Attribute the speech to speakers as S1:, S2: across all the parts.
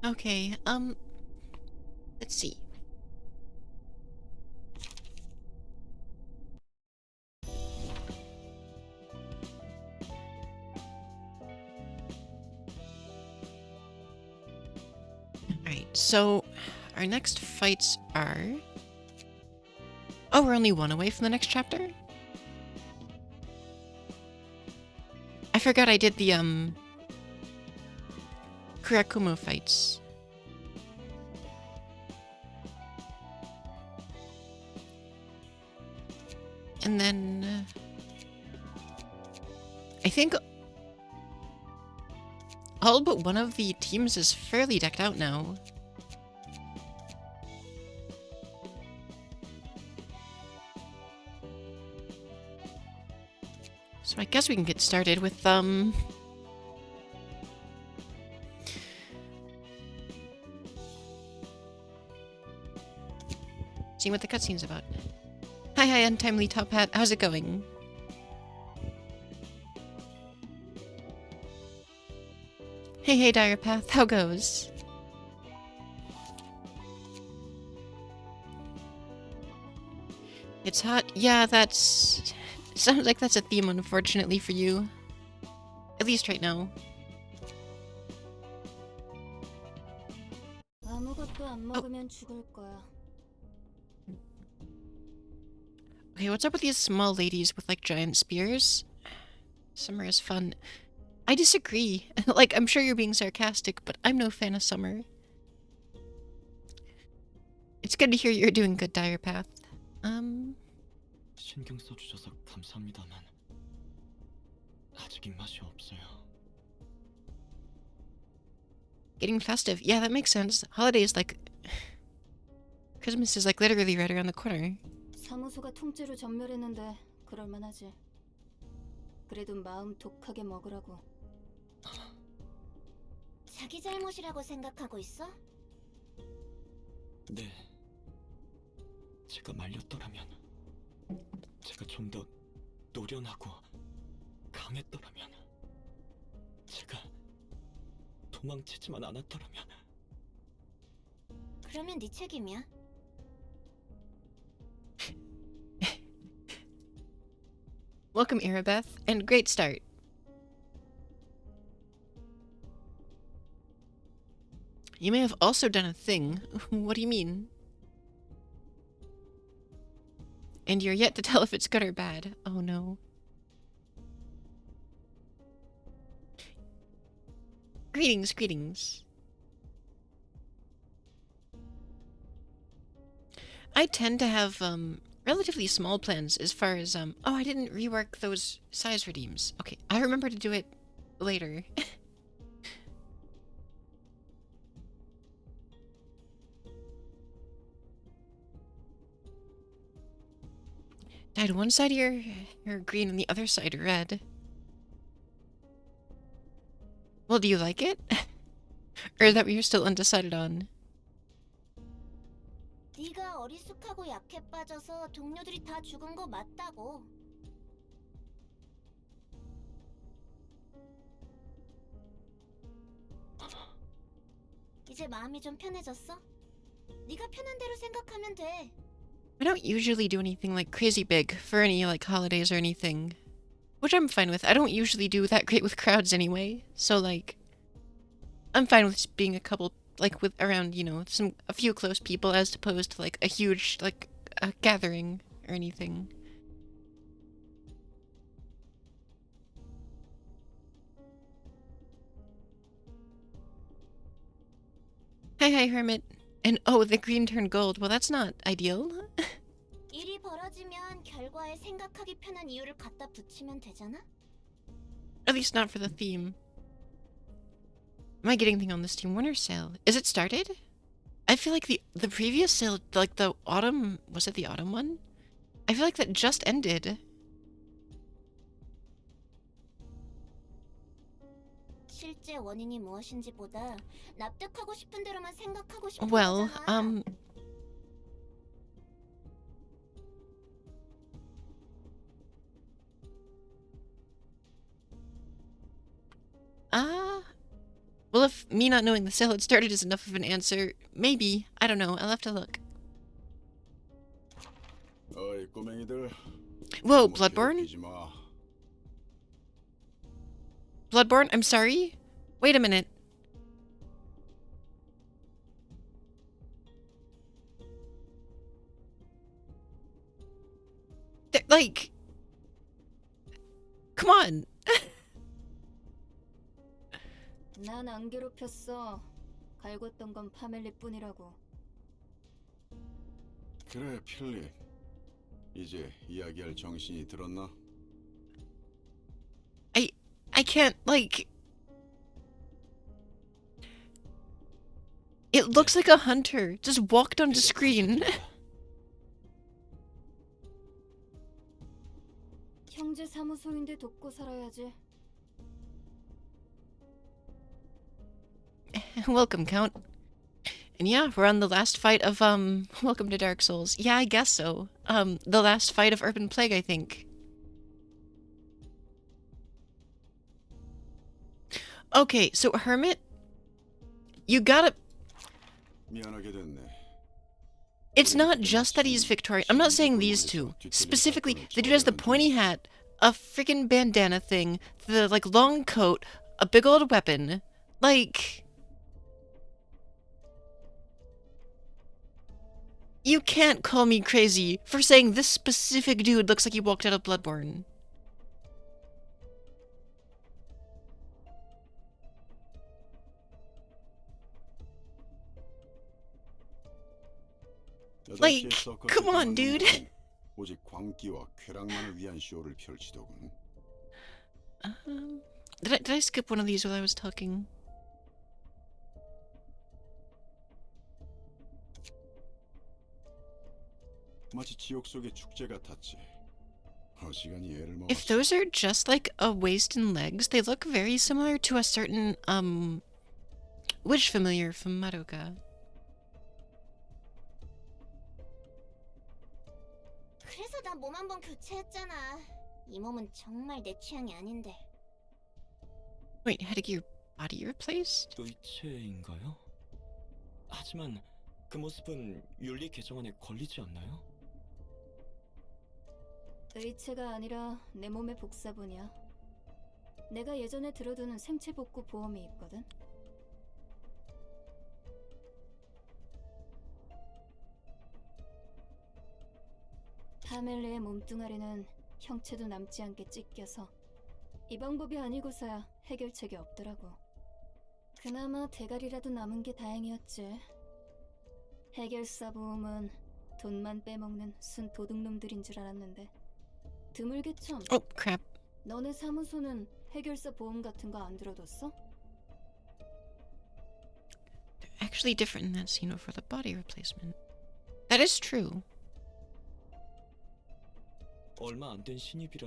S1: Okay, let's see. Alright, so our next fights are... Oh, we're only one away from the next chapter? I forgot I did the, Kurakumo fights. And then... I think... all but one of the teams is fairly decked out now. So I guess we can get started with, seeing what the cutscene's about. Hi, Untimely Top Hat. How's it going? Hey, Direpath. How goes? It's hot. Yeah, that's... sounds like that's a theme, unfortunately, for you. At least right now. Okay, what's up with these small ladies with, like, giant spears? Summer is fun. I disagree. Like, I'm sure you're being sarcastic, but I'm no fan of summer. It's good to hear you're doing good, Direpath.
S2: 신경 써주셔서 감사합니다만 아직 입맛이 없어요.
S1: Getting festive. Yeah, that makes sense. Holidays, like... Christmas is, like, literally right around the corner.
S3: 사무소가 통째로 전멸했는데 그럴만하지. 그래도 마음 독하게 먹으라고.
S4: 자기 잘못이라고 생각하고 있어?
S2: 네. 제가 말렸더라면, 제가 좀 더 노련하고 강했더라면, 제가 도망치지만 않았더라면.
S4: 그러면 네 책임이야.
S1: Welcome, Arabeth, and great start. You may have also done a thing. What do you mean? And you're yet to tell if it's good or bad. Oh no. Greetings. I tend to have, relatively small plans as far as, oh, I didn't rework those size redeems. Okay, I remember to do it later. Dyed one side of your hair green and the other side red. Well, do you like it? Or is that what you're still undecided on?
S4: 네가 어리숙하고 약해 빠져서 동료들이 다 죽은 거 맞다고. 이제 마음이 좀 편해졌어? 네가 편한 대로 생각하면 돼.
S1: I don't usually do anything like crazy big for any like holidays or anything. Which I'm fine with. I don't usually do that great with crowds anyway. So like, I'm fine with just being a couple, like with around, you know, a few close people as opposed to like a huge, like, a gathering or anything. Hi, Hermit. And oh, the green turned gold. Well, that's not ideal.
S4: 일이 벌어지면 결과에 생각하기 편한 이유를 갖다 붙이면 되잖아?
S1: At least not for the theme. Am I getting anything on this team? Winter sale. Is it started? I feel like the previous sale, like the autumn, was it the autumn one? I feel like that just ended.
S4: 실제 원인이 무엇인지보다 납득하고 싶은 대로만 생각하고 싶은
S1: Well,
S4: 거잖아.
S1: Well, Well, if me not knowing the sale had started is enough of an answer, maybe. I don't know. I'll have to look.
S5: 어이 꼬맹이들.
S1: Whoa,
S5: 너무
S1: Bloodborne?
S5: 괴롭히지 마.
S1: Bloodborne? I'm sorry? Wait a minute. Like... Come on.
S3: 난 안 괴롭혔어. 갈궜던 건 파멜리뿐이라고.
S5: 그래 필립. 이제 이야기할 정신이 들었나?
S1: I can't, like... It looks like a hunter just walked onto screen.
S3: 형제 사무소인데 돕고 살아야지.
S1: Welcome, Count. And yeah, we're on the last fight of, Welcome to Dark Souls. Yeah, I guess so. The last fight of Urban Plague, I think. Okay, so Hermit, you gotta...
S5: 미안하게 됐네.
S1: It's not just that he's Victorian. I'm not saying these two. Specifically, the dude has the pointy hat, a freaking bandana thing, the, like, long coat, a big old weapon. Like... You can't call me crazy for saying this specific dude looks like he walked out of Bloodborne. Like, come on, dude.
S5: 오직 광기와 쾌락만을 위한 쇼를 펼치더군.
S1: Did I skip one of these while I was talking?
S5: 마치 지옥 속의 축제 같았지. 어지간히 애를 먹었어.
S1: If those are just like a waist and legs, they look very similar to a certain, witch familiar from Madoka.
S4: 그래서 나 몸 한 번 교체했잖아. 이 몸은 정말 내 취향이 아닌데.
S1: Wait, had to get your body replaced?
S2: 의체인가요? 하지만 그 모습은 윤리 개정안에 걸리지 않나요?
S3: 의체가 아니라 내 몸의 복사본이야. 내가 예전에 들어두는 생체 복구 보험이 있거든. 파멜리의 몸뚱아리는 형체도 남지 않게 찢겨서 이 방법이 아니고서야 해결책이 없더라고. 그나마 대가리라도 남은 게 다행이었지. 해결사 보험은 돈만 빼먹는 순 도둑놈들인 줄 알았는데 드물게 참.
S1: Oh, crap.
S3: 너네 사무소는 해결사 보험 같은 거 안 들어뒀어?
S1: They're actually different in that scene over the body replacement. That is true.
S2: 얼마 안 된 신입이라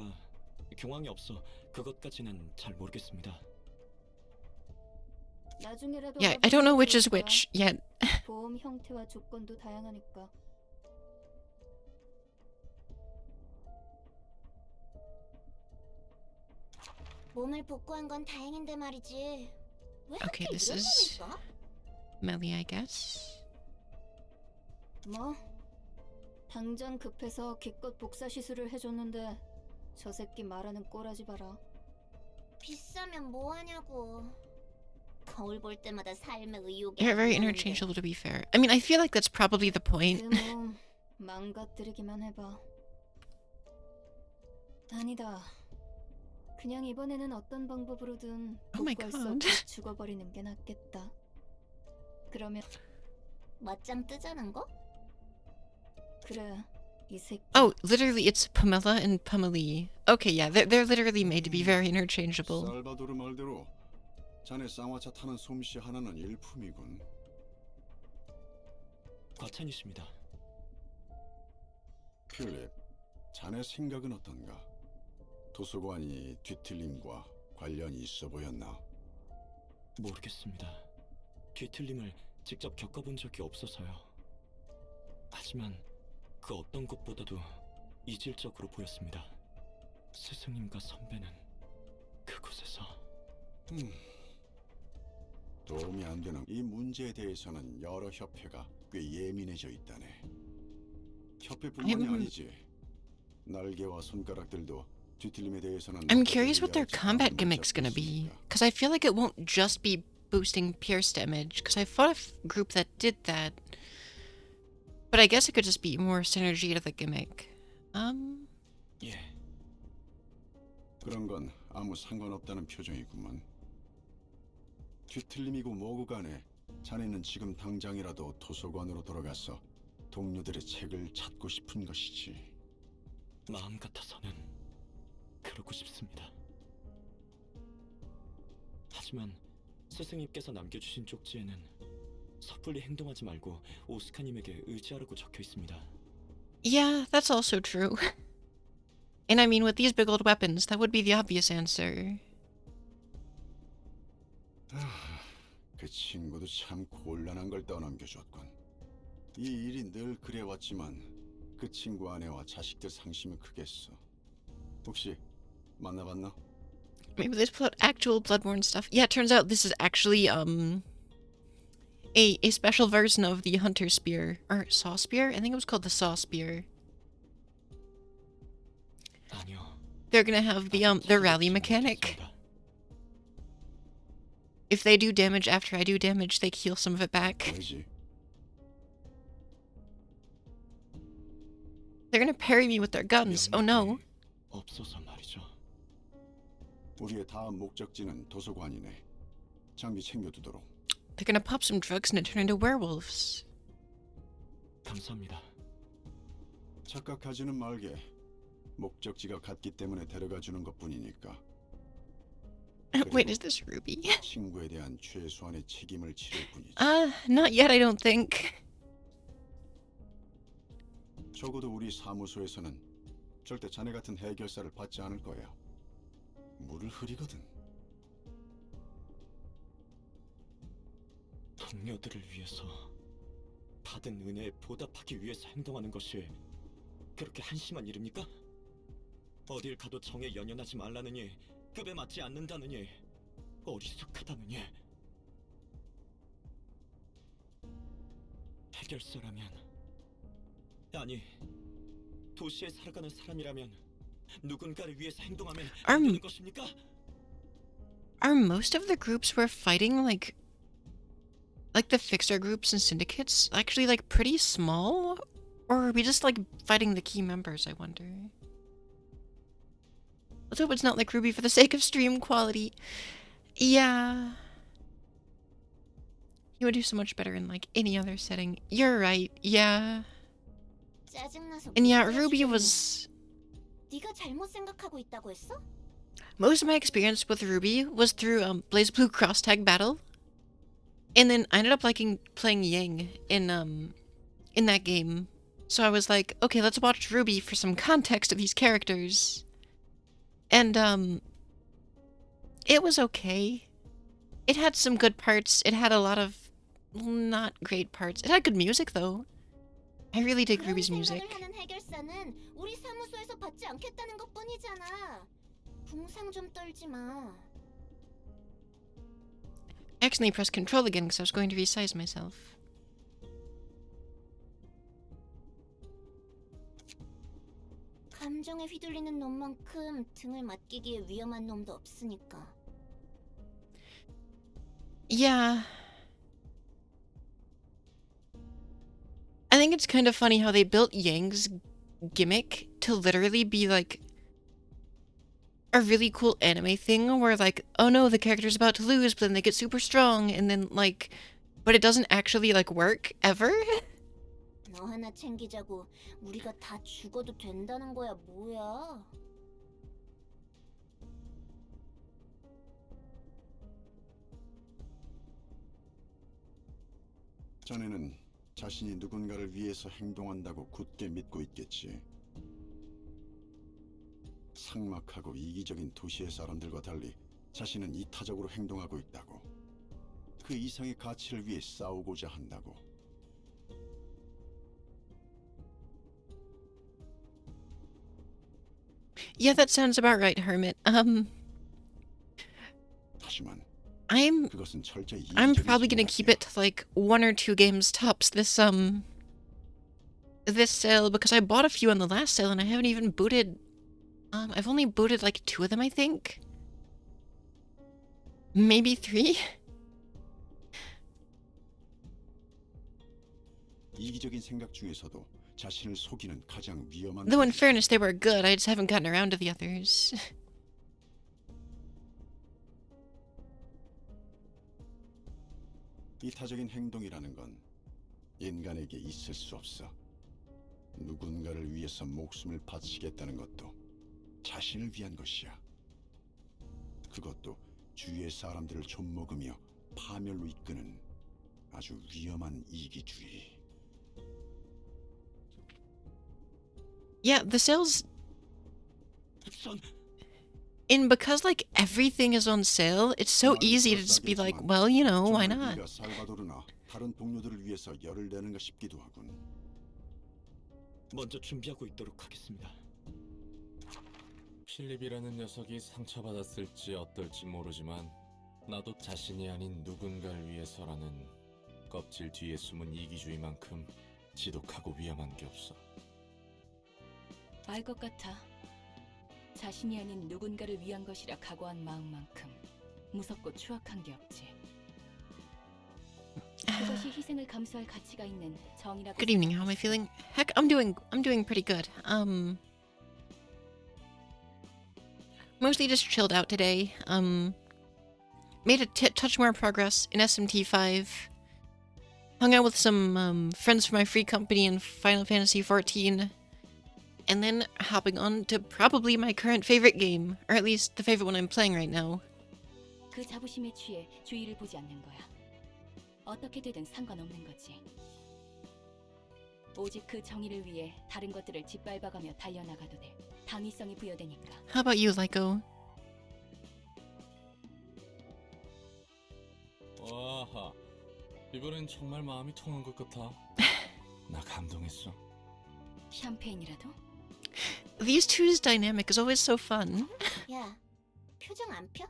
S2: 경황이 없어 그것까지는 잘 모르겠습니다.
S3: 나중에라도
S1: Yeah, I don't know which is
S3: 알아보면
S1: which yet.
S3: 보험 형태와 조건도 다양하니까.
S4: 몸을 복구한 건 다행인데 말이지. 왜
S1: Okay,
S4: 하필
S1: this
S4: 이런
S1: is
S4: 놈일까?
S1: Melly, I guess.
S3: 뭐? 당장 급해서 기껏 복사 시술을 해줬는데 저 새끼 말하는 꼬라지 봐라.
S4: 비싸면 뭐 하냐고. 거울 볼 때마다 삶의 의욕이
S1: They're very
S4: 안 나는데.
S1: interchangeable, to be fair. I mean, I feel like that's probably the point.
S3: 그 몸 망가뜨리기만 해봐. 아니다. 그냥 이번에는 어떤 방법으로든
S1: Oh my
S3: 복구할 수
S1: God.
S3: 없이 죽어버리는 게 낫겠다. 그러면
S4: 맞짱 뜨자는 거?
S3: 그래 이 새끼.
S1: Oh, literally, it's Pamela and Pameli. Okay, yeah, they're literally made to be very interchangeable.
S5: 살바도르 말대로 자네 쌍화차 타는 솜씨 하나는 일품이군.
S2: 과찬이십니다.
S5: 필립, 자네 생각은 어떤가? 도서관이 뒤틀림과 관련이 있어 보였나?
S2: 모르겠습니다. 뒤틀림을 직접 겪어본 적이 없어서요. 하지만 그 어떤 것보다도 이질적으로 보였습니다. 스승님과 선배는 그곳에서
S5: 도움이 안 되는 이 문제에 대해서는 여러 협회가 꽤 예민해져 있다네. 협회뿐만이 아니지. 날개와 손가락들도 뒤틀림에 대해서는
S1: I'm
S5: 어떻게
S1: curious what their
S5: 해결할지
S1: combat
S5: 감을
S1: gimmick's
S5: 잡고
S1: gonna be.
S5: 있으니까.
S1: Because I feel like it won't just be boosting pierce damage. Because I fought a group that did that. But I guess it could just be more synergy to the gimmick.
S2: 예,
S5: 그런 건 아무 상관없다는 표정이구만. 뒤틀림이고 뭐고 간에 자네는 지금 당장이라도 도서관으로 돌아가서 동료들의 책을 찾고 싶은 것이지.
S2: 마음 같아서는 그러고 싶습니다. 하지만 스승님께서 남겨주신 쪽지에는 섣불리 행동하지 말고 오스카님에게 의지하라고 적혀 있습니다.
S1: Yeah, that's also true. And I mean, with these big old weapons, that would be the obvious answer.
S5: 그 친구도 참 곤란한 걸 떠넘겨줬군. 이 일이 늘 그래왔지만 그 친구 아내와 자식들 상심은 크겠어. 혹시 만나봤나?
S1: Maybe there's actual Bloodborne stuff. Yeah, it turns out this is actually, a special version of the Hunter Spear. Or Saw Spear? I think it was called the Saw Spear.
S2: 아니요.
S1: They're gonna have the rally mechanic. If they do damage after I do damage, they heal some of it back.
S5: 알지?
S1: They're gonna parry me with their guns. Oh no.
S2: 없어서 말이죠.
S5: 우리의 다음 목적지는 도서관이네. 장비 챙겨두도록.
S1: They're gonna pop some drugs and turn into werewolves.
S2: 감사합니다.
S5: 착각하지는 말게. 목적지가 같기 때문에 데려가 주는 것뿐이니까.
S1: Wait, is this Ruby?
S5: 친구에 대한 최소한의 책임을 치를 뿐이지.
S1: Not yet, I don't think.
S5: 적어도 우리 사무소에서는 절대 자네 같은 해결사를 받지 않을 거야. 물을 흐리거든.
S2: 동료들을 위해서 받은 은혜에 보답하기 위해서 행동하는 것이 그렇게 한심한 일입니까? 어딜 가도 정에 연연하지 말라느니, 급에 맞지 않는다느니, 어리숙하다느니. 해결사라면, 아니, 도시에 살아가는 사람이라면 누군가를 위해서 행동하면 안 되는 것입니까?
S1: Are most of the groups we're fighting like the fixer groups and syndicates actually like pretty small? Or are we just like fighting the key members, I wonder? Let's hope it's not like Ruby for the sake of stream quality. Yeah. You would do so much better in like any other setting. You're right, yeah.
S4: 짜증나서
S1: And yeah,
S4: 못
S1: Ruby
S4: 들어주겠네.
S1: was...
S4: 네가 잘못 생각하고 있다고 했어?
S1: Most of my experience with Ruby was through BlazBlue Cross Tag Battle. And then I ended up liking playing Yang in that game. So I was like, okay, let's watch Ruby for some context of these characters. And it was okay. It had some good parts. It had a lot of not great parts. It had good music though. I really dig
S4: 그런
S1: Ruby's music.
S4: 생각을 하는 해결사는 우리 사무소에서 받지 않겠다는 것뿐이잖아. 궁상 좀 떨지 마.
S1: I accidentally pressed control again because I was going to resize myself.
S4: 감정에 휘둘리는 놈만큼 등을 맡기기에 위험한 놈도 없으니까.
S1: Yeah. I think it's kind of funny how they built Yang's gimmick to literally be like a really cool anime thing where like, oh no, the character's about to lose, but then they get super strong, and then like, but it doesn't actually like work ever.
S4: 너 하나 챙기자고 우리가 다 죽어도 된다는 거야 뭐야?
S5: 자네는 자신이 누군가를 위해서 행동한다고 굳게 믿고 있겠지. 삭막하고 이기적인 도시의 사람들과 달리 자신은 이타적으로 행동하고 있다고. 그 이상의 가치를 위해 싸우고자 한다고.
S1: Yeah, that sounds about right, Hermit.
S5: 하지만
S1: I'm
S5: 그것은 철저히 이기적인
S1: probably gonna keep
S5: 생각이야.
S1: it to like 1 or 2 games tops this sale because I bought a few on the last sale and I haven't even booted. I've only booted like 2 of them, I think. Maybe 3.
S5: 이기적인 생각 중에서도 자신을 속이는 가장 위험한
S1: Though in
S5: 것이
S1: fairness, they were good. I just haven't gotten around to the others.
S5: 이타적인 행동이라는 건 인간에게 있을 수 없어. 누군가를 위해서 목숨을 바치겠다는 것도 자신을 위한 것이야. 그것도 주위의 사람들을 좀먹으며 파멸로 이끄는 아주 위험한 이기주의.
S1: Yeah, the sales
S2: 선
S1: and because like everything is on sale, it's so easy to just be like, well, you know, why
S5: 정말
S1: not?
S5: 네가 살바도르나 다른 동료들을 위해서 열을 내는가 싶기도 하군.
S2: 먼저 준비하고 있도록 하겠습니다.
S6: 필립이라는 녀석이 상처받았을지 어떨지 모르지만 나도 자신이 아닌 누군가를 위해서라는 껍질 뒤에 숨은 이기주의만큼 지독하고 위험한 게 없어.
S7: 알 것 같아. 자신이 아닌 누군가를 위한 것이라 각오한 마음만큼 무섭고 추악한 게 없지. 그것이 희생을 감수할 가치가 있는 정이라고.
S1: Good evening. How am I feeling? Heck, I'm doing pretty good. Mostly just chilled out today. Made a touch more progress in SMT5. Hung out with some friends from my free company in Final Fantasy XIV. And then hopping on to probably my current favorite game, or at least the favorite one I'm playing right now.
S7: 그 자부심에 취해 주의를 보지 않는 거야. 어떻게 되든 상관없는 거지. 오직 그 정의를 위해 다른 것들을 짓밟아가며 달려나가도 돼. 당위성이 부여되니까.
S1: How about you, Lyko?
S6: 와하, 이번엔 정말 마음이 통한 것 같아. 나 감동했어.
S7: 샴페인이라도?
S1: These two's dynamic is always so fun.
S4: 야, 표정 안 펴?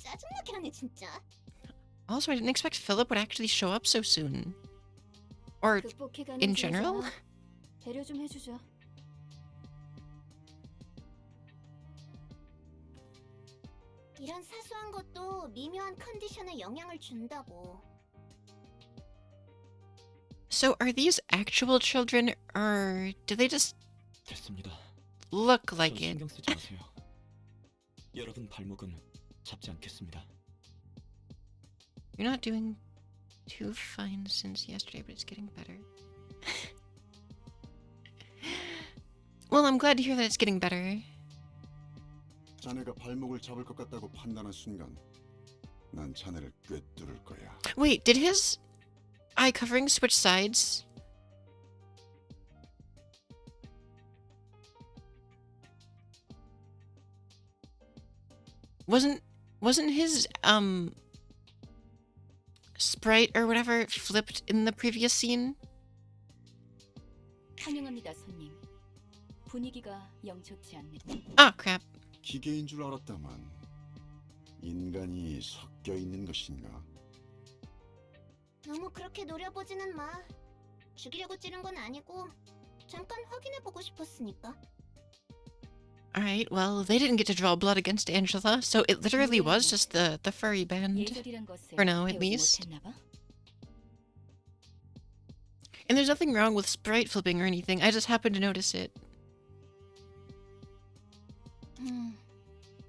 S4: 짜증나게 하네 진짜.
S1: Also, I didn't expect Philip would actually show up so soon. Or
S3: 극복해가는
S1: in general?
S3: 중이잖아. 배려 좀 해주죠.
S4: 이런 사소한 것도 미묘한 컨디션에 영향을 준다고.
S1: So are these actual children, or do they just
S2: 됐습니다.
S1: look
S2: 전
S1: like it?
S2: 신경 쓰지 마세요. 여러분 발목은 잡지 않겠습니다.
S1: You're not doing too fine since yesterday, but it's getting better. Well, I'm glad to hear that it's getting better.
S5: 자네가 발목을 잡을 것 같다고 판단한 순간 난 자네를 꿰뚫을 거야.
S1: Wait, did his eye covering switch sides? Wasn't his sprite or whatever flipped in the previous scene?
S7: 환영합니다, 손님. 분위기가 영 좋지 않네.
S1: Oh crap.
S5: 기계인 줄 알았다만 인간이 섞여 있는 것인가?
S4: 너무 그렇게 노려보지는 마. 죽이려고 찌른 건 아니고 잠깐 확인해보고 싶었으니까.
S1: Alright, well, they didn't get to draw blood against Angela, so it literally was just the furry band.
S7: 예절이란 것을
S1: For now, at
S7: 배우지
S1: least.
S7: 못했나 봐?
S1: And there's nothing wrong with sprite flipping or anything, I just happened to notice it.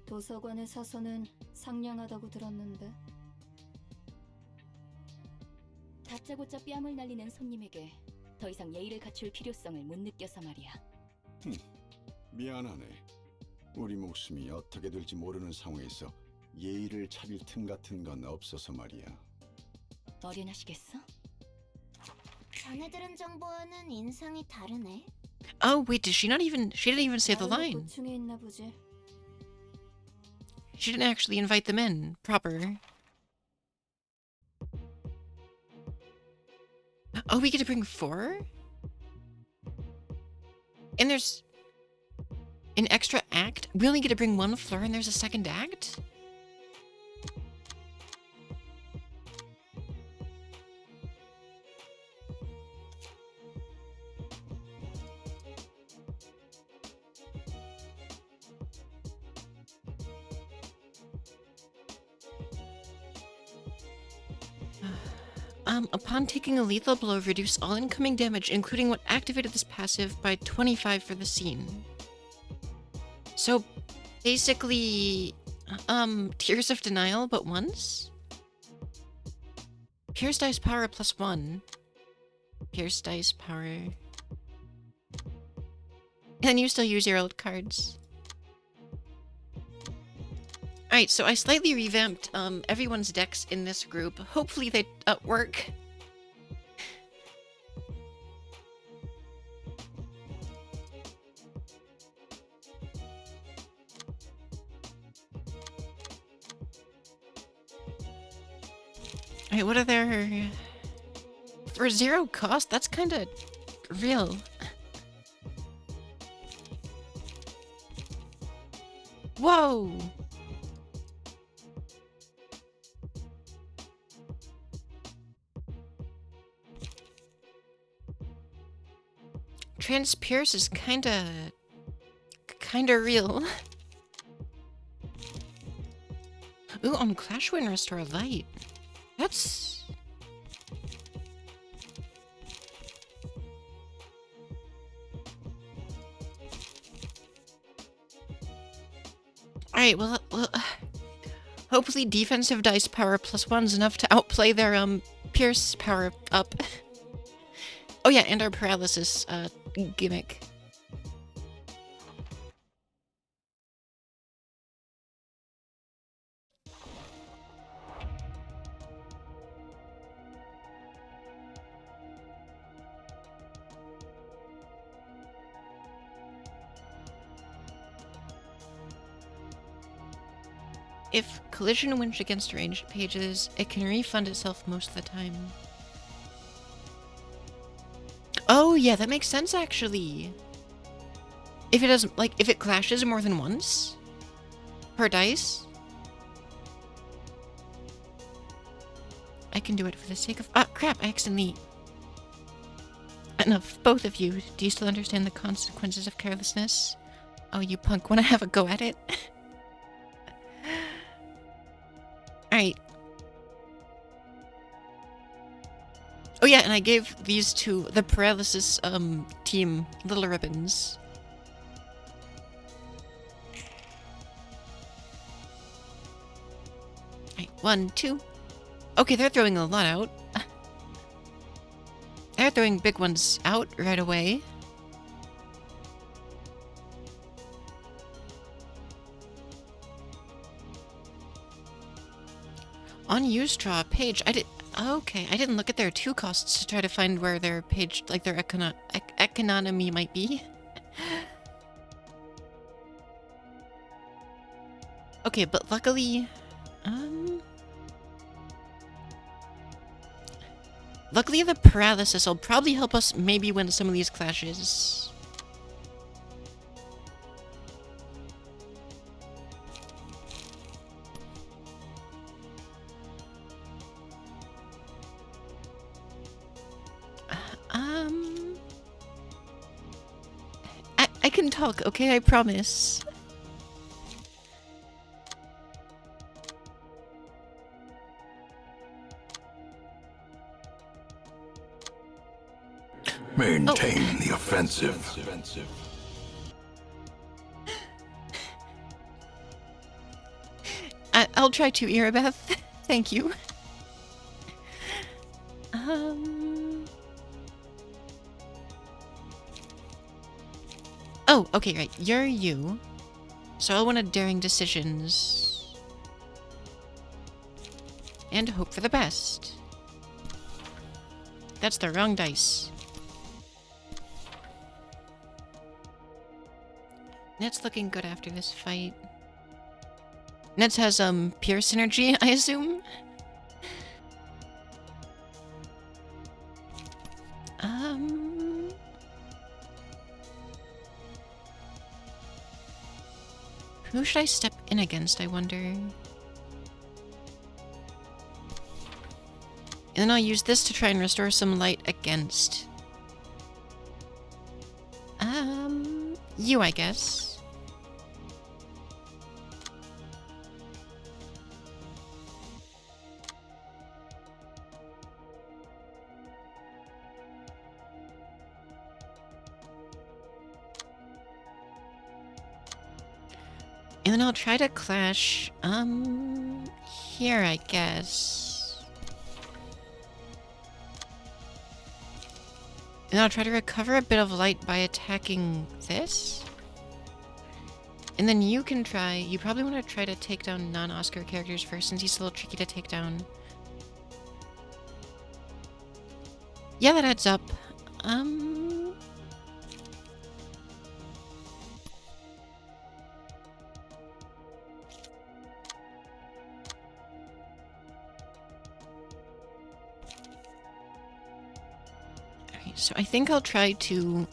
S3: 도서관의 사서는 상냥하다고 들었는데.
S7: 다짜고짜 뺨을 날리는 손님에게 더 이상 예의를 갖출 필요성을 못 느껴서 말이야.
S5: 미안하네. 우리 목숨이 어떻게 될지 모르는 상황에서 예의를 차릴 틈 같은 건 없어서 말이야.
S7: 어련하시겠어?
S4: 전에 들은 정보와는 인상이 다르네.
S1: Oh, wait, she didn't even say the
S3: 다른
S1: line.
S3: 고충이 있나 보지.
S1: She didn't actually invite them in, proper. Oh, we get to bring 4? And there's an extra act? We only get to bring 1 floor and there's a second act? Upon taking a lethal blow, reduce all incoming damage, including what activated this passive, by 25 for the scene. So, basically, Tears of Denial, but once? Pierce dice power +1. Pierce dice power. And you still use your old cards. Alright, so I slightly revamped everyone's decks in this group. Hopefully they work. Alright, what are their... For 0 cost? That's kinda real. Whoa! Transpierce is kinda real. Ooh, on Clash Wind Restore Light. That's... Alright, well, hopefully defensive dice power +1's enough to outplay their, Pierce power up. Oh yeah, and our paralysis, gimmick. If collision wins against ranged pages, it can refund itself most of the time. Oh yeah, that makes sense actually. If it doesn't, like, if it clashes more than once per dice, I can do it for the sake of... Ah, crap, I accidentally... Enough, both of you. Do you still understand the consequences of carelessness? Oh, you punk, wanna have a go at it? Alright. Oh yeah, and I gave these to the paralysis, team little ribbons. Alright, 1, 2. Okay, they're throwing a lot out. They're throwing big ones out right away. On use draw page, okay, I didn't look at their 2 costs to try to find where their page, like their economy might be. Okay, but luckily, luckily the paralysis will probably help us maybe win some of these clashes. I can talk, okay? I promise.
S8: Maintain the offensive.
S1: I'll try to, Irabeth. Thank you. Oh, okay, right. You're you. So I'll want a daring decisions. And hope for the best. That's the wrong dice. Net's looking good after this fight. Nets has, Pierce synergy, I assume? Who should I step in against, I wonder? And then I'll use this to try and restore some light against. You, I guess. And then I'll try to clash, here, I guess. And I'll try to recover a bit of light by attacking this. And then you can try... You probably want to try to take down non-Oscar characters first, since he's a little tricky to take down. Yeah, that adds up. Okay, so I think I'll try to...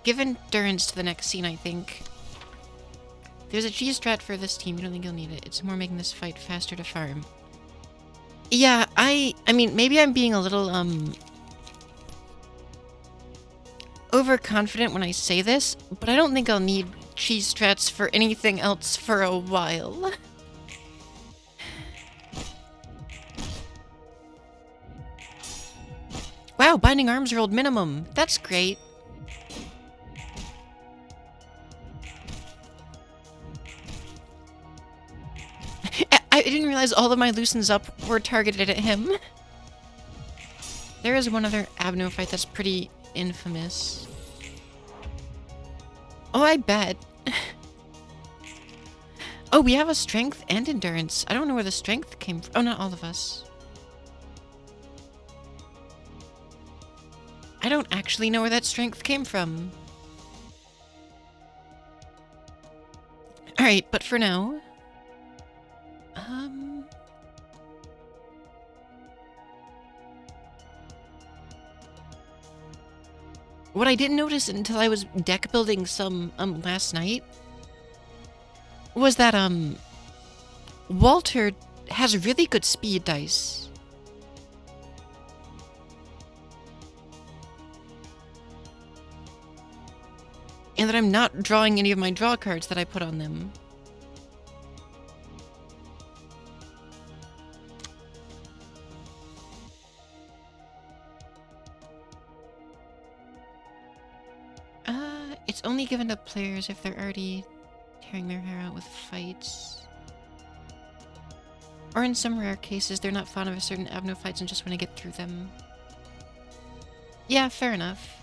S1: give endurance to the next scene, I think. There's a cheese strat for this team. You don't think you'll need it. It's more making this fight faster to farm. Yeah, I mean, maybe I'm being a little, overconfident when I say this, but I don't think I'll need cheese strats for anything else for a while. Wow, binding arms rolled minimum. That's great. I didn't realize all of my loosens up were targeted at him. There is one other Abno fight that's pretty infamous. Oh, I bet. Oh, we have a strength and endurance. I don't know where the strength came from. Oh, not all of us. I don't actually know where that strength came from. Alright, but for now... What I didn't notice until I was deck building some, last night was that, Walter has really good speed dice. And that I'm not drawing any of my draw cards that I put on them. It's only given to players if they're already tearing their hair out with fights. Or in some rare cases, they're not fond of a certain Abno fights and just want to get through them. Yeah, fair enough.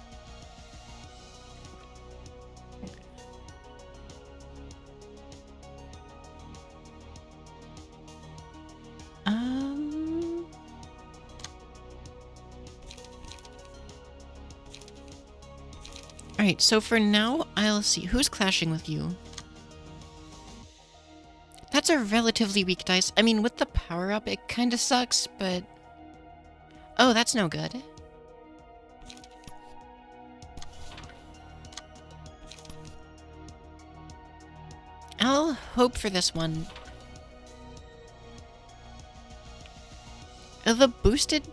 S1: Alright, so for now, I'll see. Who's clashing with you? That's a relatively weak dice. I mean, with the power-up, it kinda sucks, but... Oh, that's no good. I'll hope for this one. The boosted,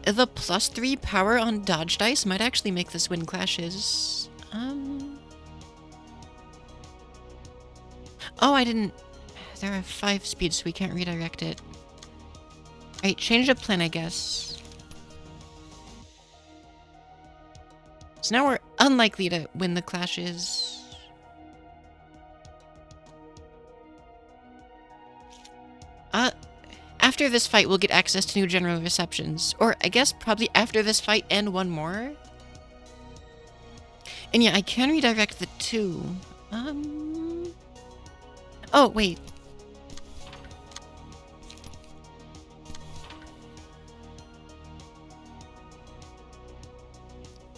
S1: the +3 power on dodge dice might actually make this win clashes. Oh, I didn't... There are 5 speeds, so we can't redirect it. Alright, change of plan, I guess. So now we're unlikely to win the clashes. After this fight, we'll get access to new general receptions. Or, I guess, probably after this fight and one more. And yeah, I can redirect the 2. Oh, wait.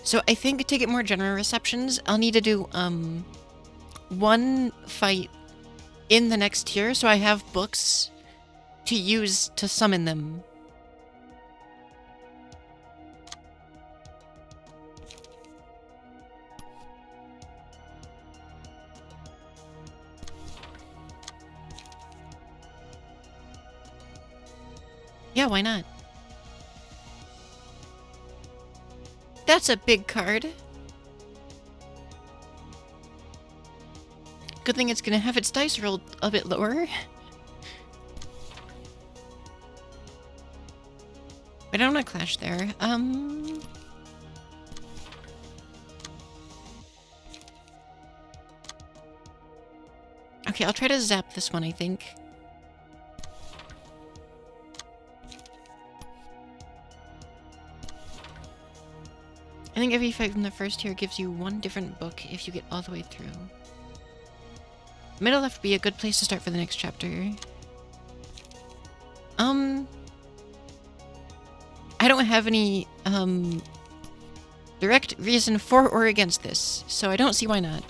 S1: So I think to get more general receptions, I'll need to do, one fight in the next tier, so I have books to use to summon them. Yeah, why not? That's a big card. Good thing it's gonna have its dice rolled a bit lower. I don't want to clash there. Okay, I'll try to zap this one, I think. I think every fight from the first tier gives you one different book if you get all the way through. Middle left would be a good place to start for the next chapter. I don't have any, direct reason for or against this, so I don't see why not.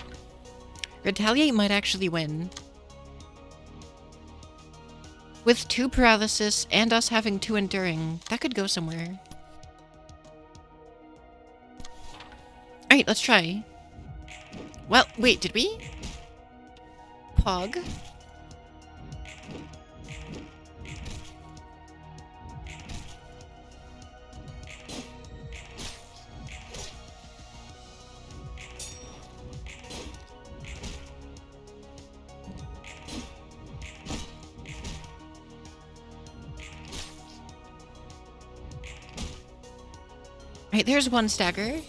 S1: Retaliate might actually win. With 2 paralysis and us having 2 enduring, that could go somewhere. Alright, let's try. Well, wait, did we? Pog. Right, there's one stagger.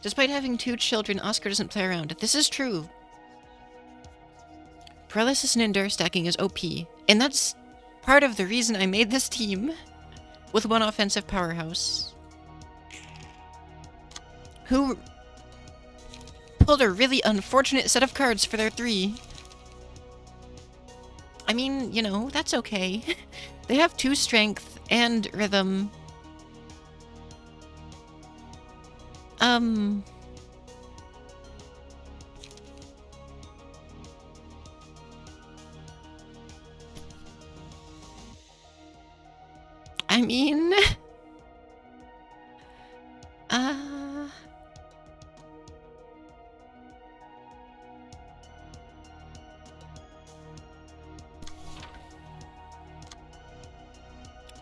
S1: Despite having 2 children, Oscar doesn't play around. This is true. Paralysis and Endure stacking is OP, and that's part of the reason I made this team with 1 offensive powerhouse who pulled a really unfortunate set of cards for their 3. I mean, you know, that's okay. They have 2 strength and rhythm. I mean...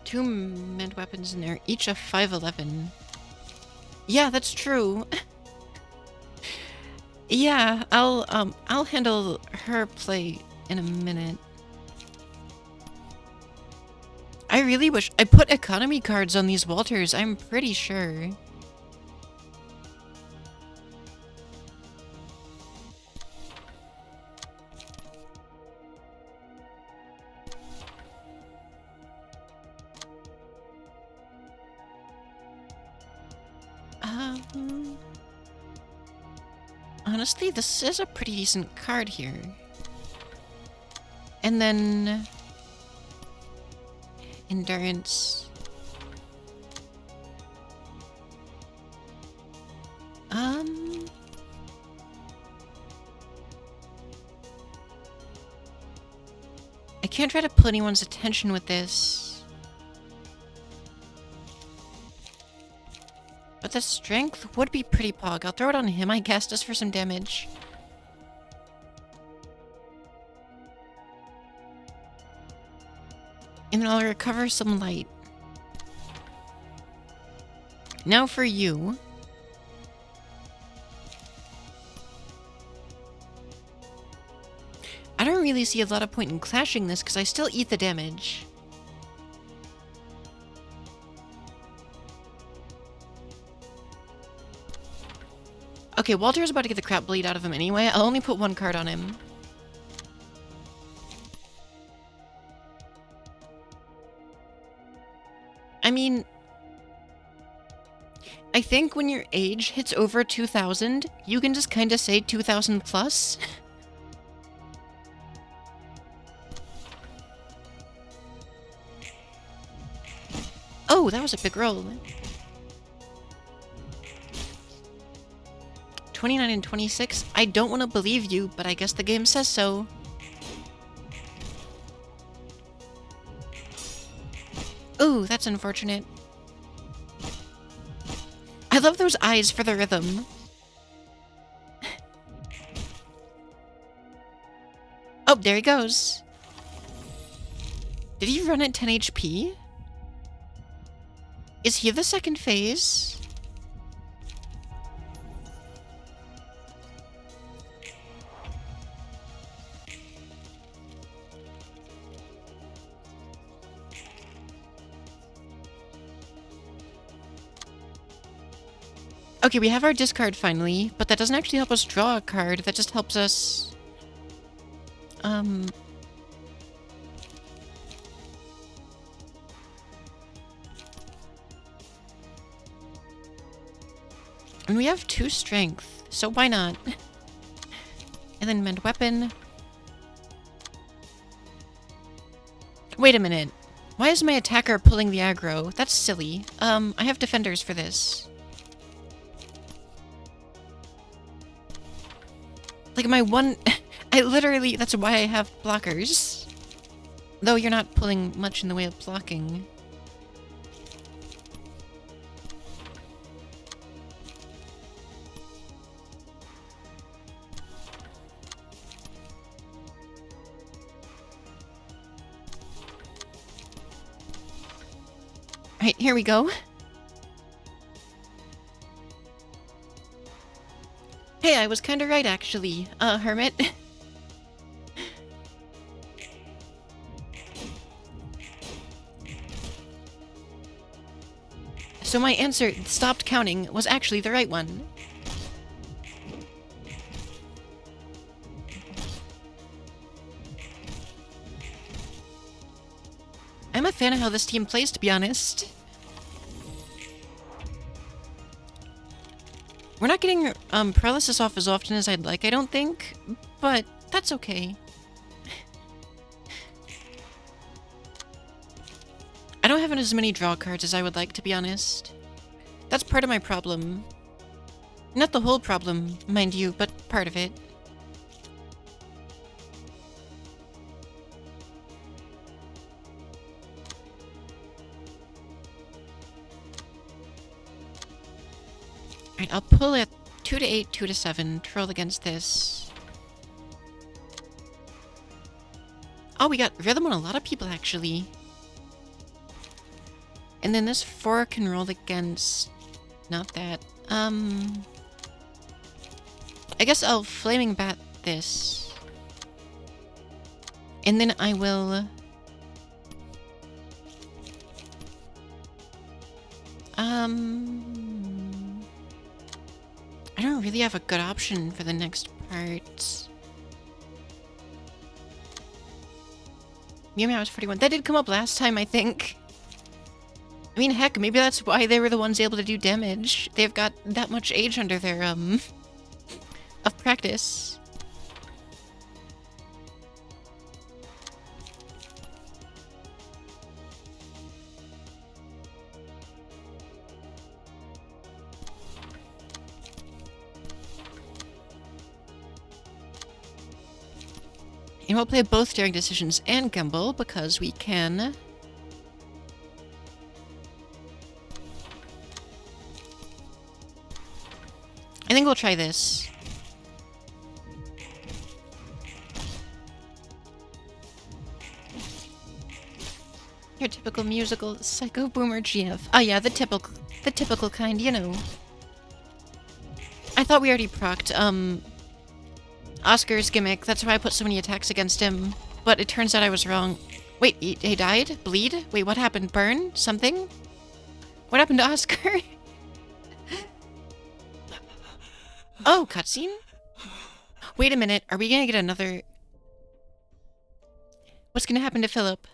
S1: Two meant weapons in there, each a 511. Yeah, that's true. Yeah, I'll handle her play in a minute. I really wish I put economy cards on these Walters, I'm pretty sure. Honestly, this is a pretty decent card here. And then... Endurance. I can't try to pull anyone's attention with this. But the strength would be pretty pog. I'll throw it on him, I guess, just for some damage. And then I'll recover some light. Now for you. I don't really see a lot of point in clashing this because I still eat the damage. Okay, Walter's about to get the crap bleed out of him anyway. I'll only put 1 card on him. I mean... I think when your age hits over 2,000, you can just kinda say 2,000 plus. Oh, that was a big roll. 29 and 26? I don't want to believe you, but I guess the game says so. Ooh, that's unfortunate. I love those eyes for the rhythm. Oh, there he goes. Did he run at 10 HP? Is he the second phase? Okay, we have our discard finally, but that doesn't actually help us draw a card. That just helps us... And we have 2 strength, so why not? And then mend weapon. Wait a minute. Why is my attacker pulling the aggro? That's silly. I have defenders for this. Like my one... I literally... That's why I have blockers. Though you're not pulling much in the way of blocking. Alright, here we go. Hey, I was kinda right, actually, Hermit. So my answer, stopped counting, was actually the right one. I'm a fan of how this team plays, to be honest. We're not getting paralysis off as often as I'd like, I don't think, but that's okay. I don't have as many draw cards as I would like, to be honest. That's part of my problem. Not the whole problem, mind you, but part of it. Alright, I'll pull it 2 to 8, 2 to 7, troll against this. Oh, we got rhythm on a lot of people, actually. And then this 4 can roll against... Not that. I guess I'll Flaming Bat this. And then I will... I don't really have a good option for the next part. Meow Meow was 41. That did come up last time, I think. I mean, heck, maybe that's why they were the ones able to do damage. They've got that much age under their, of practice. And we'll play both Daring Decisions and Gamble because we can. I think we'll try this. Your typical musical psycho boomer GF. Oh yeah, the typical kind, you know. I thought we already procced Oscar's gimmick. That's why I put so many attacks against him. But it turns out I was wrong. Wait, he died? Bleed? Wait, what happened? Burn? Something? What happened to Oscar? Oh, cutscene? Wait a minute. Are we gonna get another... What's gonna happen to Philip?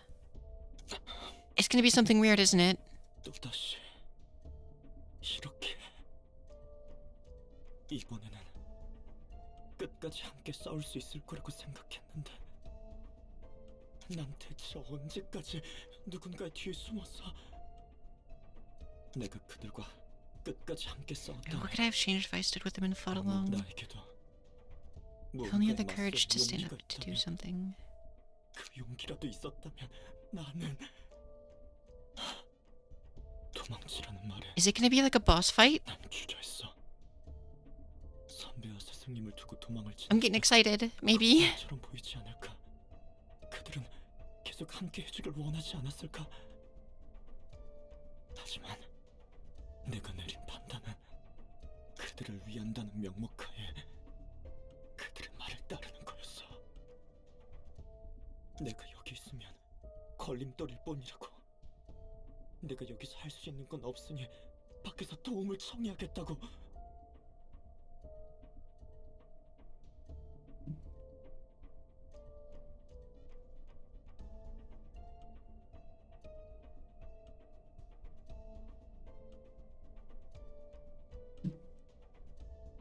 S1: It's gonna be something weird, isn't it?
S2: 또다시 이렇게 이번에는 끝까지 함께 싸울 수 있을 거라고 생각했는데 난 대체 언제까지 누군가의 뒤에 숨어서 내가 그들과 끝까지 함께 싸웠다니
S1: What could I have changed if I stood with them and fought along?
S2: 나에게도
S1: If only had the
S2: 무언가에
S1: courage to
S2: 맞설
S1: stand
S2: 용기가
S1: up to do
S2: 있다면,
S1: something.
S2: 그 용기라도 있었다면 나는 도망치라는 말에
S1: Is it gonna be like a boss fight?
S2: 난 주저했어. 선배와 스승님을 두고 도망을 치는
S1: I'm getting excited. Maybe.
S2: 처럼 보이지 않을까? 그들은 계속 함께 해주길 원하지 않았을까? 하지만 내가 내린 판단은 그들을 위한다는 명목하에 그들의 말을 따르는 거였어. 내가 여기 있으면 걸림돌일 뿐이라고. 내가 여기서 할 수 있는 건 없으니 밖에서 도움을 청해야겠다고.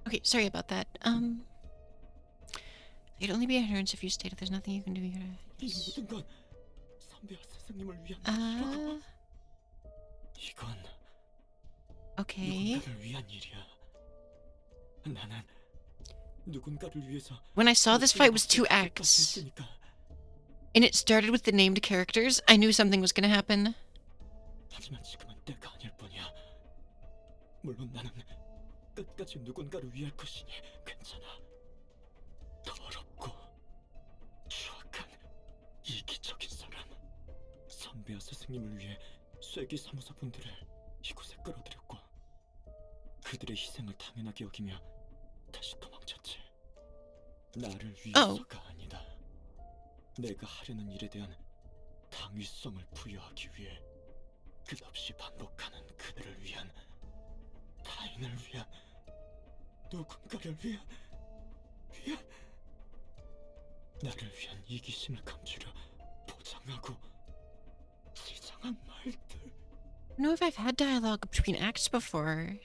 S1: Okay, sorry about that. It'd only be a hindrance if you stayed. If there's nothing you can do, you gotta.
S2: 이
S1: Yes.
S2: 모든 건 선배와 스승님을 위한 것이라고. 이건
S1: Okay.
S2: 누군가를 위한 일이야. 나는 누군가를 위해서
S1: When I saw this fight was 2 acts, and it started with the named characters, I knew something was gonna happen.
S2: 하지만 지금은 때가 아닐 뿐이야. 물론 나는 끝까지 누군가를 위할 것이니 괜찮아. 더럽고 추악한 이기적인 사람. 선배와 스승님을 위해 쇠기 사무소 분들을 이곳에 끌어들였고 그들의 희생을 당연하게 여기며 다시 도망쳤지. 나를 위해서가 아니다. 내가 하려는 일에 대한 당위성을 부여하기 위해 끝없이 반복하는 그들을 위한, 타인을 위한, 누군가를 위한 나를 위한 이기심을 감추려 포장하고 지장한 말들.
S1: I don't know if I've had dialogue between acts before.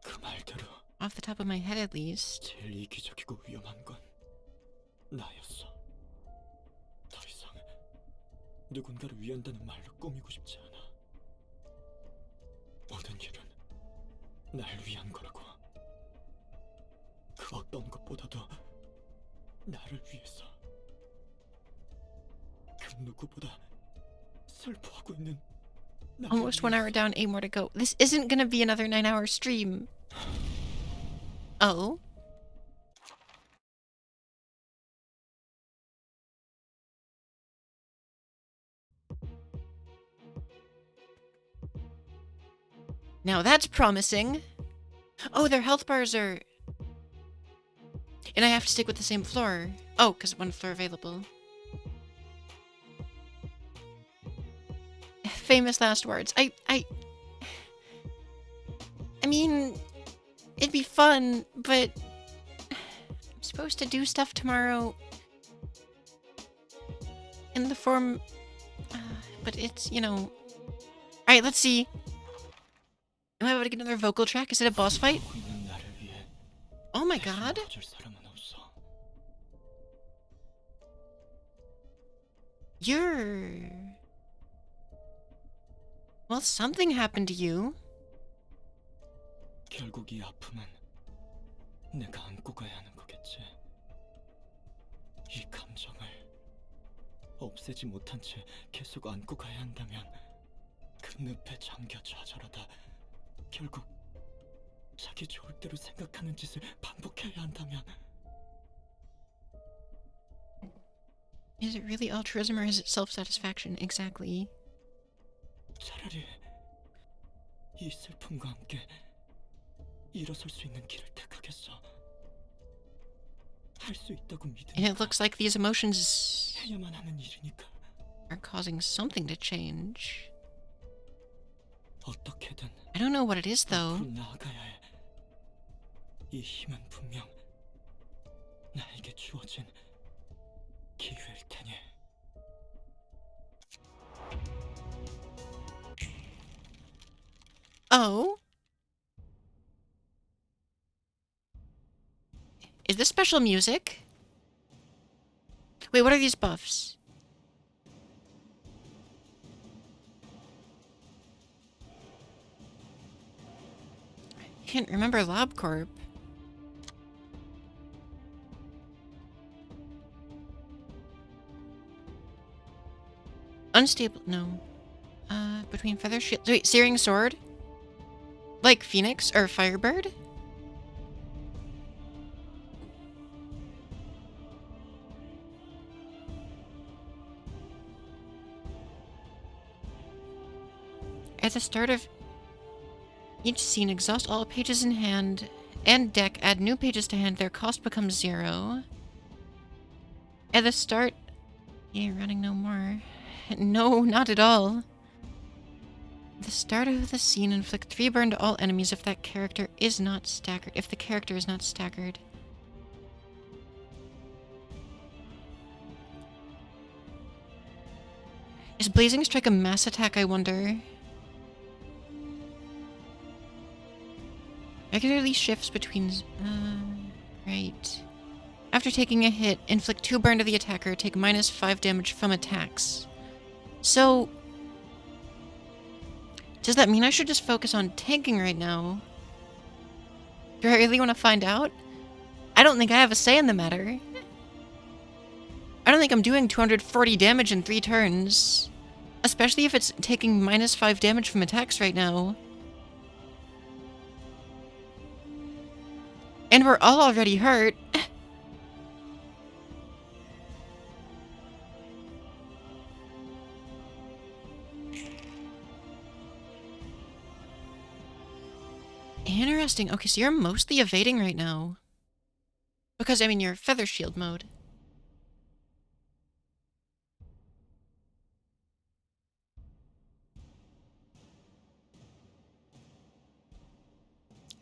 S2: 그 말대로
S1: Off the top of my head, at least.
S2: 제일 이기적이고 위험한 건 나였어. 더 이상 누군가를 위한다는 말로 꾸미고 싶지 않아. 모든 일은 날 위한 거라고. 그 어떤 것보다도 나를 위해서. 그 누구보다 슬퍼하고 있는 나를
S1: Almost 1 hour
S2: 위해서.
S1: down, 8 more to go. This isn't gonna be another 9-hour stream. Oh. Now that's promising. Oh, their health bars are... And I have to stick with the same floor. Oh, because 1 floor available. Famous last words. I mean, it'd be fun, but I'm supposed to do stuff tomorrow in the form, but it's, you know. Alright, let's see. Am I able to get another vocal track? Is it a boss fight?
S2: 있는 나를 위해
S1: Oh my god.
S2: 거절 사람은 없어.
S1: You're... Well, something happened to you.
S2: 결국 이 아픔은 내가 안고 가야 하는 거겠지. 이 감정을 없애지 못한 채 계속 안고 가야 한다면 그 늪에 잠겨 좌절하다 결국 자기 좋을 대로 생각하는 짓을 반복해야 한다면
S1: Is it really altruism or is it self-satisfaction? Exactly.
S2: 차라리 이 슬픔과 함께 일어설 수 있는 길을 택하겠어. 할 수 있다고
S1: And it
S2: 믿으니까
S1: looks like these emotions
S2: 해야만 하는 일이니까
S1: are causing something to change.
S2: 어떻게든
S1: I don't know what it is, though.
S2: 앞으로 나아가야 해. 이 힘은 분명 나에게 주어진 기회일 테니.
S1: Oh? Is this special music? Wait, what are these buffs? I can't remember LabCorp. Unstable, no. Between feather shield. Wait, searing sword? Like Phoenix or Firebird? At the start of each scene, exhaust all pages in hand and deck. Add new pages to hand. Their cost becomes 0. At the start... Yeah, running no more. No, not at all. The start of the scene, inflict 3 burn to all enemies if that character is not staggered. If the character is not staggered. Is Blazing Strike a mass attack, I wonder? Regularly shifts between... right. After taking a hit, inflict 2 burn to the attacker, take -5 damage from attacks. So... does that mean I should just focus on tanking right now? Do I really want to find out? I don't think I have a say in the matter. I don't think I'm doing 240 damage in 3 turns. Especially if it's taking -5 damage from attacks right now. And we're all already hurt. Interesting. Okay, so you're mostly evading right now. Because, I mean, you're feather shield mode.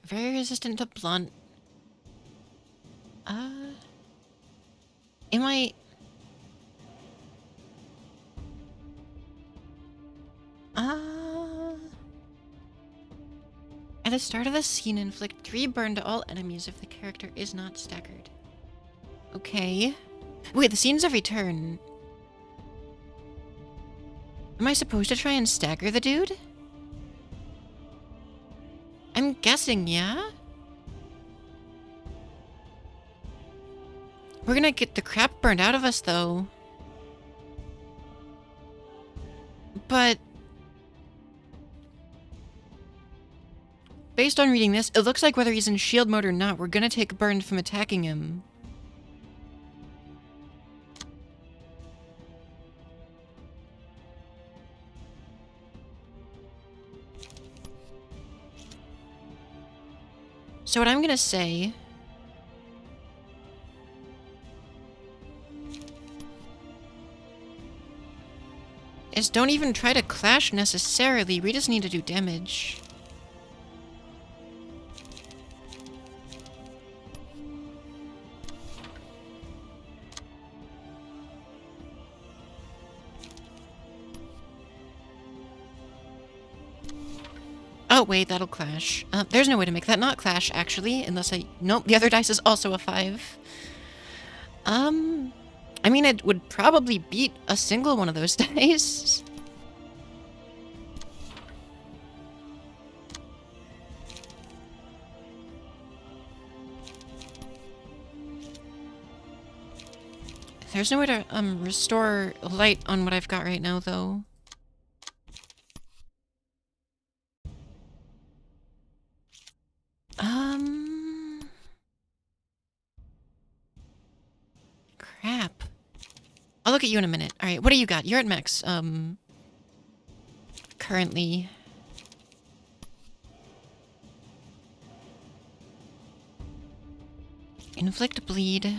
S1: Very resistant to blunt. Am I... At the start of the scene, inflict 3 burn to all enemies if the character is not staggered. Okay. Wait, the scene's every turn. Am I supposed to try and stagger the dude? I'm guessing, yeah? We're gonna get the crap burned out of us, though. But... based on reading this, it looks like whether he's in shield mode or not, we're gonna take a burn from attacking him. So what I'm gonna say... is don't even try to clash necessarily, we just need to do damage. Oh, wait, that'll clash. There's no way to make that not clash, actually, unless I... nope, the other dice is also a 5. I mean, it would probably beat a single one of those dice. There's no way to, restore light on what I've got right now, though. Crap. I'll look at you in a minute. Alright, what do you got? You're at max, currently. Inflict bleed.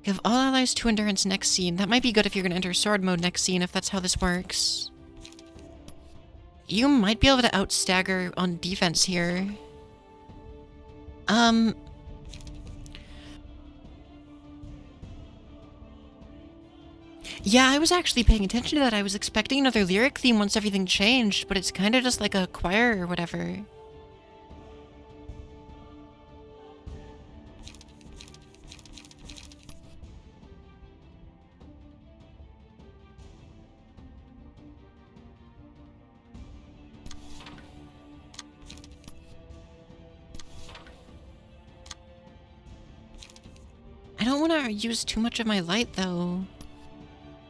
S1: Give all allies 2 endurance next scene. That might be good if you're gonna enter sword mode next scene, if that's how this works. You might be able to out-stagger on defense here. Yeah, I was actually paying attention to that. I was expecting another lyric theme once everything changed, but it's kind of just like a choir or whatever. I don't want to use too much of my light, though.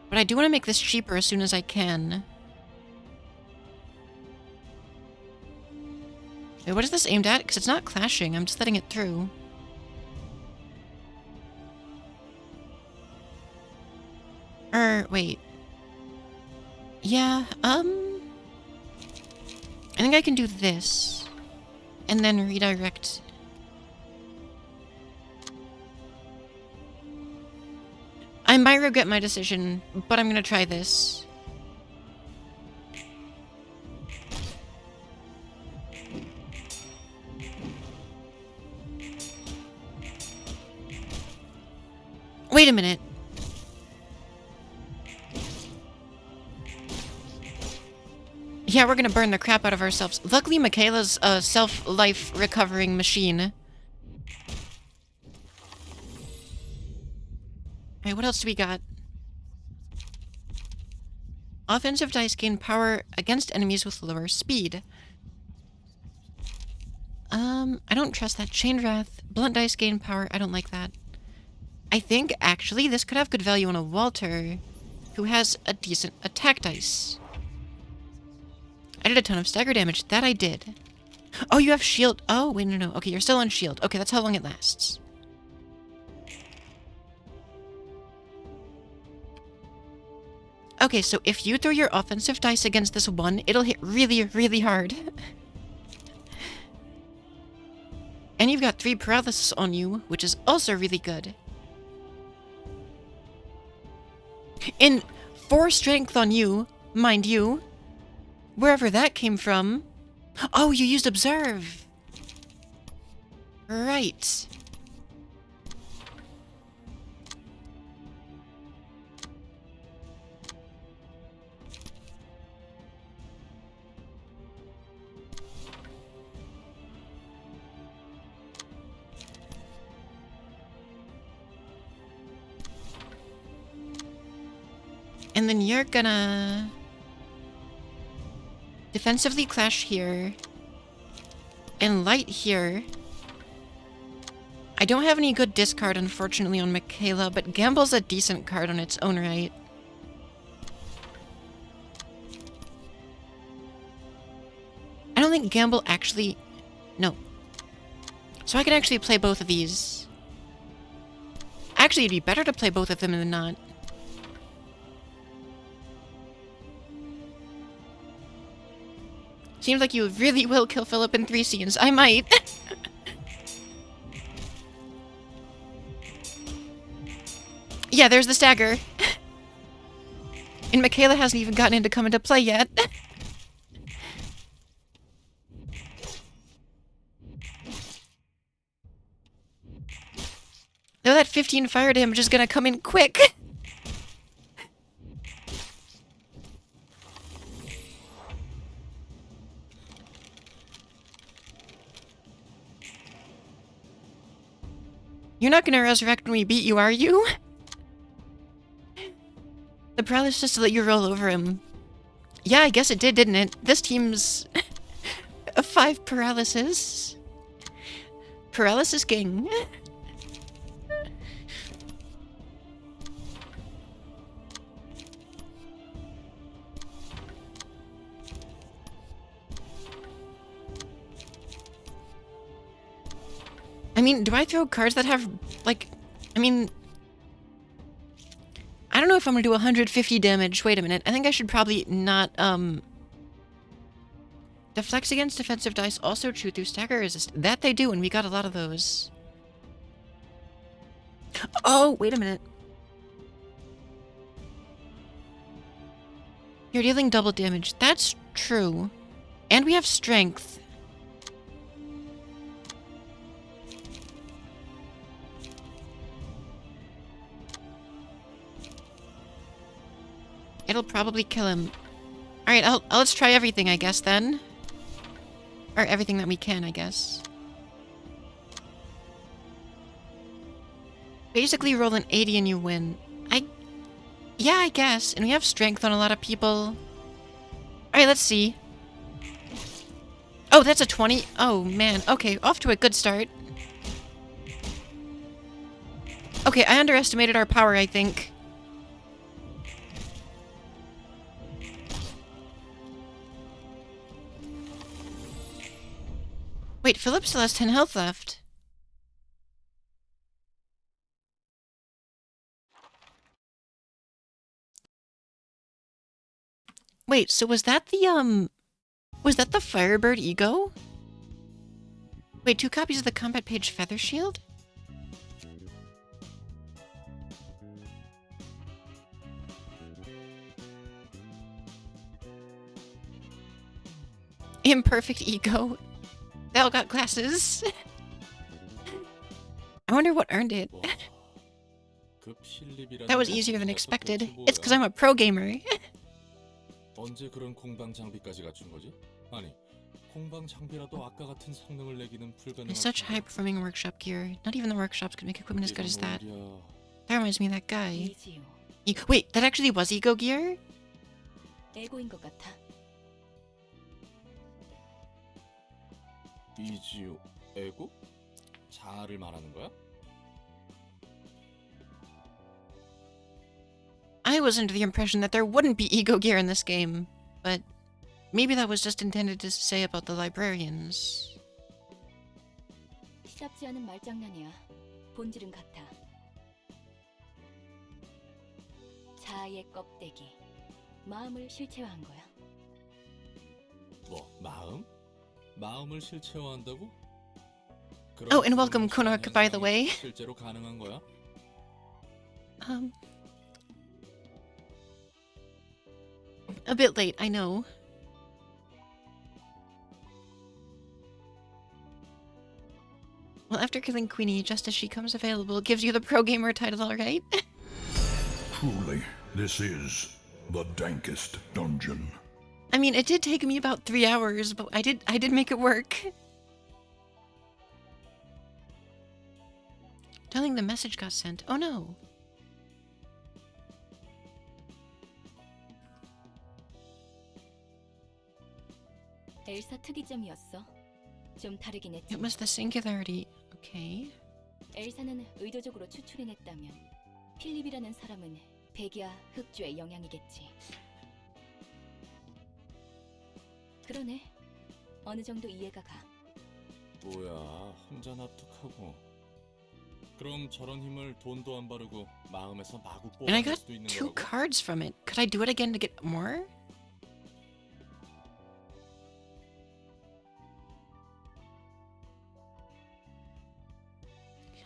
S1: But I do want to make this cheaper as soon as I can. Wait, what is this aimed at? Because it's not clashing. I'm just letting it through. Wait. Yeah, I think I can do this. And then redirect... I might regret my decision, but I'm gonna try this. Wait a minute. Yeah, we're gonna burn the crap out of ourselves. Luckily, Michaela's a self-life recovering machine. Alright, what else do we got? Offensive dice gain power against enemies with lower speed. I don't trust that. Chain Wrath. Blunt dice gain power. I don't like that. I think, actually, this could have good value on a Walter who has a decent attack dice. I did a ton of stagger damage. That I did. Oh, you have shield. Oh, wait, no. Okay, you're still on shield. Okay, that's how long it lasts. Okay, so if you throw your offensive dice against this one, it'll hit really, really hard. And you've got 3 paralysis on you, which is also really good. And 4 strength on you, mind you. Wherever that came from. Oh, you used observe. Right. And then you're gonna defensively clash here and light here. I don't have any good discard, unfortunately, on Michaela, but Gamble's a decent card on its own right. I don't think Gamble actually... No. So I can actually play both of these. Actually, it'd be better to play both of them than not. Seems like you really will kill Philip in 3 scenes. I might. Yeah, there's the stagger. And Michaela hasn't even gotten into come into play yet. Though that 15 fire damage is gonna come in quick. You're not gonna resurrect when we beat you, are you? The paralysis just to let you roll over him. Yeah, I guess it did, didn't it? This team's... a 5 paralysis. Paralysis king. I mean, do I throw cards that have, like... I mean... I don't know if I'm gonna do 150 damage. Wait a minute. I think I should probably not, Deflects against defensive dice also chew through stagger resist. That they do, and we got a lot of those. Oh, wait a minute. You're dealing double damage. That's true. And we have strength. It'll probably kill him. Alright, let's try everything, I guess, then. Or everything that we can, I guess. Basically roll an 80 and you win. Yeah, I guess. And we have strength on a lot of people. Alright, let's see. Oh, that's a 20. Oh, man. Okay, off to a good start. Okay, I underestimated our power, I think. Wait, Philip still has 10 health left. Wait, so was that the, was that the Firebird ego? Wait, 2 copies of the combat page Feather Shield? Imperfect ego. They all got glasses. I wonder what earned it. That was easier than expected. It's because I'm a pro gamer.
S6: 언제 그런 공방 장비까지 갖춘 거지? 아니, 공방 장비라도 아까 같은 성능을 내기는 불가능할
S1: It's such
S6: 텐데.
S1: high-performing workshop gear. Not even the workshops could make equipment as good as
S6: 이건
S1: that.
S6: 오히려
S1: That reminds me of that guy.
S7: 이지요.
S1: Wait, that actually was Ego Gear?
S7: 에고인 것 같아.
S6: 이지오 에고? 자아를 말하는 거야?
S1: I was under the impression that there wouldn't be Ego Gear in this game, but maybe that was just intended to say about the librarians.
S7: 시답지 않은 말장난이야. 본질은 같아. 자아의 껍데기. 마음을 실체화한 거야.
S6: 뭐 마음? 마음을 실체화한다고?
S1: Oh, and welcome, Konark, by the way.
S6: 실제로 가능한 거야?
S1: A bit late, I know. Well, after killing Queenie, just as she comes available, gives you the pro gamer title, alright?
S8: Truly, this is the dankest dungeon.
S1: I mean, it did take me about 3 hours, but I did make it work. Telling the message got sent. Oh no.
S7: 엘사 특이점이었어. 좀 다르긴
S1: It
S7: 했지만
S1: was the singularity. Okay.
S7: 엘사는 의도적으로 추출해냈다면 필립이라는 사람은 백이야 흑주의 영향이겠지. 그러네. 어느 정도 이해가 가.
S6: 뭐야, 혼자 납득하고. 그럼 저런 힘을 돈도 안 바르고 마음에서 마구
S1: And I
S6: 뽑아낼
S1: got
S6: 수도 있는
S1: 2
S6: 거라고?
S1: cards from it. Could I do it again to get more?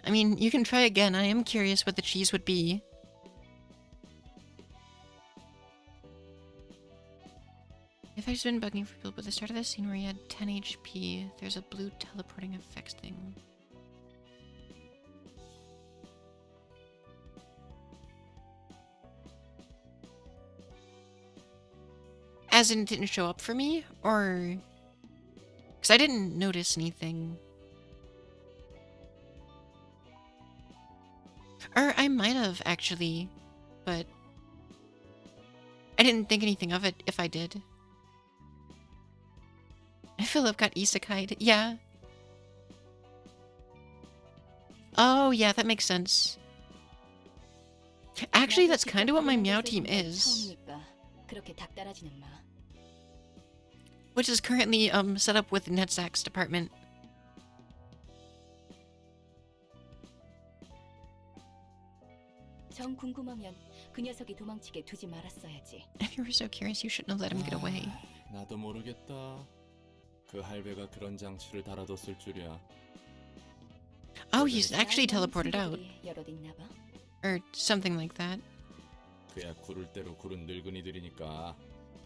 S1: I mean, you can try again. I am curious what the cheese would be. If I've been bugging for people, but the start of the scene where you had 10 HP, there's a blue teleporting effects thing. As in, it didn't show up for me? Or... Because I didn't notice anything. Or I might have, actually. But... I didn't think anything of it if I did. Philip got isekai'd. Yeah. Oh, yeah, that makes sense. Actually, that's kind of what my Meow team is.
S7: 처음이니까 그렇게 닥달하지는 마.
S1: Which is currently set up with Netzach's department.
S7: 정 궁금하면 그 녀석이 도망치게 두지 말았어야지.
S1: If you were so curious, you shouldn't have let him get away.
S6: 나도 모르겠다. 그 할배가 그런 장치를 달아뒀을 줄이야.
S1: Oh, he's actually teleported out.
S7: 여럿 있나 봐.
S1: Or something like that.
S6: 그야 구를 대로 구른 늙은이들이니까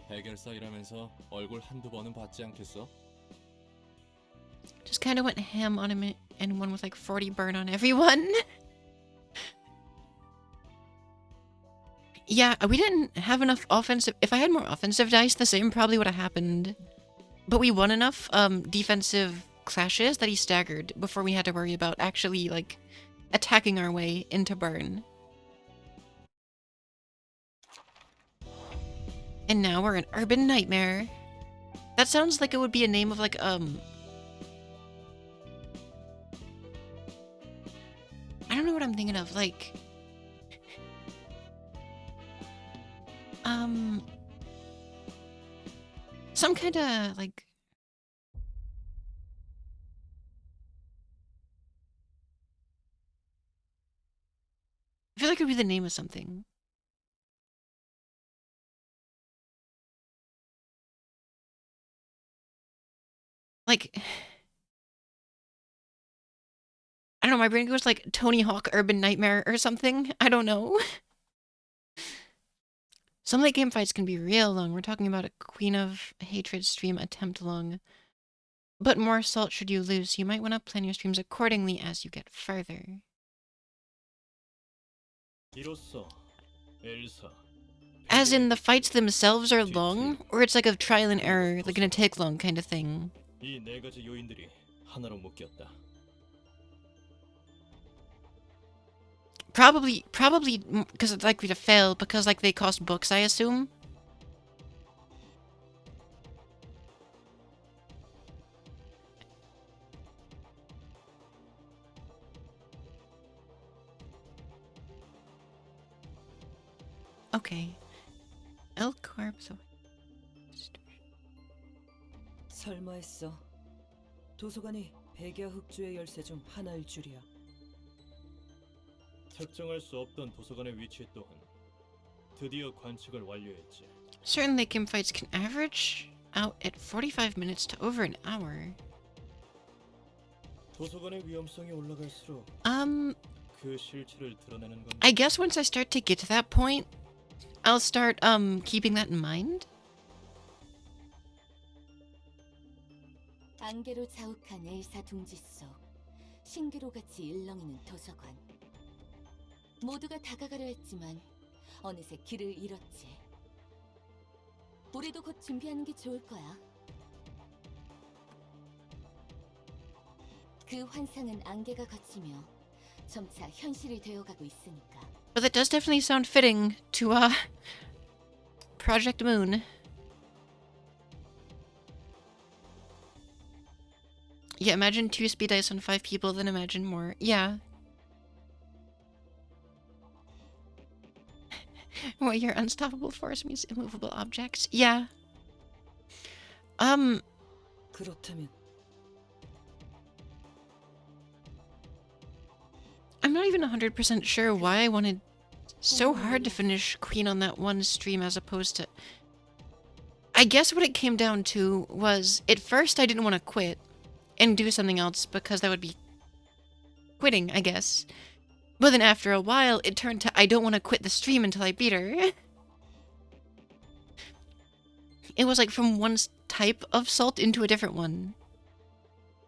S6: 해결사 일하면서 얼굴 한두 번은 봤지 않겠어?
S1: Just kind of went ham on him and one with like 40 burn on everyone. Yeah, we didn't have enough offensive... If I had more offensive dice, the same probably would have happened. But we won enough defensive clashes that he staggered before we had to worry about actually, like, attacking our way into burn. And now we're in Urban Nightmare. That sounds like it would be a name of, like, I don't know what I'm thinking of, like... Some kind of, like... I feel like it would be the name of something. Like... I don't know, my brain goes like Tony Hawk Urban Nightmare or something. I don't know. Some late game fights can be real long. We're talking about a Queen of Hatred stream attempt long. But more salt should you lose. You might want to plan your streams accordingly as you get further.
S2: 이로써 엘사,
S1: As in the fights themselves are long, or it's like a trial and error, like gonna take long kind of thing.
S2: 이 네 가지 요인들이 하나로 묶였다.
S1: Probably because it's likely to fail because like they cost books, I assume. Okay. L Corp. So.
S9: 설마 했어. 도서관이 백야 흑주의 열쇠 중 하나일 줄이야.
S2: 특정할 수 없던 도서관의 위치 또한 드디어 관측을 완료했지.
S1: Certain late game fights can average out at 45 minutes to over an hour.
S2: 도서관의 위험성이 올라갈수록 그 실체를 드러내는 건
S1: I guess once I start to get to that point, I'll start keeping that in mind.
S4: 안개로 자욱한 엘사 둥지 속 신기로같이 일렁이는 도서관. 모두가 다가가려 했지만 어느새 길을 잃었지. 우리도 곧 준비하는 게 좋을 거야. 그 환상은 안개가 걷히며 점차 현실이 되어가고 있으니까.
S1: But that does definitely sound fitting to Project Moon. Yeah, imagine 2 speed dice on 5 people, then imagine more. Yeah. Well, your unstoppable force means immovable objects. Yeah.
S9: 그렇다면
S1: I'm not even 100% sure why I wanted so hard to finish Queen on that one stream as opposed to... I guess what it came down to was, at first I didn't want to quit and do something else because that would be quitting, I guess. But then after a while, it turned to I don't want to quit the stream until I beat her. It was like from one type of salt into a different one.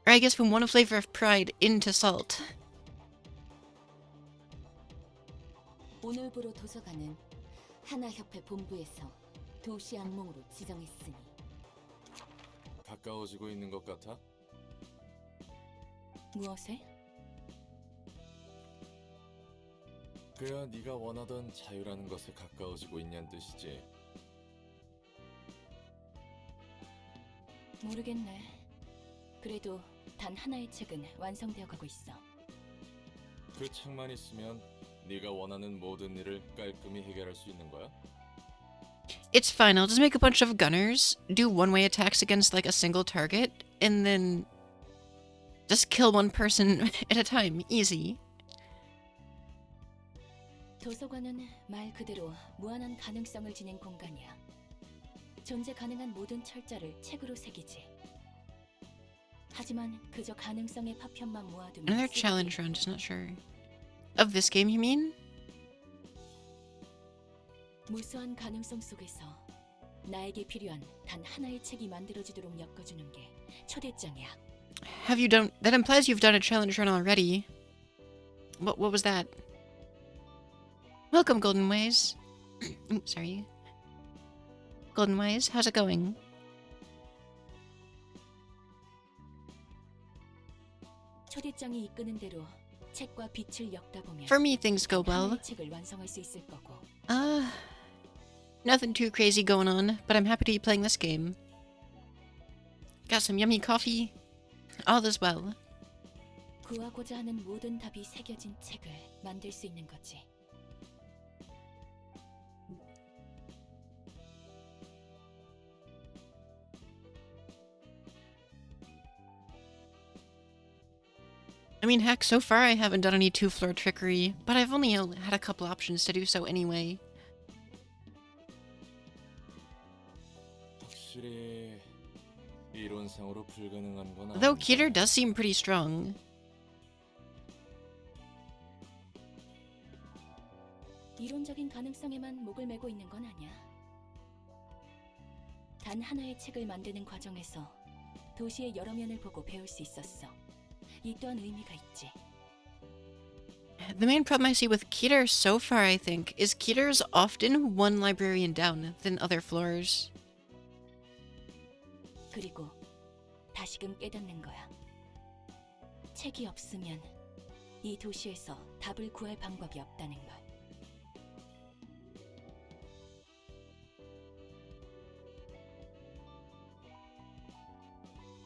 S1: Or I guess from one flavor of pride into salt.
S4: 오늘부로 도서관은 하나협회 본부에서 도시 악몽으로 지정했으니.
S6: 가까워지고 있는 것 같아?
S7: 무엇에?
S6: 그야 네가 원하던 자유라는 것에 가까워지고 있냐는 뜻이지.
S7: 모르겠네. 그래도 단 하나의 책은 완성되어 가고 있어.
S6: 그 책만 있으면 네가 원하는 모든 일을 깔끔히 해결할 수 있는 거야?
S1: It's fine, I'll just make a bunch of gunners, do one-way attacks against like a single target, and then just kill one person at a time. Easy.
S7: 도서관은 말 그대로 무한한 가능성을 지닌 공간이야. 존재 가능한 모든 철자를 책으로 새기지. 하지만 그저 가능성의 파편만 모아두면
S1: Another challenge round, just not sure. Of this game, you mean?
S7: 무수한 가능성 속에서 나에게 필요한 단 하나의 책이 만들어지도록 엮어주는 게 초대장이야.
S1: Have you done... That implies you've done a challenge run already. What was that? Welcome, Golden Ways. Sorry. Golden Ways, how's it going?
S7: 초대장이 이끄는 대로 책과 빛을 엮다 보면
S1: For me, things go well.
S7: 하나의 책을 완성할 수 있을 거고.
S1: Nothing too crazy going on, but I'm happy to be playing this game. Got some yummy coffee. All is well.
S7: 구하고자 하는 모든 답이 새겨진 책을 만들 수 있는 거지.
S1: I mean, heck, so far I haven't done any two-floor trickery, but I've only had a couple options to do so anyway.
S6: 확실히 이론상으로 불가능한 건
S1: Though
S6: 아닌데.
S1: Keter does seem pretty strong.
S7: 이론적인 가능성에만 목을 메고 있는 건 아니야. 단 하나의 책을 만드는 과정에서 도시의 여러 면을 보고 배울 수 있었어. 이 또한 의미가 있지.
S1: The main problem I see with Keter so far, I think, is Keter's often one librarian down than other floors.
S7: 그리고 다시금 깨닫는 거야. 책이 없으면 이 도시에서 답을 구할 방법이 없다는 걸.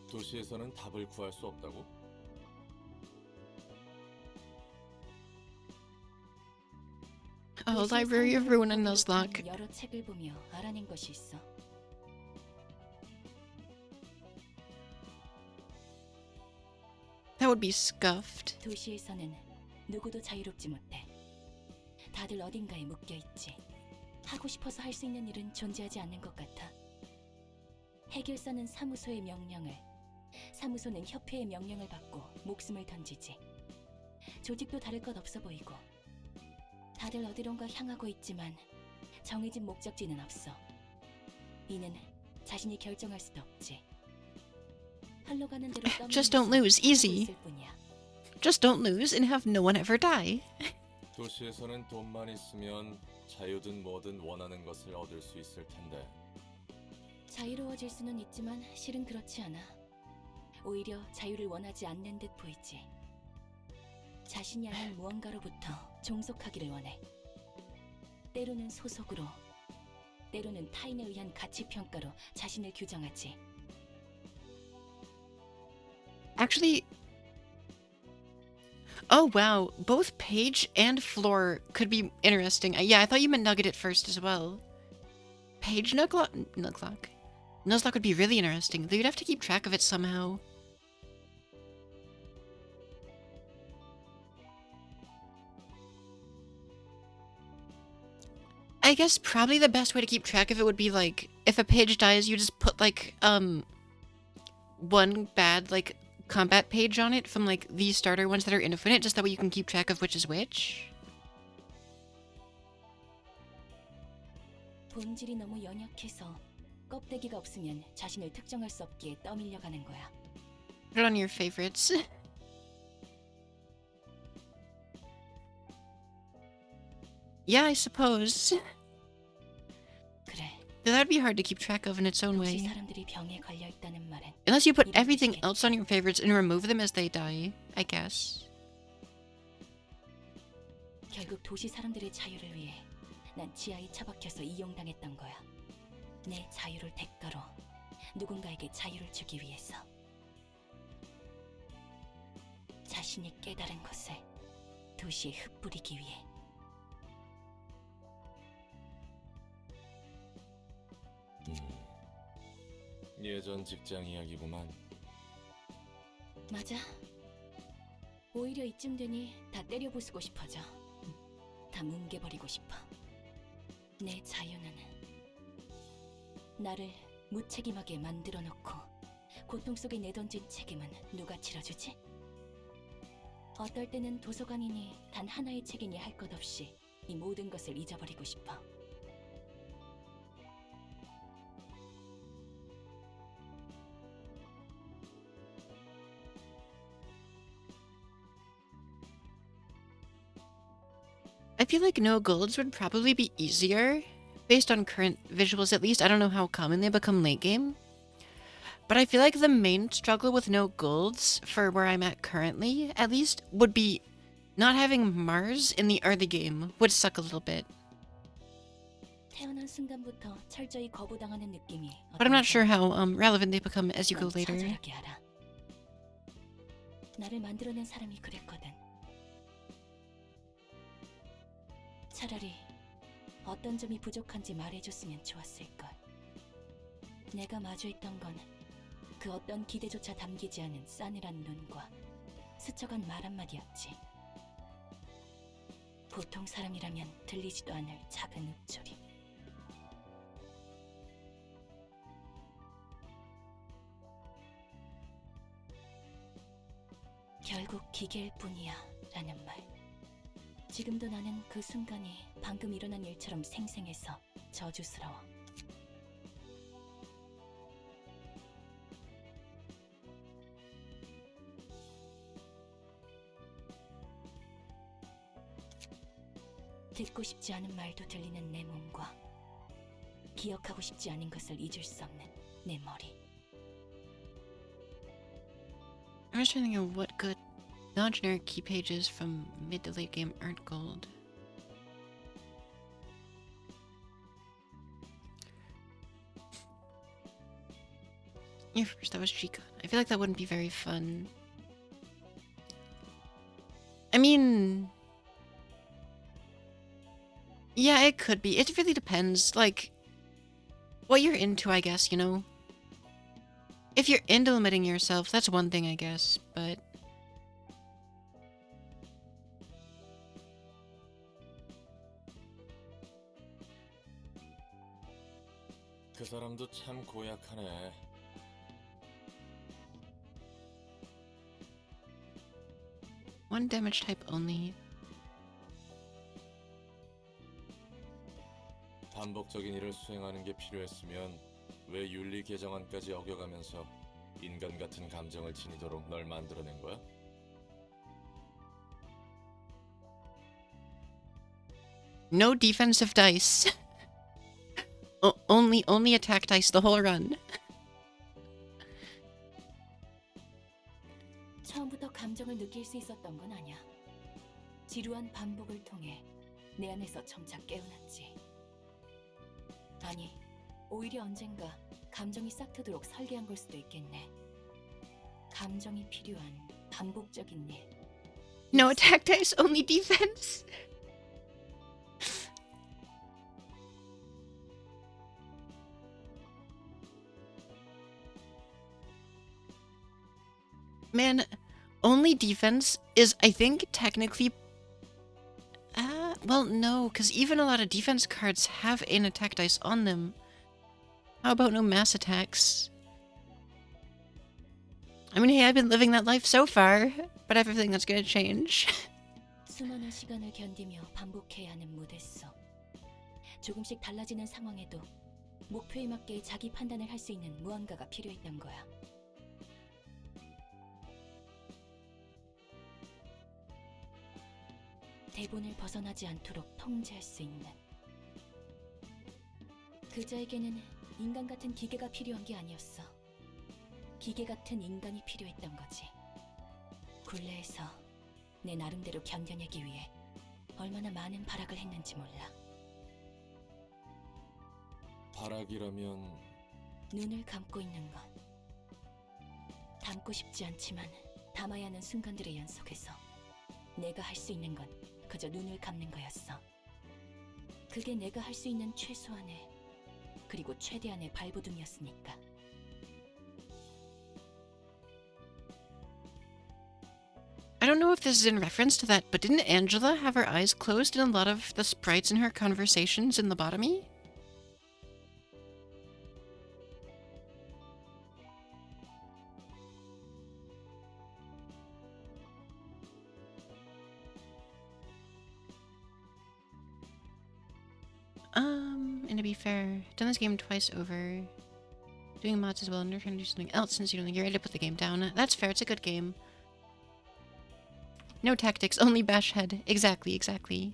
S6: 도시에서는 답을 구할 수 없다고?
S1: Oh,
S7: 도시의
S1: Library of
S7: 사람들을
S1: Ruin and Nuzlocke.
S7: 비롯한 여러 책을 보며 알아낸 것이 있어.
S1: That would be scuffed.
S7: 도시에서는 누구도 자유롭지 못해. 다들 어딘가에 묶여 있지. 하고 싶어서 할 수 있는 일은 존재하지 않는 것 같아. 해결사는 사무소의 명령을, 사무소는 협회의 명령을 받고 목숨을 던지지. 조직도 다를 것 없어 보이고. 다들 어디론가 향하고 있지만 정해진 목적지는 없어. 이는 자신이 결정할 수도 없지. 흘러가는 대로
S1: Just don't lose, easy.
S7: 있을 뿐이야.
S1: Just don't lose and have no one ever die.
S6: 도시에서는 돈만 있으면 자유든 뭐든 원하는 것을 얻을 수 있을 텐데.
S7: 자유로워질 수는 있지만 실은 그렇지 않아. 오히려 자유를 원하지 않는 듯 보이지. 자신이 아닌 무언가로부터 종속하기를 원해. 때로는 소속으로, 때로는 타인에 의한 가치평가로 자신을 규정하지.
S1: Actually, oh wow, both Page and Floor could be interesting. Yeah, I thought you meant Nugget at first as well. Page Nuzlocke would be really interesting, though you'd have to keep track of it somehow. I guess probably the best way to keep track of it would be like, if a page dies, you just put like, one bad, like, combat page on it from like these starter ones that are infinite, just that way you can keep track of which is which.
S7: 본질이 너무 연약해서 껍데기가 없으면 자신을 특정할 수 없기에 떠밀려가는 거야.
S1: Put it on your favorites. Yeah, I suppose.
S7: 그래.
S1: That'd be hard to keep track of in its own
S7: 도시
S1: way.
S7: 사람들이 병에 걸려 있다는 말은
S1: Unless you put everything else on your favorites and remove them as they die, I guess.
S7: 결국 도시 사람들의 자유를 위해 난 지하에 처박혀서 이용당했던 거야. 내 자유를 대가로 누군가에게 자유를 주기 위해서. 자신이 깨달은 것을 도시에 흩뿌리기 위해.
S6: 예전 직장 이야기구만.
S7: 맞아. 오히려 이쯤 되니 다 때려부수고 싶어져. 다 뭉개버리고 싶어. 내 자유는 나를 무책임하게 만들어 놓고 고통 속에 내던진 책임은 누가 치러주지? 어떨 때는 도서관이니 단 하나의 책이니 할 것 없이 이 모든 것을 잊어버리고 싶어.
S1: I feel like no golds would probably be easier, based on current visuals at least. I don't know how common they become late game. But I feel like the main struggle with no golds, for where I'm at currently, at least, would be not having Mars in the early game would suck a little bit.
S7: 태어난 순간부터 철저히 거부당하는 느낌이.
S1: But I'm not sure how relevant they become as you go later.
S7: 처절하게 알아. 나를 만들어낸 사람이 그랬거든. 차라리 어떤 점이 부족한지 말해줬으면 좋았을걸. 내가 마주했던 건 그 어떤 기대조차 담기지 않은 싸늘한 눈과 스쳐간 말 한마디였지. 보통 사람이라면 들리지도 않을 작은 읊조림. 결국 기계일 뿐이야 라는 말. 지금도 나는 그 순간이 방금 일어난 일처럼 생생해서 저주스러워. 듣고 싶지 않은 말도 들리는 내 몸과 기억하고 싶지 않은 것을 잊을 수 없는 내 머리.
S1: I'm just trying to think of what good non-generic key pages from mid to late game aren't gold. Yeah, first that was G-Con. I feel like that wouldn't be very fun. I mean... yeah, it could be. It really depends, like, what you're into, I guess, you know? If you're into limiting yourself, that's one thing, I guess, but...
S6: 그 사람도 참 고약하네.
S1: One damage type only.
S6: 반복적인 일을 수행하는 게 필요했으면 왜 윤리 개정안까지 어겨가면서 인간 같은 감정을 지니도록 널 만들어낸 거야?
S1: No defensive dice. Only attack dice the whole run.
S7: 처음부터 감정을 느낄 수 있었던 건 아니야. 지루한 반복을 통해 내 안에서 점차 깨어났지. 아니, 오히려 언젠가 감정이 싹트도록 설계한 걸 수도 있겠네. 감정이 필요한 반복적인 일.
S1: No attack dice, only defense. Man, only defense is, I think, technically... well, no, because even a lot of defense cards have an attack dice on them. How about no mass attacks? I mean, hey, I've been living that life so far, but I have everything that's gonna change.
S7: 수많은 시간을 견디며 반복해야 하는 무대 속. 조금씩 달라지는 상황에도 목표에 맞게 자기 판단을 할 수 있는 무언가가 필요했던 거야. 대본을 벗어나지 않도록 통제할 수 있는. 그자에게는 인간 같은 기계가 필요한 게 아니었어. 기계 같은 인간이 필요했던 거지. 굴레에서 내 나름대로 견뎌내기 위해 얼마나 많은 발악을 했는지 몰라.
S6: 발악이라면
S7: 눈을 감고 있는 것. 담고 싶지 않지만 담아야 하는 순간들의 연속에서 내가 할 수 있는 건 그저 눈을 감는 거였어. 그게 내가 할 수 있는 최소한의 그리고 최대한의 발버둥이었으니까.
S1: I don't know if this is in reference to that, but didn't Angela have her eyes closed in a lot of the sprites in her conversations in Lobotomy? And to be fair, done this game twice over. Doing mods as well, and you're trying to do something else since you don't think you're ready to put the game down. That's fair, it's a good game. No tactics, only bash head. Exactly, exactly.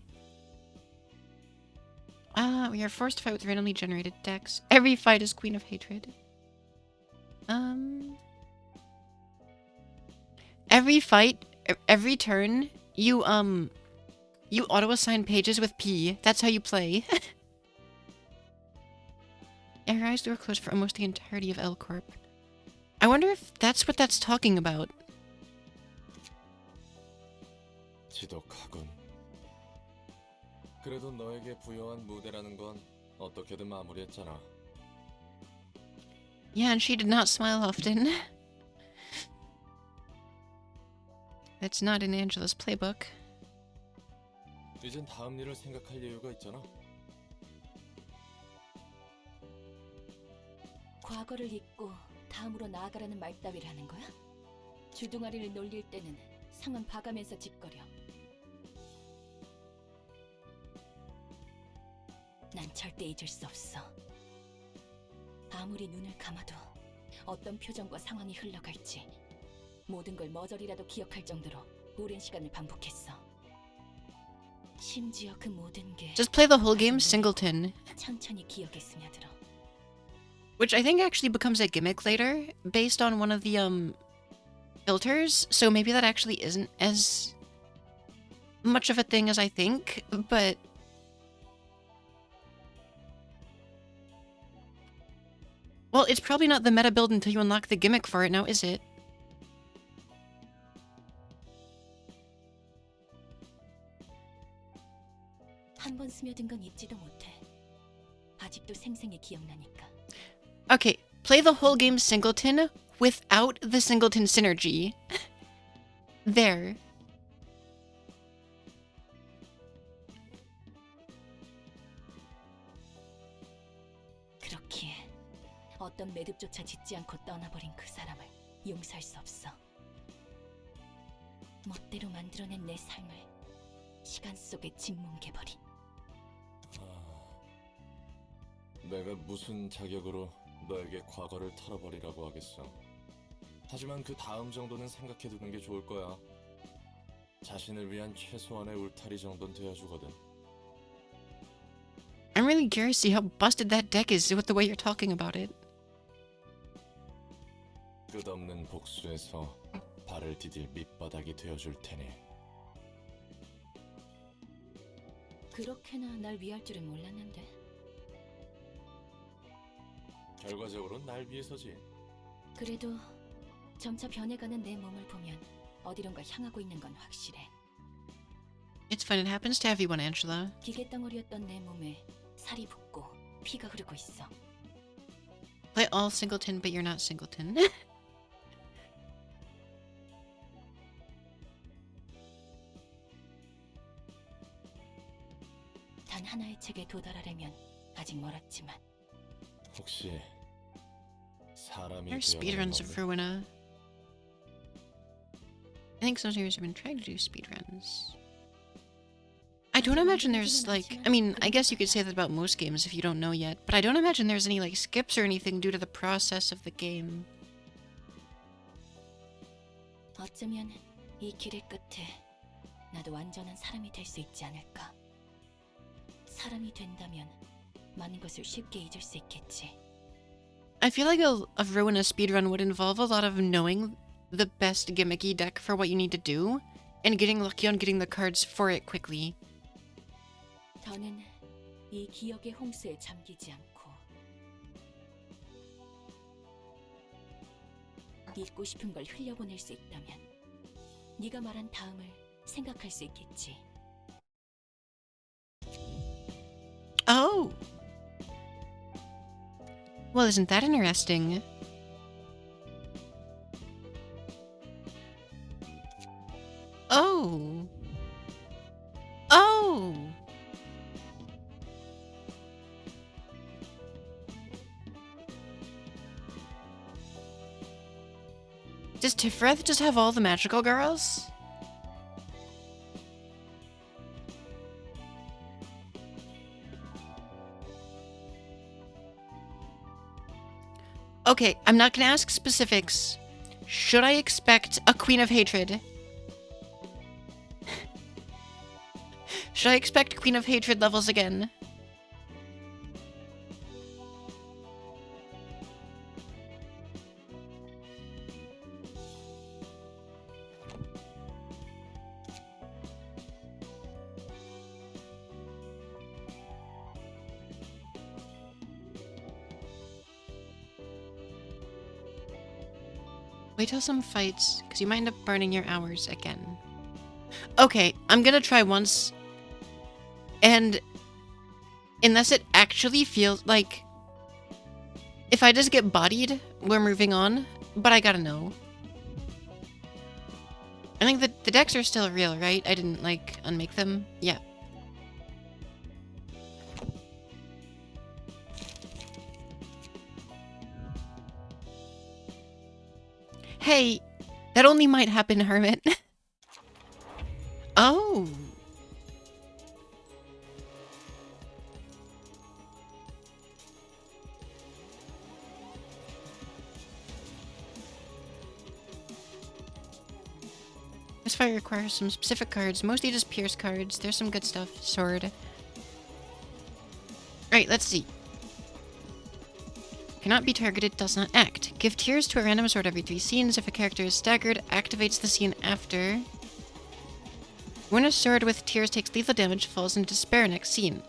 S1: We are forced to fight with randomly generated decks. Every fight is Queen of Hatred. Every fight, every turn, you auto-assign pages with P. That's how you play. Her eyes were closed for almost the entirety of L Corp. I wonder if that's what that's talking about.
S6: 지독하군. 그래도 너에게 부여한 무대라는 건 어떻게든 마무리했잖아.
S1: Yeah, and she did not smile often. That's not in Angela's playbook.
S6: 이젠 다음 일을 생각할 여유가 있잖아.
S7: 과거를 잊고 다음으로 나아가라는 말 따위를 하는 거야? 주둥아리를 놀릴 때는 상은 봐가면서 짓거려. 난 절대 잊을 수 없어. 아무리 눈을 감아도 어떤 표정과 상황이 흘러갈지 모든 걸 머저리라도 기억할 정도로 오랜 시간을 반복했어. 심지어 그 모든 게
S1: Just play the whole game singleton,
S7: 천천히 기억에 스며들어.
S1: which I think actually becomes a gimmick later, based on one of the filters. So maybe that actually isn't as much of a thing as I think, but well, it's probably not the meta build until you unlock the gimmick for it now, is it?
S7: 한 번 스며든 건 잊지도 못해. 아직도 생생히 기억나니까.
S1: Okay, play the whole game singleton without the singleton synergy. There.
S7: 그렇기에 어떤 매듭조차 짓지 않고 떠나버린 그 사람을 용서할 수 없어. 멋대로 만들어낸 내 삶을 시간 속에 짓뭉개버린.
S6: 내가 무슨 자격으로 너에게 과거를 털어버리라고 하겠어. 하지만 그 다음 정도는 생각해두는 게 좋을 거야. 자신을 위한 최소한의 울타리 정도는 되어주거든.
S1: I'm really curious to see how busted that deck is with the way you're talking about it.
S6: 끝없는 복수에서 발을 디딜 밑바닥이 되어줄 테니.
S7: 그렇게나 날 위할 줄은 몰랐는데.
S6: 결과적으로 날 위해서지.
S7: 그래도 점차 변해가는 내 몸을 보면 어디론가 향하고 있는 건 확실해.
S1: It's fine, it happens to everyone, Angela.
S7: 기계 덩어리였던 내 몸에 살이 붙고 피가 흐르고 있어.
S1: Play all singleton, but you're not singleton.
S7: 단 하나의 책에 도달하려면 아직 멀었지만.
S6: 혹시 사람이
S1: There are speedruns of Ruina. I think some streamers have been trying to do speedruns. I don't imagine there's like, I mean, I guess you could say that about most games if you don't know yet, but I don't imagine there's any like skips or anything due to the process of the game.
S7: 어쩌면 이 길의 끝에 나도 완전한 사람이 될 수 있지 않을까. 사람이 된다면 많은 것을 쉽게 잊을 수 있겠지.
S1: I feel like a Ruina speedrun would involve a lot of knowing the best gimmicky deck for what you need to do, and getting lucky on getting the cards for it quickly.
S7: 더는 이 기억의 홍수에 잠기지 않고 잊고 싶은 걸 흘려보낼 수 있다면 네가 말한 다음을 생각할 수 있겠지.
S1: Oh! Well, isn't that interesting? Oh! Oh! Does Tifrith just have all the magical girls? Okay, I'm not gonna ask specifics. Should I expect a Queen of Hatred? Should I expect Queen of Hatred levels again? Wait till some fights, because you might end up burning your hours again. Okay, I'm gonna try once. And unless it actually feels like... If I just get bodied, we're moving on. But I gotta know. I think the decks are still real, right? I didn't, like, unmake them. Yeah. Hey, that only might happen, Hermit. Oh. This fight requires some specific cards, mostly just Pierce cards. There's some good stuff. Sword. Alright, let's see. Cannot be targeted, does not act. Give tears to a random sword every 3 scenes. If a character is staggered, activates the scene after. When a sword with tears takes lethal damage, falls into despair next scene.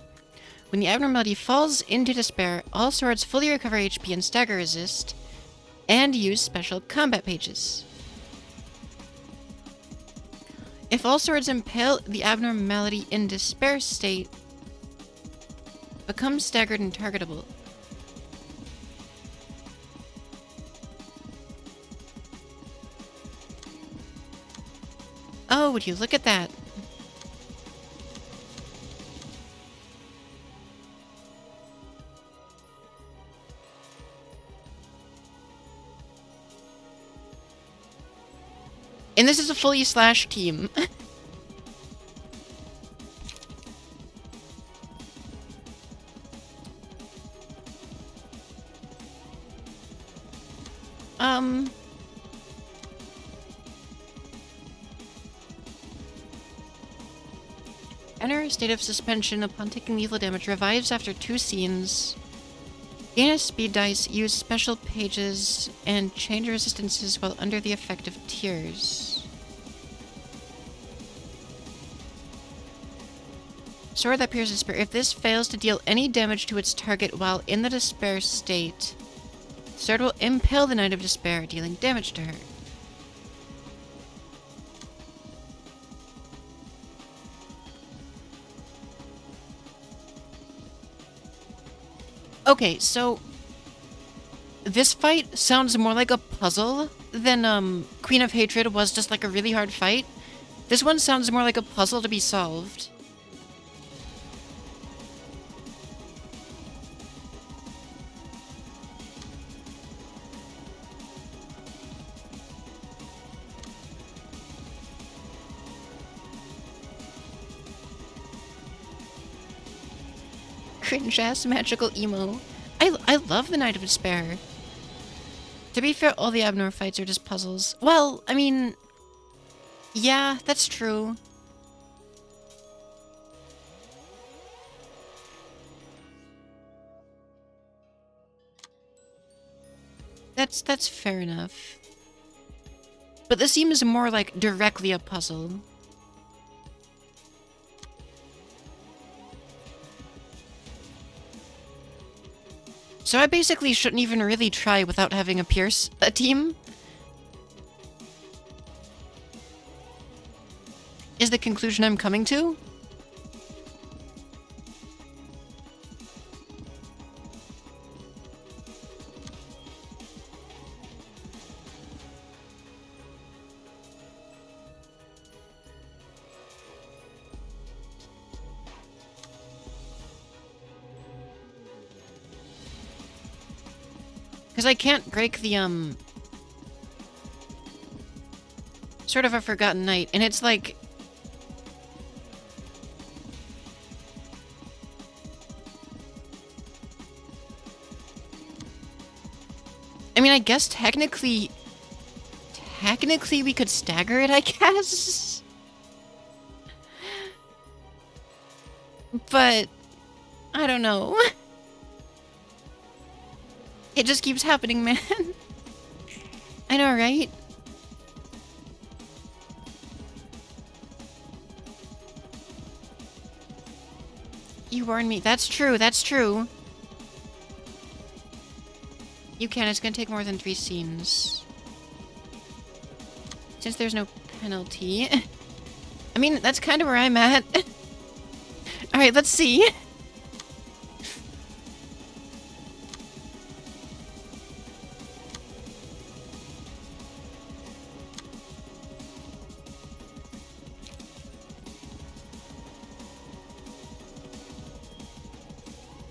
S1: When the abnormality falls into despair, all swords fully recover HP and stagger resist, and use special combat pages. If all swords impale the abnormality in despair state, become staggered and targetable. Oh, would you look at that? And this is a fully slash team. Enter a state of suspension upon taking lethal damage. Revives after 2 scenes. Gain a speed dice. Use special pages and change resistances while under the effect of tears. Sword that pierces despair. If this fails to deal any damage to its target while in the despair state, sword will impale the Knight of Despair, dealing damage to her. Okay, so this fight sounds more like a puzzle than Queen of Hatred was just like a really hard fight. This one sounds more like a puzzle to be solved. Cringe-ass magical emo. I love the Knight of Despair. To be fair, all the Abnor fights are just puzzles. Well, I mean... yeah, that's true. That's fair enough. But this seems more like directly a puzzle. So I basically shouldn't even really try without having a Pierce team. Is the conclusion I'm coming to? Because I can't break the, sort of a Forgotten Knight, and it's like... I mean, I guess technically we could stagger it, I guess? But... I don't know. It just keeps happening, man. I know, right? You warned me. That's true, that's true. You can. It's gonna take more than 3 scenes. Since there's no penalty. I mean, that's kind of where I'm at. Alright, let's see.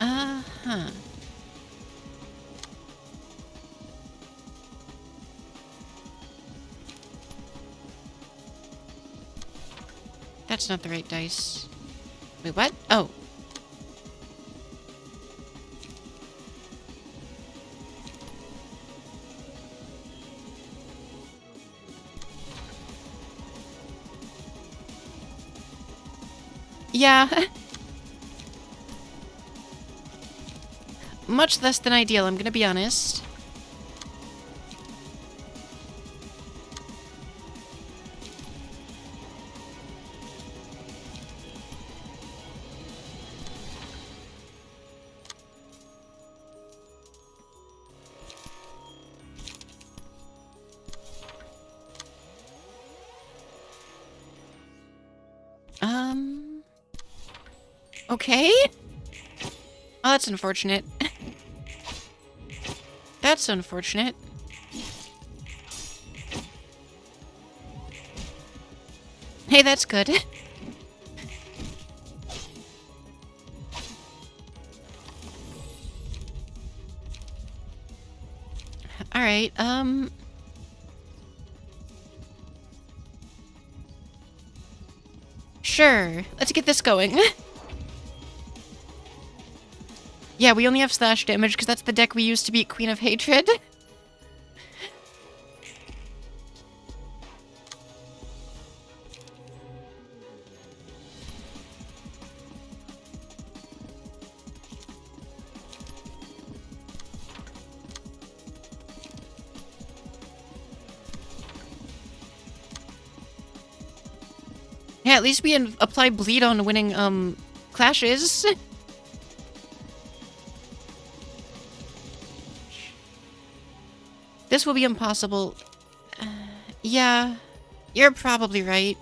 S1: Uh-huh. That's not the right dice. Wait, what? Oh. Yeah. Much less than ideal, I'm gonna be honest. Okay. Oh, that's unfortunate. That's unfortunate. Hey, that's good. Alright, sure. Let's get this going. Yeah, we only have slash damage because that's the deck we used to beat Queen of Hatred. Yeah, at least we apply bleed on winning, clashes. This will be impossible. Yeah, you're probably right.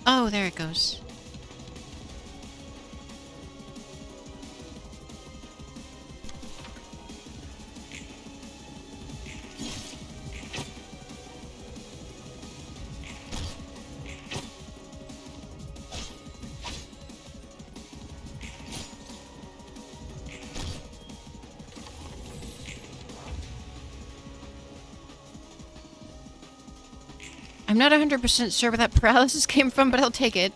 S1: Oh, there it goes. I'm not 100% sure where that paralysis came from, but I'll take it.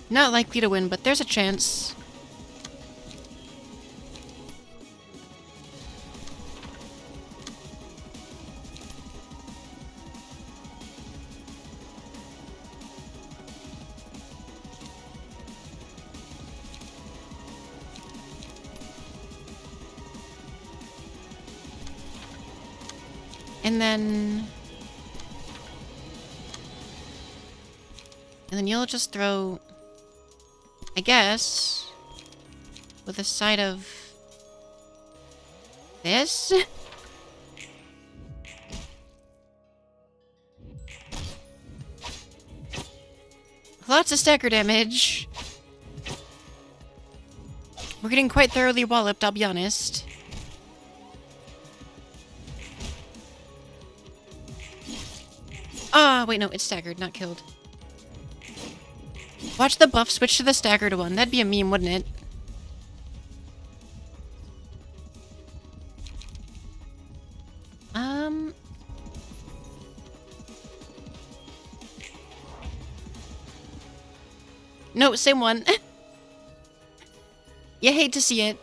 S1: Not likely to win, but there's a chance. And then you'll just throw, I guess, with a side of this. Lots of stagger damage. We're getting quite thoroughly walloped, I'll be honest. Ah, wait, no, it's staggered, not killed. Watch the buff switch to the staggered one. That'd be a meme, wouldn't it? No, same one. You hate to see it.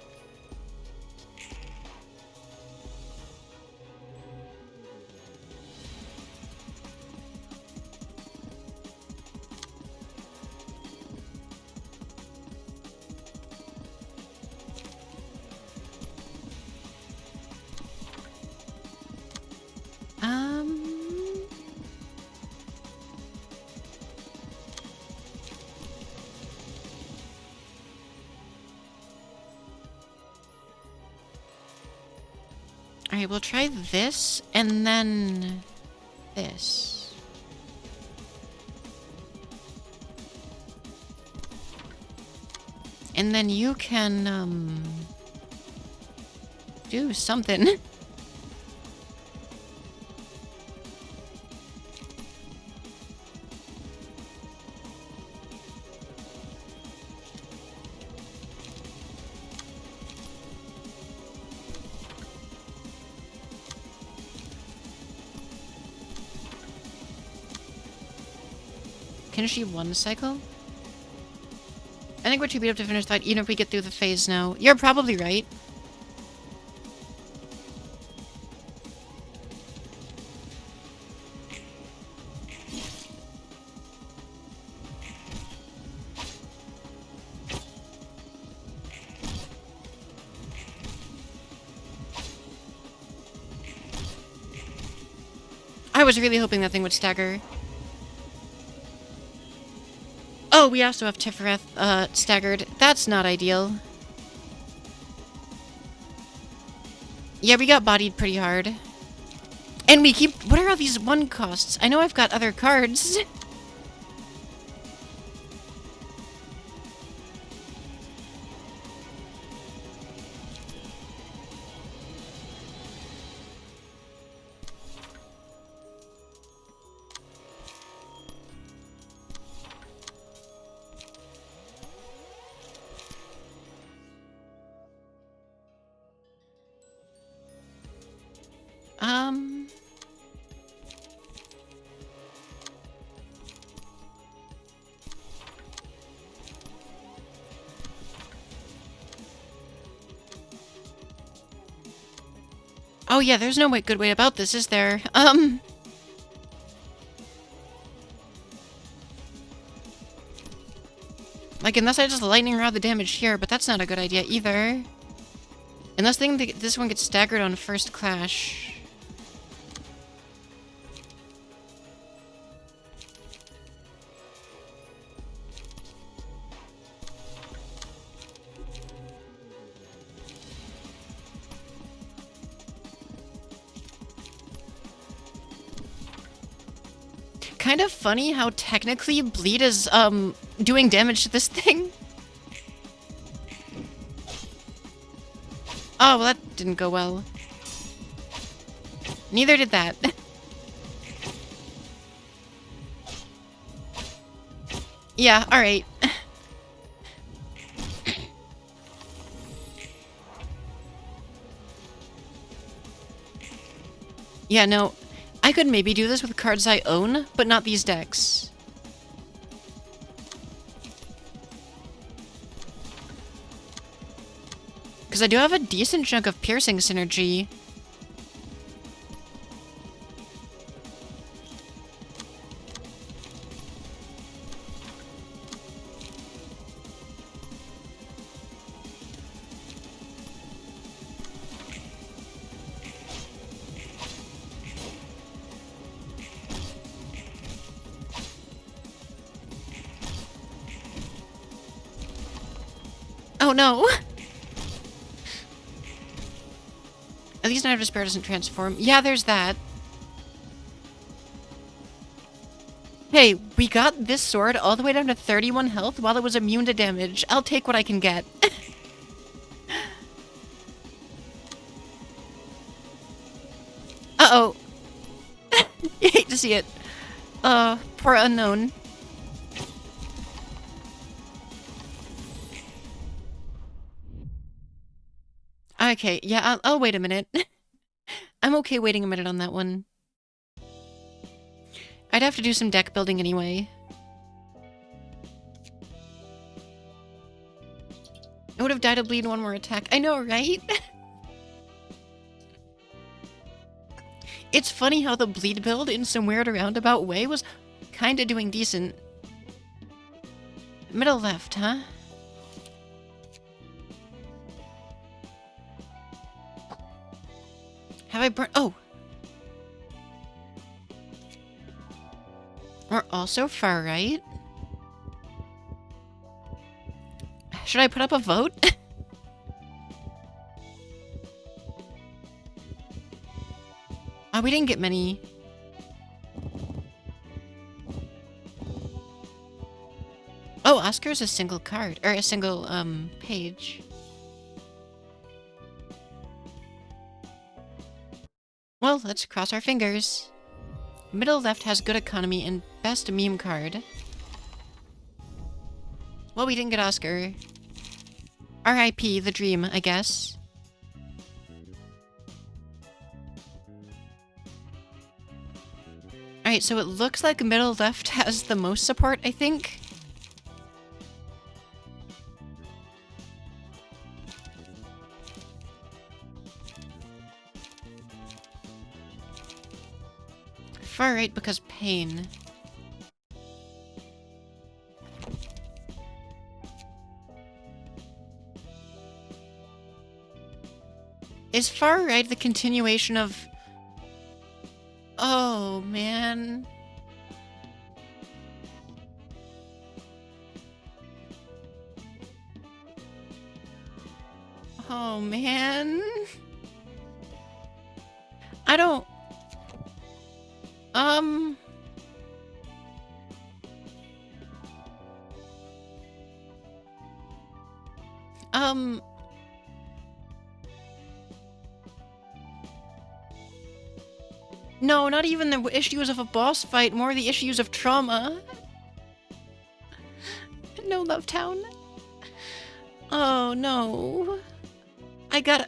S1: Alright, we'll try this, and then this. And then you can, do something. Can she one cycle? I think we're too beat up to finish that, even if we get through the phase now. You're probably right. I was really hoping that thing would stagger. Oh, we also have Tifereth staggered. That's not ideal. Yeah, we got bodied pretty hard. And we keep... What are all these one costs? I know I've got other cards. Oh yeah, there's no good way about this, is there? Like, unless I just lightning rod the damage here, but that's not a good idea either. Unless this one gets staggered on first clash. Kind of funny how technically bleed is doing damage to this thing. Oh, well, that didn't go well. Neither did that. Yeah, alright. Yeah, no. I could maybe do this with cards I own, but not these decks. Because I do have a decent chunk of piercing synergy. Oh no! At least Knight of Despair doesn't transform. Yeah, there's that. Hey, we got this sword all the way down to 31 health while it was immune to damage. I'll take what I can get. Uh-oh. You hate to see it. Poor unknown. Okay, yeah, I'll wait a minute. I'm okay waiting a minute on that one. I'd have to do some deck building anyway. I would have died of bleed in one more attack. I know, right? It's funny how the bleed build in some weird roundabout way was kinda doing decent. Middle left, huh? Have I burnt? Oh! We're also far right. Should I put up a vote? Oh, we didn't get many. Oh, Oscar's a single card. Or a single, page. Well, let's cross our fingers. Middle left has good economy and best meme card. Well, we didn't get Oscar. R.I.P. the dream, I guess. Alright, Alright, so it looks like middle left has the most support, I think. Far right because pain. Is far right the continuation of... Oh, man. Oh, man. I don't... No, not even the issues of a boss fight, more the issues of trauma. No, Love Town. Oh, no.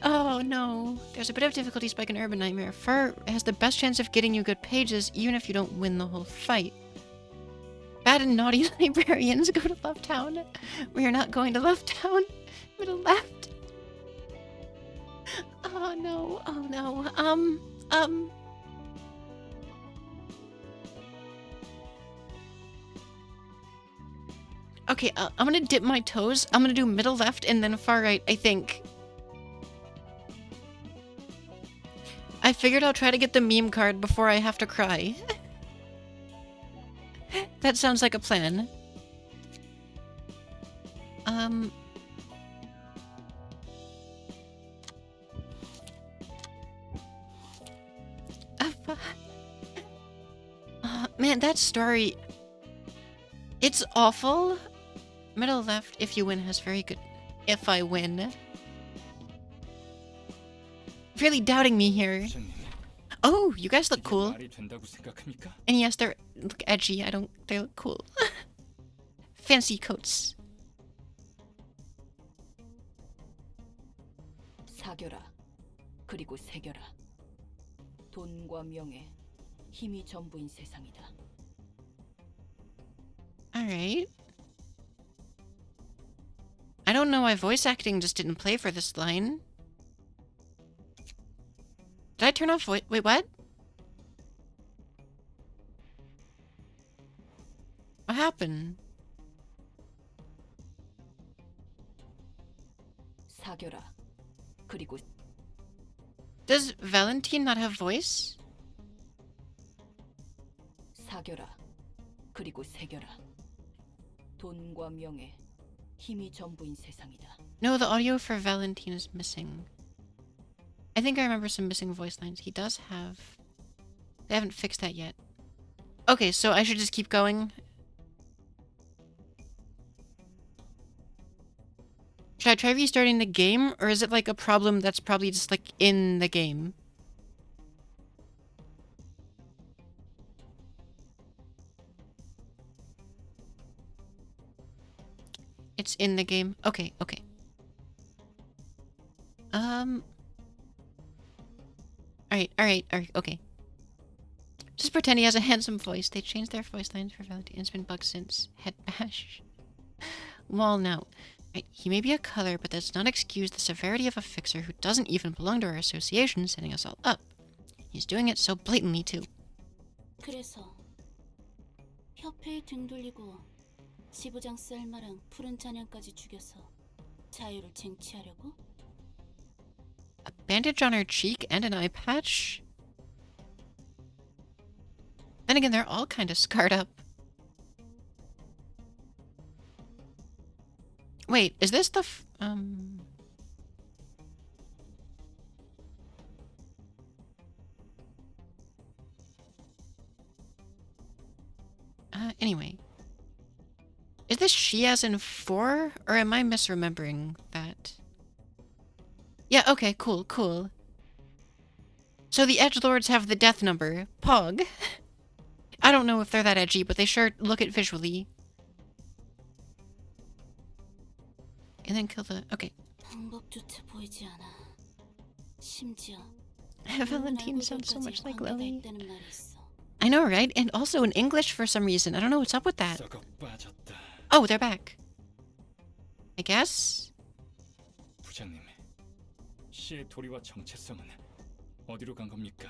S1: Oh, no. There's a bit of difficulty spike in Urban Nightmare. Fur has the best chance of getting you good pages, even if you don't win the whole fight. Bad and naughty librarians go to Love Town. We are not going to Love Town. Middle left. Oh, no. Oh, no. Okay, I'm gonna dip my toes. I'm gonna do middle left and then far right, I think. I figured I'll try to get the meme card before I have to cry. That sounds like a plan. Man, that story... It's awful. Middle left, if you win, has very good... If I win. Really doubting me here. Oh, you guys look cool. And yes, they look edgy. They look cool. Fancy coats.
S7: 사겨라. 그리고 새겨라. 돈과 명예, 힘이 전부인 세상이다.
S1: Alright. I don't know why voice acting just didn't play for this line. Did I turn off voice? Wait, what? What happened?
S7: 사겨라. 그리고
S1: Does Valentine not have voice?
S7: 사겨라. 그리고 새겨라. 돈과 명예, 힘이 전부인 세상이다.
S1: No, the audio for Valentine is missing. I think I remember some missing voice lines. He does have... They haven't fixed that yet. Okay, so I should just keep going. Should I try restarting the game, or is it like a problem that's probably just like in the game? It's in the game. Okay, okay. Alright, okay. Just pretend he has a handsome voice. They changed their voice lines for Valentine. It's been bugged since Head Bash. Well, now. Right, he may be a color, but that's not excuse the severity of a fixer who doesn't even belong to our association, setting us all up. He's doing it so blatantly, too.
S4: 그래서 협회에 등 돌리고 지부장 셀마랑 푸른 찬양까지 죽여서 자유를 쟁취하려고?
S1: A bandage on her cheek and an eye patch? Then again, they're all kind of scarred up. Wait, is this the anyway. Is this she as in 4? Or am I misremembering that? Yeah, okay, cool, cool. So the edgelords have the death number. Pog. I don't know if they're that edgy, but they sure look it visually. And then kill the... Okay.
S4: 방법조차 보이지 않아. 심지어
S1: Valentine sounds so much like Lily.
S4: 있다는 말이 있어.
S1: I know, right? And also in English for some reason. I don't know what's up with that.
S2: 썩어 빠졌다.
S1: Oh, they're back. I guess?
S2: 부장님, 시의 도리와 정체성은 어디로 간 겁니까?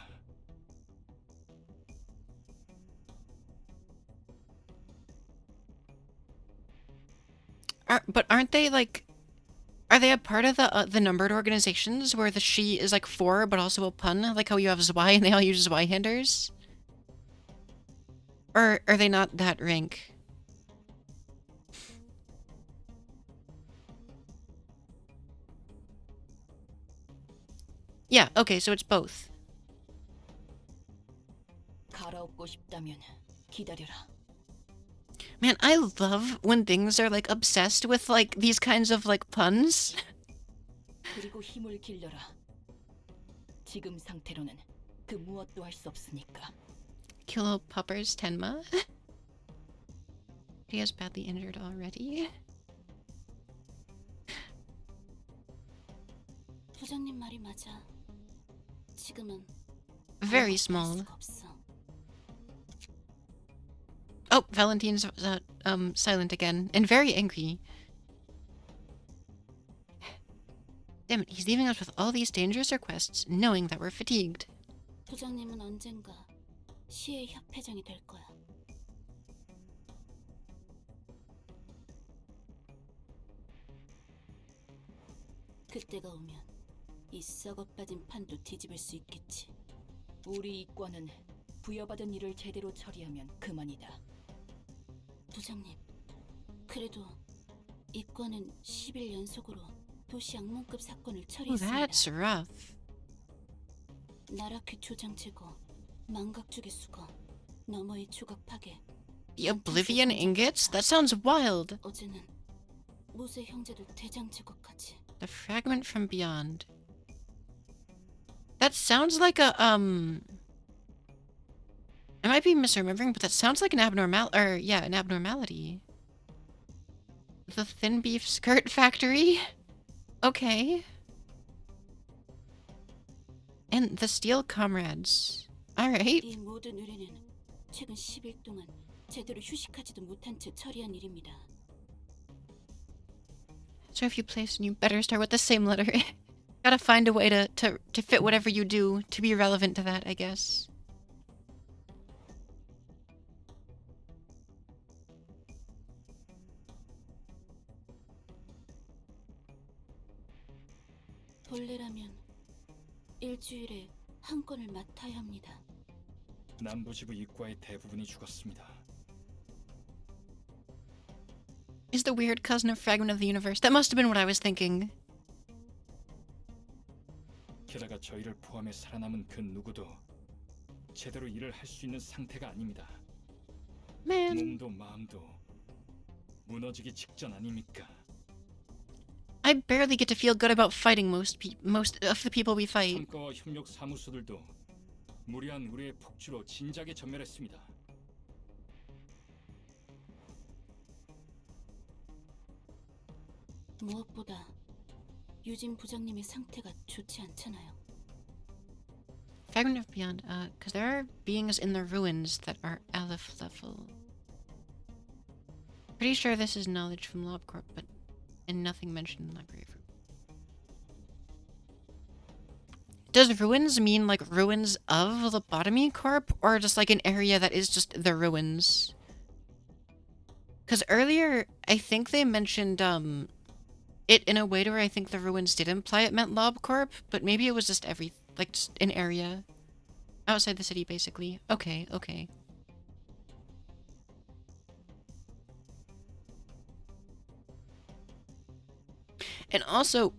S1: But aren't they like... Are they a part of the numbered organizations where the she is like 4 but also a pun? Like how you have Zwei and they all use Zweihanders? Or are they not that rank? Yeah, okay, so it's both.
S7: 갈아엎고 싶다면 기다려라.
S1: Man, I love when things are like obsessed with like these kinds of like puns.
S7: 그리고 힘을 길러라. 지금 상태로는 그 무엇도 할 수 없으니까.
S1: Kilo Puppers Tenma. He is badly injured already.
S4: 부장님 말이 맞아. 지금은
S1: Very
S4: 아무것도 할
S1: small.
S4: 수가 없어.
S1: Oh, Valentine's silent again and very angry. Damn it, he's leaving us with all these dangerous requests, knowing that we're fatigued.
S4: 부장님은 언젠가 시의 협회장이 될 거야. 그때가 오면 이 썩어 빠진 판도 뒤집을 수 있겠지.
S7: 우리 이과는 부여받은 일을 제대로 처리하면 그만이다.
S4: 부장님, 그래도 이과는 10일 연속으로 도시 악몽급 사건을
S1: Oh,
S4: 처리했습니다.
S1: that's rough.
S4: 나라퀴 조장 제거, 망각주기 수거, 너머의 조각 파괴.
S1: The Oblivion Ingots? That sounds wild.
S4: 어제는 모세 형제들 대장 제거까지.
S1: The Fragment from Beyond. That sounds like a, I might be misremembering, but that sounds like an an abnormality. The Thin Beef Skirt Factory? Okay. And the Steel Comrades. Alright.
S4: 이 모든 의뢰는 최근 10일 동안 제대로 휴식하지도 못한 채 처리한 일입니다.
S1: So if you place, you better start with the same letter. Gotta find a way to fit whatever you do to be relevant to that, I guess.
S4: 본래라면 일주일에 한 건을 맡아야 합니다.
S2: 남부지부 이과의 대부분이 죽었습니다.
S1: Is the weird cousin of Fragment of the Universe? That must have been what I was thinking.
S2: 게다가 저희를 포함해 살아남은 그 누구도 제대로 일을 할 수 있는 상태가 아닙니다.
S1: Man.
S2: 몸도 마음도 무너지기 직전 아닙니까?
S1: I barely get to feel good about fighting most of the people we fight.
S2: 삼과와 협력 사무소들도 무리한 우리의 폭주로 진작에 전멸했습니다.
S4: 무엇보다 유진 부장님의 상태가 좋지 않잖아요.
S1: Fragment of Beyond, because there are beings in the ruins that are Aleph level. Pretty sure this is knowledge from LobCorp, but and nothing mentioned in Library of Does ruins mean like ruins of Lobotomy Corp, or just like an area that is just the ruins? Because earlier, I think they mentioned it in a way to where I think the ruins did imply it meant LobCorp, but maybe it was just just an area outside the city, basically. Okay, okay. And also,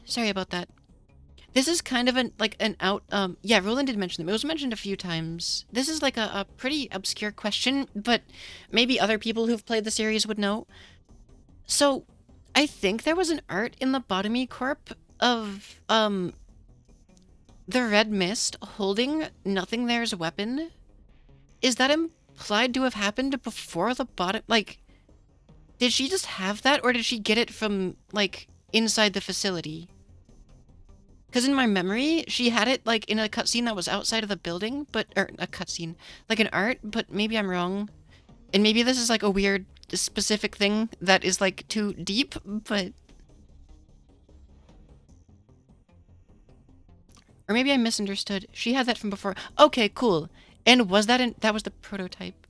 S1: sorry about that. This is kind of yeah, Roland did mention them. It was mentioned a few times. This is like a pretty obscure question, but maybe other people who've played the series would know. So, I think there was an art in Lobotomy Corp of, the Red Mist holding Nothing There's weapon. Is that implied to have happened before did she just have that, or did she get it from, inside the facility? Because in my memory, she had it, like, in a cutscene that was outside of the building, but... Or, a cutscene. Like an art, but maybe I'm wrong. And maybe this is, like, a weird, specific thing that is, like, too deep, but... Or maybe I misunderstood. She had that from before. Okay, cool. And was that in... That was the prototype.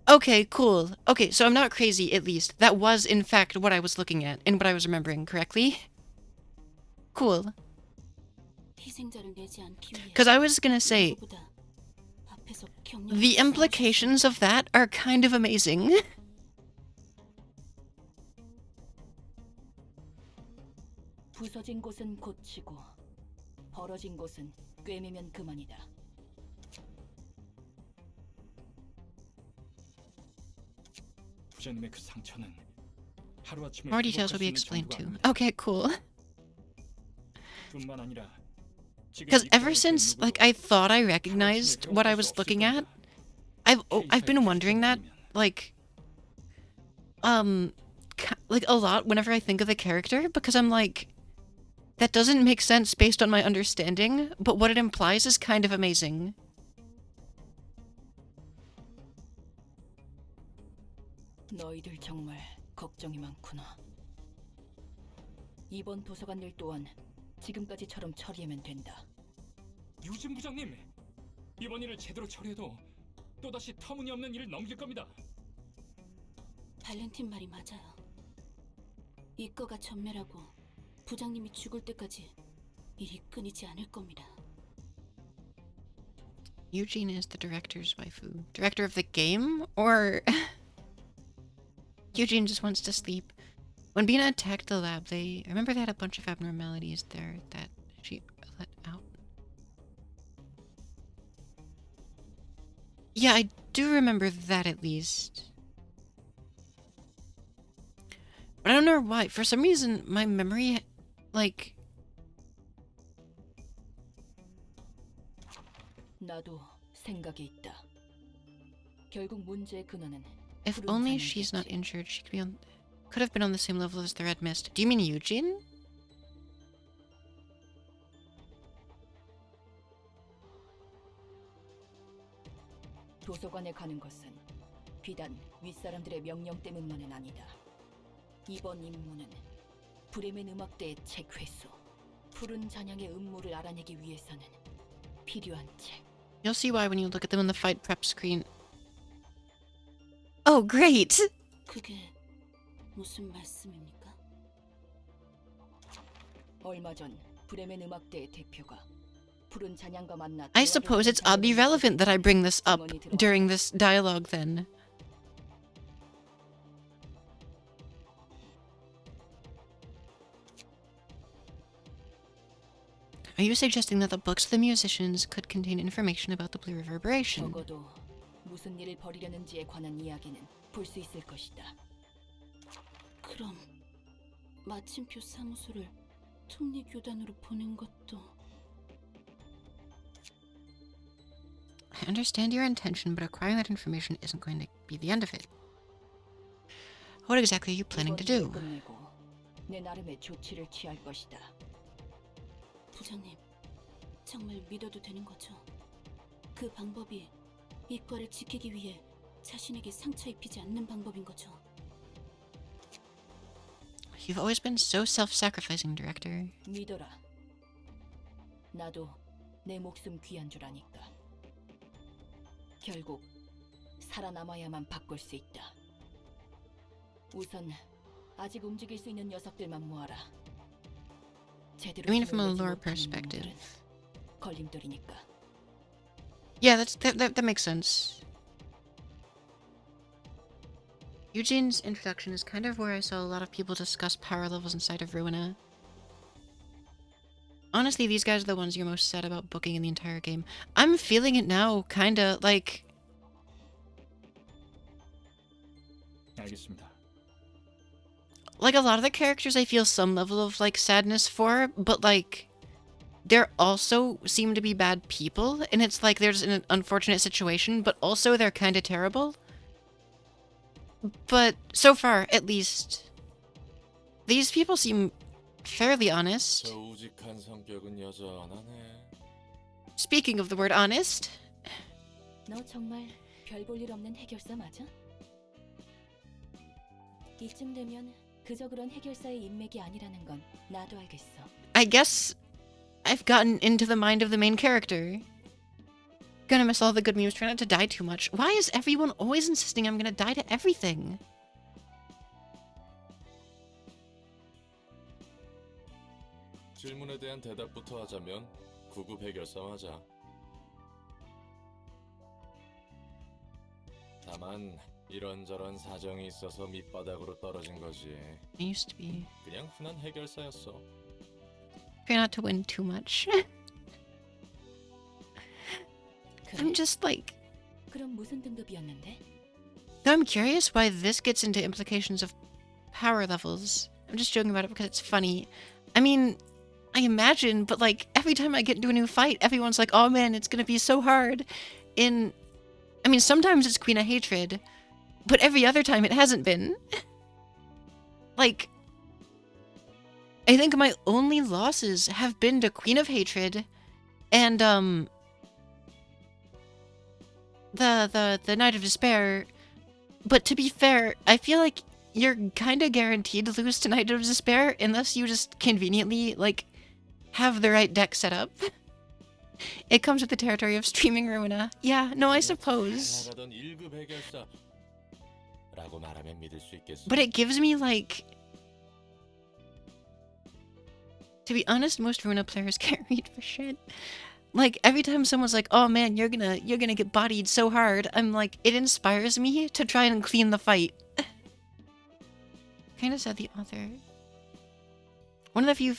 S1: Okay, cool. Okay, so I'm not crazy, at least. That was, in fact, what I was looking at, and what I was remembering correctly. Cool. Because I was gonna say, the implications of that are kind of amazing.
S7: 부서진 곳은 고치고 벌어진 곳은 꿰매면 그만이다.
S2: 부자님의 그 상처는 하루아침에
S1: More details will be explained too. Okay, cool.
S2: 뿐만 아니라
S1: Because ever since, like, I thought I recognized what I was looking at, I've been wondering that, like a lot whenever I think of the character, because I'm like, that doesn't make sense based on my understanding, but what it implies is kind of amazing.
S7: 너희들 정말 걱정이 많구나. 이번 도서관 일 또한 지금까지처럼 처리하면 된다.
S6: 유진 부장님, 이번 일을 제대로 처리해도 또다시 터무니없는 일을 넘길 겁니다.
S3: 발렌틴 말이 맞아요. 이과가 전멸하고 부장님이 죽을 때까지 일이 끊이지 않을 겁니다.
S1: Eugene is the director's waifu. Director of the game? Or... Eugene just wants to sleep. When Bina attacked the lab, I remember they had a bunch of abnormalities there that she let out. Yeah, I do remember that at least. But I don't know why. For some reason, my memory, like...
S7: 나도 생각이 있다. 결국 문제의 근원은
S1: If only she's not injured, she could have been on the same level as the Red Mist. Do you mean Eugene?
S7: 도서관에 가는 것은 비단 윗사람들의 명령 때문만은 아니다. 이번 임무는 브레멘 음악대의 책 회수, 푸른 잔향의 음모를 알아내기 위해서는 필요한 책.
S1: You'll see why when you look at them on the fight prep screen. Oh, great!
S3: 그게 무슨 말씀입니까?
S7: 얼마 전 브레멘 음악대의 대표가 푸른 잔향과 만나
S1: I suppose it's oddly relevant that I bring this up during this dialogue then. Are you suggesting that the books of the musicians could contain information about the blue reverberation?
S7: 적어도 무슨 일을 벌이려는지에 관한 이야기는 볼 수 있을 것이다.
S3: 그럼 마침표 사무소를 톱니 교단으로 보낸 것도...
S1: I understand your intention, but acquiring that information isn't going to be the end of it. What exactly are you planning to do?
S7: 끝내고 내 나름의 조치를 취할 것이다.
S3: 부장님, 정말 믿어도 되는 거죠? 그 방법이 이과를 지키기 위해 자신에게 상처 입히지 않는 방법인 거죠?
S1: You've always been so self-sacrificing, Director.
S7: 믿어라. 나도 내 목숨 귀한 줄 아니까. 결국 살아남아야만 바꿀 수 있다. 우선 아직 움직일 수 있는 녀석들만 모아라. 제대로
S1: I mean, from a
S7: 힘을
S1: lore
S7: 내지 못하는
S1: perspective.
S7: 놈들은 걸림돌이니까.
S1: Yeah, that makes sense. Eugene's introduction is kind of where I saw a lot of people discuss power levels inside of Ruina. Honestly, these guys are the ones you're most sad about booking in the entire game. I'm feeling it now, kinda, like...
S2: 알겠습니다.
S1: Like, a lot of the characters I feel some level of, like, sadness for, but, like... They're also seem to be bad people, and it's like there's an unfortunate situation, but also they're kinda terrible. But, so far, at least... These people seem fairly honest.
S6: 저 우직한 성격은 여전하네.
S1: Speaking of the word honest,
S7: 너 정말 별 볼 일 없는 해결사 맞아? 이쯤 되면 그저 그런 해결사의 인맥이 아니라는 건 나도 알겠어.
S1: I guess I've gotten into the mind of the main character. Gonna miss all the good memes, try not to die too much. Why is everyone always insisting I'm gonna die to everything?
S6: 질문에 대한 대답부터 하자면 구급 해결사 맞아. 다만 이런저런 사정이 있어서 밑바닥으로 떨어진 거지.
S1: I used to be.
S6: 그냥 흔한 해결사였어.
S1: Try not to win too much. I'm just like...
S7: 그럼 무슨 등급이었는데?
S1: I'm curious why this gets into implications of power levels. I'm just joking about it because it's funny. I mean, I imagine, but like, every time I get into a new fight, everyone's like, oh man, it's gonna be so hard. I mean, sometimes it's Queen of Hatred, but every other time it hasn't been. Like, I think my only losses have been to Queen of Hatred and, the Knight of Despair. But to be fair, I feel like you're kind of guaranteed to lose to Knight of Despair unless you just conveniently, like, have the right deck set up. It comes with the territory of streaming Ruina. Yeah, no, I suppose.
S6: 나가던 1급 해결사라고 말하면 믿을 수 있겠어.
S1: But it gives me, like... To be honest, most Ruina players can't read for shit. Like, every time someone's like, oh man, you're gonna get bodied so hard, I'm like, it inspires me to try and clean the fight. Kinda sad the author. One of the few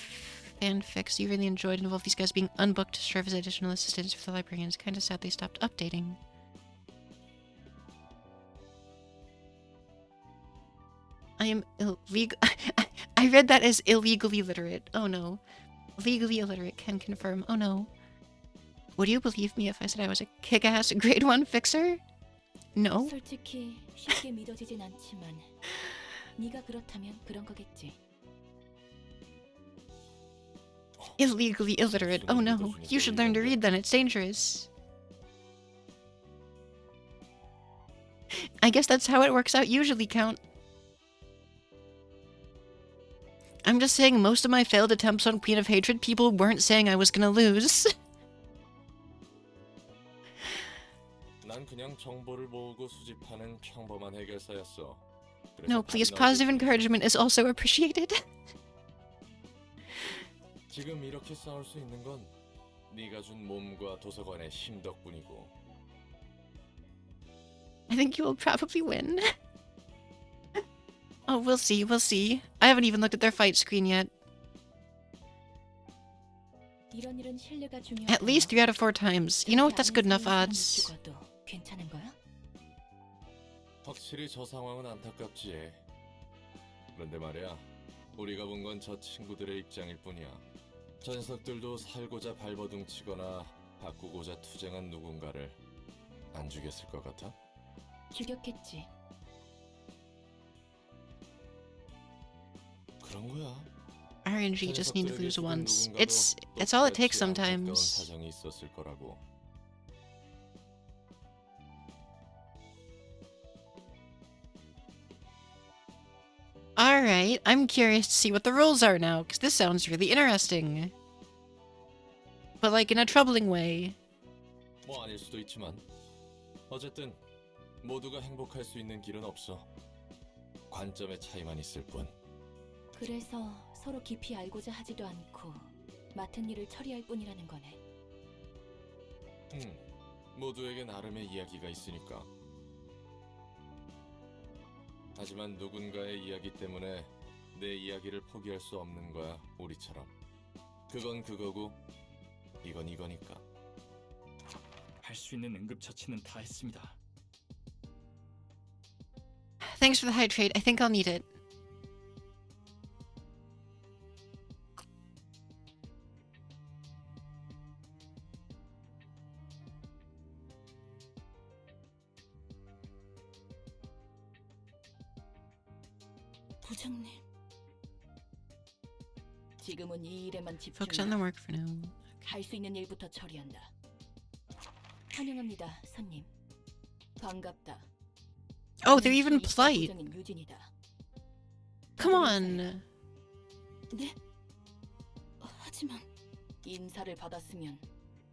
S1: fanfics you really enjoyed involved these guys being unbooked to serve as additional assistants for the librarians. Kinda sad they stopped updating. I am illegal. I read that as illegally illiterate. Oh no. Legally illiterate can confirm. Oh no. Would you believe me if I said I was a kick-ass grade 1 fixer? No.
S7: 솔직히 쉽게 믿어지진 않지만 네가 그렇다면 그런 거겠지.
S1: Illegally illiterate. Oh no. You should learn to read then. It's dangerous. I guess that's how it works out usually, Count. I'm just saying most of my failed attempts on Queen of Hatred, people weren't saying I was gonna lose.
S6: 난 그냥 정보를 모으고 수집하는 평범한 해결사였어.
S1: No, please, positive encouragement is also appreciated.
S6: 지금 이렇게 싸울 수 있는 건 네가 준 몸과 도서관의 힘 덕분이고.
S1: I think you will probably win. Oh, we'll see, we'll see. I haven't even looked at their fight screen yet.
S7: 이런 일은 신뢰가 중요하다.
S1: At least 3 out of 4 times. You know what? That's good enough odds.
S7: 죽어도 괜찮은 거야?
S6: 확실히 저 상황은 안타깝지. 그런데 말이야, 우리가 본 건 저 친구들의 입장일 뿐이야. 저 녀석들도 살고자 발버둥 치거나 바꾸고자 투쟁한 누군가를 안 죽였을 것 같아?
S7: 죽였겠지.
S6: 그런 거야.
S1: RNG just need to lose once. It's all it takes sometimes.
S6: 사정이 있었을 거라고.
S1: Alright, I'm curious to see what the rules are now, because this sounds really interesting. But like in a troubling way.
S6: 뭐 아닐 수도 있지만 어쨌든 모두가 행복할 수 있는 길은 없어. 관점의 차이만 있을 뿐.
S7: 그래서 서로 깊이 알고자 하지도 않고 맡은 일을 처리할 뿐이라는 거네.
S6: 모두에게 나름의 이야기가 있으니까. 하지만 누군가의 이야기 때문에 내 이야기를 포기할 수 없는 거야, 우리처럼. 그건 그거고 이건 이거니까.
S10: 할 수 있는 응급처치는 다 했습니다.
S1: Thanks for the hydrate. I think I'll need it.
S7: 부장님. 지금은 이 일에만
S1: Focus on the
S7: 집중해.
S1: work for now.
S7: 할 수 있는 일부터 처리한다. 환영합니다, 손님. 반갑다.
S1: Oh, they're even
S7: 나는
S1: polite.
S7: 부장인 유진이다.
S1: Come on.
S3: 네? 하지만
S7: 인사를 받았으면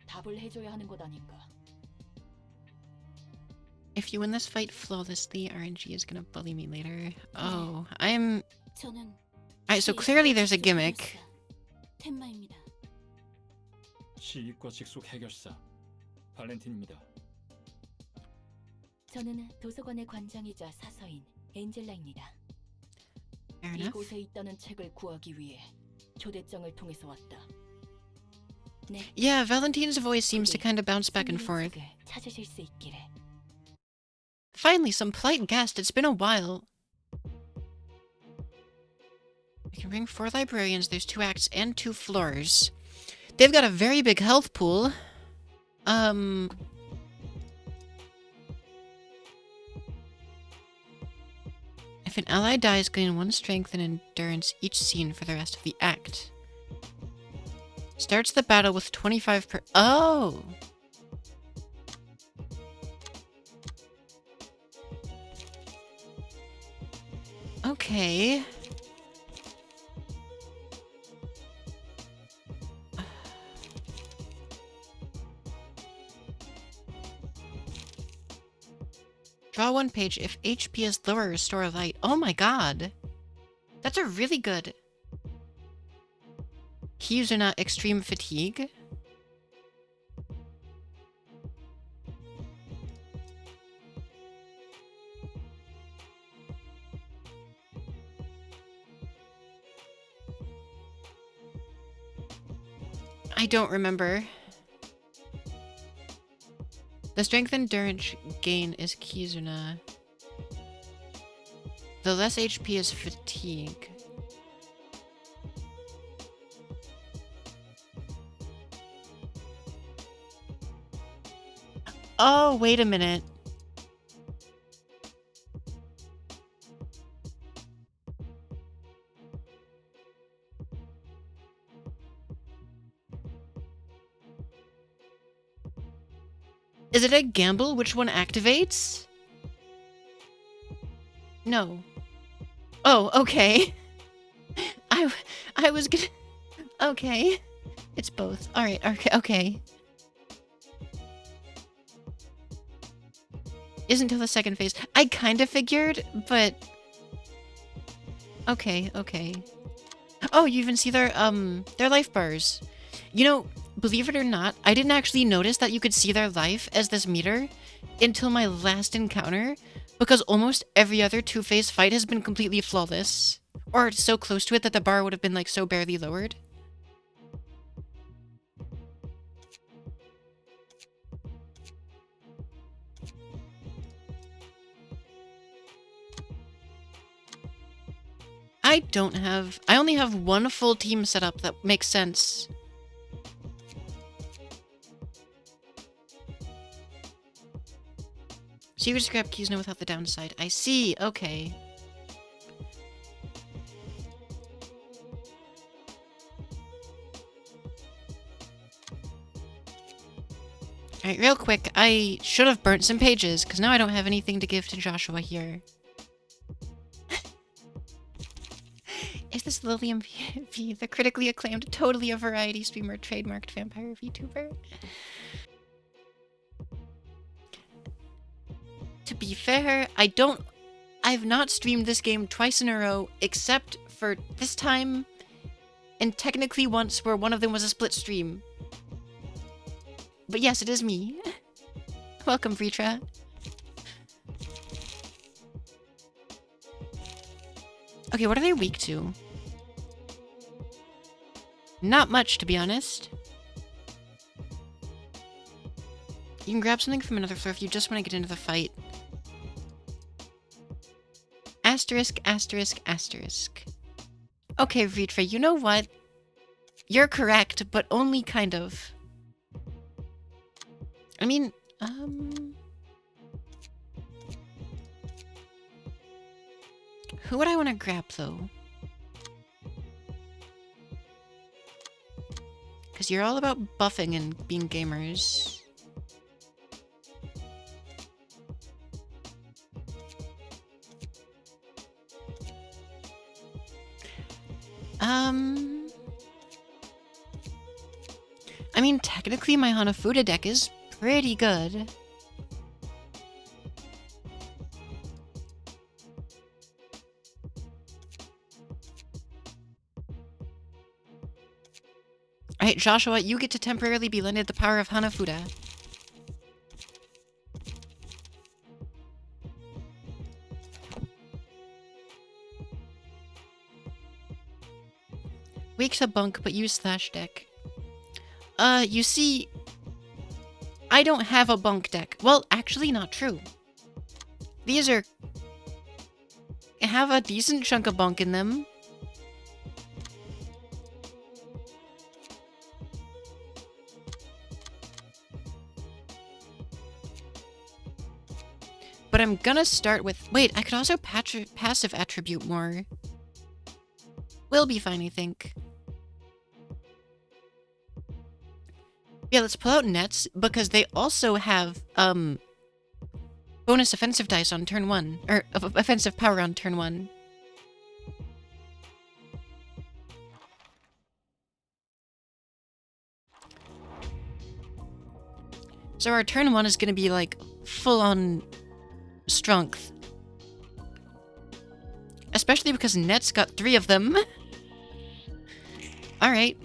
S7: 답을 해줘야 하는 것 아닌가.
S1: If you win this fight flawlessly, RNG is gonna bully me later. Oh, I'm...
S3: 저는
S1: Alright, so clearly there's a gimmick.
S3: 텐마입니다.
S10: 시익과 직속 해결사 발렌틴입니다.
S7: 저는 도서관의 관장이자 사서인 엔젤라입니다.
S1: Fair enough.
S7: 이곳에 있다는 책을 구하기 위해 초대장을 통해서 왔다. 네,
S1: Yeah, Valentine's voice seems to kind of bounce back and
S7: 손님의
S1: forth.
S7: 책을 찾으실 수 있기를.
S1: Finally, some polite guest. It's been a while. I can bring 4 librarians. There's 2 acts and 2 floors. They've got a very big health pool. If an ally dies, gain 1 strength and endurance each scene for the rest of the act. Starts the battle with 25 per... Oh! Okay. Draw 1 page. If HP is lower, restore light. Oh my god. That's a really good... He's not extreme fatigue. I don't remember. The strength endurance gain is Kizuna. The less HP is fatigue. Oh, wait a minute. Is it a gamble which one activates? No. Oh, okay. I was gonna... Okay. It's both. Alright, okay. Isn't till the second phase. I kind of figured, but... Okay. Oh, you even see their life bars. You know, believe it or not, I didn't actually notice that you could see their life as this meter until my last encounter, because almost every other two-phase fight has been completely flawless. Or so close to it that the bar would have been, like, so barely lowered. I only have one full team set up that makes sense. So you just grab Kizuna without the downside. I see, okay. Alright, real quick, I should have burnt some pages, because now I don't have anything to give to Joshua here. Is this Lilium V, the critically acclaimed, totally a variety streamer, trademarked vampire VTuber? To be fair, I've not streamed this game twice in a row, except for this time, and technically once where one of them was a split stream. But yes, it is me. Welcome, Vritra. Okay, what are they weak to? Not much, to be honest. You can grab something from another floor if you just want to get into the fight. Asterisk, asterisk, asterisk. Okay, Vritra, you know what? You're correct, but only kind of. I mean, who would I want to grab, though? Because you're all about buffing and being gamers. I mean, technically my Hanafuda deck is pretty good. Alright, Joshua, you get to temporarily be lended the power of Hanafuda. Wake's a bunk, but use slash deck. You see, I don't have a bunk deck. Well, actually not true. These have a decent chunk of bunk in them. But I'm gonna start with... Wait, I could also passive attribute more. We'll be fine, I think. Yeah, let's pull out nets, because they also have, bonus offensive dice on turn 1. Or, offensive power on turn 1. So our turn 1 is gonna be, like, full-on strength. Especially because Net's got 3 of them. Alright.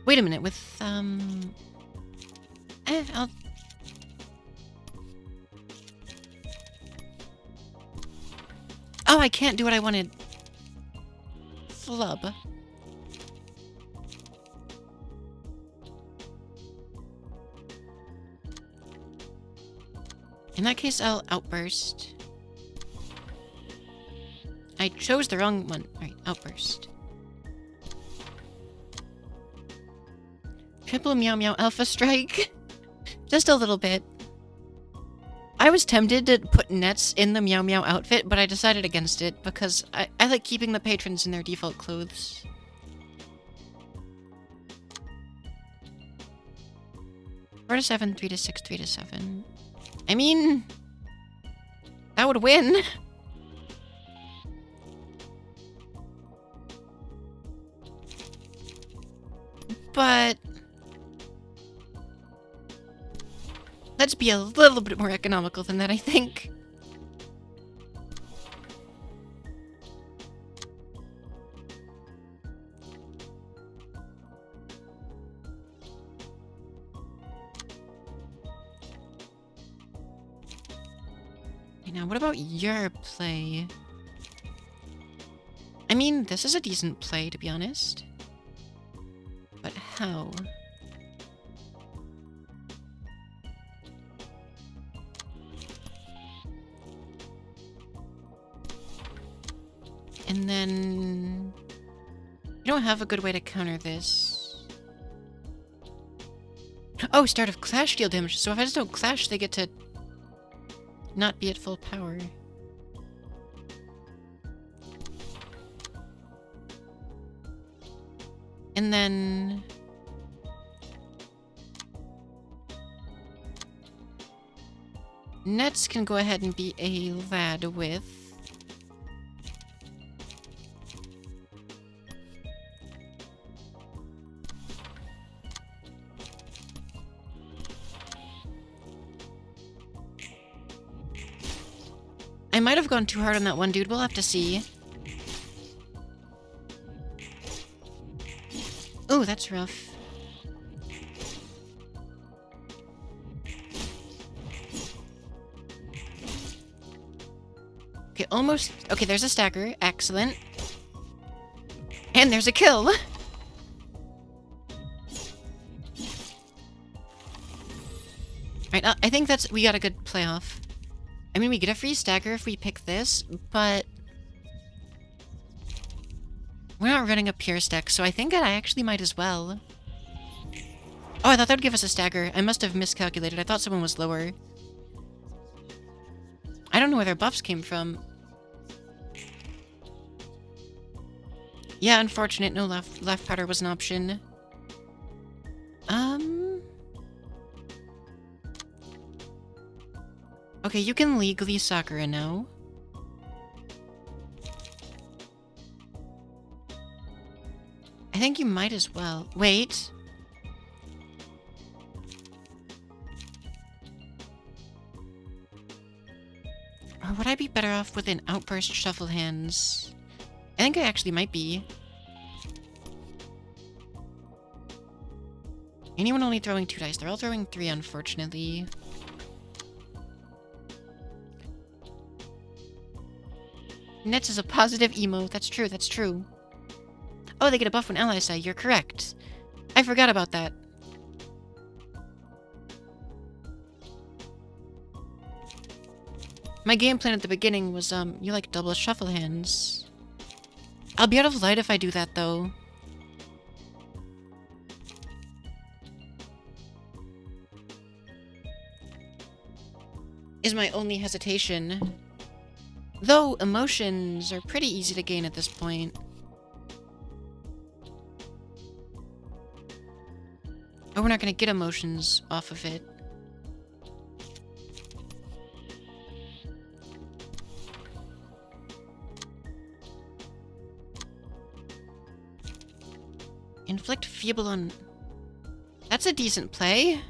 S1: Wait a minute, with, I'll... Oh, I can't do what I wanted. Flub. In that case, I'll outburst. I chose the wrong one. Alright, outburst. Triple Meow Meow Alpha Strike. Just a little bit. I was tempted to put nets in the Meow Meow outfit, but I decided against it because I like keeping the patrons in their default clothes. Four to 7, 3 to 6, 3 to 7. I mean, that would win. But let's be a little bit more economical than that, I think. Okay, now what about your play? I mean, this is a decent play, to be honest. But how? And then... I don't have a good way to counter this. Oh, start of clash deal damage. So if I just don't clash, they get to not be at full power. And then... Nets can go ahead and be a lad with... I might have gone too hard on that one dude. We'll have to see. Ooh, that's rough. Okay, almost. Okay, there's a stagger. Excellent. And there's a kill. Alright, I think we got a good playoff. I mean, we get a free stagger if we pick this, but... we're not running a Pierce deck, so I think I actually might as well. Oh, I thought that would give us a stagger. I must have miscalculated. I thought someone was lower. I don't know where their buffs came from. Yeah, unfortunate. No left powder was an option. Okay, you can legally Sakura now. I think you might as well. Wait. Or would I be better off with an Outburst Shuffle Hands? I think I actually might be. Anyone only throwing 2 dice? They're all throwing 3, unfortunately. Nets is a positive emo. That's true, that's true. Oh, they get a buff when allies die. You're correct. I forgot about that. My game plan at the beginning was, you like double shuffle hands. I'll be out of light if I do that, though. Is my only hesitation. Though, emotions are pretty easy to gain at this point. Oh, we're not gonna get emotions off of it. Inflict feeble on... That's a decent play.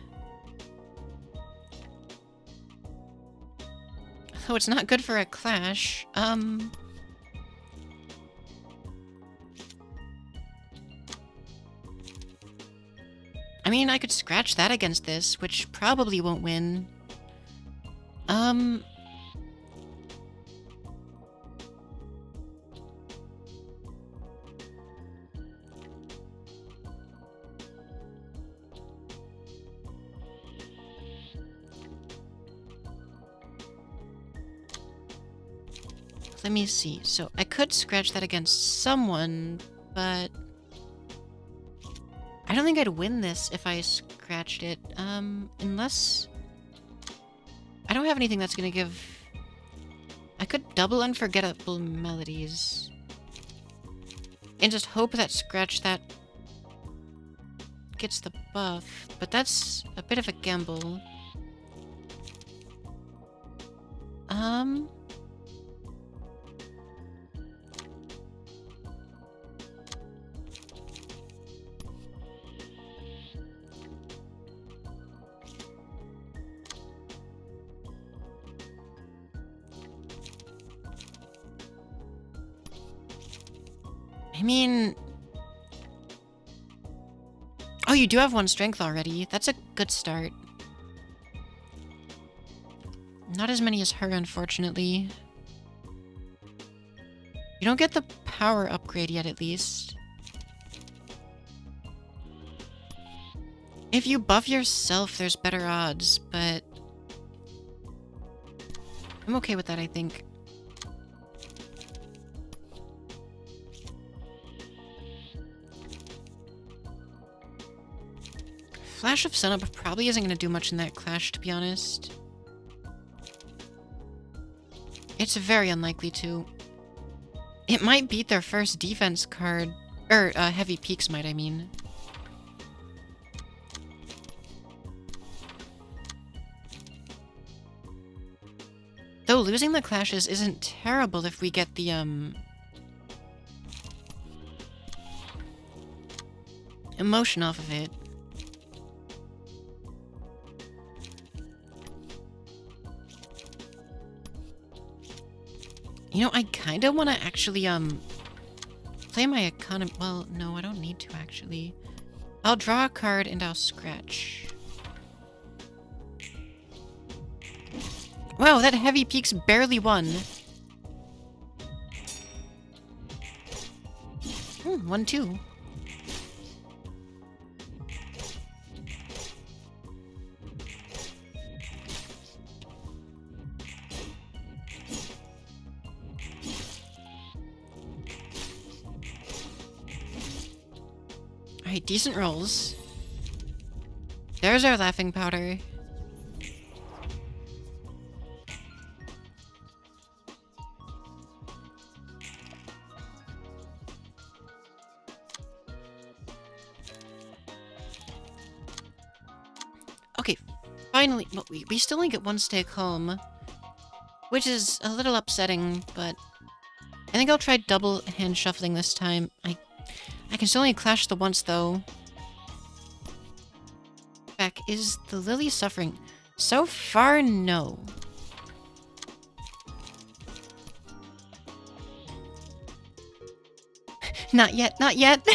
S1: Though it's not good for a clash. I mean, I could scratch that against this, which probably won't win. Let me see. So I could scratch that against someone, but I don't think I'd win this if I scratched it. Unless I don't have anything that's gonna give... I could double Unforgettable Melodies and just hope that scratch that gets the buff, but that's a bit of a gamble. I mean... Oh, you do have 1 strength already. That's a good start. Not as many as her, unfortunately. You don't get the power upgrade yet, at least. If you buff yourself, there's better odds, but... I'm okay with that, I think. Flash of Sunup probably isn't going to do much in that clash, to be honest. It's very unlikely to. It might beat their first defense card. Or, Heavy Peaks might, I mean. Though losing the clashes isn't terrible if we get the, emotion off of it. You know, I kind of want to actually, play my economy. Well, no, I don't need to, actually. I'll draw a card and I'll scratch. Wow, that Heavy Peaks barely won. 1-2. Alright, decent rolls. There's our laughing powder. Okay, finally, but we still only get one stake home, which is a little upsetting, but I think I'll try double hand shuffling this time. I can still only clash the once, though. Back, is the Lily suffering? So far, no. Not yet, not yet.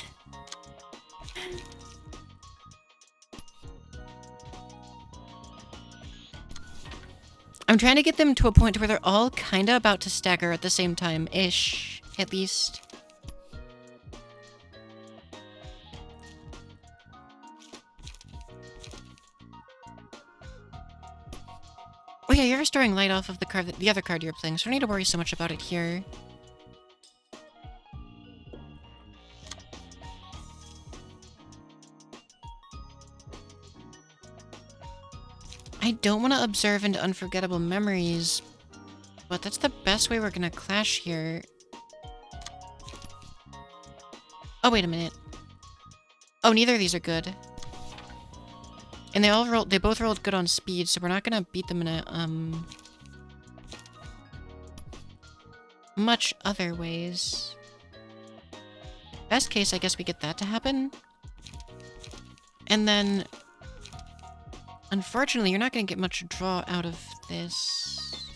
S1: I'm trying to get them to a point where they're all kinda about to stagger at the same time-ish, at least. Oh yeah, you're restoring light off of the card, the other card you're playing, so I don't need to worry so much about it here. I don't want to observe into unforgettable memories, but that's the best way we're gonna clash here. Oh, wait a minute. Oh, neither of these are good. And they both rolled good on speed, so we're not gonna beat them in a, much other ways. Best case, I guess we get that to happen. And then, unfortunately, you're not gonna get much draw out of this.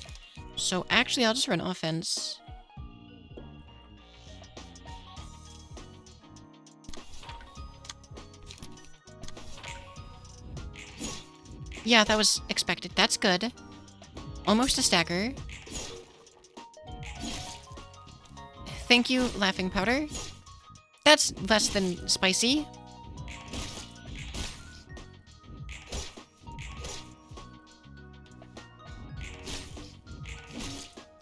S1: So actually, I'll just run offense. Yeah, that was expected. That's good. Almost a stagger. Thank you, laughing powder. That's less than spicy.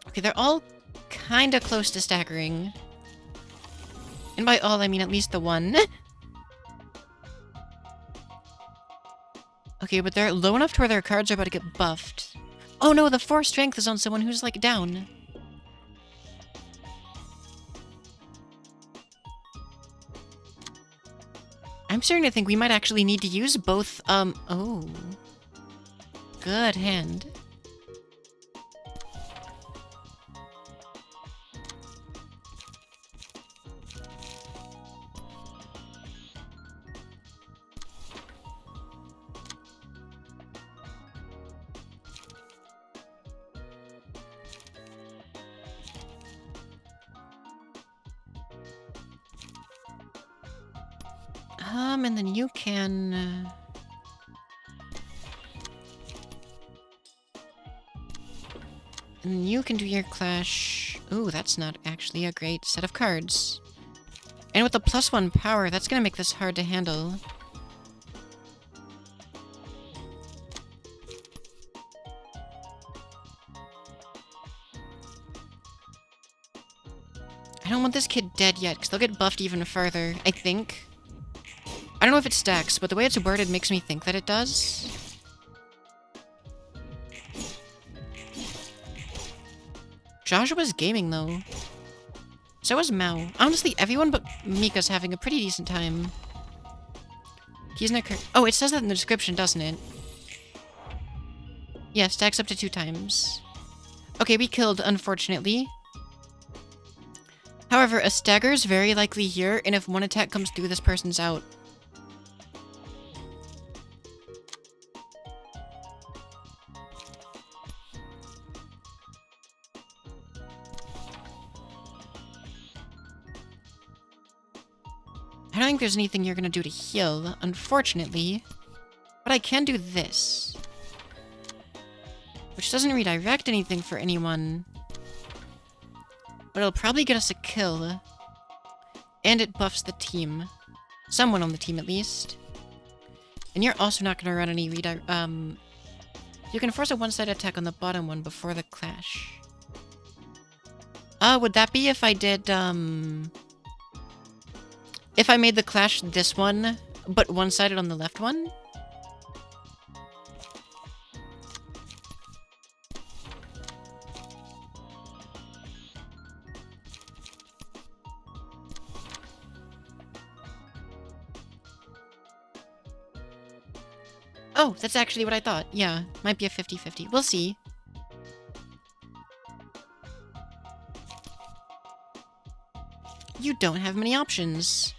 S1: Okay, they're all kinda close to staggering. And by all, I mean at least the one. Okay, but they're low enough to where their cards are about to get buffed. Oh no, the 4 strength is on someone who's, like, down. I'm starting to think we might actually need to use both, oh. Good hand. And then you can... and then you can do your clash... Ooh, that's not actually a great set of cards. And with the +1 power, that's gonna make this hard to handle. I don't want this kid dead yet, because they'll get buffed even further, I think. I don't know if it stacks, but the way it's worded makes me think that it does. Joshua's gaming, though. So is Mao. Honestly, everyone but Mika's having a pretty decent time. He's not... Oh, it says that in the description, doesn't it? Yeah, stacks up to 2 times. Okay, we killed, unfortunately. However, a stagger is very likely here, and if one attack comes through, this person's out. I don't think there's anything you're gonna do to heal, unfortunately. But I can do this. Which doesn't redirect anything for anyone. But it'll probably get us a kill. And it buffs the team. Someone on the team, at least. And you're also not gonna run any redirect... You can force a one-sided attack on the bottom one before the clash. Would that be if I did, if I made the clash this one, but one-sided on the left one? Oh, that's actually what I thought. Yeah, might be a 50-50. We'll see. You don't have many options.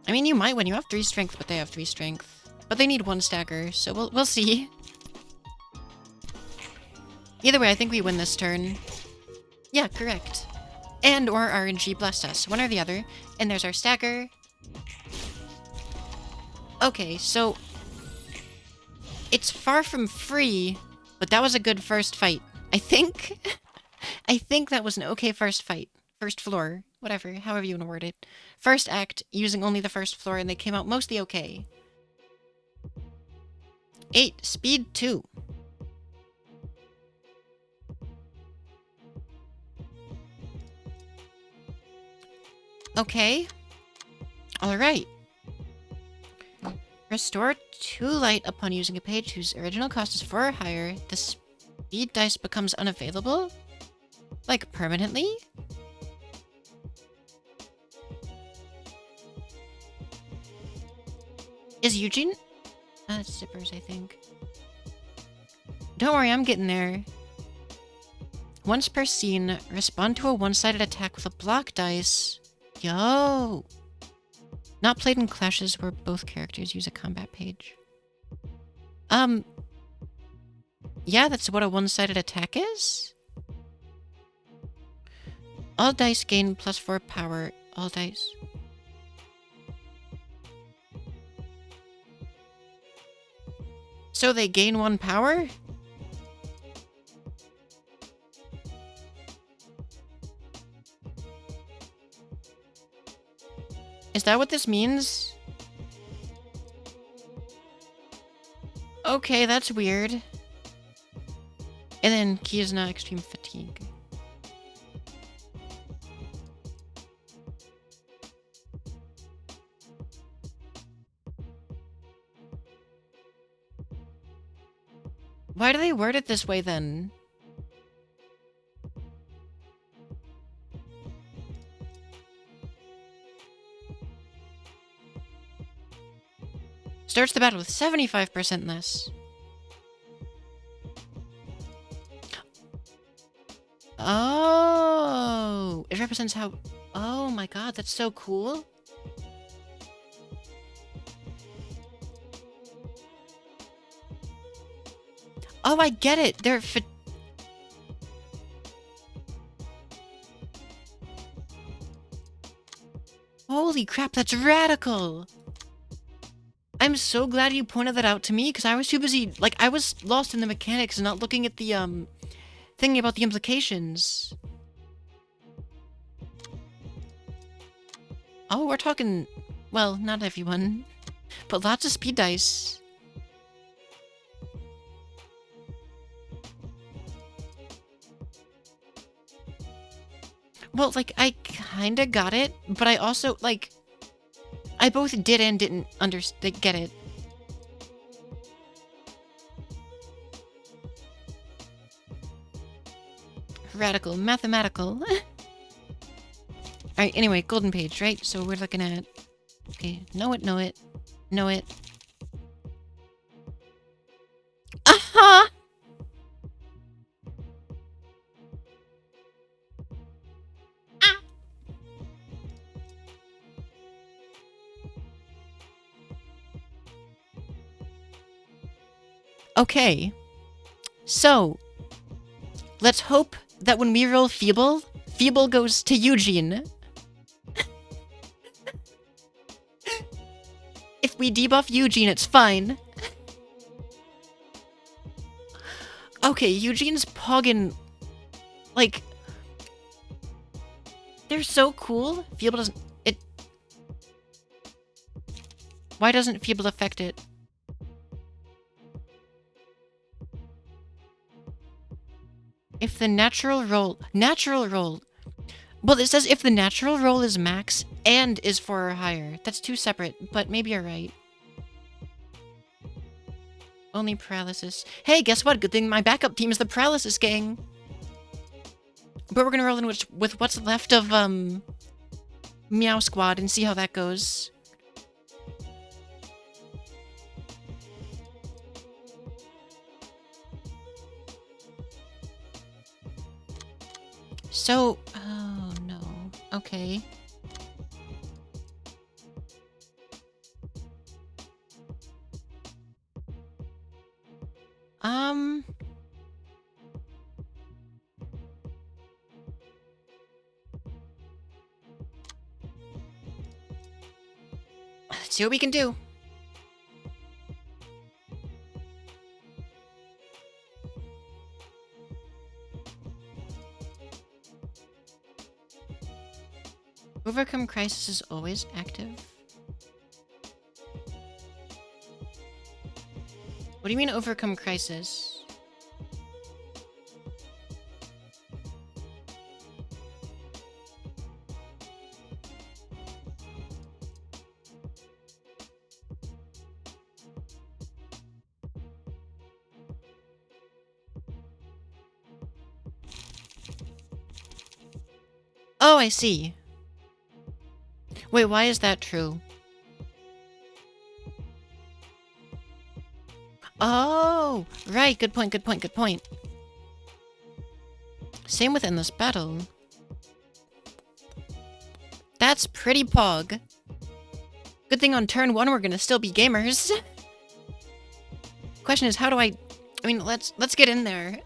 S1: I mean, you might when you have 3 strength, but they have 3 strength. But they need 1 stacker, so we'll see. Either way, I think we win this turn. Yeah, correct. And or RNG blessed us. One or the other. And there's our stacker. Okay, so... It's far from free, but that was a good first fight. I think... I think that was an okay first fight. First floor. Whatever, however you want to word it. First act, using only the first floor, and they came out mostly okay. 8, speed 2. Okay. Alright. Restore 2 light upon using a page whose original cost is 4 or higher. The speed dice becomes unavailable? Like, permanently? Is Eugene? That's zippers, I think. Don't worry, I'm getting there. Once per scene, respond to a one-sided attack with a block dice. Yo! Not played in clashes where both characters use a combat page. Yeah, that's what a one-sided attack is? All dice gain +4 power. All dice. So they gain 1 power? Is that what this means? Okay, that's weird. And then Kizna extreme fatigue. Why do they word it this way then? Starts the battle with 75% less. Oh, it represents how... Oh my god, that's so cool. Oh, I get it. They're... Holy crap, that's radical. I'm so glad you pointed that out to me, because I was too busy... Like, I was lost in the mechanics and not looking at the, thinking about the implications. Oh, we're talking... Well, not everyone. But lots of speed dice. Well, like, I kinda got it, but I also, like... I both did and didn't get it. Radical, mathematical. Alright, anyway, golden page, right? So we're looking at... Okay, know it, know it, know it. Aha! Ah! Okay. So, let's hope that when we roll Feeble, Feeble goes to Eugene. If we debuff Eugene, it's fine. Okay, Eugene's poggin... Like... They're so cool. Feeble doesn't... It... Why doesn't Feeble affect it? If the natural roll... Natural roll! Well, it says if the natural roll is max and is 4 or higher. That's 2 separate, but maybe you're right. Only paralysis. Hey, guess what? Good thing my backup team is the paralysis gang. But we're gonna roll in with what's left of, Meow Squad and see how that goes. So, oh no. Okay. Let's see what we can do. Overcome crisis is always active. What do you mean overcome crisis? Oh, I see. Wait, why is that true? Oh, right. Good point, good point, good point. Same with Endless Battle. That's pretty pog. Good thing on turn 1 we're gonna still be gamers. Question is, how do I mean, let's get in there.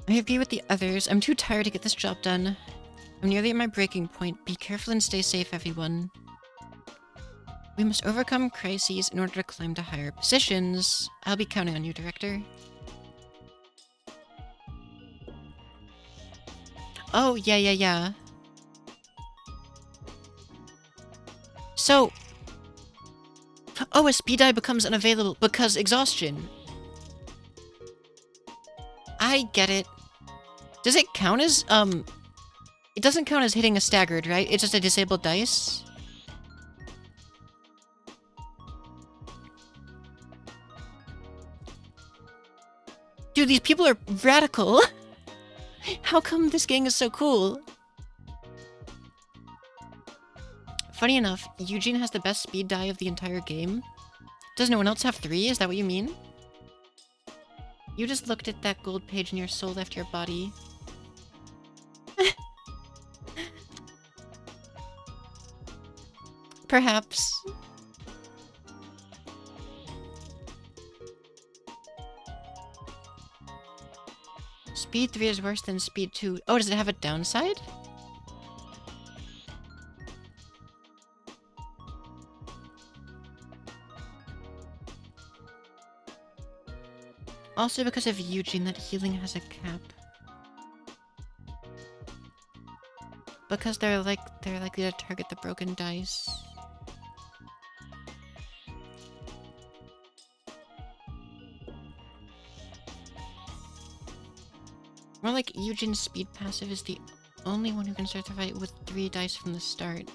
S1: I agree with the others. I'm too tired to get this job done. I'm nearly at my breaking point. Be careful and stay safe, everyone. We must overcome crises in order to climb to higher positions. I'll be counting on you, Director. Oh, yeah. So... Oh, a speed die becomes unavailable because exhaustion. I get it. Does it count as, it doesn't count as hitting a staggered, right? It's just a disabled dice? Dude, these people are radical. How come this gang is so cool? Funny enough, Eugene has the best speed die of the entire game. Does no one else have 3? Is that what you mean? You just looked at that gold page and your soul left your body. Perhaps. Speed 3 is worse than Speed 2. Oh, does it have a downside? Also because of Eugene, that healing has a cap. Because they're likely to target the broken dice. More like Eugene's speed passive is the only one who can start the fight with 3 dice from the start.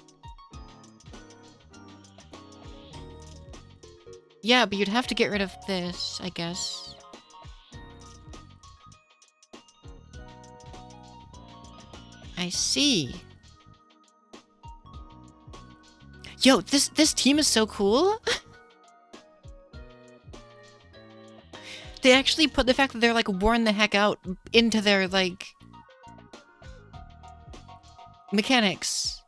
S1: Yeah, but you'd have to get rid of this, I guess. I see. Yo, this team is so cool. They actually put the fact that they're like worn the heck out into their like mechanics.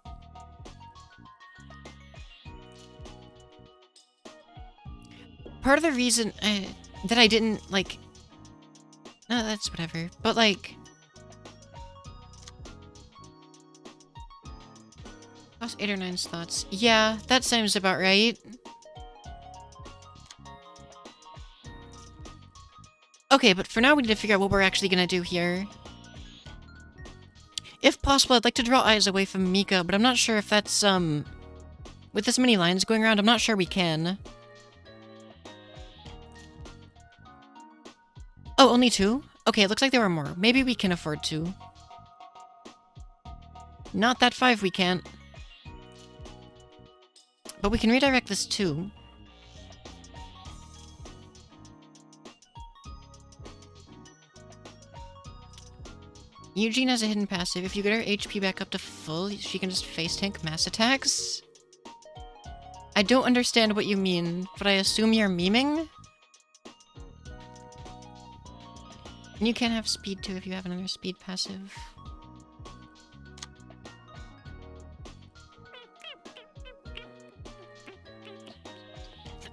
S1: Part of the reason that I didn't like, no, that's whatever. But like, cost 8 or 9 slots. Yeah, that seems about right. Okay, but for now we need to figure out what we're actually gonna do here. If possible, I'd like to draw eyes away from Mika, but I'm not sure if that's, with this many lines going around, I'm not sure we can. Oh, only 2? Okay, it looks like there were more. Maybe we can afford 2. Not that 5 we can't. But we can redirect this 2. Eugene has a hidden passive. If you get her HP back up to full, she can just face tank mass attacks. I don't understand what you mean, but I assume you're memeing? And you can have speed too if you have another speed passive.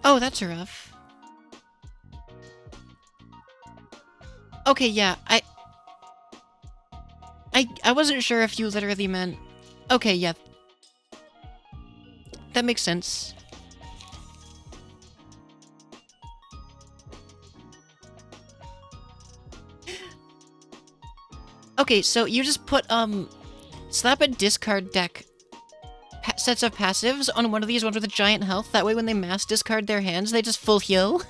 S1: Oh, that's rough. Okay, yeah, I wasn't sure if you literally meant... Okay, yeah. That makes sense. Okay, so you just put, slap a discard deck sets of passives on one of these ones with a giant health. That way when they mass discard their hands, they just full heal.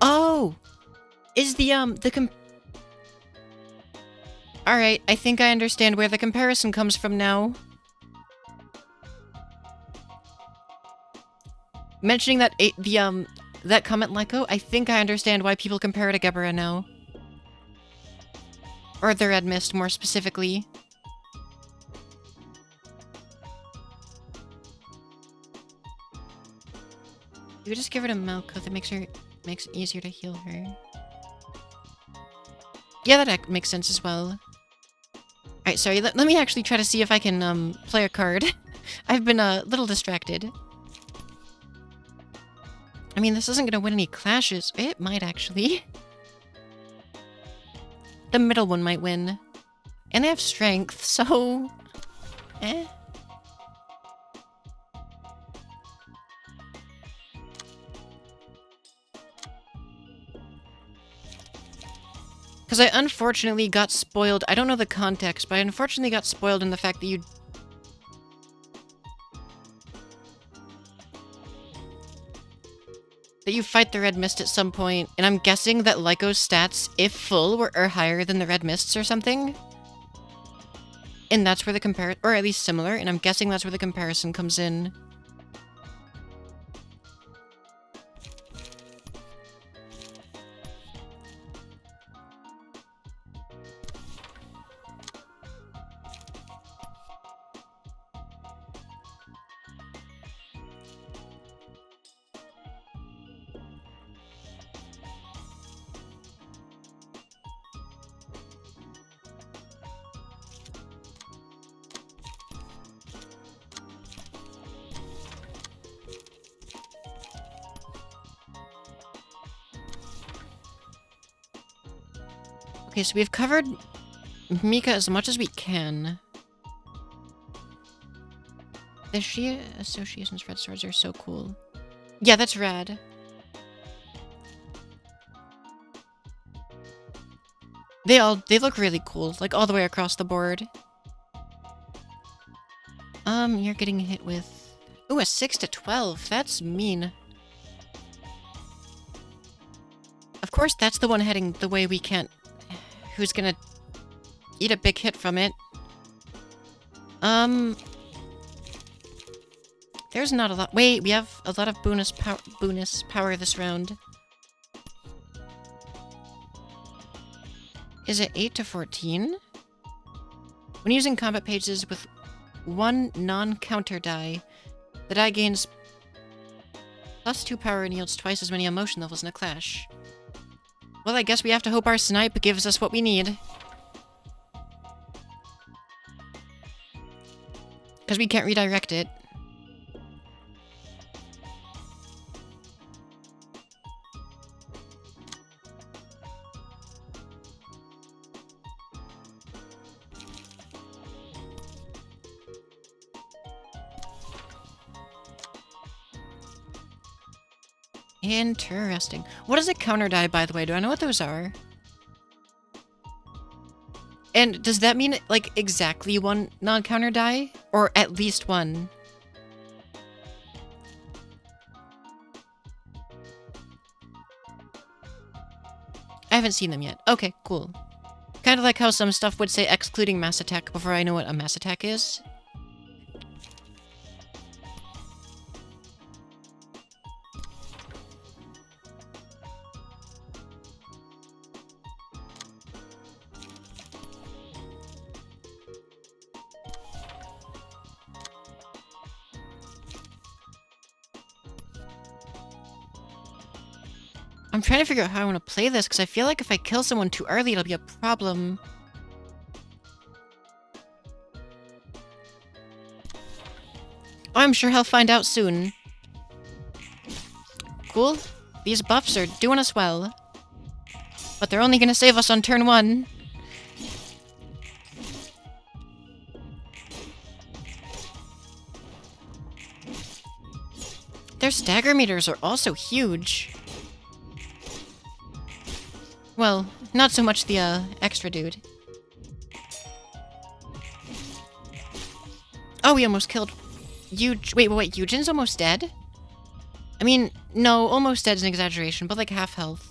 S1: Oh! Is the Alright, I think I understand where the comparison comes from now. Mentioning that that comment, Lyko, I think I understand why people compare it to Gebera now. Or the Red Mist, more specifically. You could just give her to Malko, that makes it easier to heal her. Yeah, that makes sense as well. Alright, sorry, let me actually try to see if I can, play a card. I've been a little distracted. I mean, this isn't gonna win any clashes. It might, actually. The middle one might win. And they have strength, so... Eh. Because I unfortunately got spoiled. I don't know the context, but I unfortunately got spoiled in the fact that you... fight the Red Mist at some point, and I'm guessing that Lyko's stats, if full, are higher than the Red Mist's or something. And that's where the or at least similar, and I'm guessing that's where the comparison comes in. Okay, so we've covered Mika as much as we can. The Shia Association's red swords are so cool. Yeah, that's rad. They look really cool, like all the way across the board. You're getting hit with... Ooh, a 6 to 12. That's mean. Of course, that's the one heading the way we can't... Who's gonna eat a big hit from it? There's not a lot. Wait, we have a lot of bonus power this round. Is it 8 to 14? When using combat pages with one non-counter die, the die gains +2 power and yields twice as many emotion levels in a clash. Well, I guess we have to hope our snipe gives us what we need. Because we can't redirect it. Interesting. What is a counter die, by the way? Do I know what those are? And does that mean, like, exactly one non-counter die? Or at least one? I haven't seen them yet. Okay, cool. Kind of like how some stuff would say excluding mass attack before I know what a mass attack is. I'm trying to figure out how I want to play this, because I feel like if I kill someone too early, it'll be a problem. Oh, I'm sure he'll find out soon. Cool. These buffs are doing us well. But they're only gonna save us on turn 1. Their stagger meters are also huge. Well, not so much the, extra dude. Oh, we almost killed... Wait, Eugen's almost dead? I mean, no, almost dead's an exaggeration, but like half health.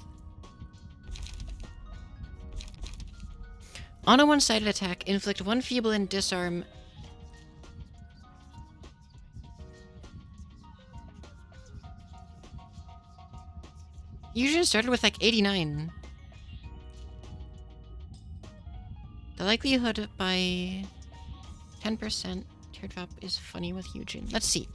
S1: On a one-sided attack, inflict 1 feeble and disarm. Eugen started with like 89. The likelihood by 10% teardrop is funny with Eugen. Let's see.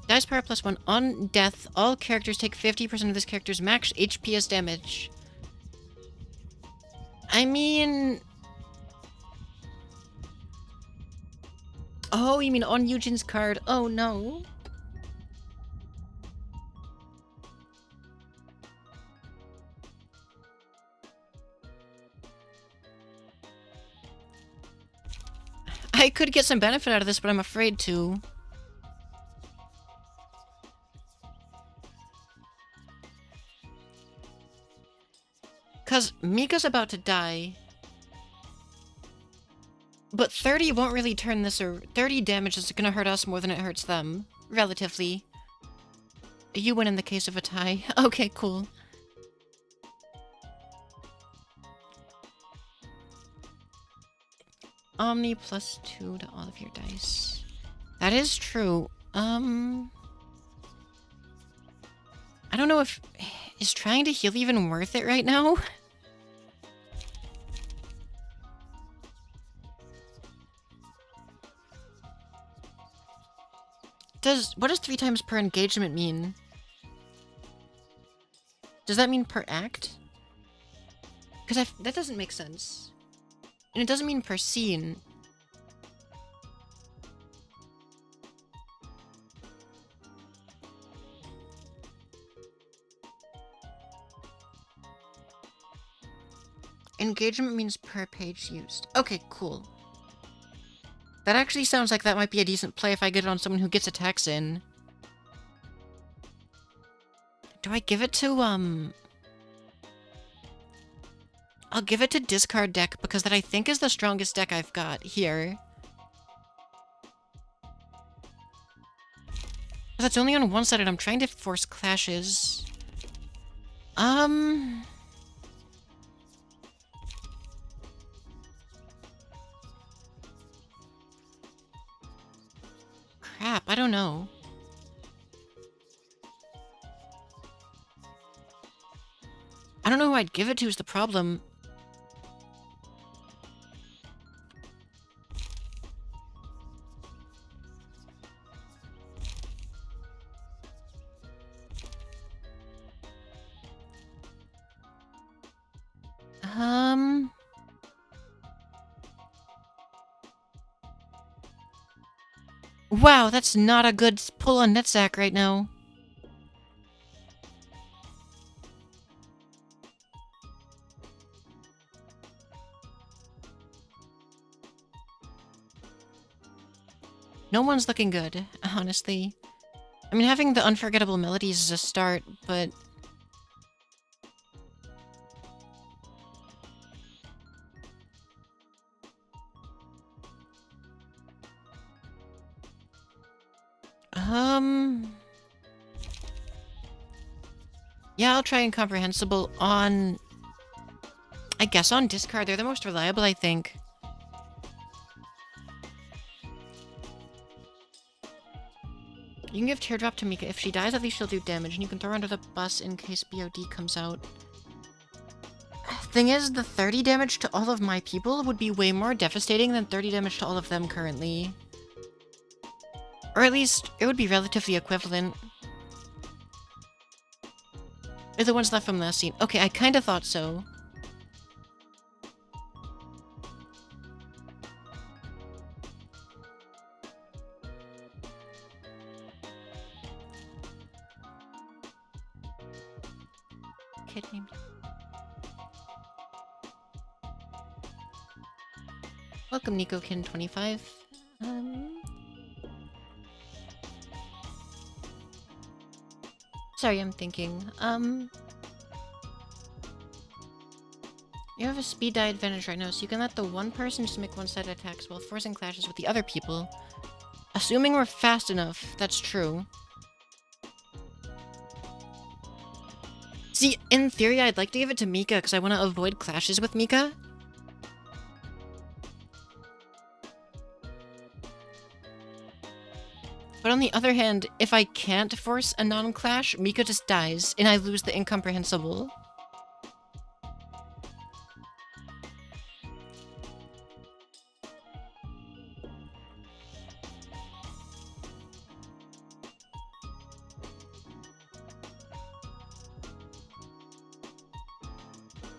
S1: Dice power +1. On death, all characters take 50% of this character's max HP as damage. I mean... Oh, you mean on Eugen's card? Oh, no. I could get some benefit out of this, but I'm afraid to. Because Mika's about to die. But 30 won't really turn this, or 30 damage is going to hurt us more than it hurts them. Relatively. You win in the case of a tie. Okay, cool. Omni +2 to all of your dice. That is true. I don't know if... Is trying to heal even worth it right now? What does 3 times per engagement mean? Does that mean per act? Because that doesn't make sense. And it doesn't mean per scene. Engagement means per page used. Okay, cool. That actually sounds like that might be a decent play if I get it on someone who gets attacks in. Do I give it to, I'll give it to discard deck because that I think is the strongest deck I've got here. That's only on one side and I'm trying to force clashes. Crap, I don't know. I don't know who I'd give it to is the problem. Wow, that's not a good pull on Netsack right now. No one's looking good, honestly. I mean, having the unforgettable melodies is a start, but... Yeah, I'll try Incomprehensible on... I guess on discard. They're the most reliable, I think. You can give Teardrop to Mika. If she dies, at least she'll do damage, and you can throw her under the bus in case VOD comes out. Thing is, the 30 damage to all of my people would be way more devastating than 30 damage to all of them currently. Or at least, it would be relatively equivalent. Are the ones left from last scene. Okay, I kind of thought so. Kid named... Welcome, NicoKin25. Sorry, I'm thinking. You have a speed die advantage right now, so you can let the one person just make one-sided attacks while forcing clashes with the other people. Assuming we're fast enough, that's true. See, in theory, I'd like to give it to Mika because I want to avoid clashes with Mika. But on the other hand, if I can't force a non-clash, Mika just dies, and I lose the incomprehensible.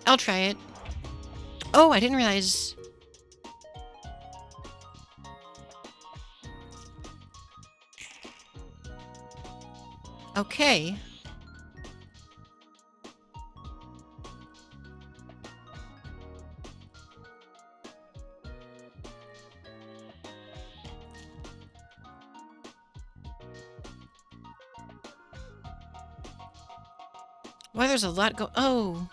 S1: I'll try it. Oh, I didn't realize... Okay. Why, there's a lot go- oh.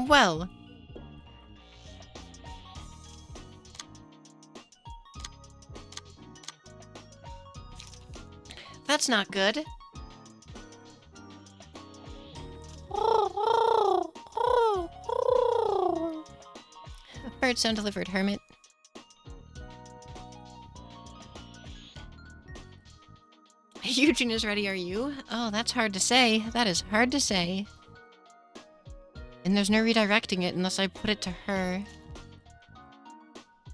S1: Well. That's not good. Bird sound delivered, Hermit. Eugene is ready, are you? Oh, that's hard to say. That is hard to say. And there's no redirecting it unless I put it to her.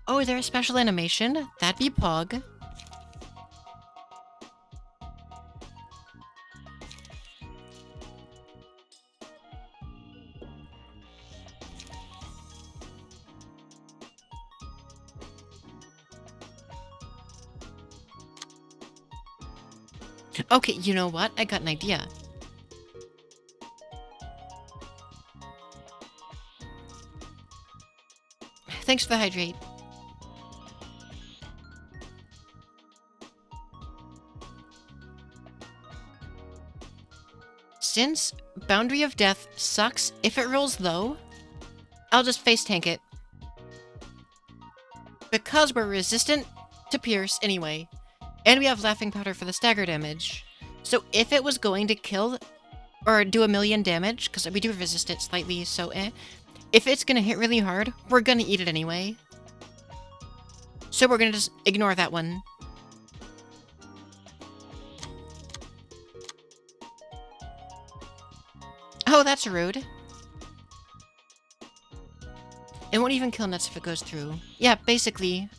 S1: Oh, is there a special animation? That'd be Pog. Okay, you know what? I got an idea. Thanks for the hydrate. Since Boundary of Death sucks if it rolls low, I'll just face tank it. Because we're resistant to pierce anyway. And we have Laughing Powder for the stagger damage. So if it was going to kill or do 1,000,000 damage, because we do resist it slightly, so if it's going to hit really hard, we're going to eat it anyway. So we're going to just ignore that one. Oh, that's rude. It won't even kill nuts if it goes through. Yeah, basically,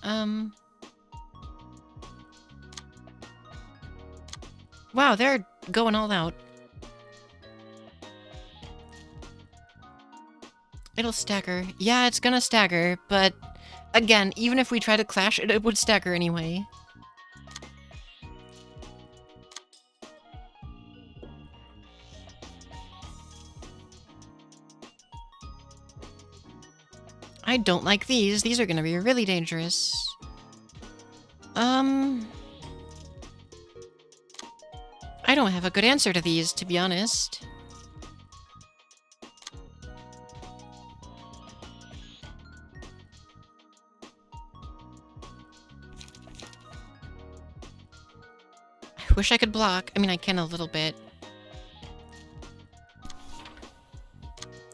S1: wow, they're going all out. It'll stagger. Yeah, it's gonna stagger, but again, even if we try to clash, it would stagger anyway. I don't like these. These are gonna be really dangerous. I don't have a good answer to these, to be honest. I wish I could block. I mean, I can a little bit.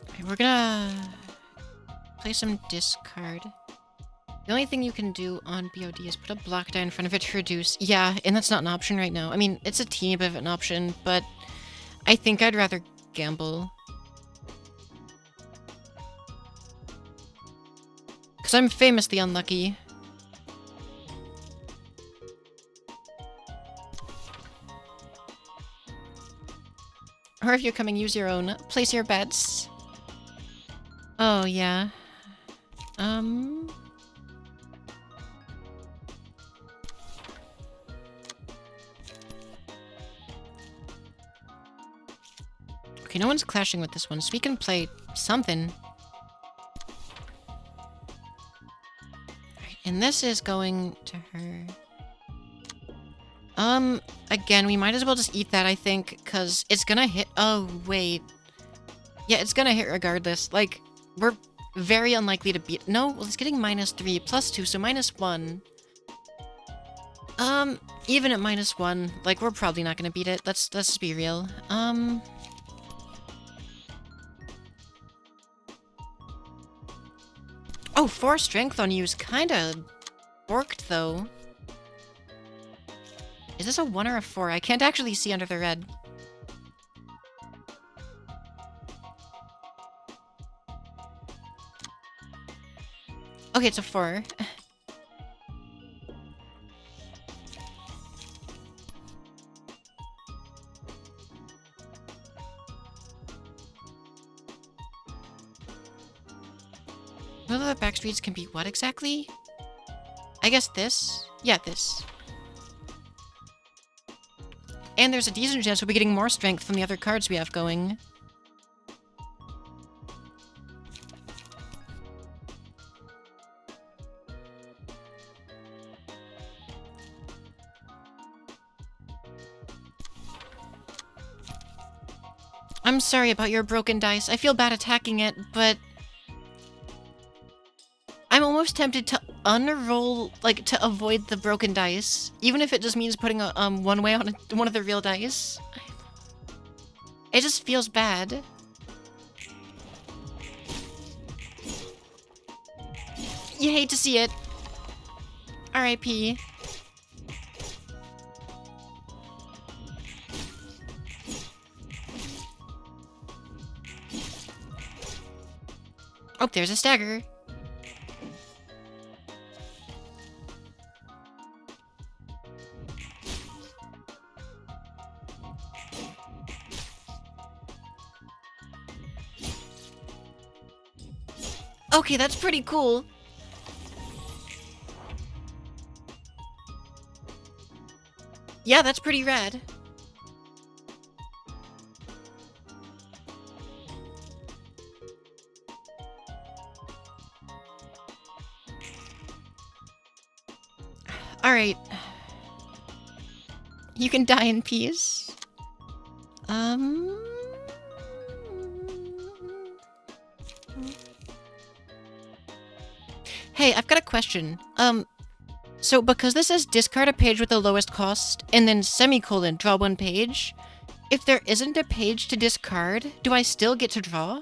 S1: Okay, we're gonna play some discard. The only thing you can do on VOD is put a block die in front of it to reduce. Yeah, and that's not an option right now. I mean, it's a teeny bit of an option, but I think I'd rather gamble. Because I'm famously unlucky. Or if you're coming, use your own. Place your bets. Oh, yeah. Okay, no one's clashing with this one, so we can play something. Alright, and this is going to her. Again, we might as well just eat that, I think, because it's gonna hit. Oh, wait. Yeah, it's gonna hit regardless. Like, we're very unlikely to beat. No, well, it's getting -3 +2, so -1. Even at -1, like, we're probably not gonna beat it. Let's just be real. Oh, 4 strength on you is kinda borked, though. Is this a 1 or a 4? I can't actually see under the red. Okay, it's a 4. None of the backstreets can be what exactly? I guess this? Yeah, this. And there's a decent chance we'll be getting more strength from the other cards we have going. I'm sorry about your broken dice. I feel bad attacking it, but I'm almost tempted to unroll, like, to avoid the broken dice, even if it just means putting a one way on one of the real dice. It just feels bad. You hate to see it. R.I.P. Oh, there's a stagger. Okay, that's pretty cool. Yeah, that's pretty rad. Alright. You can die in peace. Hey, I've got a question. So because this says discard a page with the lowest cost, and then semicolon, draw 1 page, if there isn't a page to discard, do I still get to draw?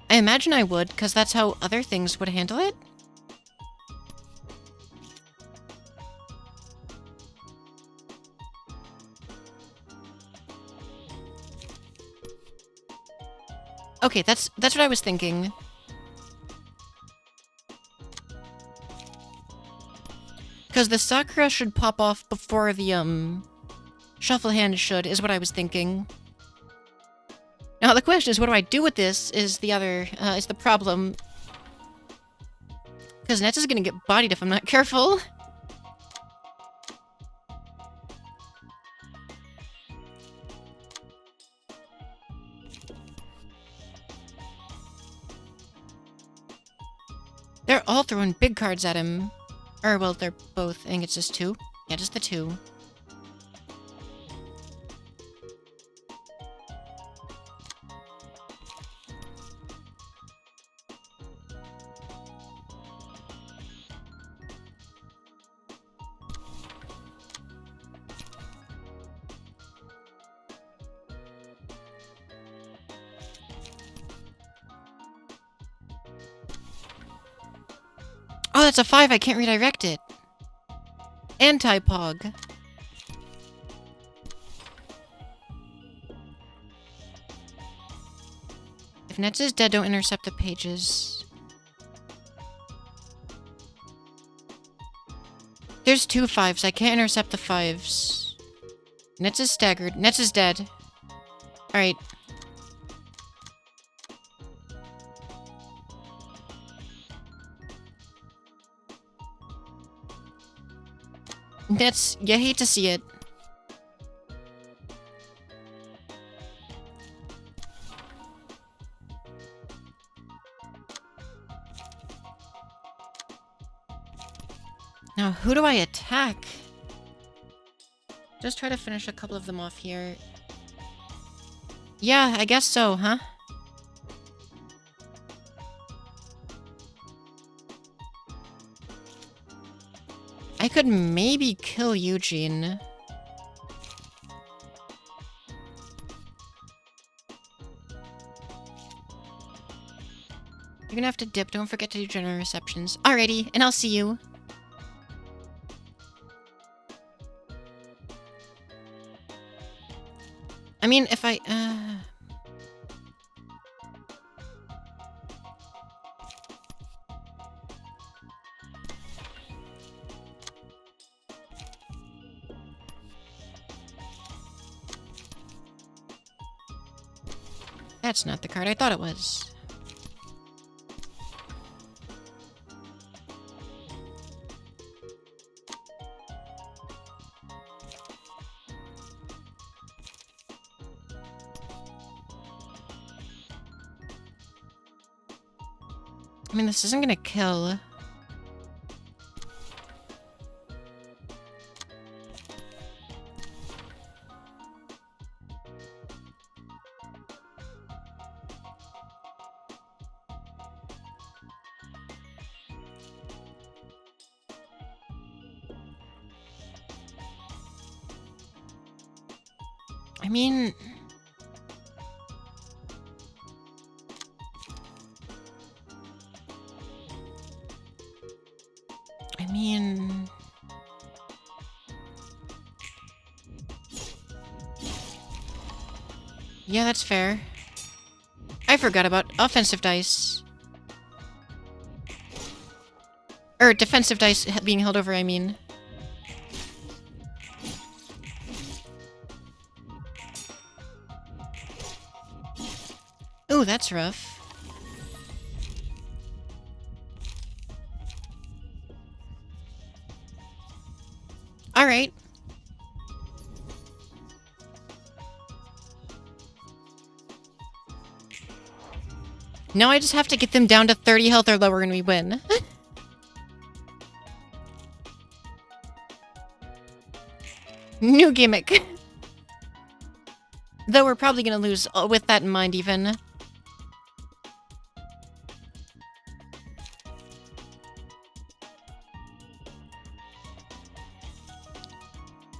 S1: I imagine I would, because that's how other things would handle it. Okay, that's what I was thinking. Because the Sakura should pop off before the, Shuffle Hand should, is what I was thinking. Now, the question is, what do I do with this, is the problem. Because Nets is gonna get bodied if I'm not careful. They're all throwing big cards at him. Or, well, they're both. I think it's just 2. Yeah, just the 2. Oh, that's a 5. I can't redirect it. Anti-pog. If Nets is dead, don't intercept the pages. There's 2 5s. I can't intercept the 5s. Nets is staggered. Nets is dead. Alright. You hate to see it. Now, who do I attack? Just try to finish a couple of them off here. Yeah, I guess so, huh? I could maybe kill Eugene. You're gonna have to dip. Don't forget to do general receptions. Alrighty, and I'll see you. I mean, if I, That's not the card I thought it was. I mean, this isn't gonna kill. I mean... Yeah, that's fair. I forgot about offensive dice. Or defensive dice being held over, I mean. Ooh, that's rough. Alright. Now I just have to get them down to 30 health or lower and we win. New gimmick. Though we're probably gonna lose with that in mind even.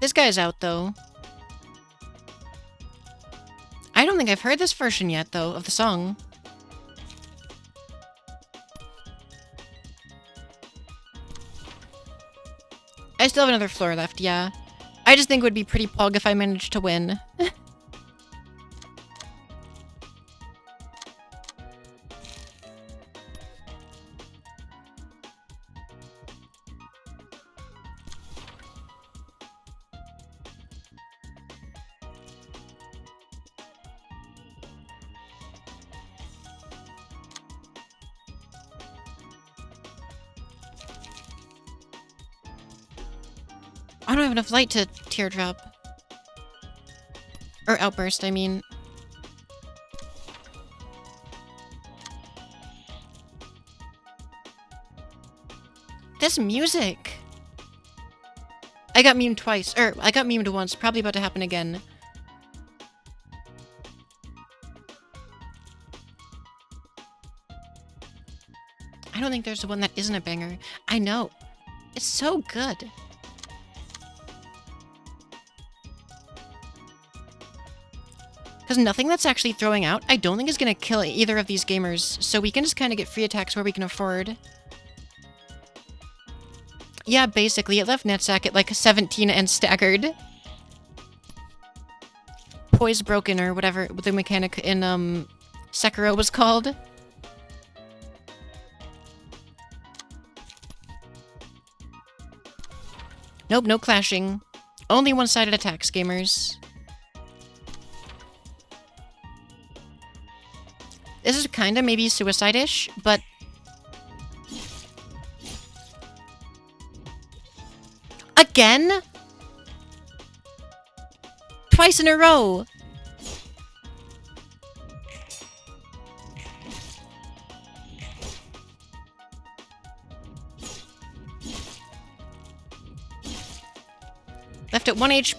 S1: This guy's out though. I don't think I've heard this version yet though, of the song. I still have another floor left, yeah. I just think it would be pretty pog if I managed to win. I don't have enough light to teardrop. Or outburst, I mean. This music! I got memed twice. Or, I got memed once. Probably about to happen again. I don't think there's one that isn't a banger. I know. It's so good. Because nothing that's actually throwing out, I don't think is going to kill either of these gamers, so we can just kind of get free attacks where we can afford. Yeah, basically, it left Netsack at like 17 and staggered. Poise broken, or whatever the mechanic in Sekiro was called. Nope, no clashing. Only one-sided attacks, gamers. This is kinda maybe suicide-ish, but... Again? Twice in a row! Left at 1 HP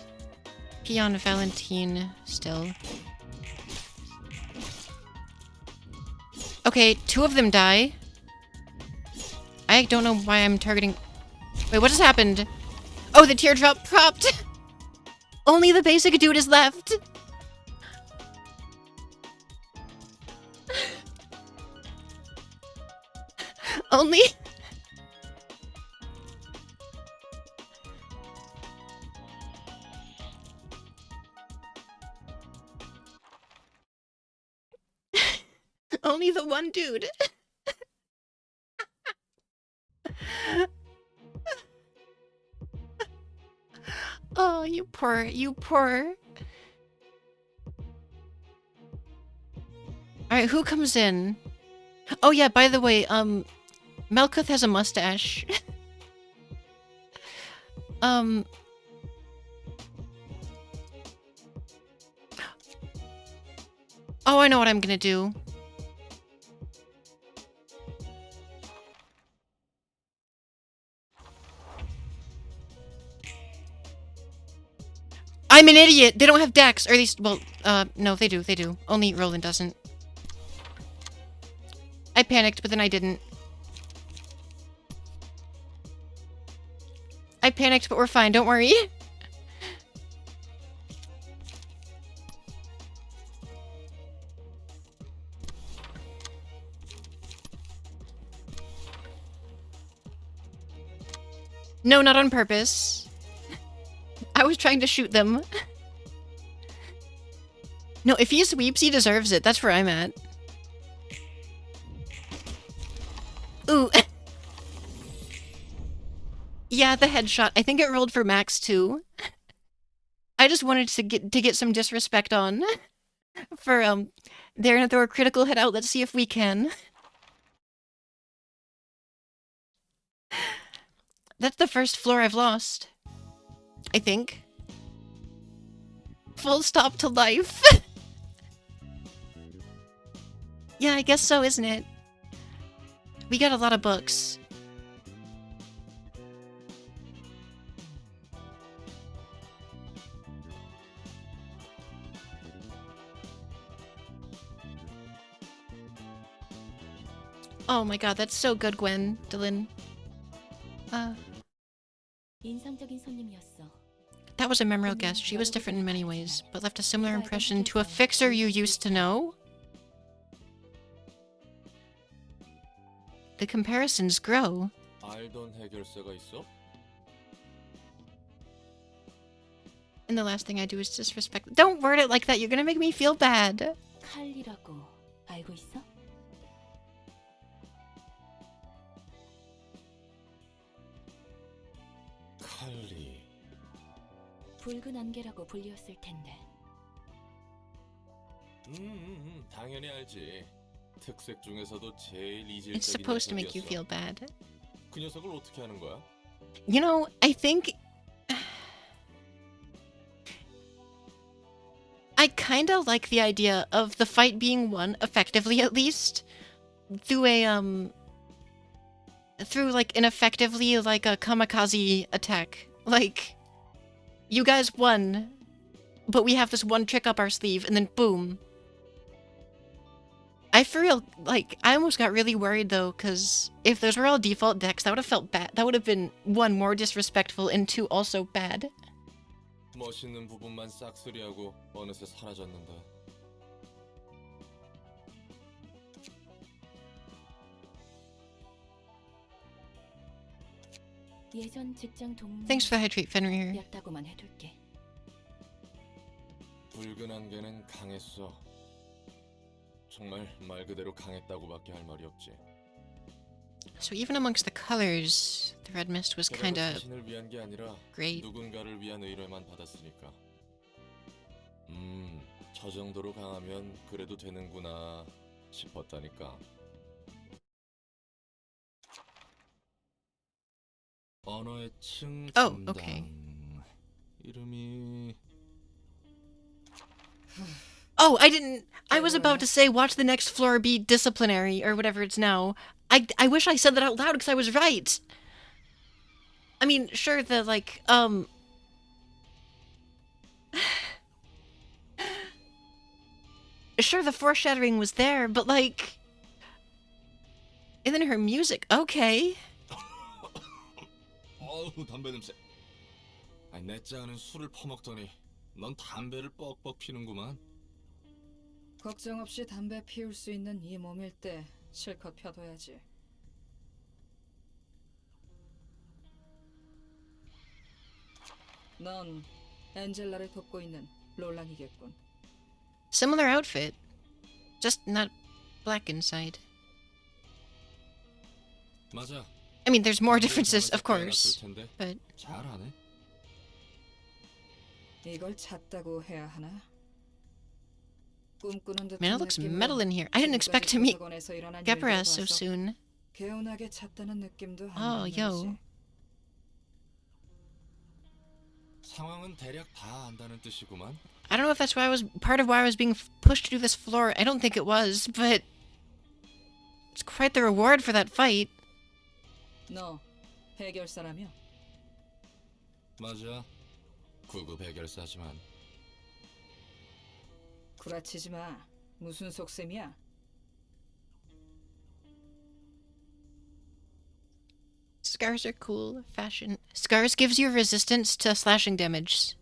S1: on Valentine, still. Okay, 2 of them die. I don't know why I'm targeting... Wait, what just happened? Oh, the teardrop propped! Only the basic dude is left! Only... Only the one dude. Oh, you poor, you poor. Alright, who comes in? Oh yeah, by the way, Melkuth has a mustache. Oh, I know what I'm gonna do. I'm an idiot! They don't have decks, or at least, well, no, they do. Only Roland doesn't. I panicked, but then I didn't. I panicked, but we're fine, don't worry. No, not on purpose. I was trying to shoot them. No, if he sweeps, he deserves it. That's where I'm at. Ooh. Yeah, the headshot. I think it rolled for max too. I just wanted to get some disrespect on. For they're gonna throw a critical hit out. Let's see if we can. That's the first floor I've lost. I think. Full stop to life. Yeah, I guess so, isn't it? We got a lot of books. Oh my god, that's so good, Gwendolyn.
S7: 인상적인 손님이었어.
S1: That was a memorable guest. She was different in many ways, but left a similar impression to a fixer you used to know. The comparisons grow.
S6: 알던 해결사가 있어?
S1: And the last thing I do is disrespect. Don't word it like that. You're gonna make me feel bad.
S7: 칼리라고 알고 있어?
S6: 칼리.
S7: 붉은 안개라고 불리웠을 텐데.
S6: 당연히 알지. 특색 중에서도 제일 이질적인
S1: It's supposed to make you
S6: 녀석이었어.
S1: feel bad.
S6: 그 녀석을 어떻게 하는 거야?
S1: You know, I think... I kinda like the idea of the fight being won, effectively at least, through a, through, like, an effectively, like, a kamikaze attack. Like, you guys won, but we have this one trick up our sleeve, and then boom. I for real, like, I almost got really worried, though, because if those were all default decks, that would have felt bad. That would have been, 1, more disrespectful, and 2, also bad.
S6: 멋있는 부분만 싹쓸이하고 어느새 사라졌는데.
S7: 예전 직장 동료.
S1: Thanks for the hydrate, Fenrir.
S7: 였다고만 해둘게.
S6: 붉은 안개는 강했어. 정말 말 그대로 강했다고밖에 할 말이 없지.
S1: So even amongst the colors, the red mist was kinda
S6: 자신을 위한 게 아니라
S1: great.
S6: 누군가를 위한 의뢰만 받았으니까. 저 정도로 강하면 그래도 되는구나 싶었다니까. 언어의 층
S1: Oh,
S6: 담당.
S1: okay.
S6: 이름이
S1: Oh, I was about to say watch the next floor be disciplinary or whatever it's now. I wish I said that out loud because I was right. I mean, sure, the like sure the foreshadowing was there, but like and then her music, okay.
S6: 어우 담배 냄새. 아니 넷째 아는 술을 퍼먹더니 넌 담배를 뻑뻑 피는구만.
S9: 걱정 없이 담배 피울 수 있는 이 몸일 때 실컷 펴둬야지. 넌 엔젤라를 돕고 있는 롤랑이겠군.
S1: Similar outfit. Just not black inside.
S6: 맞아.
S1: I mean, there's more
S6: 담배
S1: differences,
S6: 향에서
S1: of course,
S6: 깨어났을 텐데.
S1: but
S6: 잘하네.
S9: 이걸 찼다고 해야 하나? 꿈꾸는 듯한
S1: man, it looks
S9: 느낌으로
S1: metal in here. I didn't expect to meet
S9: 도서관에서 일어난
S1: Gebra
S9: 일들을
S1: so
S9: 봐서
S1: soon.
S9: 개운하게 찼다는 느낌도
S1: Oh,
S9: 안
S1: yo.
S9: 들지.
S6: 상황은 대략 다 안다는 뜻이구만.
S1: I don't know if that's why I was part of why I was being pushed to do this floor. I don't think it was, but it's quite the reward for that fight.
S9: 너 해결사라며?
S6: 맞아. 구급 해결사지만.
S9: 구라치지 마. 무슨 속셈이야?
S1: Scars are cool. Fashion. Scars gives you resistance to slashing damage.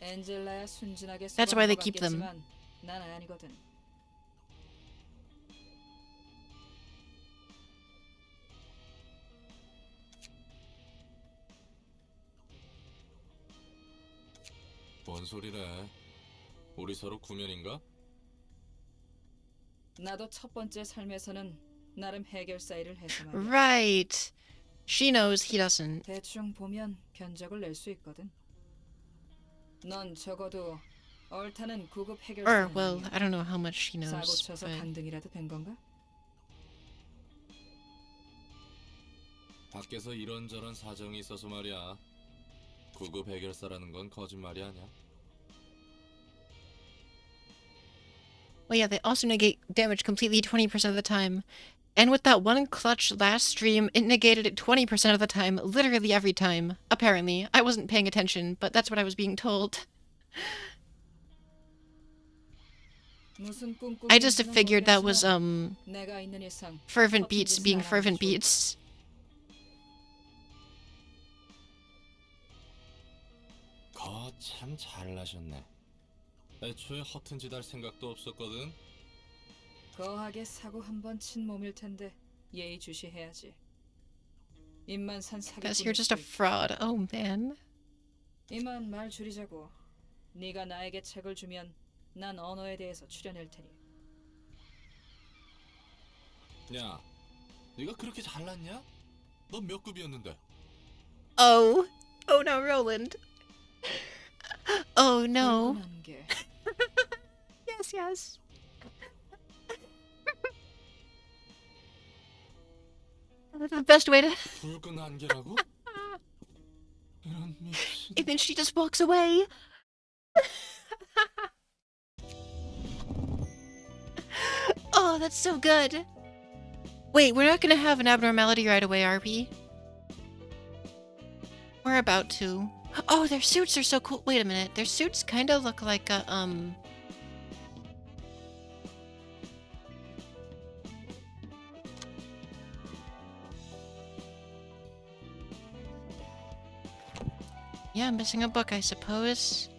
S9: 엔젤라야 순진하게
S1: That's why they
S9: 쓰러진 것
S1: keep them.
S9: 같겠지만 난 아니거든.
S6: 뭔 소리래? 우리 서로 구면인가?
S9: 나도 첫 번째 삶에서는 나름 해결사 일을 해서 말이야.
S1: Right. She knows he doesn't.
S9: 대충 보면 견적을 낼 수 있거든. 넌 적어도 얼타는 구급
S1: Or,
S9: 해결사는
S1: well,
S9: 아니야.
S1: I don't know how much she
S9: 사고
S1: knows.
S9: 쳐서
S1: But
S9: 간등이라도 된 건가?
S6: 밖에서 이런저런 사정이 있어서 말이야. 구급 해결사라는 건 거짓말이 아니야.
S1: well, yeah, they also negate damage completely 20% of the time. And with that one clutch last stream, it negated it 20% of the time, literally every time. Apparently. I wasn't paying attention, but that's what I was being told.
S9: 무슨
S1: I just
S9: 꿈꾸는지는
S1: figured that was,
S9: 모르겠지만 내가 있는 이상
S1: fervent
S9: 커튼
S1: beats
S9: 짓은
S1: being
S9: 안 하는 게
S1: fervent
S9: 좋을
S1: beats.
S6: 거참 잘나셨네. 애초에 허튼 짓 할 생각도 없었거든.
S9: 거하게 사고 한 번 친 몸일 텐데 예의주시해야지. 입만 산
S1: Guess you're
S9: 사기꾼일
S1: just a
S9: 수도 있고.
S1: fraud. Oh, man.
S9: 이만 말 줄이자고. 네가 나에게 책을 주면 난 언어에 대해서 추려낼 테니.
S6: 야, 네가 그렇게 잘났냐? 넌 몇 급이었는데?
S1: Oh. Oh, no, Roland. Oh, no.
S9: 불운한 게
S1: Yes, yes. That's the best way to...
S6: 붉은 안개라고? 이런 미친.
S1: And then she just walks away. Oh, that's so good. Wait, we're not gonna have an abnormality right away, are we? We're about to. Oh, their suits are so cool. Wait a minute. Their suits kind of look like a, yeah, I'm missing a book, I suppose.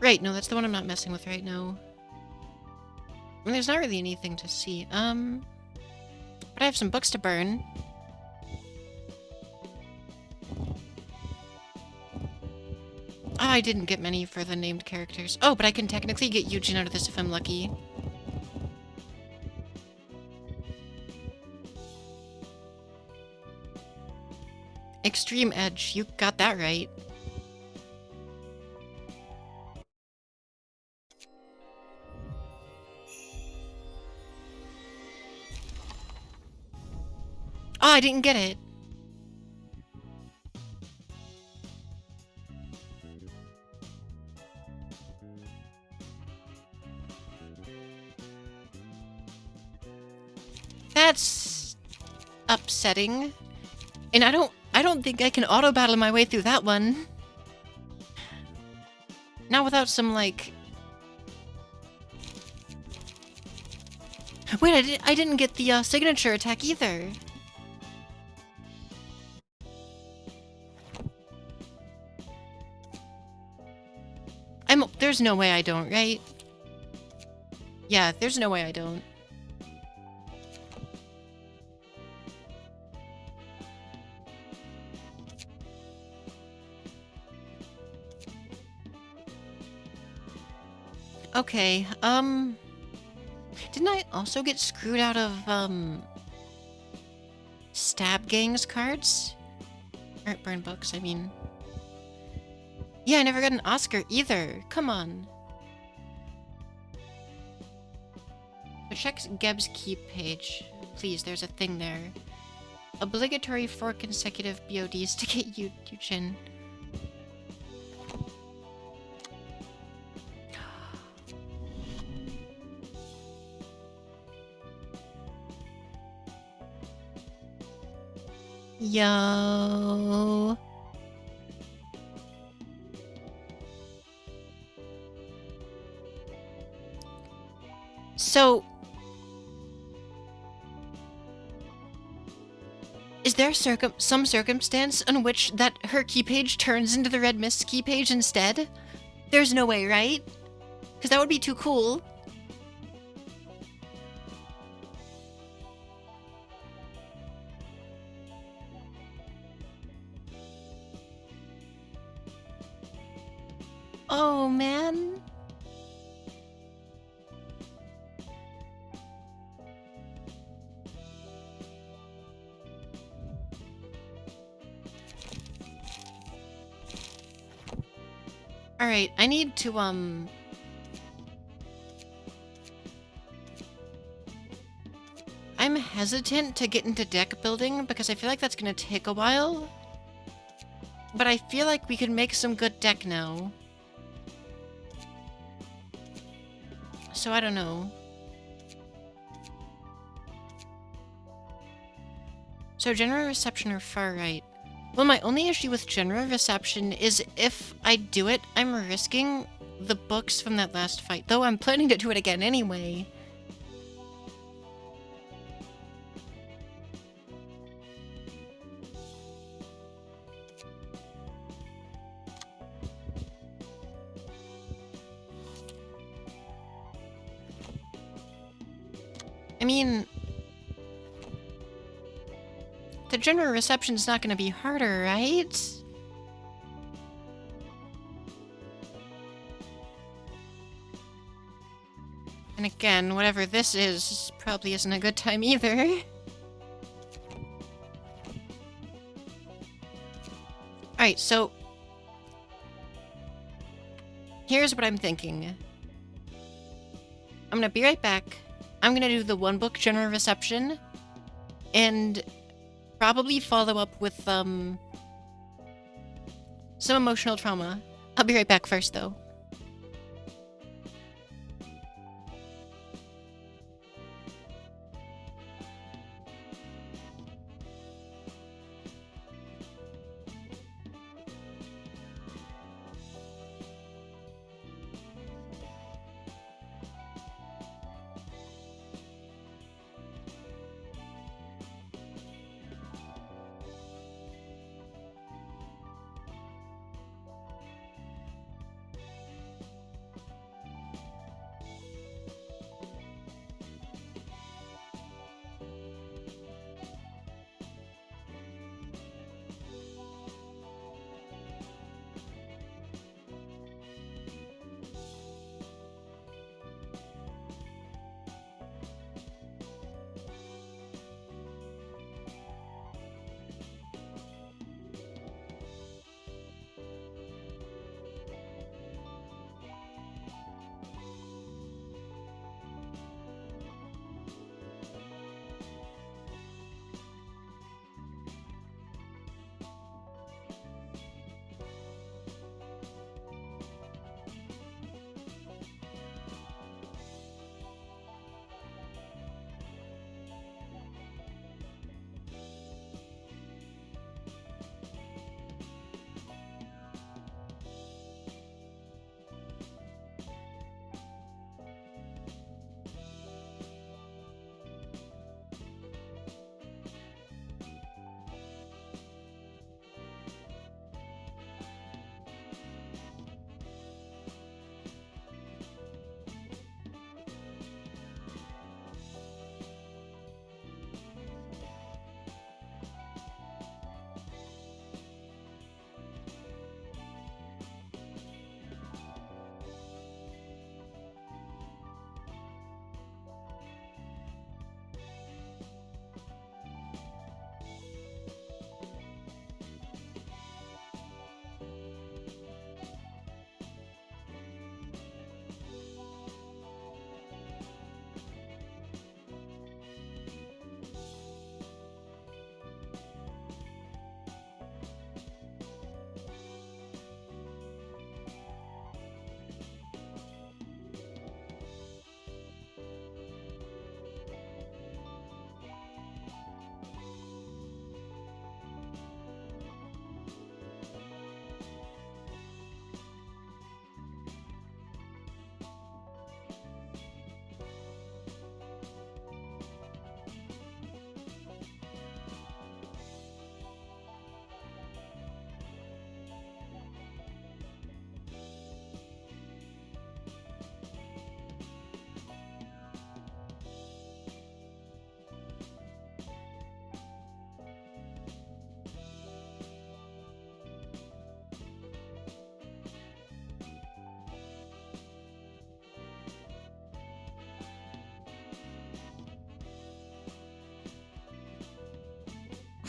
S1: Right, no, that's the one I'm not messing with right now. I mean, there's not really anything to see. But I have some books to burn. I didn't get many for the named characters. Oh, but I can technically get Eugene out of this if I'm lucky. Extreme Edge, you got that right. Oh, I didn't get it. That's upsetting. And I don't think I can auto battle my way through that one. Not without some like wait, I didn't get the signature attack either. There's no way I don't, right? Yeah, there's no way I don't. Okay, didn't I also get screwed out of, Stab Gang's cards? Or burn books, I mean. Yeah, I never got an Oscar either. Come on. But check Geb's Keep page. Please, there's a thing there. Obligatory 4 consecutive BODs to get Yujin. Yo. So, is there some circumstance in which that her key page turns into the Red Mist key page instead? There's no way, right? Because that would be too cool. Oh, man. Alright, I need to, I'm hesitant to get into deck building because I feel like that's gonna take a while. But I feel like we could make some good deck now. So I don't know. So general reception or far right? Well, my only issue with general reception is if I do it, I'm risking the books from that last fight. Though I'm planning to do it again anyway. I mean, the general reception's not going to be harder, right? And again, whatever this is probably isn't a good time either. Alright, so here's what I'm thinking. I'm gonna be right back. I'm gonna do the one book general reception and probably follow up with some emotional trauma. I'll be right back first though.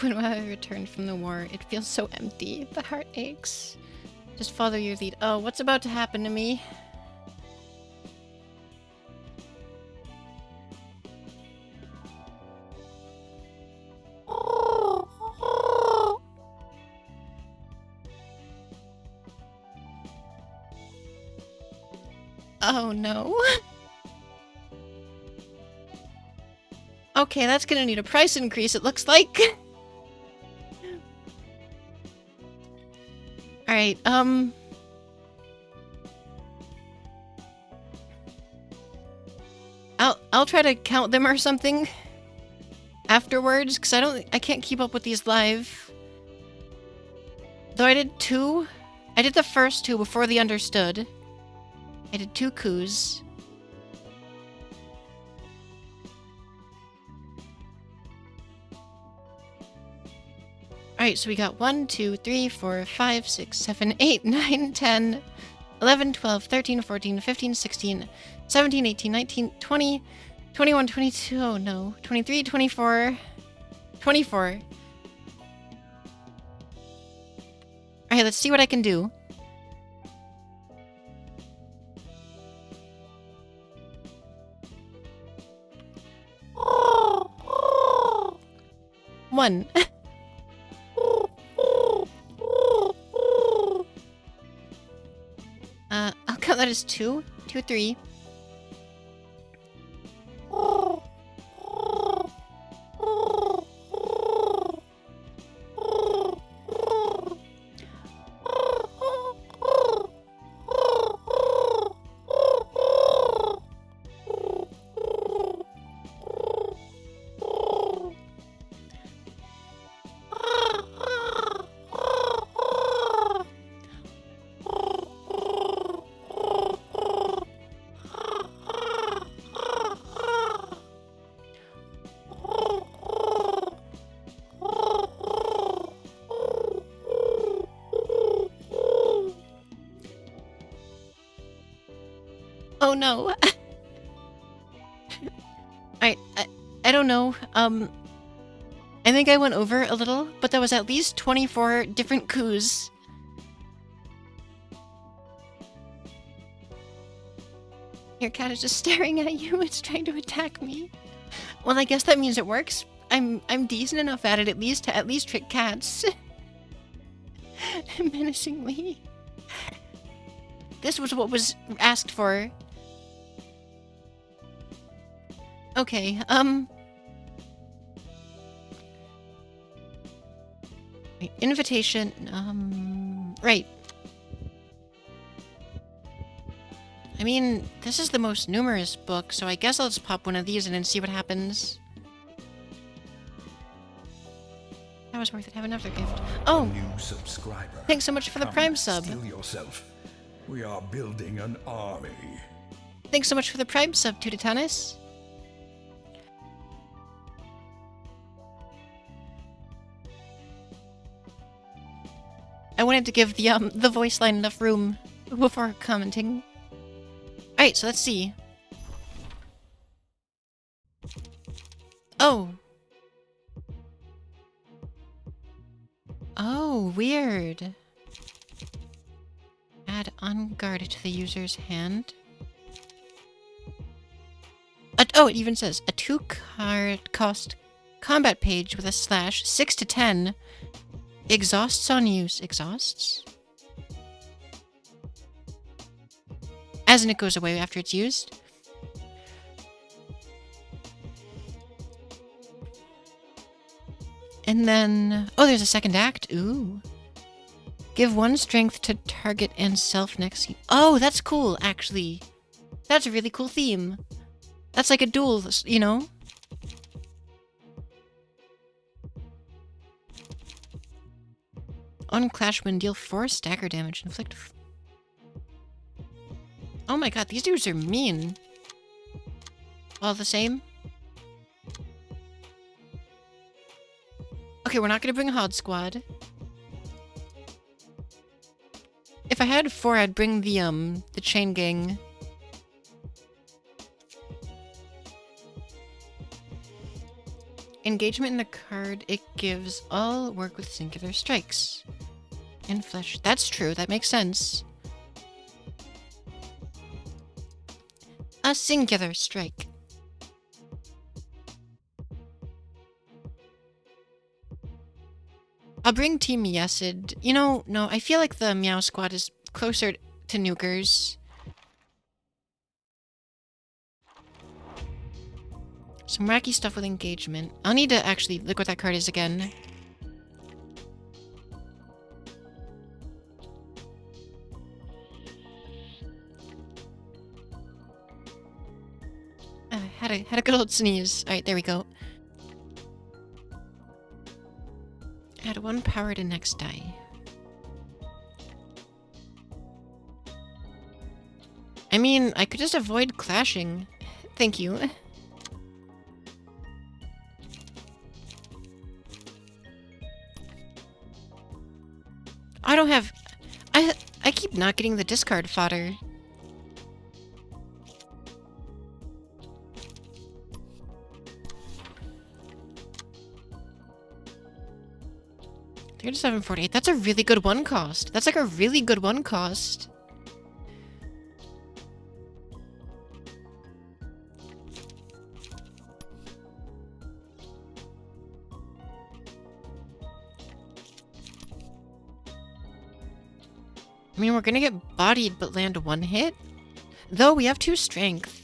S1: When I returned from the war, it feels so empty. The heart aches. Just follow your lead. Oh, what's about to happen to me? Oh no. Okay, that's gonna need a price increase, it looks like. Alright, I'll try to count them or something afterwards, because I can't keep up with these live. Though I did 2. I did the first 2 before the understood. I did 2 coups. Alright, so we got 1, 2, 3, 4, 5, 6, 7, 8, 9, 10, 11, 12, 13, 14, 15, 16, 17, 18, 19, 20, 21, 22, oh no, 23, 24, 24. Alright, let's see what I can do. One. I'll count that as 2. 2, 3. Oh no. Alright, I don't know. I think I went over a little, but that was at least 24 different coups. Your cat is just staring at you. It's trying to attack me. Well, I guess that means it works. I'm decent enough at it, at least to trick cats. Menacingly. This was what was asked for. Okay, invitation, right. I mean, this is the most numerous book, so I guess I'll just pop one of these in and see what happens. That was worth it. Have another gift. Oh!
S8: New subscriber.
S1: Thanks so much for the Prime sub.
S8: Still yourself. We are building an army.
S1: Thanks so much for the Prime sub, Tutitanis. I wanted to give the voice line enough room before commenting. Alright, so let's see. Oh. Oh, weird. Add on guard to the user's hand. Oh, it even says a 2-card cost combat page with a slash 6 to 10 exhausts on use. Exhausts? As in it goes away after it's used. And then... oh, there's a second act. Ooh. Give 1 strength to target and self next scene. Oh, that's cool, actually. That's a really cool theme. That's like a duel, you know? On clash when deal 4 stagger damage. Inflict... oh my god, these dudes are mean. All the same. Okay, we're not gonna bring a Hod Squad. If I had 4, I'd bring the chain gang. Engagement in the card it gives all work with singular strikes. And flesh. That's true, that makes sense. A singular strike. I'll bring Team Yesid. You know, no, I feel like the Meow Squad is closer to Nukers. Some wacky stuff with engagement. I'll need to actually look what that card is again. Had a good old sneeze. Alright, there we go. Add 1 power to next die. I mean, I could just avoid clashing. Thank you. I don't have... I keep not getting the discard fodder. $37.48. That's a really good one cost. That's like a really good one cost. I mean, we're gonna get bodied but land 1 hit. Though we have 2 strength.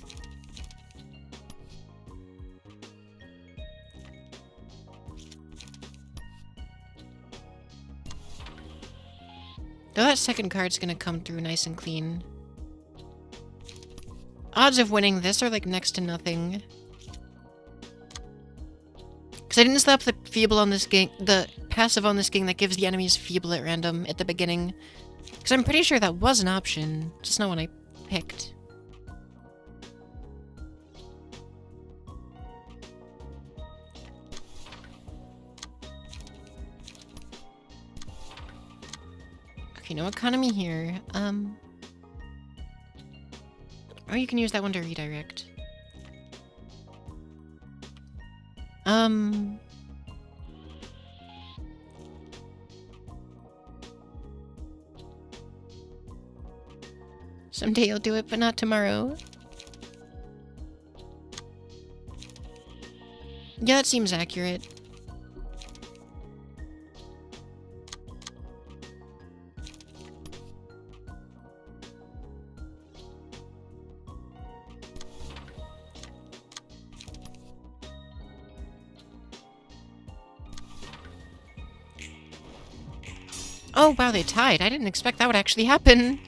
S1: Though that second card's gonna come through nice and clean. Odds of winning this are like next to nothing. Because I didn't slap the feeble on this game, the passive on this game that gives the enemies feeble at random at the beginning. Because I'm pretty sure that was an option, just not one I picked. Okay, no economy here. Or you can use that one to redirect. Someday you'll do it, but not tomorrow. Yeah, that seems accurate. Oh, wow, they tied. I didn't expect that would actually happen.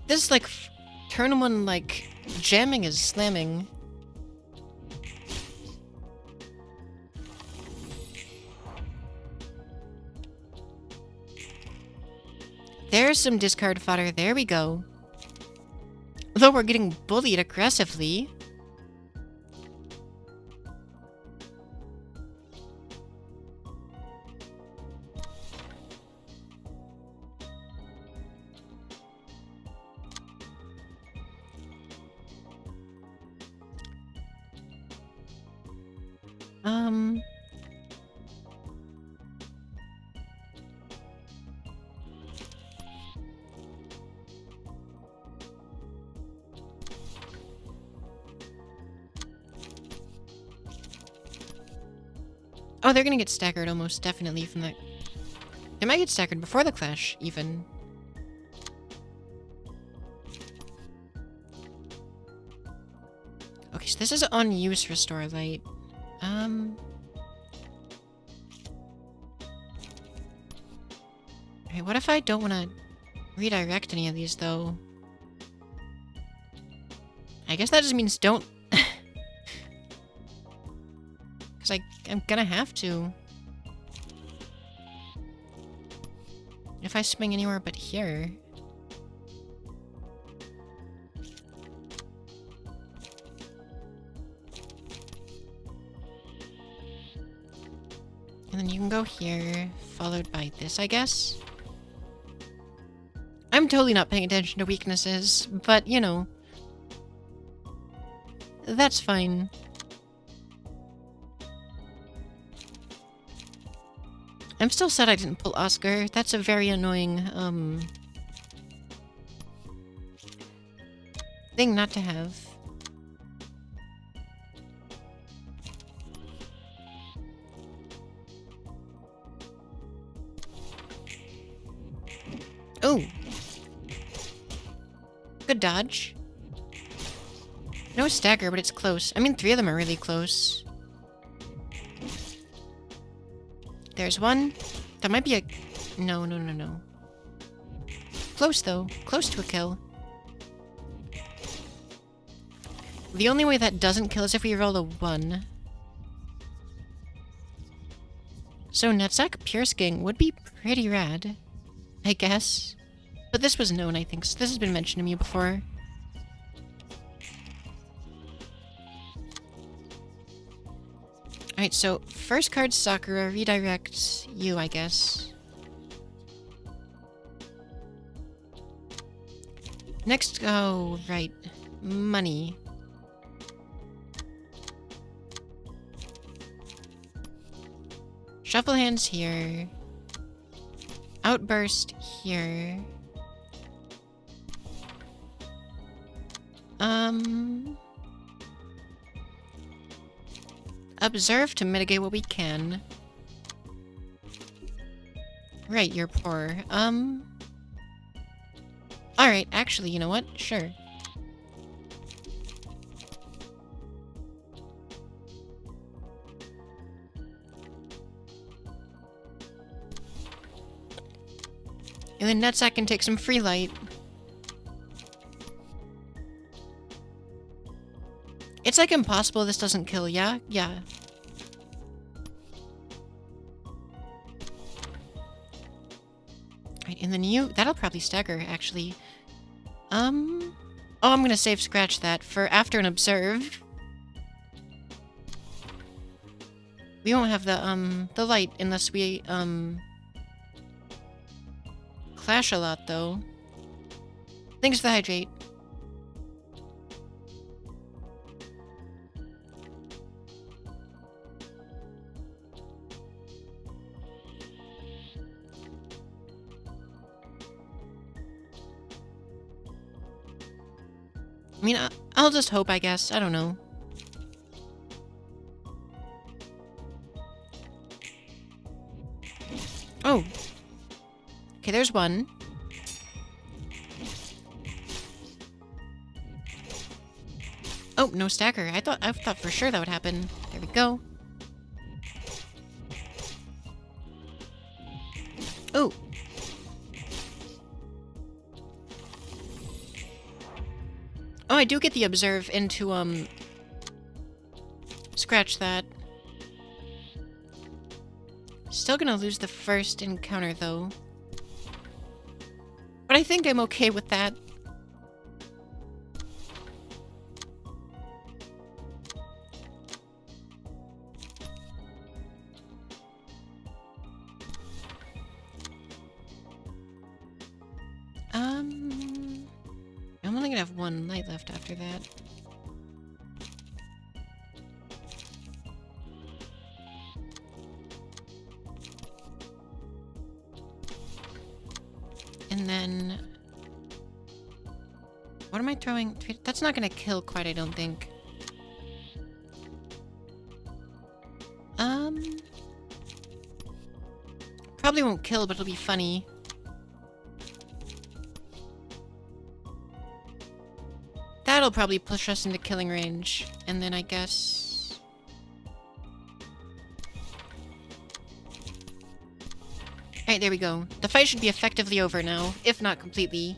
S1: This, like, turn one, like, jamming is slamming. There's some discard fodder. There we go. Though we're getting bullied aggressively. Oh, they're gonna get staggered almost definitely from that. They might get staggered before the clash, even. Okay, so this is on use Restore Light. Okay, what if I don't want to redirect any of these, though? I guess that just means don't. Because I'm gonna have to. If I swing anywhere but here. And then you can go here, followed by this, I guess. I'm totally not paying attention to weaknesses, but, you know. That's fine. I'm still sad I didn't pull Oscar. That's a very annoying, thing not to have. Oh! Good dodge. No stagger, but it's close. I mean, 3 of them are really close. There's one. That might be a... No. Close, though. Close to a kill. The only way that doesn't kill is if we roll a 1. So Nutsack Piercing would be pretty rad, I guess. But this was known, I think. So this has been mentioned to me before. Alright, so first card Sakura redirects you, I guess. Next, oh, right. Money. Shuffle hands here. Outburst here. Observe to mitigate what we can. Right, you're poor. Alright, actually, you know what? Sure. And then Nutsack can take some free light. It's like impossible this doesn't kill, yeah? Yeah. Right, and then you... That'll probably stagger, actually. Oh, I'm gonna save scratch that for after an observe. We won't have the light unless we, clash a lot, though. Thanks for the hydrate. I mean, I'll just hope, I guess. I don't know. Oh. Okay, there's one. Oh, no stagger. I thought for sure that would happen. There we go. Oh. Oh, I do get the observe into, scratch that. Still gonna lose the first encounter, though. But I think I'm okay with that. I'm only gonna have one light left after that. And then... What am I throwing? That's not gonna kill quite, I don't think. Probably won't kill, but it'll be funny. That'll probably push us into killing range. And then I guess... Alright, there we go. The fight should be effectively over now, if not completely.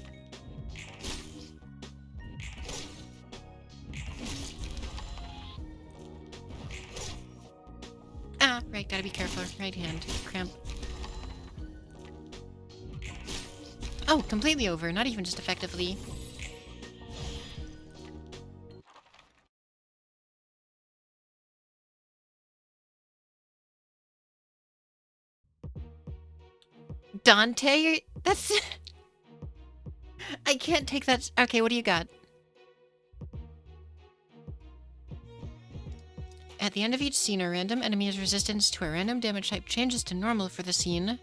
S1: Ah, right, gotta be careful. Right hand. Cramp. Oh, completely over, not even just effectively. Dante, that's... I can't take that... Okay, what do you got? At the end of each scene, a random enemy's resistance to a random damage type changes to normal for the scene,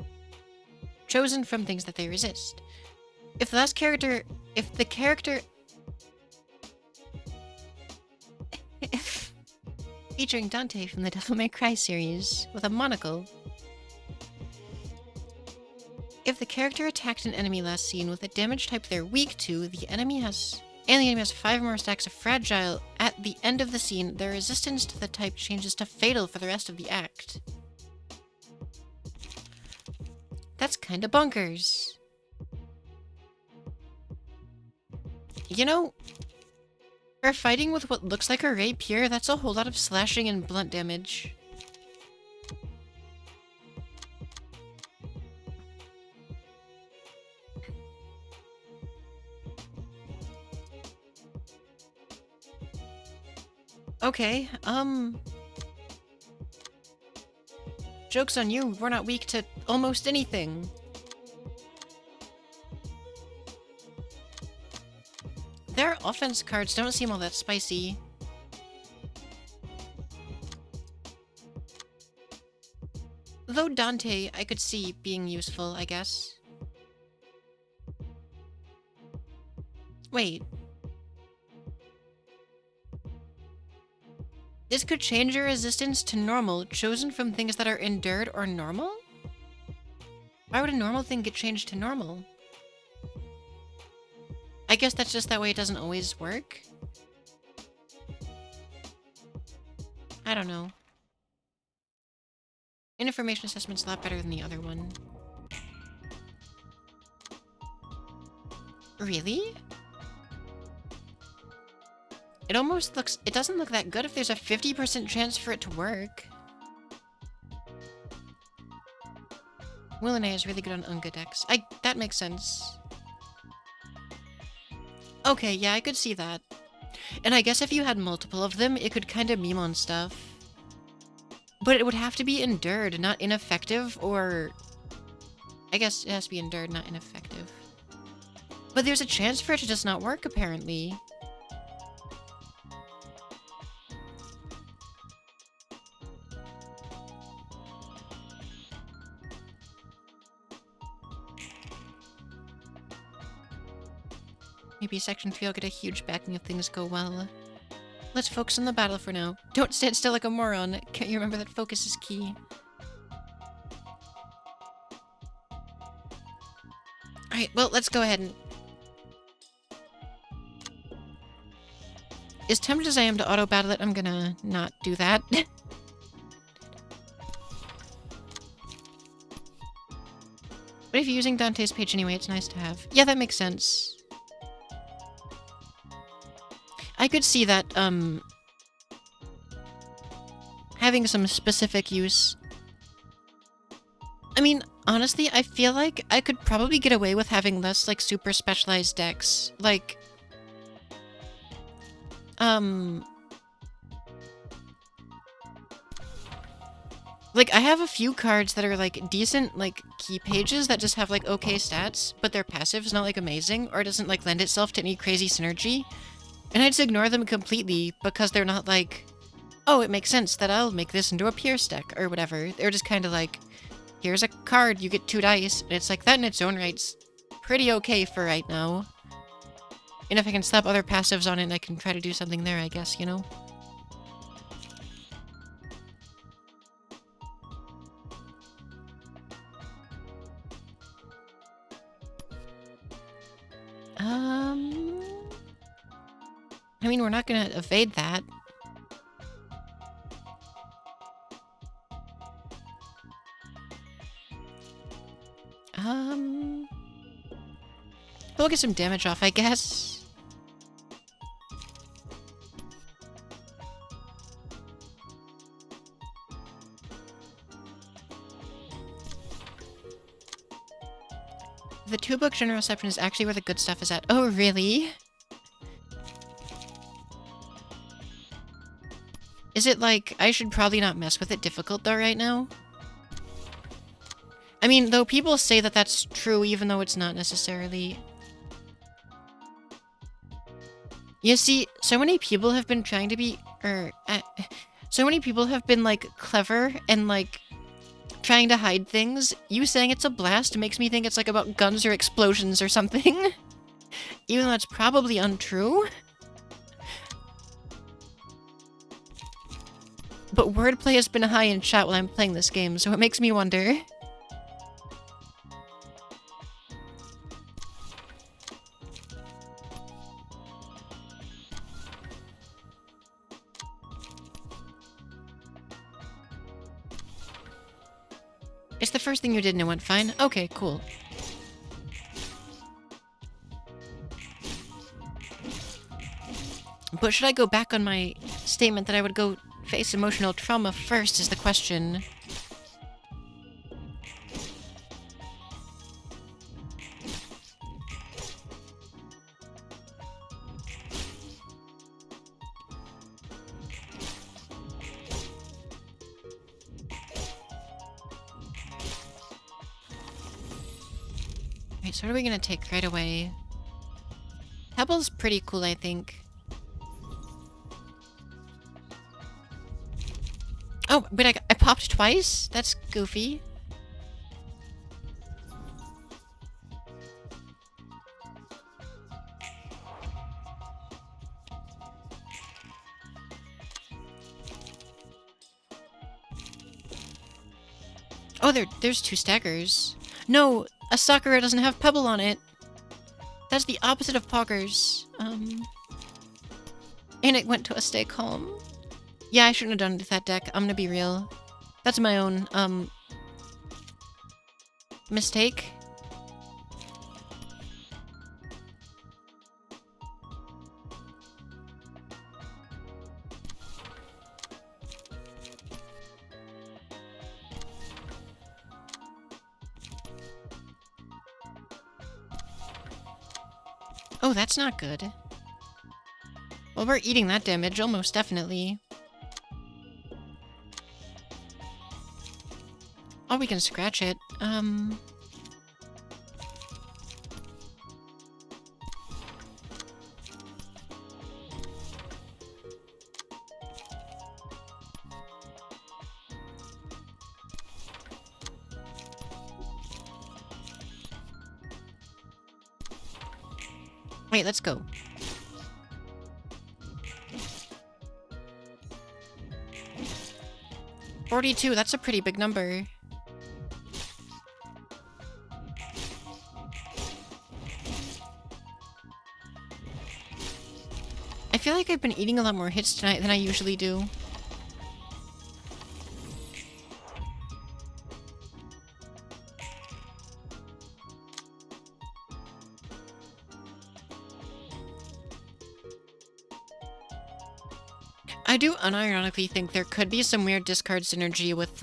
S1: chosen from things that they resist. If the character featuring Dante from the Devil May Cry series with a monocle. If the character attacked an enemy last scene with a damage type they're weak to, the enemy has 5 more stacks of fragile. At the end of the scene, their resistance to the type changes to fatal for the rest of the act. That's kinda bonkers. You know, for fighting with what looks like a rapier, that's a whole lot of slashing and blunt damage. Okay, joke's on you, we're not weak to almost anything. Their offense cards don't seem all that spicy. Though Dante, I could see being useful, I guess. Wait. This could change your resistance to normal, chosen from things that are endured or normal? Why would a normal thing get changed to normal? I guess that's just that way it doesn't always work? I don't know. Information assessment's a lot better than the other one. Really? It doesn't look that good if there's a 50% chance for it to work. Willene is really good on Unga decks. That makes sense. Okay, yeah, I could see that. And I guess if you had multiple of them, it could kind of meme on stuff. But it would have to be endured, not ineffective, or... I guess it has to be endured, not ineffective. But there's a chance for it to just not work, apparently. Maybe Section 3 will get a huge backing if things go well. Let's focus on the battle for now. Don't stand still like a moron. Can't you remember that focus is key? Alright, well, let's go ahead and... As tempted as I am to auto-battle it, I'm gonna not do that. But if you're using Dante's page anyway, it's nice to have. Yeah, that makes sense. I could see that, having some specific use. I mean, honestly, I feel like I could probably get away with having less, like, super specialized decks. Like, like, I have a few cards that are, like, decent, like, key pages that just have, like, okay stats, but their passive's not, like, amazing, or doesn't, like, lend itself to any crazy synergy. And I just ignore them completely because they're not like, oh, it makes sense that I'll make this into a Pierce deck or whatever. They're just kind of like, here's a card, you get 2 dice. And it's like, that in its own right's pretty okay for right now. And if I can slap other passives on it, I can try to do something there, I guess, you know? I mean, we're not gonna evade that. We'll get some damage off, I guess. The 2-book general reception is actually where the good stuff is at. Oh, really? Is it like, I should probably not mess with it difficult though right now? I mean, though people say that that's true even though it's not necessarily. You see, so many people have been trying to be, So many people have been, like, clever and, like, trying to hide things. You saying it's a blast makes me think it's, like, about guns or explosions or something. Even though it's probably untrue. But wordplay has been high in chat while I'm playing this game, so it makes me wonder. It's the first thing you did and it went fine? Okay, cool. But should I go back on my statement that I would go face emotional trauma first is the question. Right, so what are we gonna take right away? Pebble's pretty cool, I think. Oh, but I popped twice? That's goofy. Oh, there's two staggers. No, a Sakura doesn't have Pebble on it. That's the opposite of Poggers. And it went to a Stay Calm. Yeah, I shouldn't have done it with that deck. I'm gonna be real. That's my own, mistake. Oh, that's not good. Well, we're eating that damage, almost definitely. Oh, we can scratch it. Wait, let's go. $42, that's a pretty big number. I feel like I've been eating a lot more hits tonight than I usually do. I do unironically think there could be some weird discard synergy with,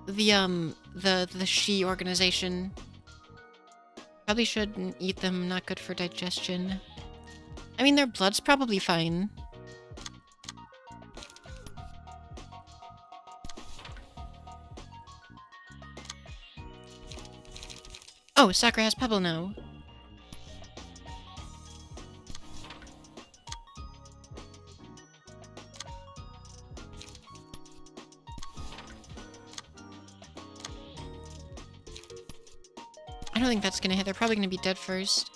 S1: the She organization. Probably shouldn't eat them, not good for digestion. I mean, their blood's probably fine. Oh, Sakura has Pebble now. I don't think that's gonna hit. They're probably gonna be dead first.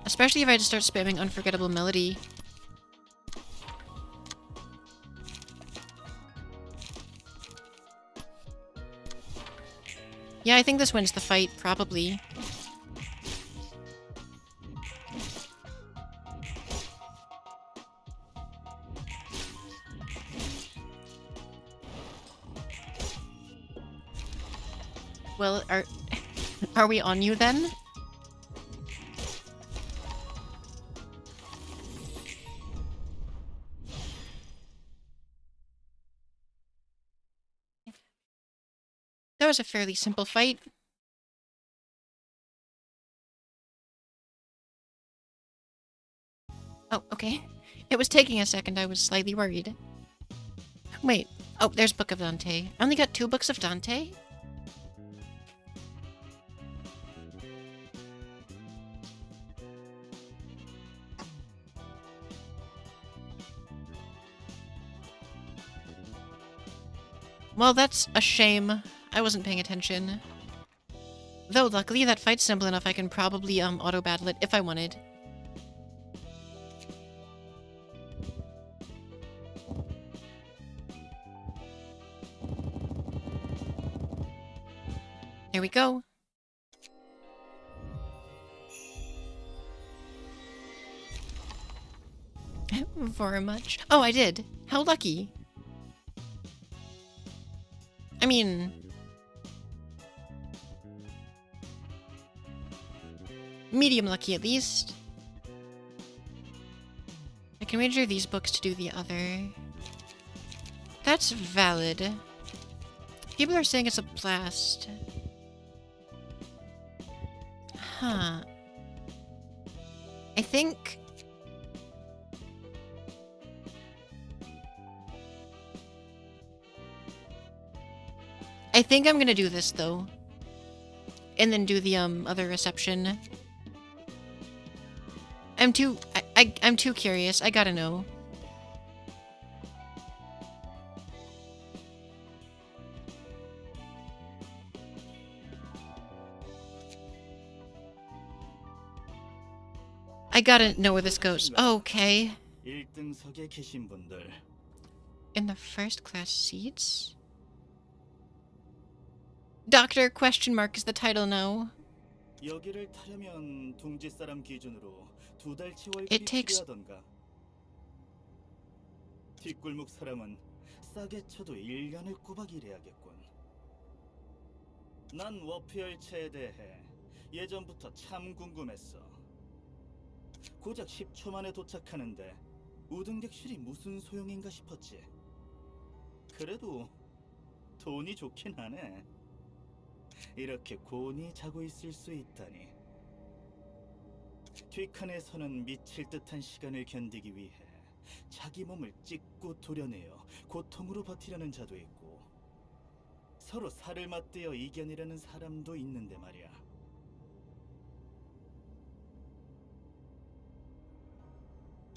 S1: Especially if I just start spamming Unforgettable Melody. Yeah, I think this wins the fight, probably. Well, are we on you then? That was a fairly simple fight. Oh, okay. It was taking a second. I was slightly worried. Wait. Oh, there's Book of Dante. I only got 2 books of Dante? Well, that's a shame. I wasn't paying attention. Though, luckily, that fight's simple enough I can probably, auto-battle it if I wanted. There we go. For much. Oh, I did. How lucky. I mean... medium lucky, at least. I can wager these books to do the other. That's valid. People are saying it's a blast. Huh. I think... I'm gonna do this, though. And then do the, other reception. I'm too curious. I gotta know. I gotta know where this goes. Okay.
S11: 1등석에 계신 분들.
S1: In the first class seats? Doctor question mark is the title now.
S11: 여기를 타려면 둥지 사람 기준으로 2달치 월급이
S1: It takes
S11: 필요하던가. 뒷골목 사람은 싸게 쳐도 1년을 꼬박 일해야겠군. 난 워프 열차에 대해 예전부터 참 궁금했어. 고작 10초 만에 도착하는데 우등객실이 무슨 소용인가 싶었지. 그래도 돈이 좋긴 하네. 이렇게 곤히 자고 있을 수 있다니. 뒷칸에서는 미칠 듯한 시간을 견디기 위해 자기 몸을 찢고 도려내어 고통으로 버티려는 자도 있고, 서로 살을 맞대어 이겨내려는 사람도 있는데 말이야.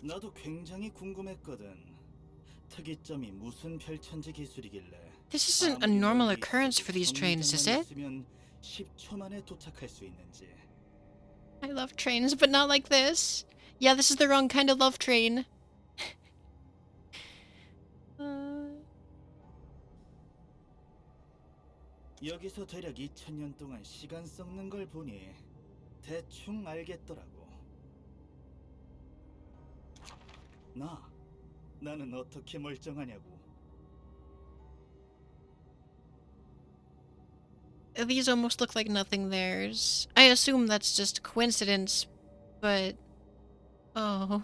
S11: 나도 굉장히 궁금했거든. 특이점이 무슨 별천지 기술이길래.
S1: This isn't a normal occurrence for these trains, is it?
S11: 10초 만에 도착할 수 있는지.
S1: I love trains, but not like this. Yeah, this is the wrong kind of love train.
S11: 여기서 대략 2000년 동안 시간 썩는 걸 보니 대충 알겠더라고. 나는 어떻게 멀쩡하냐고.
S1: These almost look like nothing theirs. I assume that's just coincidence, but... oh.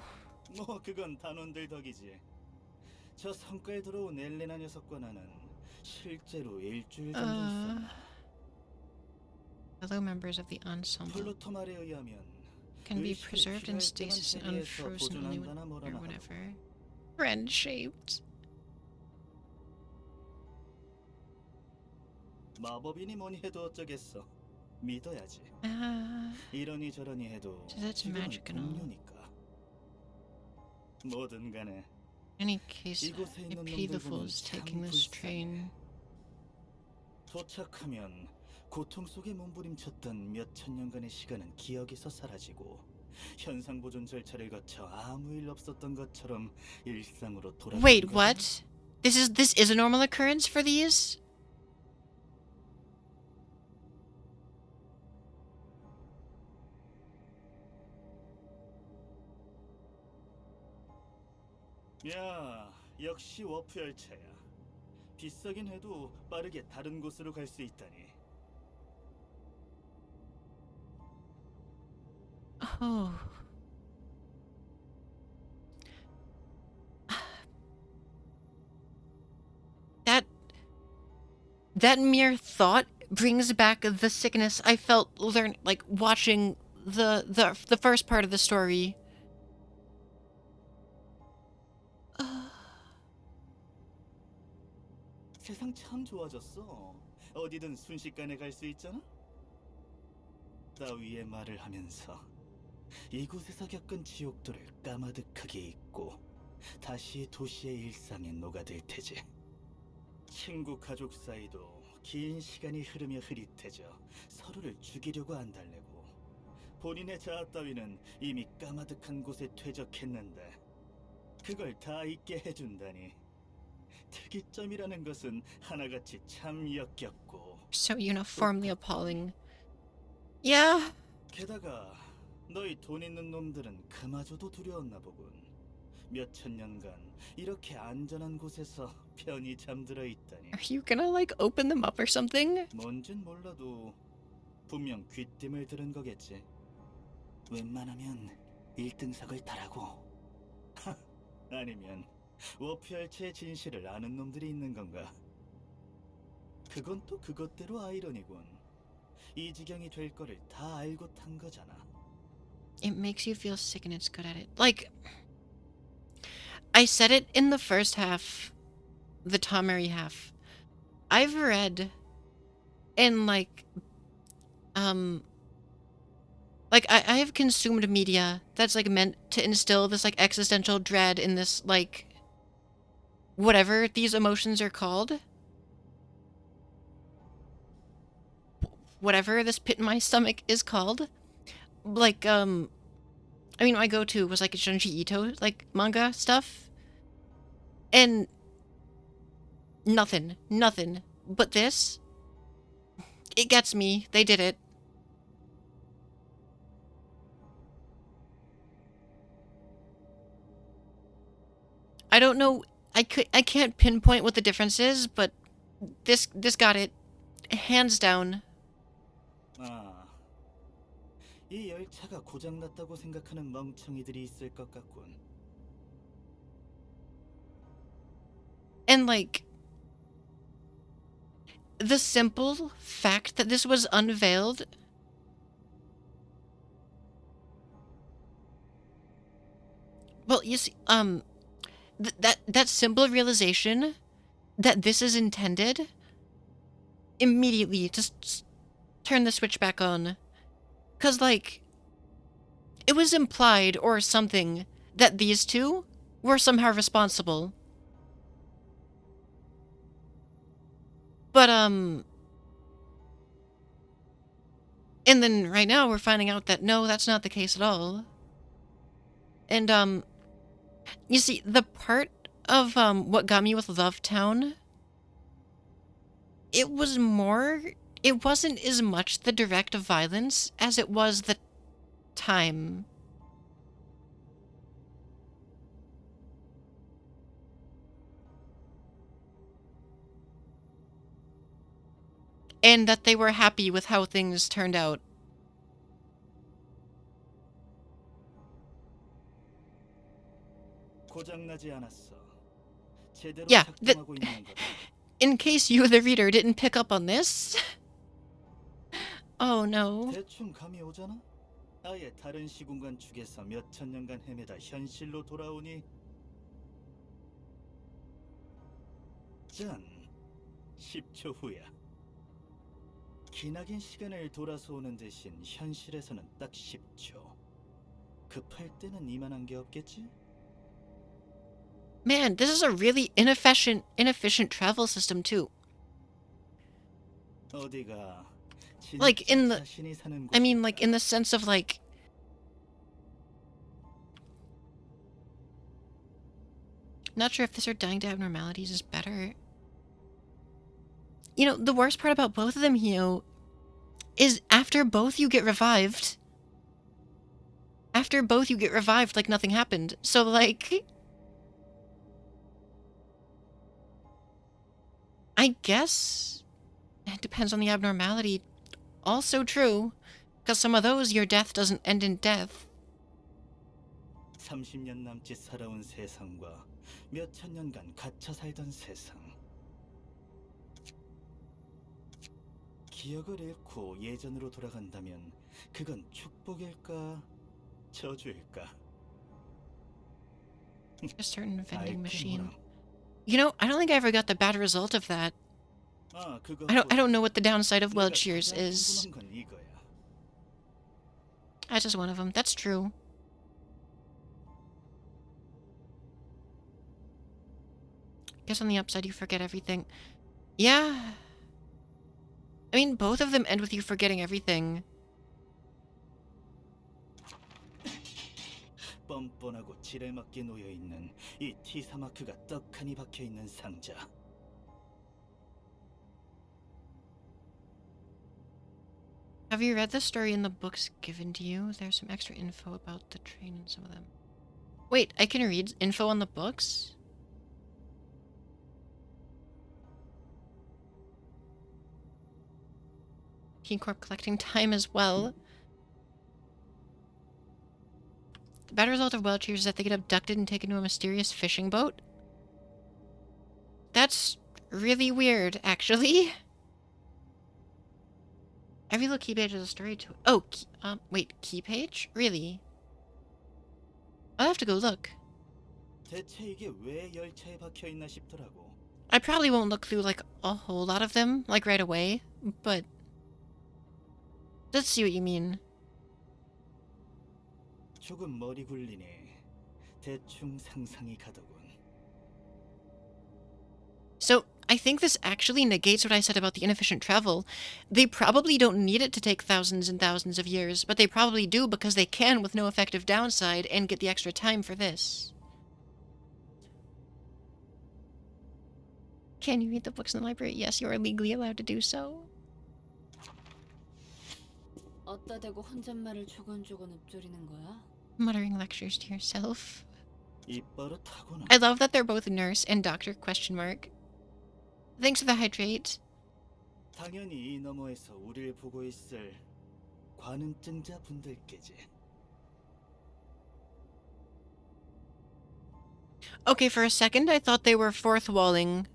S11: 뭐 그건 단원들 덕이지. 저 성과에 들어온 엘레나 녀석과 나는 실제로 일주일 정도 있었다.
S1: Fellow members of the ensemble
S11: 플루토 말에 의하면
S1: can be preserved in stasis and unfrozen only when or whenever. Friend-shaped.
S11: 마법이니 뭐니 해도 어쩌겠어. 믿어야지. 이러니 저러니 해도 지금은 동료니까. 뭐든 간에
S1: In any case, I pity the fools taking this train.
S11: 도착하면 고통 속에 몸부림쳤던 몇 천년간의 시간은 기억에서 사라지고 현상 보존 절차를 거쳐 아무 일 없었던 것처럼 일상으로 돌아가는
S1: Wait,
S11: 거야.
S1: what? This is a normal occurrence for these?
S11: 야, 역시 워프 열차야. 비싸긴 해도 빠르게 다른 곳으로 갈 수 있다니.
S1: Oh. That mere thought brings back the sickness I felt watching the first part of the story.
S11: 세상 참 좋아졌어. 어디든 순식간에 갈 수 있잖아. 따위의 말을 하면서 이곳에서 겪은 지옥도를 까마득하게 잊고 다시 도시의 일상에 녹아들 테지. 친구 가족 사이도 긴 시간이 흐르며 흐릿해져 서로를 죽이려고 안달내고 본인의 자아 따위는 이미 까마득한 곳에 퇴적했는데 그걸 다 잊게 해준다니. 특이점이라는 것은 하나같이 참 역겹고.
S1: So uniformly appalling. Yeah.
S11: 게다가 너희 돈 있는 놈들은 그마저도 두려웠나 보군. 몇천 년간 이렇게 안전한 곳에서 편히 잠들어 있다니.
S1: Are you gonna like open them up or something?
S11: 뭔진 몰라도 분명 귀띔을 들은 거겠지. 웬만하면 1등석을 타라고. 아니면 워프열체의 진실을 아는 놈들이 있는 건가? 그건 또 그것대로 아이러니군. 이 지경이 될 거를 다 알고 탄 거잖아.
S1: It makes you feel sick and it's good at it. Like, I said it in the first half, the Tomary half. I've read and like I have consumed media that's like meant to instill this like existential dread in this like whatever these emotions are called. Whatever this pit in my stomach is called. Like I mean my go-to was like Junji Ito like manga stuff. And nothing. But this, it gets me. They did it. I don't know. I can't pinpoint what the difference is, but this got it hands down.
S11: 아, 이 열차가 고장났다고 생각하는 멍청이들이 있을 것 같군.
S1: And like the simple fact that this was unveiled well, you see, that simple realization that this is intended immediately just turn the switch back on. 'Cause like it was implied or something that these two were somehow responsible. But and then right now we're finding out that no, that's not the case at all. And you see, the part of what got me with Love Town, it wasn't as much the direct violence as it was the time. And that they were happy with how things turned out. Yeah, in case you, the reader, didn't pick up on this. Oh no.
S11: 대충 감이 오잖아? 아예 다른 시공간 축에서 몇천 년간 헤매다 현실로 돌아오니 짠! 10초 후야. 기나긴 시간을 돌아서 오는 대신 현실에서는 딱 10초. 급할 때는 이만한 게 없겠지?
S1: Man, this is a really inefficient travel system too.
S11: 어디가
S1: Like in the, I mean like in the sense of like, not sure if this or dying to abnormalities is better. You know, the worst part about both of them, Hio, is after both you get revived. After both you get revived like nothing happened. So like, I guess it depends on the abnormality. Also true, because some of those your death doesn't end in death.
S11: 30년 남짓 살아온 세상과 몇천 년간 갇혀 살던 세상. 기억을 잃고 예전으로 돌아간다면 그건 축복일까, 저주일까?
S1: A certain vending machine. You know, I don't think I ever got the bad result of that. I don't know what the downside of World Cheers is. That's just one of them. That's true. Guess on the upside you forget everything. Yeah. I mean, both of them end with you forgetting everything.
S11: 뻔뻔하고 지레맞게 놓여있는 이 T사 마크가 떡하니 박혀있는 상자.
S1: Have you read the story in the books given to you? There's some extra info about the train in some of them. Wait, I can read info on the books? Key Corp collecting time as well. The bad result of Welchers is that they get abducted and taken to a mysterious fishing boat. That's really weird, actually. Every little key page has a story to it. Oh, wait, key page? Really? I'll have to go look.
S11: 대체 이게 왜 열차에 박혀있나 싶더라고.
S1: I probably won't look through, like, a whole lot of them, like, right away, but... let's see what you mean.
S11: 조금 머리 굴리네. 대충 상상이 가더군.
S1: So, I think this actually negates what I said about the inefficient travel. They probably don't need it to take thousands and thousands of years, but they probably do because they can with no effective downside and get the extra time for this. Can you read the books in the library? Yes, you are legally allowed to do so.
S7: 어따 대고 혼잣말을 조곤조곤 읊조리는 거야?
S1: Muttering lectures to yourself.
S11: 이뻐릇하구나.
S1: I love that they're both nurse and doctor, question mark. Thanks for the hydrate.
S11: 당연히 이 너머에서 우리를 보고 있을 관음증자 분들께지.
S1: Okay, for a second I thought they were fourth walling,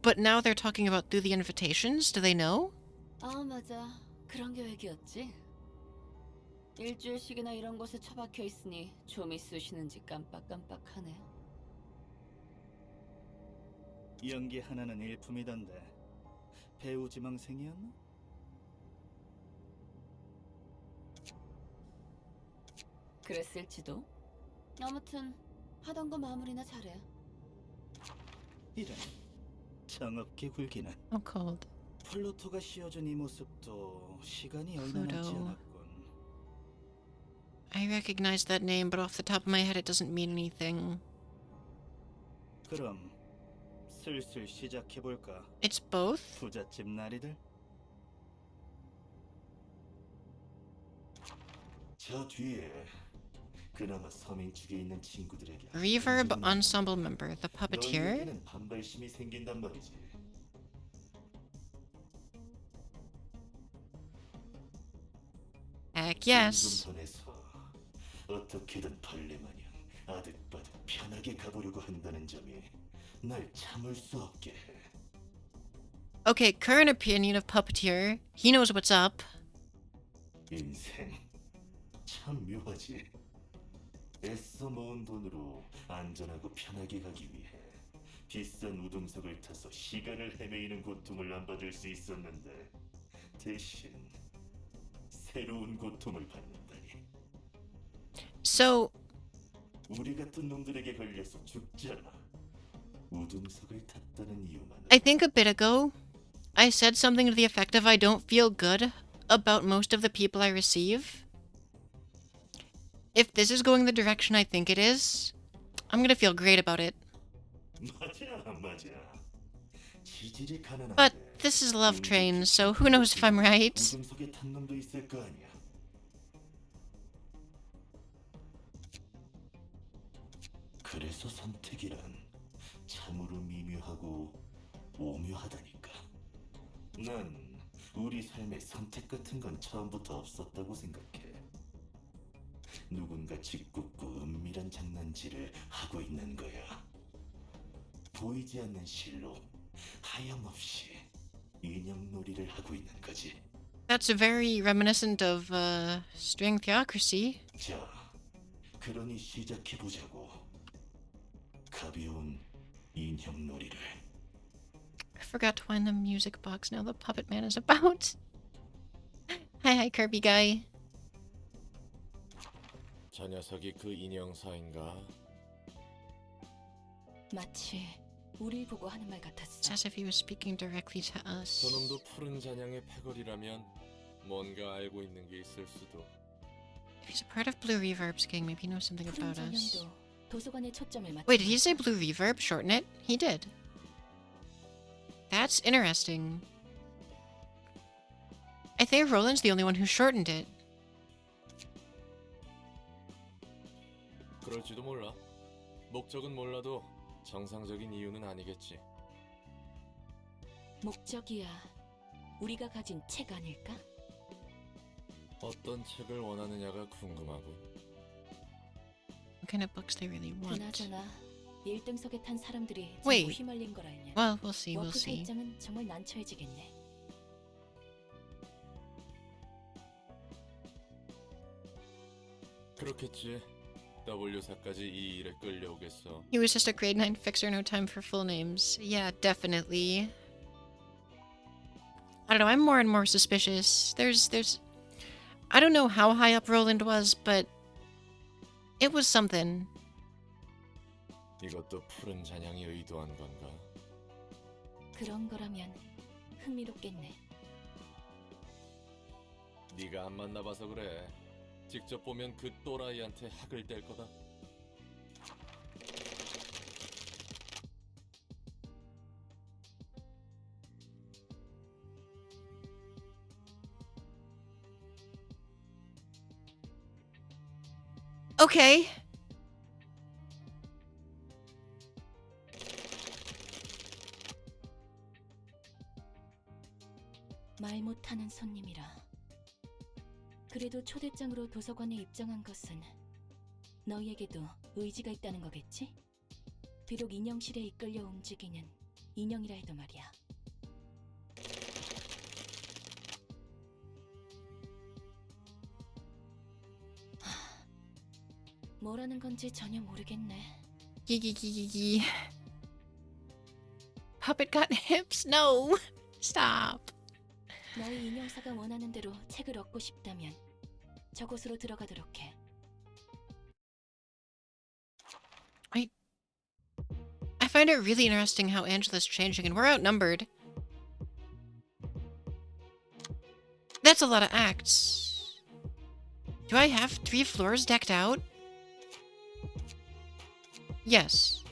S1: but now they're talking about through the invitations. Do they know?
S7: 아, 맞아. 그런 계획이었지. 일주일씩이나 이런 곳에 처박혀 있으니 좀이 쑤시는지 깜빡깜빡하네.
S11: 연기 하나는 일품이던데 배우 지망생이었나?
S7: 그랬을지도. 아무튼 하던 거 마무리나 잘해.
S11: 이런 정없게 굴기는.
S1: Oh, cold.
S11: 플루토가 씌워준 이 모습도 시간이 얼마 남지
S1: Pluto.
S11: 않았군.
S1: I recognize that name, but off the top of my head it doesn't mean anything.
S11: 그럼 슬슬 시작해볼까?
S1: It's both?
S11: 부잣집 나리들? 저 뒤에 그나마 서민 축에 있는 친구들에게
S1: Reverb ensemble member, the puppeteer?
S11: 너희에게는 반발심이 생긴단 말이지.
S1: Heck yes.
S11: 금손에서 어떻게든 벌레마냥 아득바득 편하게 가보려고 한다는 점이 날 참을 수 없게 해.
S1: Okay, current opinion of puppeteer. He knows what's up.
S11: 인생 참 묘하지. 애써 모은 돈으로 안전하고 편하게 가기 위해 비싼 우등석을 타서 시간을 헤매이는 고통을 안 받을 수 있었는데 대신 새로운 고통을 받는다니.
S1: So,
S11: 우리 같은 놈들에게 걸려서 죽잖아. 우등석을 탔다는 이유만.
S1: I think a bit ago, I said something to the effect of I don't feel good about most of the people I receive. If this is going the direction I think it is, I'm gonna feel great about it.
S11: 맞아. 지질이 가난한데.
S1: But this is Love Train, so who knows if I'm right.
S11: 우등석에 탄 놈도 있을 거 아니야. 그래서 선택이란 참으로 미묘하고 오묘하다니까. 난 우리 삶에 선택 같은 건 처음부터 없었다고 생각해. 누군가 짓궂고 은밀한 장난질을 하고 있는 거야. 보이지 않는 실로 하염없이 인형놀이를 하고 있는 거지.
S1: That's very reminiscent of, String Theocracy.
S11: 자, 그러니 시작해보자고. 가벼운 인형놀이를.
S1: I forgot to find the music box now the Puppet Man is about. Hi, Kirby guy.
S6: 저 녀석이 그 인형사인가?
S7: 마치 우릴 보고 하는 말 같았어.
S1: It's as if he was speaking directly to us.
S6: 저놈도 푸른 잔향의 패거리라면 뭔가 알고 있는 게 있을 수도.
S1: If he's a part of Blue Reverb's gang, maybe he knows something
S7: 푸른
S1: about us.
S7: 전형도 도서관에 초점을 맞춰.
S1: Wait, did he say Blue Reverb? Shorten it? He did. That's interesting. I think Roland's the only one who shortened it.
S6: 그럴지도 몰라. 목적은 몰라도 정상적인 이유는 아니겠지.
S7: 목적이야. 우리가 가진 책 아닐까?
S6: 어떤 책을 원하느냐가 궁금하군.
S1: What kind of books they really want.
S7: 그나저나 1등석에 탄 사람들이 전부
S1: Wait.
S7: 휘말린 걸 알면
S1: Well, we'll see, we'll
S7: 워크사
S1: see.
S7: 입장은 정말 난처해지겠네.
S6: 그렇겠지. W사까지 이 일에 끌려오겠어.
S1: He was just a grade 9 fixer, no time for full names. Yeah, definitely. I don't know, I'm more and more suspicious. There's... I don't know how high up Roland was, but... It was something.
S6: 이것도 푸른 잔향이 의도한 건가?
S7: 그런 거라면 흥미롭겠네.
S6: 네가 안 만나봐서 그래. 직접 보면 그 또라이한테 학을 뗄 거다.
S1: Okay.
S7: 말 못하는 손님이라. 그래도 초대장으로 도서관에 입장한 것은 너희에게도 의지가 있다는 거겠지? 비록 인형실에 이끌려 움직이는 인형이라 해도 말이야. 뭐라는 건지 전혀 모르겠네.
S1: Gee. Puppet got hips? No. Stop.
S7: 너희 인형사가 원하는 대로 책을 얻고 싶다면 저곳으로 들어가도록 해.
S1: I find it really interesting how Angela's changing, and we're outnumbered. That's a lot of acts. Do I have 3 floors decked out? Yes.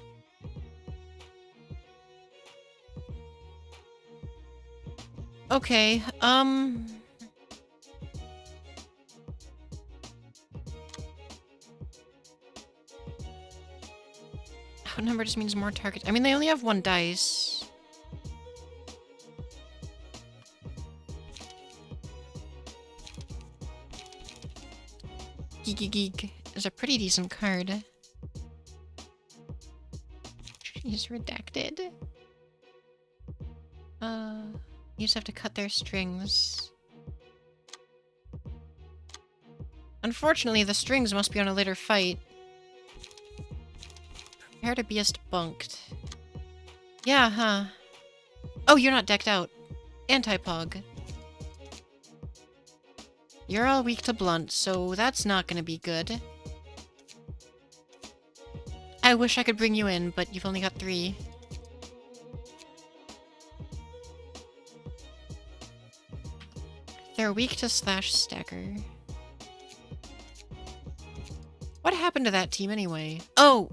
S1: Okay, outnumber just means more targets. I mean, they only have 1 dice. Geek is a pretty decent card. She's redacted. You just have to cut their strings. Unfortunately, the strings must be on a later fight. Prepare to be debunked. Yeah, huh. Oh, you're not decked out. Anti-pog. You're all weak to blunt, so that's not gonna be good. I wish I could bring you in, but you've only got 3. They're weak to slash stacker. What happened to that team anyway? Oh!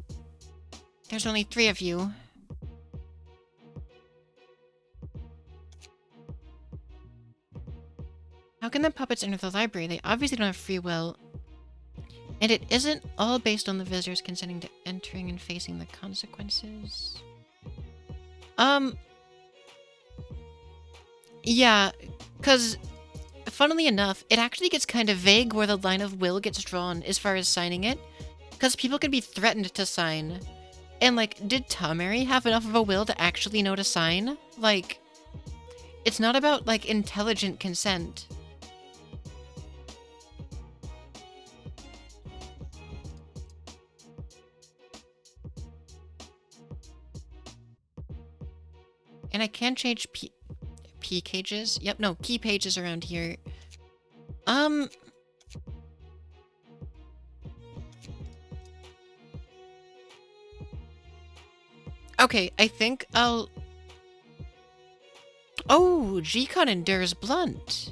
S1: There's only 3 of you. How can the puppets enter the library? They obviously don't have free will. And it isn't all based on the visitors consenting to entering and facing the consequences. Yeah, because funnily enough, it actually gets kind of vague where the line of will gets drawn as far as signing it. Because people could be threatened to sign. And, like, did Tamari have enough of a will to actually know to sign? Like, it's not about, like, intelligent consent. And I can change P cages. Yep, no, key pages around here. Okay, I think I'll... Oh, G-Con endures blunt.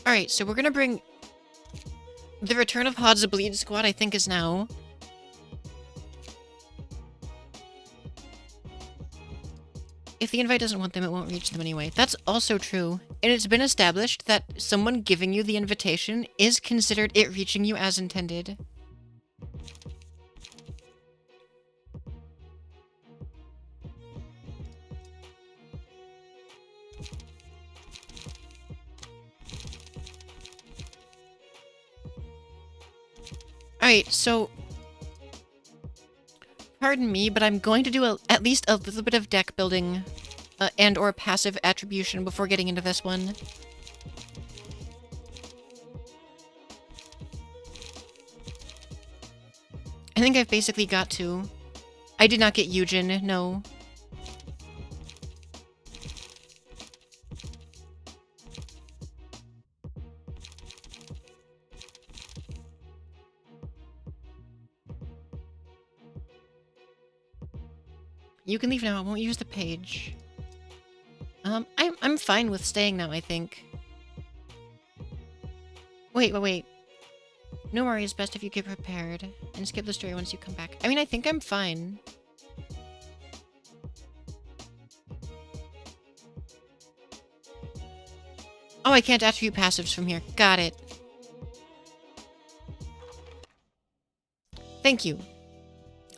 S1: Alright, so we're gonna bring... The return of Hod's Bleed Squad, I think, is now. If the invite doesn't want them, it won't reach them anyway. That's also true. And it's been established that someone giving you the invitation is considered it reaching you as intended. Alright, so... Pardon me, but I'm going to do at least a little bit of deck building and or passive attribution before getting into this one. I think I've basically got to. I did not get Eugen, no. You can leave now, I won't use the page. I'm fine with staying now, I think. Wait. No worries, best if you get prepared. And skip the story once you come back. I mean, I think I'm fine. Oh, I can't attribute passives from here. Got it. Thank you.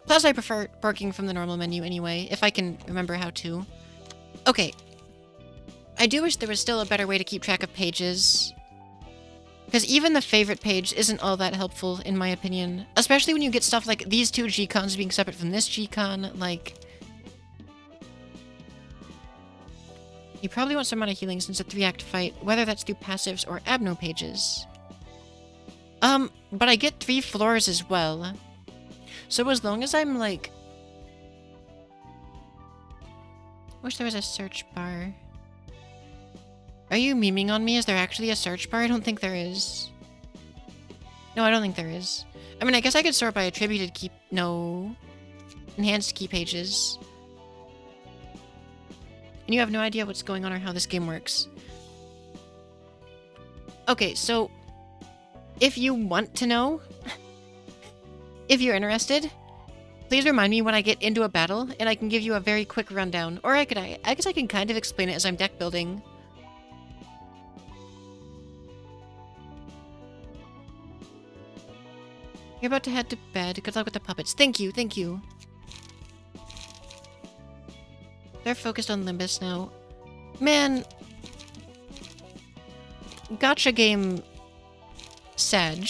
S1: Plus, I prefer working from the normal menu anyway, if I can remember how to. Okay. I do wish there was still a better way to keep track of pages. Because even the favorite page isn't all that helpful, in my opinion. Especially when you get stuff like these two G-Cons being separate from this G-Con, like... You probably want some amount of healing since it's a 3-act fight, whether that's through passives or abno pages. But I get 3 floors as well. So as long as I'm, like... Wish there was a search bar. Are you memeing on me? Is there actually a search bar? I don't think there is. No, I don't think there is. I mean, I guess I could sort by attributed key... No. Enhanced key pages. And you have no idea what's going on or how this game works. Okay, so... If you want to know... If you're interested, please remind me when I get into a battle, and I can give you a very quick rundown. Or I guess I can kind of explain it as I'm deck building. You're about to head to bed. Good luck with the puppets. Thank you, thank you. They're focused on Limbus now. Man. Gotcha game... Sag.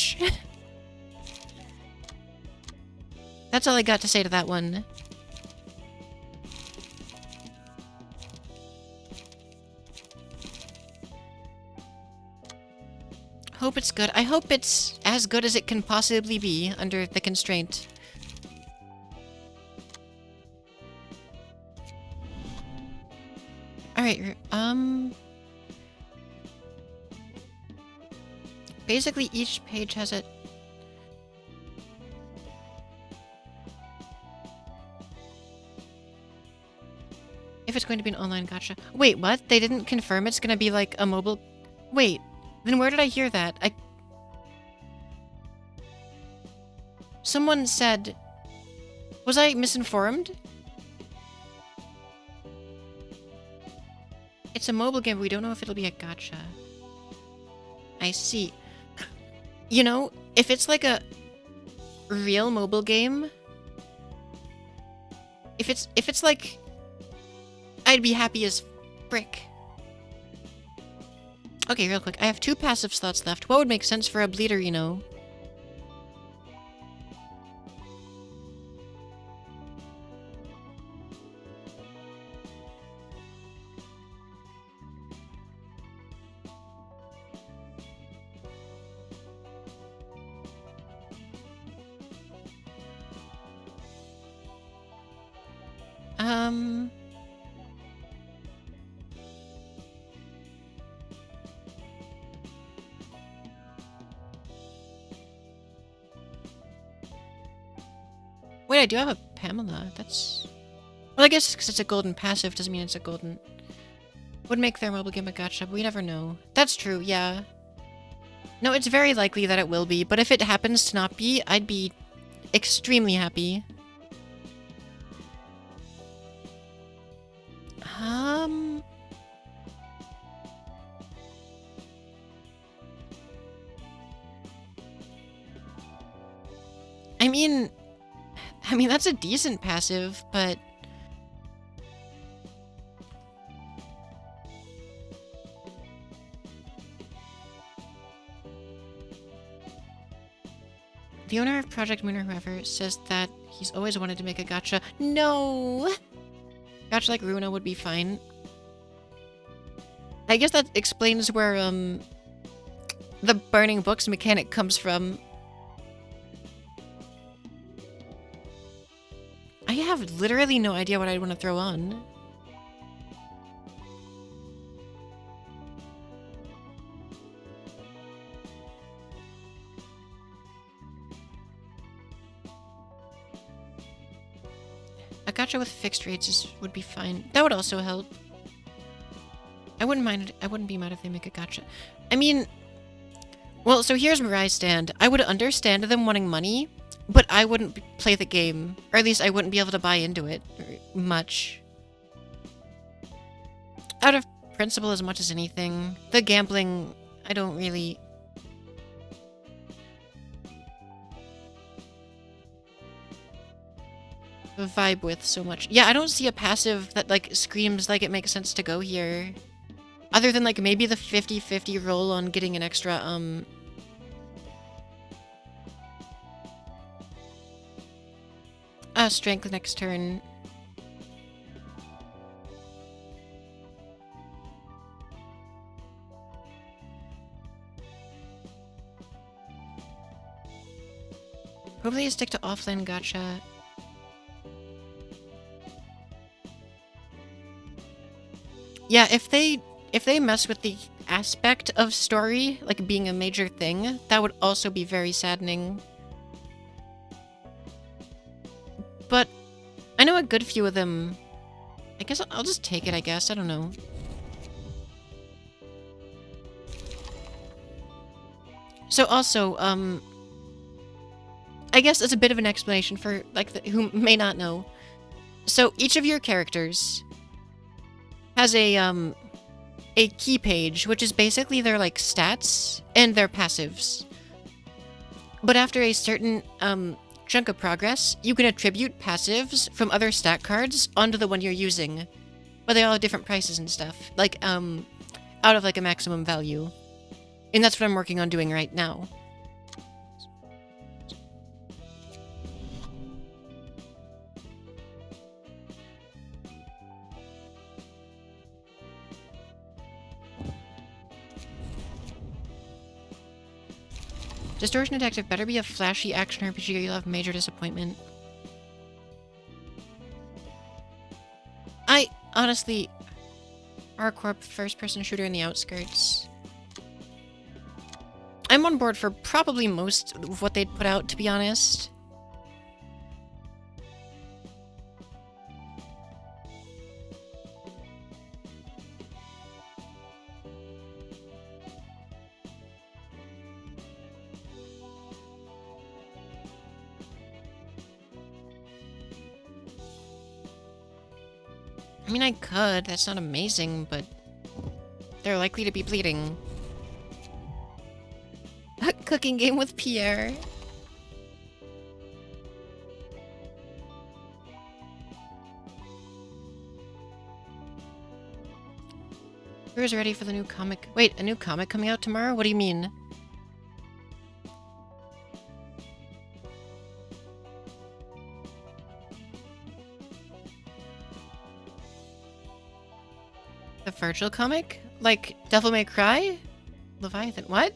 S1: That's all I got to say to that one. Hope it's good. I hope it's as good as it can possibly be under the constraint. Alright, basically each page has a... If it's going to be an online gacha. Wait, what? They didn't confirm it's gonna be like a mobile... Wait, then where did I hear that? Someone said... Was I misinformed? It's a mobile game, but we don't know if it'll be a gacha. I see. You know, if it's like a real mobile game... If it's like... I'd be happy as frick. Okay, real quick. I have 2 passive slots left. What would make sense for a bleeder, you know? Wait, I do have a Pamela. That's... Well, I guess because it's a golden passive doesn't mean it's a golden... Would make their mobile game a gacha, but we never know. That's true, yeah. No, it's very likely that it will be, but if it happens to not be, I'd be extremely happy. I mean, that's a decent passive, but... The owner of Project Moon or whoever says that he's always wanted to make a gacha. No! Gacha like Ruina would be fine. I guess that explains where, the burning books mechanic comes from. I have literally no idea what I'd want to throw on. A gacha with fixed rates would be fine. That would also help. I wouldn't mind. I wouldn't be mad if they make a gacha. I mean, well, so here's where I stand. I would understand them wanting money, but I wouldn't play the game, or at least I wouldn't be able to buy into it much. Out of principle, as much as anything, the gambling, I don't really. Vibe with so much. Yeah, I don't see a passive that like screams like it makes sense to go here. Other than like maybe the 50-50 roll on getting an extra strength next turn. Probably stick to offline gacha. Yeah, if they mess with the aspect of story, like being a major thing, that would also be very saddening. But I know a good few of them. I guess I'll just take it, I guess. I don't know. So also, I guess it's a bit of an explanation for, like, who may not know. So each of your characters has a key page, which is basically their, like, stats and their passives. But after a certain, chunk of progress, you can attribute passives from other stat cards onto the one you're using. But they all have different prices and stuff. Like, out of, like, a maximum value. And that's what I'm working on doing right now. Distortion Detective better be a flashy action RPG or you'll have major disappointment. I, honestly... R-Corp first-person shooter in the outskirts. I'm on board for probably most of what they'd put out, to be honest. I mean, I could. That's not amazing, but they're likely to be bleeding. A cooking game with Pierre. Who's ready for the new comic? Wait, a new comic coming out tomorrow? What do you mean? The Virgil comic? Like Devil May Cry? Leviathan. What?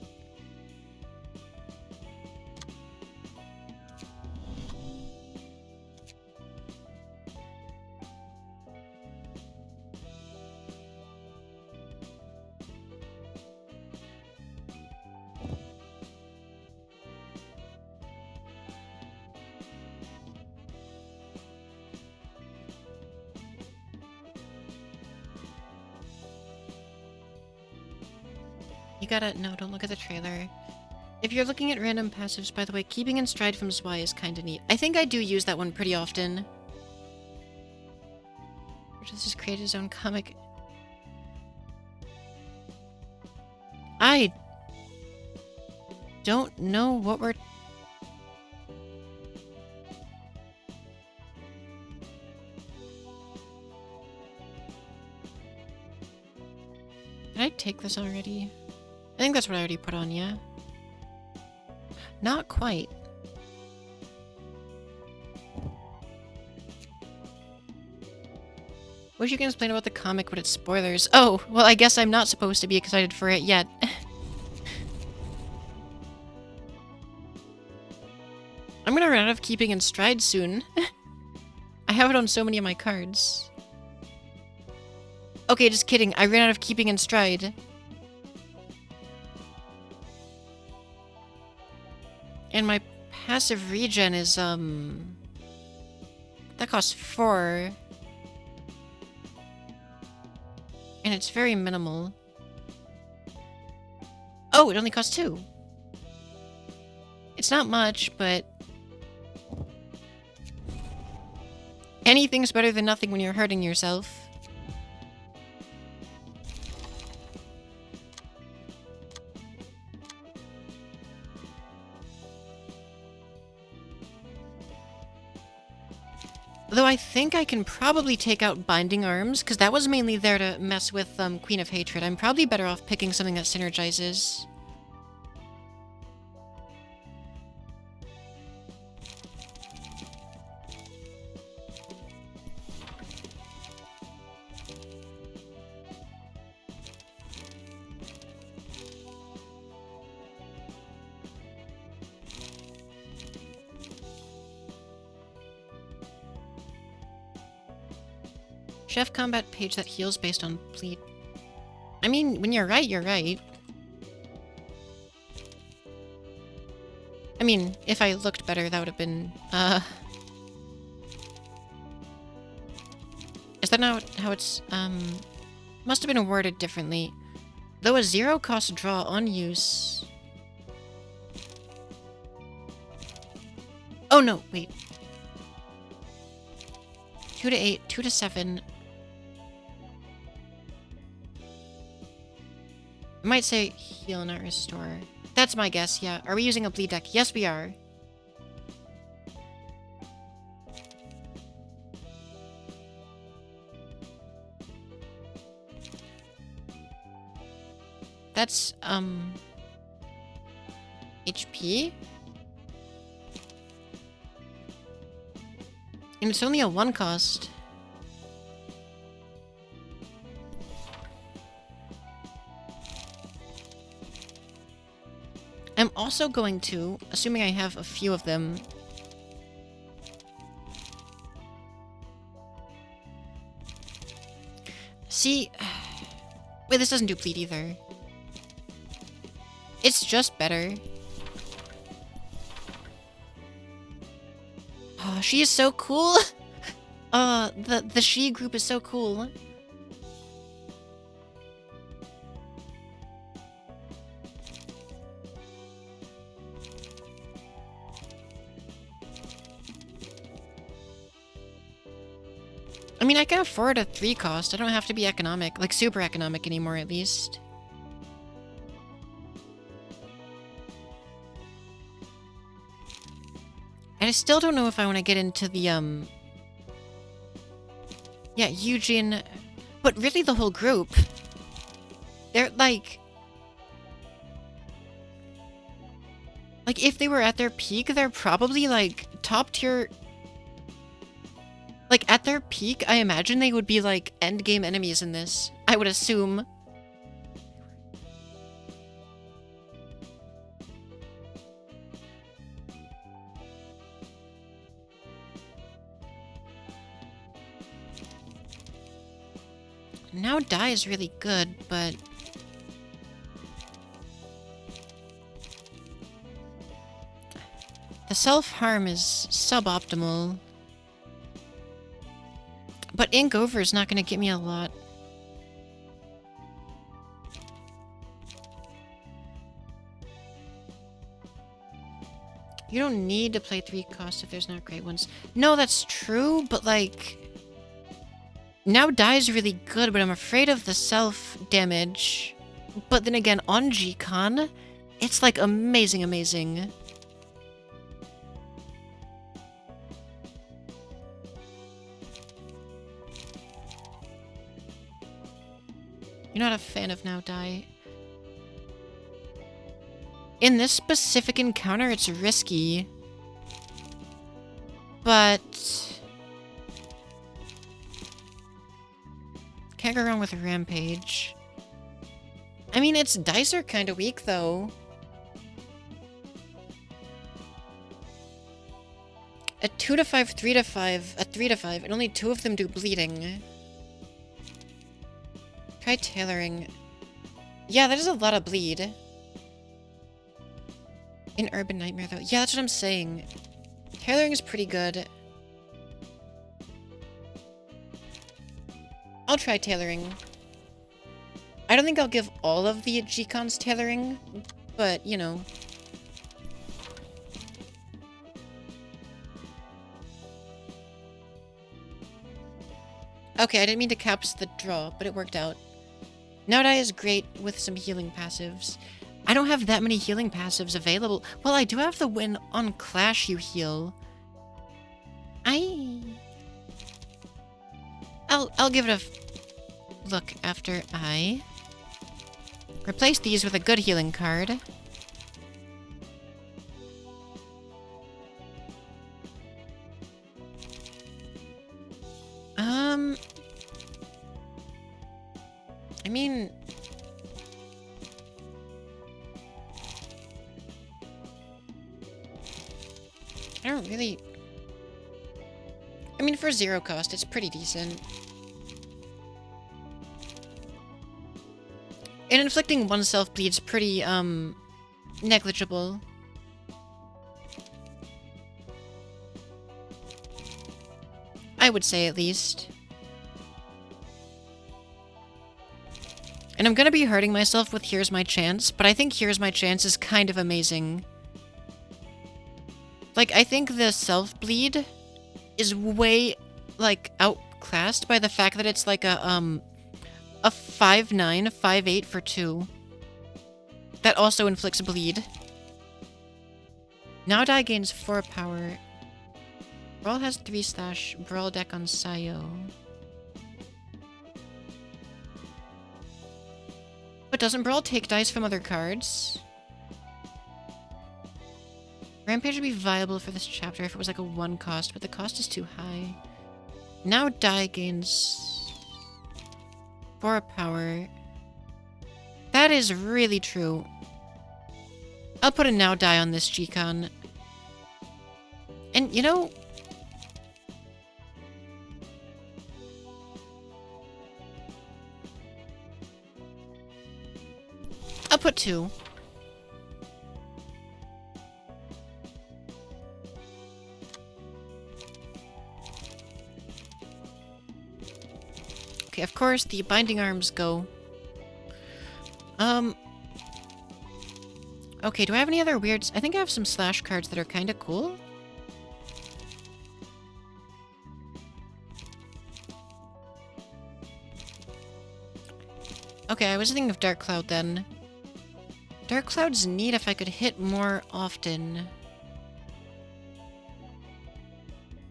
S1: You gotta... No, don't look at the trailer. If you're looking at random passives, by the way, keeping in stride from Zwei is kinda neat. I think I do use that one pretty often. This has created his own comic. I don't know what we're... Did I take this already? I think that's what I already put on, yeah? Not quite. Wish you can explain about the comic, but it's spoilers. Oh, well, I guess I'm not supposed to be excited for it yet. I'm gonna run out of keeping in stride soon. I have it on so many of my cards. Okay, just kidding. I ran out of keeping in stride. And my passive regen is, that costs 4. And it's very minimal. Oh, it only costs 2. It's not much, but... anything's better than nothing when you're hurting yourself. Though I think I can probably take out Binding Arms, because that was mainly there to mess with Queen of Hatred. I'm probably better off picking something that synergizes. Chef combat page that heals based on bleed. I mean, when you're right, you're right. I mean, if I looked better, that would have been, Is that not how it's, must have been worded differently. Though a 0-cost draw on use... Oh no, wait. 2 to 8, 2 to 7... I might say heal, not restore. That's my guess, yeah. Are we using a bleed deck? Yes, we are. That's, HP? And it's only a 1 cost. I'm also going to, assuming I have a few of them... See... Wait, this doesn't do bleed either. It's just better. Oh, she is so cool! The she group is so cool. I mean, I can afford a 3 cost. I don't have to be economic. Like, super economic anymore, at least. And I still don't know if I want to get into the, yeah, Eugene... But really the whole group. They're, like... Like, if they were at their peak, they're probably, like, top tier... Like, at their peak, I imagine they would be, like, endgame enemies in this. I would assume. Now die is really good, but... The self-harm is suboptimal. But ink over is not going to get me a lot. You don't need to play 3 costs if there's not great ones. No, that's true, but like... Now Die is really good, but I'm afraid of the self-damage. But then again, on G-Con, it's like amazing, amazing. You're not a fan of Now Die. In this specific encounter, it's risky. But... can't go wrong with a Rampage. I mean, its dice are kind of weak, though. A 2 to 5, 3 to 5, a 3 to 5, and only 2 of them do bleeding. Try tailoring. Yeah, that is a lot of bleed. In Urban Nightmare, though. Yeah, that's what I'm saying. Tailoring is pretty good. I'll try tailoring. I don't think I'll give all of the G-Cons tailoring, but, you know. Okay, I didn't mean to caps the draw, but it worked out. Now Die is great with some healing passives. I don't have that many healing passives available. Well, I do have the win on Clash you heal. I'll give it a look after I replace these with a good healing card. I mean, I don't really... I mean, for 0 cost, it's pretty decent. And inflicting 1 self-bleed's pretty, negligible. I would say, at least. And I'm gonna be hurting myself with Here's My Chance, but I think Here's My Chance is kind of amazing. Like, I think the self-bleed is way, like, outclassed by the fact that it's like a 5/9, 5/8 for 2. That also inflicts bleed. Now Die gains 4 power. Brawl has 3 slash. Brawl deck on Sayo. But doesn't Brawl take dice from other cards? Rampage would be viable for this chapter if it was like a 1 cost, but the cost is too high. Now Die gains 4 power. That is really true. I'll put a Now Die on this G-Con. And, you know... I'll put 2. Okay, of course, the binding arms go. Okay, do I have any other weirds? I think I have some slash cards that are kind of cool. Okay, I was thinking of Dark Cloud then. Dark Cloud's neat if I could hit more often.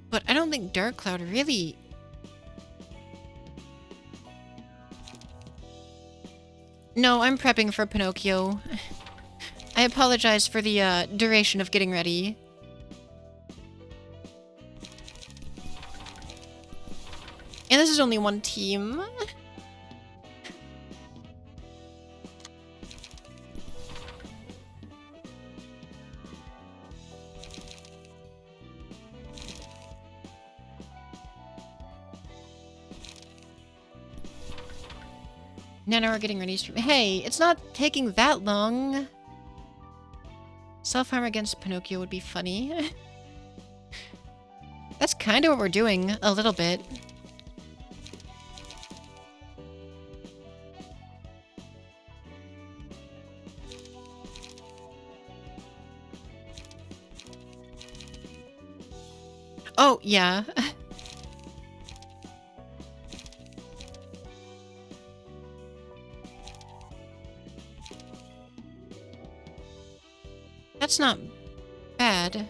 S1: But I don't think Dark Cloud really... No, I'm prepping for Pinocchio. I apologize for the duration of getting ready. And this is only 1 team. Now we're getting ready to stream. Hey, it's not taking that long. Self-harm against Pinocchio would be funny. That's kind of what we're doing, a little bit. Oh, yeah. That's not bad.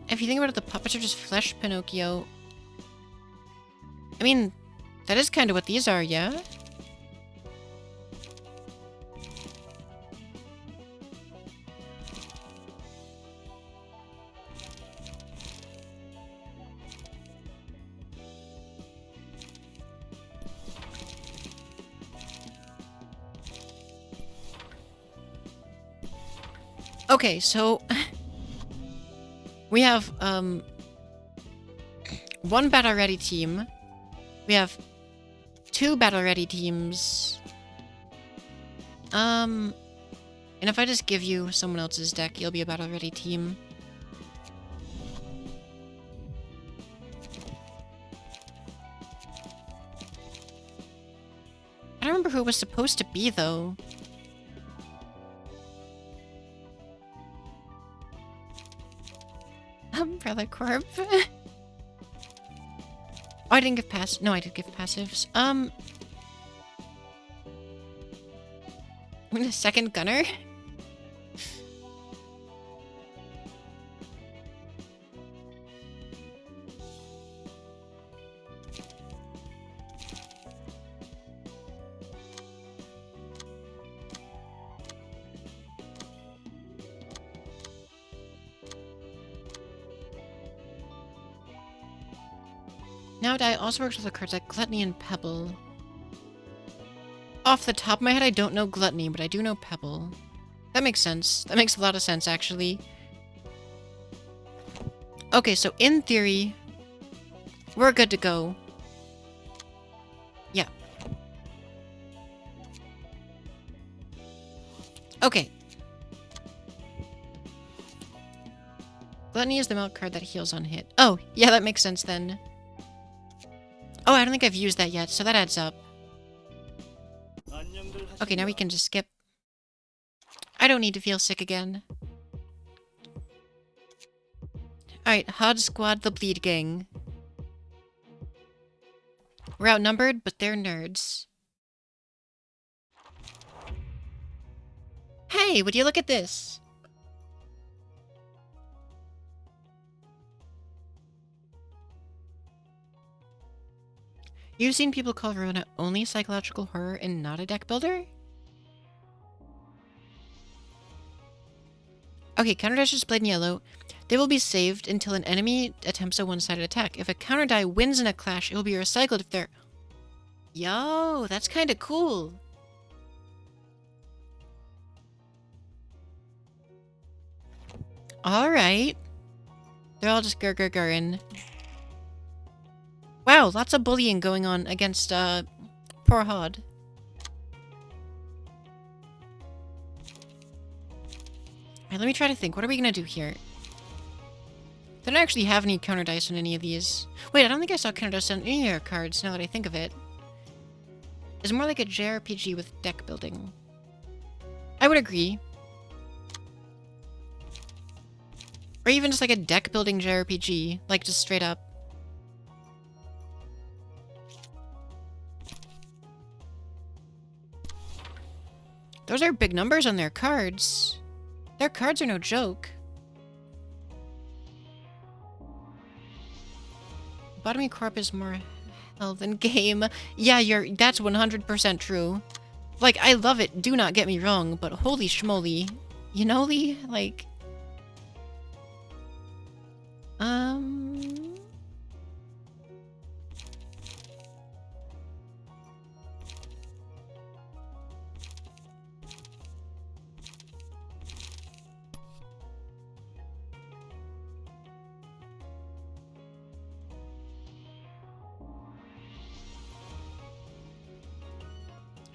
S1: If you think about it, the puppets are just flesh Pinocchio. I mean, that is kind of what these are, yeah? Okay, so we have one battle ready team. We have 2 battle ready teams. And if I just give you someone else's deck, you'll be a battle ready team. I don't remember who it was supposed to be though. Umbrella Corp. Oh, I didn't give pass. No, I did give passives. A second gunner? Now die also works with the cards like Gluttony and Pebble. Off the top of my head, I don't know Gluttony, but I do know Pebble. That makes sense. That makes a lot of sense, actually. Okay, so in theory, we're good to go. Yeah. Okay. Gluttony is the milk card that heals on hit. Oh, yeah, that makes sense then. Oh, I don't think I've used that yet, so that adds up. Okay, now we can just skip. I don't need to feel sick again. Alright, Hod Squad, the Bleed Gang. We're outnumbered, but they're nerds. Hey, would you look at this? You've seen people call Ruina only psychological horror and not a deck builder? Okay, counter dashes Blade in yellow. They will be saved until an enemy attempts a one-sided attack. If a counter die wins in a clash, it will be recycled if they're... Yo, that's kind of cool. Alright. They're all just grr-grr-grrring. Wow, lots of bullying going on against, poor Hod. Alright, let me try to think. What are we gonna do here? They don't actually have any counter dice on any of these. Wait, I don't think I saw counter dice on any of your cards, now that I think of it. It's more like a JRPG with deck building. I would agree. Or even just like a deck building JRPG, like just straight up. Those are big numbers on their cards. Their cards are no joke. Bottomy Corp is more hell than game. Yeah, that's 100% true. Like, I love it, do not get me wrong, but holy schmoly. You know, Lee? Like...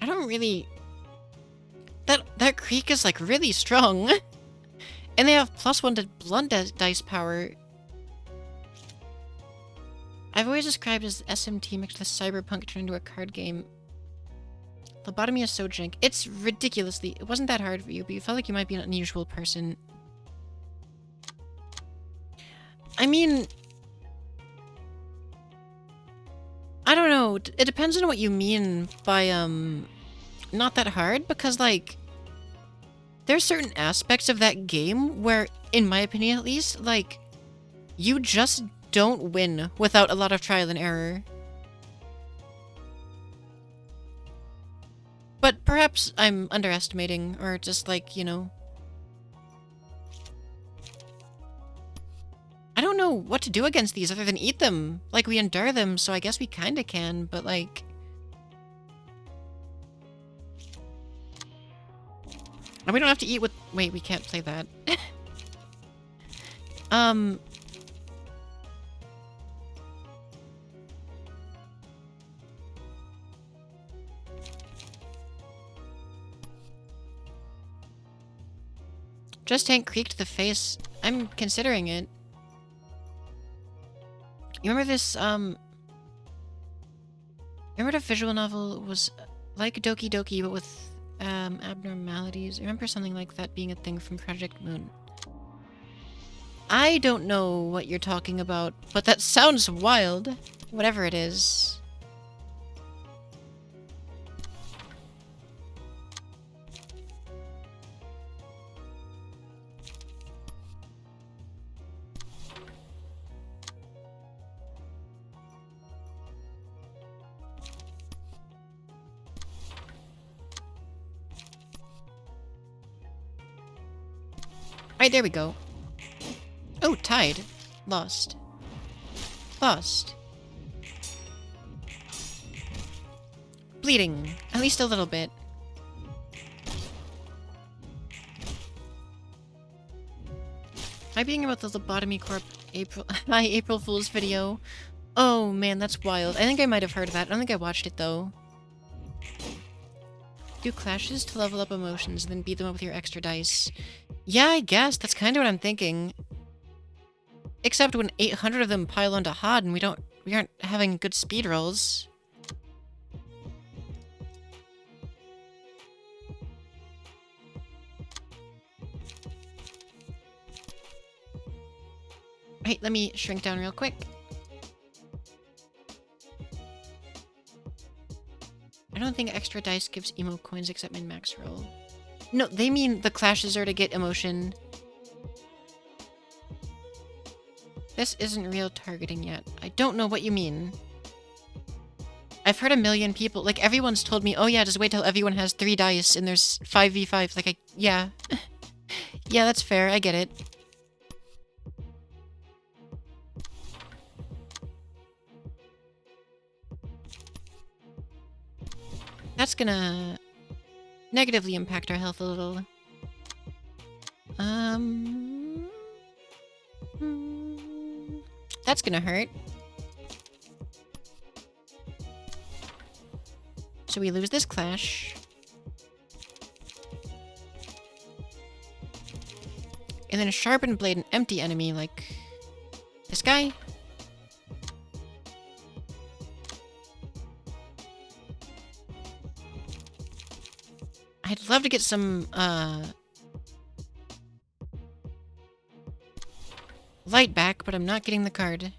S1: I don't really... That creek is, like, really strong. And they have +1 to blunt dice power. I've always described as SMT mixed with Cyberpunk turned into a card game. Lobotomy is so jank. It's ridiculously... It wasn't that hard for you, but you felt like you might be an unusual person. I mean... I don't know. It depends on what you mean by, not that hard, because, like... There's certain aspects of that game where, in my opinion at least, like... You just don't win without a lot of trial and error. But perhaps I'm underestimating, or just like, you know... I don't know what to do against these other than eat them. Like, we endure them, so I guess we kinda can, but like... And we don't have to eat with... Wait, we can't play that. Just Tank creaked the face. I'm considering it. You remember this, remember the visual novel was like Doki Doki, but with, abnormalities? I remember something like that being a thing from Project Moon. I don't know what you're talking about, but that sounds wild. Whatever it is. Alright, there we go. Oh, tied. Lost. Lost. Bleeding. At least a little bit. Am I being about the lobotomy corp April Fool's video? Oh man, that's wild. I think I might have heard of that. I don't think I watched it though. Do clashes to level up emotions, then beat them up with your extra dice. Yeah, I guess. That's kind of what I'm thinking. Except when 800 of them pile onto Hod and we aren't having good speed rolls. Hey, let me shrink down real quick. I don't think extra dice gives emo coins except min max roll. No, they mean the clashes are to get emotion. This isn't real targeting yet. I don't know what you mean. I've heard a million people, like everyone's told me, oh yeah, just wait till everyone has 3 dice and there's 5v5. Like, yeah. Yeah, that's fair. I get it. That's gonna negatively impact our health a little. That's gonna hurt. So we lose this clash. And then a sharpened blade, an empty enemy like this guy. I'd love to get some, light back, but I'm not getting the card.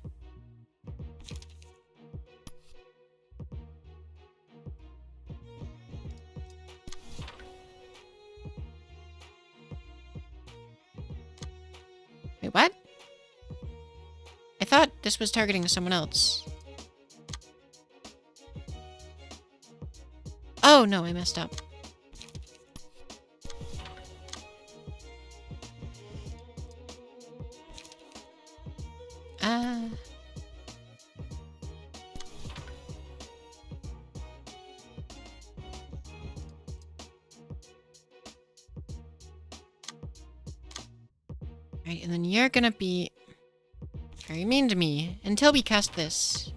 S1: Wait, what? I thought this was targeting someone else. Oh, no, I messed up. Right, and then you're gonna be very mean to me until we cast this.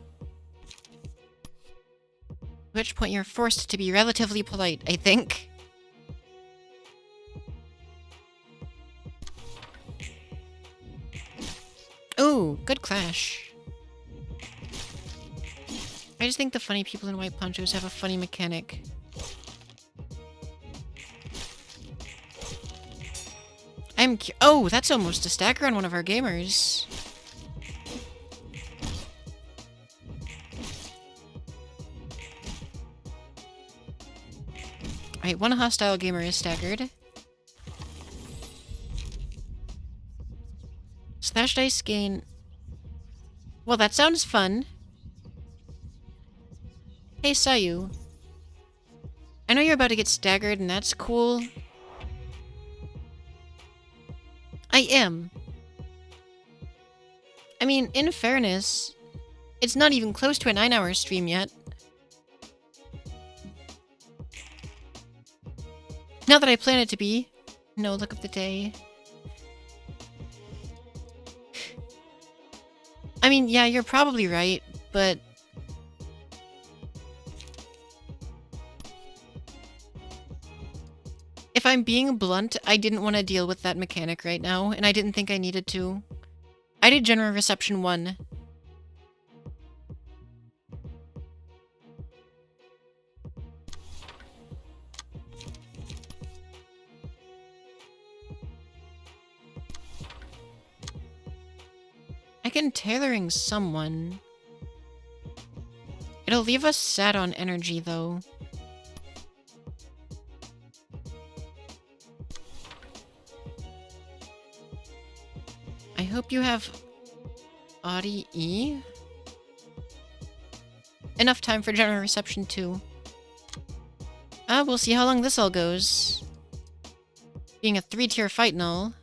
S1: At which point you're forced to be relatively polite, I think. Ooh, good clash. I just think the funny people in white ponchos have a funny mechanic. Oh, that's almost a stagger on one of our gamers. Alright, one hostile gamer is staggered. Slash dice gain... Well, that sounds fun. Hey, Sayu. I know you're about to get staggered, and that's cool. I am. I mean, in fairness, it's not even close to a 9-hour stream yet. Not that I plan it to be. No look of the day. I mean, yeah, you're probably right, but... If I'm being blunt, I didn't want to deal with that mechanic right now, and I didn't think I needed to. I did General Reception 1. I can tailoring someone. It'll leave us sad on energy, though. I hope you have Audi E. Enough time for General Reception 2. We'll see how long this all goes. Being a 3-tier fight and all.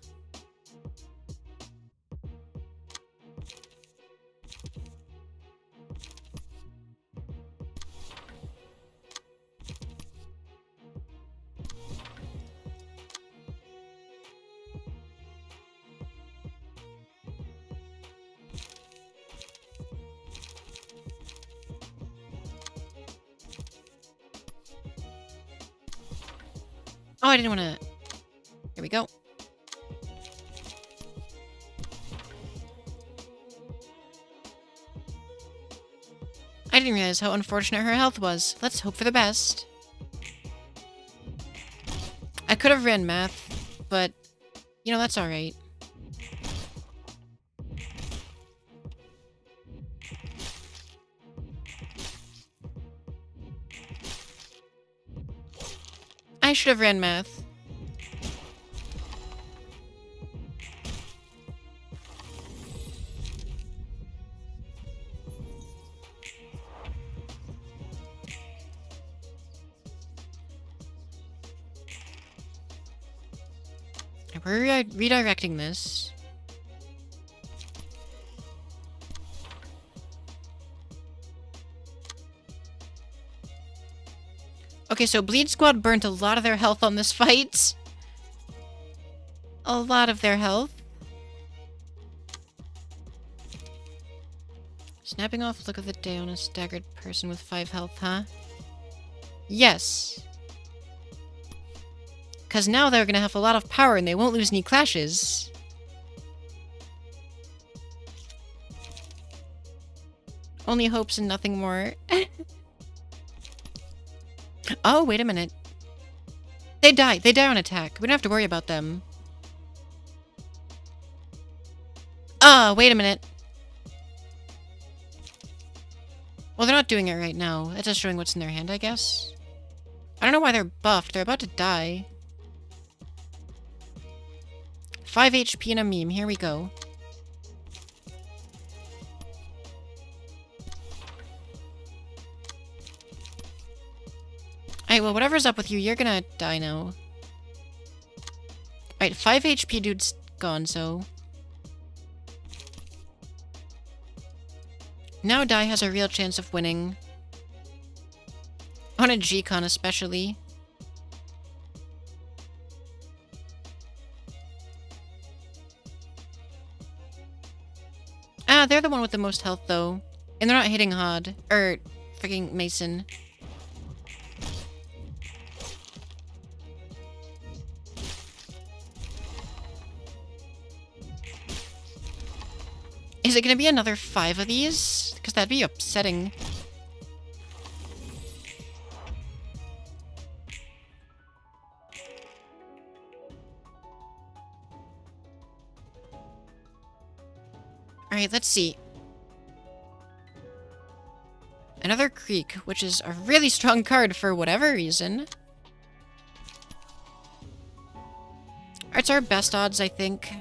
S1: Oh, I didn't want to... Here we go. I didn't realize how unfortunate her health was. Let's hope for the best. I could have ran math, but, you know, that's alright. I should have ran math. We're redirecting this. Okay, so Bleed Squad burnt a lot of their health on this fight. A lot of their health. Snapping off look of the day on a staggered person with 5 health, huh? Yes. Because now they're going to have a lot of power and they won't lose any clashes. Only hopes and nothing more. Oh, wait a minute. They die. They die on attack. We don't have to worry about them. Ah, wait a minute. Well, they're not doing it right now. That's just showing what's in their hand, I guess. I don't know why they're buffed. They're about to die. 5 HP and a meme. Here we go. Alright, well, whatever's up with you, you're gonna die now. Alright, 5 HP dude's gone, so... Now Dai has a real chance of winning. On a G-Con especially. Ah, they're the one with the most health, though. And they're not hitting Hod. Or, freaking Mason. Is it gonna be another 5 of these? Because that'd be upsetting. Alright, let's see. Another Creek, which is a really strong card for whatever reason. It's our best odds, I think.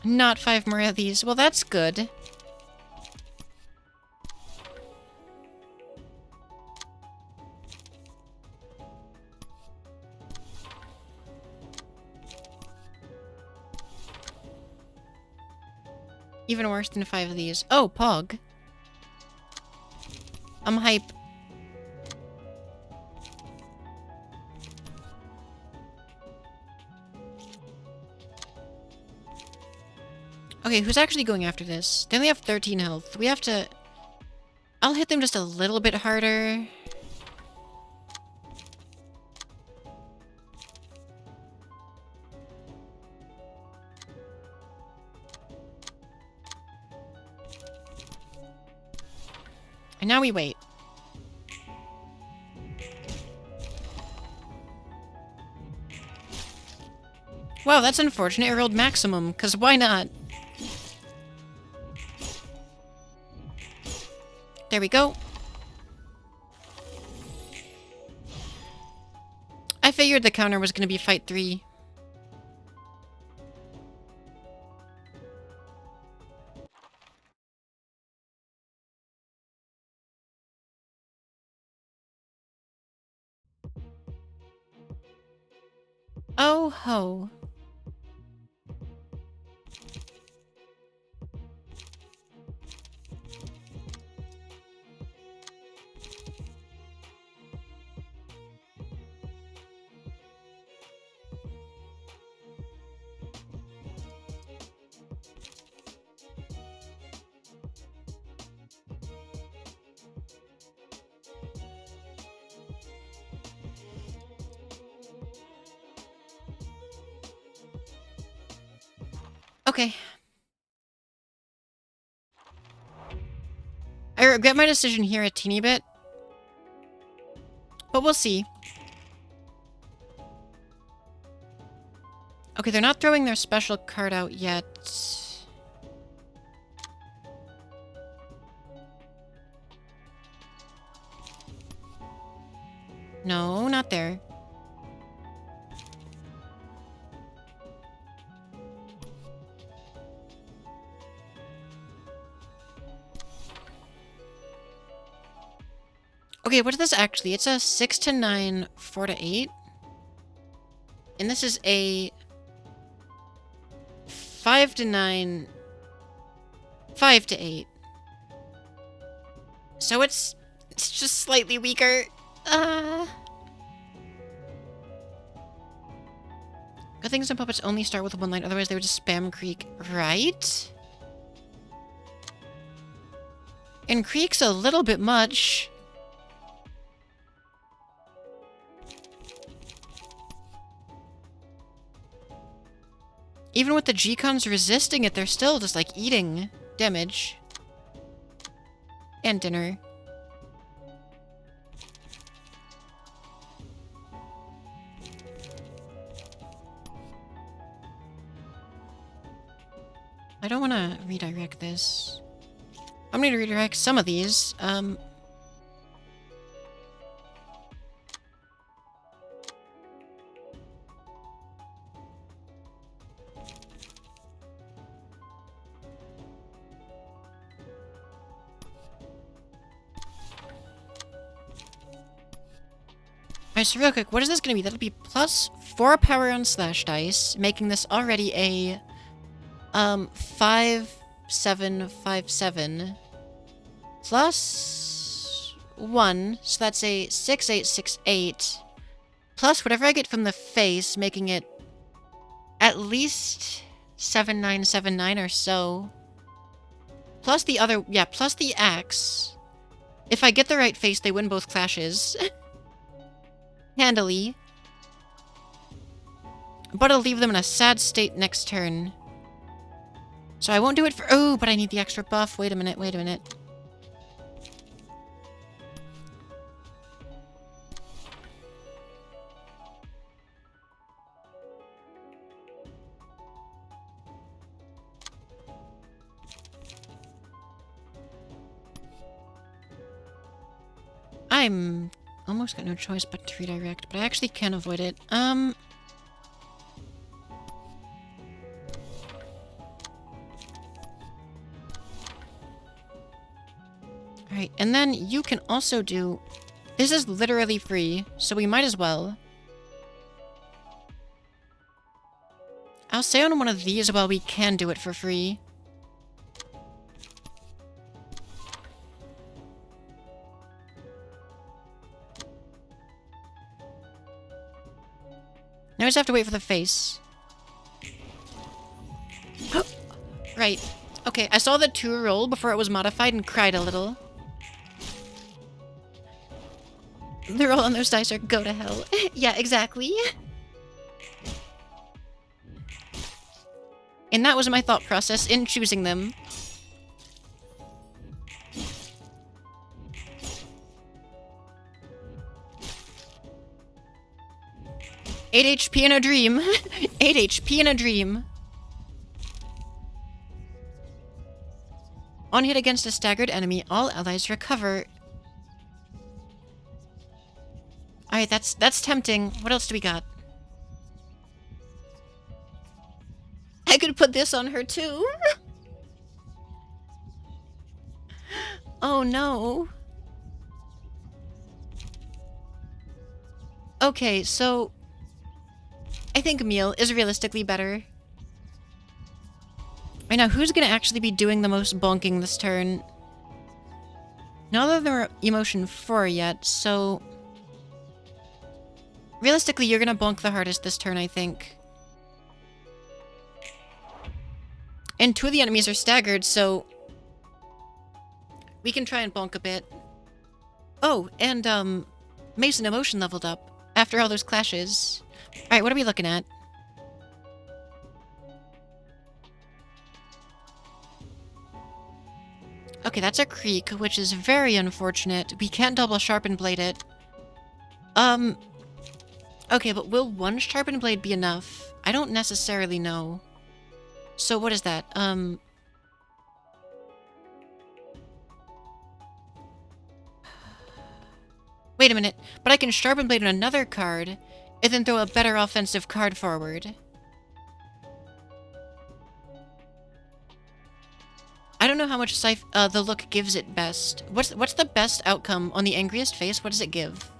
S1: Not 5 more of these. Well, that's good. Even worse than 5 of these. Oh, Pog. I'm hype. Okay, who's actually going after this? They only have 13 health. We have to... I'll hit them just a little bit harder. And now we wait. Wow, that's unfortunate. I rolled maximum, because why not? There we go. I figured the counter was going to be fight 3. Oh ho. Okay. I regret my decision here a teeny bit. But we'll see. Okay, they're not throwing their special card out yet. No, not there. Okay, what is this actually? It's a 6 to 9, 4 to 8. And this is a 5 to 9, 5 to 8. So it's just slightly weaker. Good things and puppets only start with 1 line, otherwise they would just spam Creek, right? And Creek's a little bit much. Even with the G-Cons resisting it, they're still just, like, eating damage. And dinner. I don't want to redirect this. I'm going to redirect some of these. Alright, so real quick, what is this going to be? That'll be plus 4 power on slash dice, making this already a 5-7-5-7 plus 1, so that's a 6-8-6-8 plus whatever I get from the face, making it at least 7-9-7-9 or so. Plus the other, yeah, plus the axe. If I get the right face, they win both clashes. Handily. But I'll leave them in a sad state next turn. So I won't do it for... Oh, but I need the extra buff. Wait a minute, wait a minute. I'm almost got no choice but to redirect, but I actually can avoid it. Alright, and then you can also do... This is literally free, so we might as well. I'll say on one of these while we can do it for free. Now I just have to wait for the face. Right. Okay, I saw the 2 roll before it was modified and cried a little. The roll on those dice are go to hell. Yeah, exactly. And that was my thought process in choosing them. Eight HP in a dream. 8 HP in a dream. On hit against a staggered enemy, all allies recover. Alright, that's tempting. What else do we got? I could put this on her too. Oh no. Okay, so I think meal is realistically better. Right now, who's gonna actually be doing the most bonking this turn? None of them are emotion 4 yet, so... Realistically, you're gonna bonk the hardest this turn, I think. And 2 of the enemies are staggered, so... We can try and bonk a bit. Oh, and, Mason emotion leveled up after all those clashes. Alright, what are we looking at? Okay, that's a creek, which is very unfortunate. We can't double sharpen blade it. Okay, but will 1 sharpen blade be enough? I don't necessarily know. So what is that? Wait a minute, but I can sharpen blade on another card, and then throw a better offensive card forward. I don't know how much the look gives it best. What's the best outcome on the angriest face? What does it give?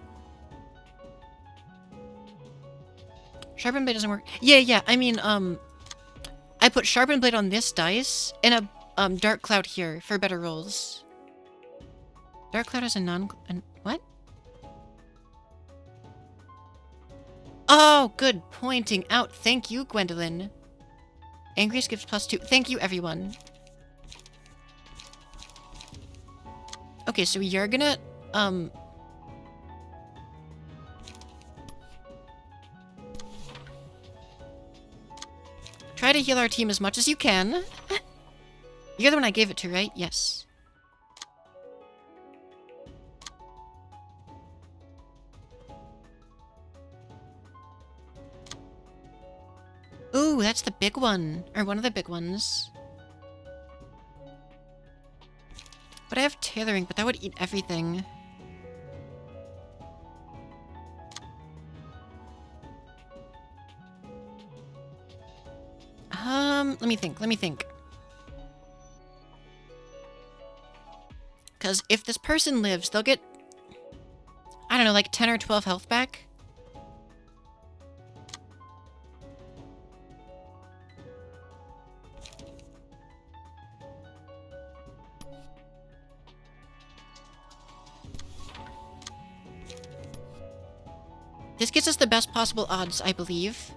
S1: Sharpen blade doesn't work. Yeah. I mean, I put sharpen blade on this dice and a dark cloud here for better rolls. Dark cloud is a what? Oh, good pointing out. Thank you, Gwendolyn. Angriest gives +2. Thank you, everyone. Okay, so you're gonna, try to heal our team as much as you can. You're the one I gave it to, right? Yes. Ooh, that's the big one. Or one of the big ones. But I have tailoring, but that would eat everything. Let me think. Because if this person lives, they'll get, I don't know, like 10 or 12 health back. This gets us the best possible odds, I believe.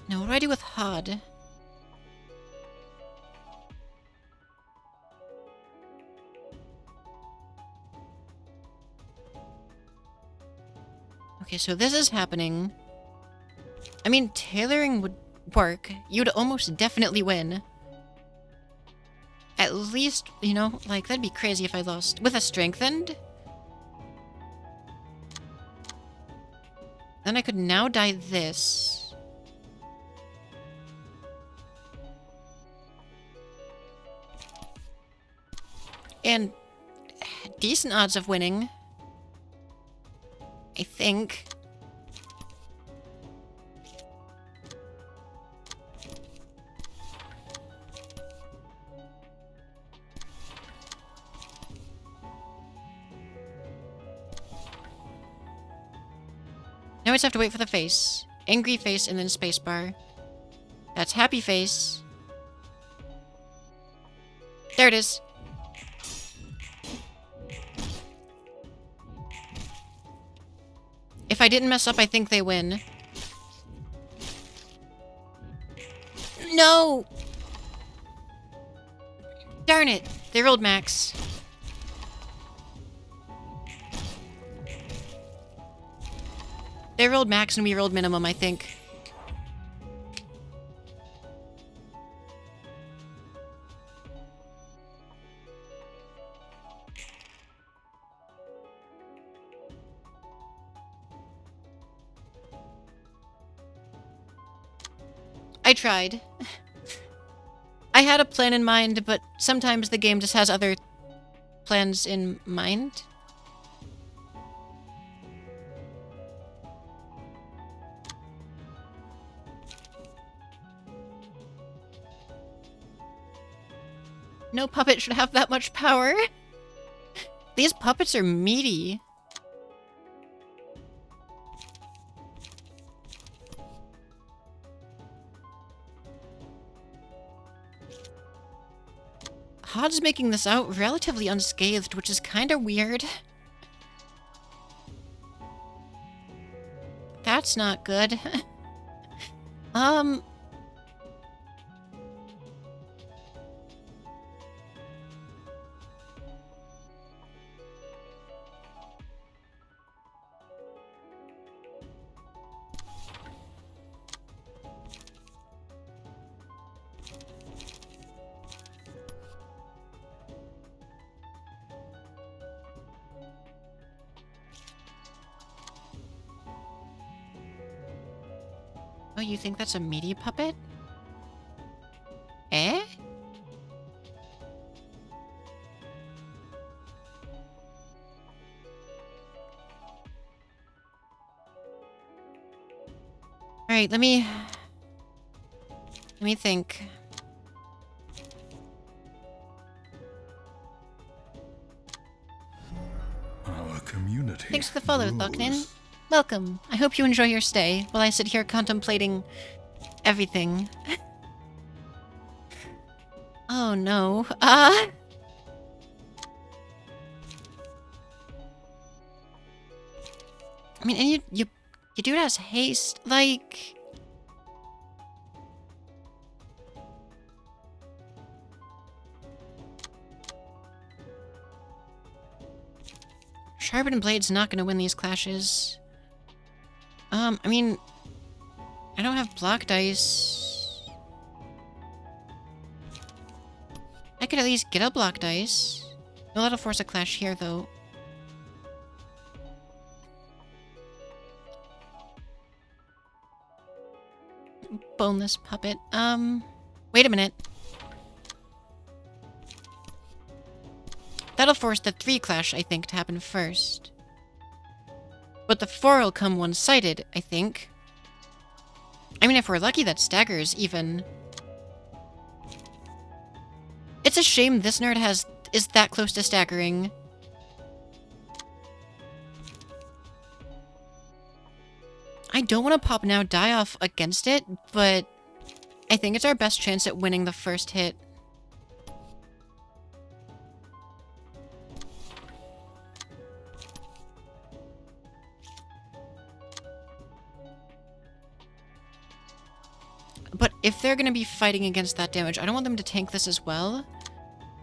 S1: Now, what do I do with Hod? Okay, so this is happening. I mean, tailoring would work. You'd almost definitely win. At least, you know, like, that'd be crazy if I lost. With a strengthened? Then I could now die this. And decent odds of winning. I think. Now we just have to wait for the face. Angry face and then spacebar. That's happy face. There it is. If I didn't mess up, I think they win. No! Darn it! They rolled max. They rolled max and we rolled minimum, I think. I tried. I had a plan in mind, but sometimes the game just has other plans in mind. No puppet should have that much power. These puppets are meaty. Hod's making this out relatively unscathed, which is kind of weird. That's not good. Oh, you think that's a meaty puppet? Eh? Alright, let me think.
S8: Our community.
S1: Thanks for the follow,
S8: grows.
S1: Thoknin. Welcome. I hope you enjoy your stay while I sit here contemplating everything. Oh no. I mean, and you do it as haste, like... Sharpened Blade's not gonna win these clashes. I mean, I don't have block dice. I could at least get a block dice. No, that'll force a clash here, though. Boneless puppet. Wait a minute. That'll force the 3 clash, I think, to happen first. But the 4 will come one-sided, I think. I mean, if we're lucky, that staggers, even. It's a shame this nerd is that close to staggering. I don't want to pop now, die off against it, but I think it's our best chance at winning the first hit. But if they're going to be fighting against that damage, I don't want them to tank this as well.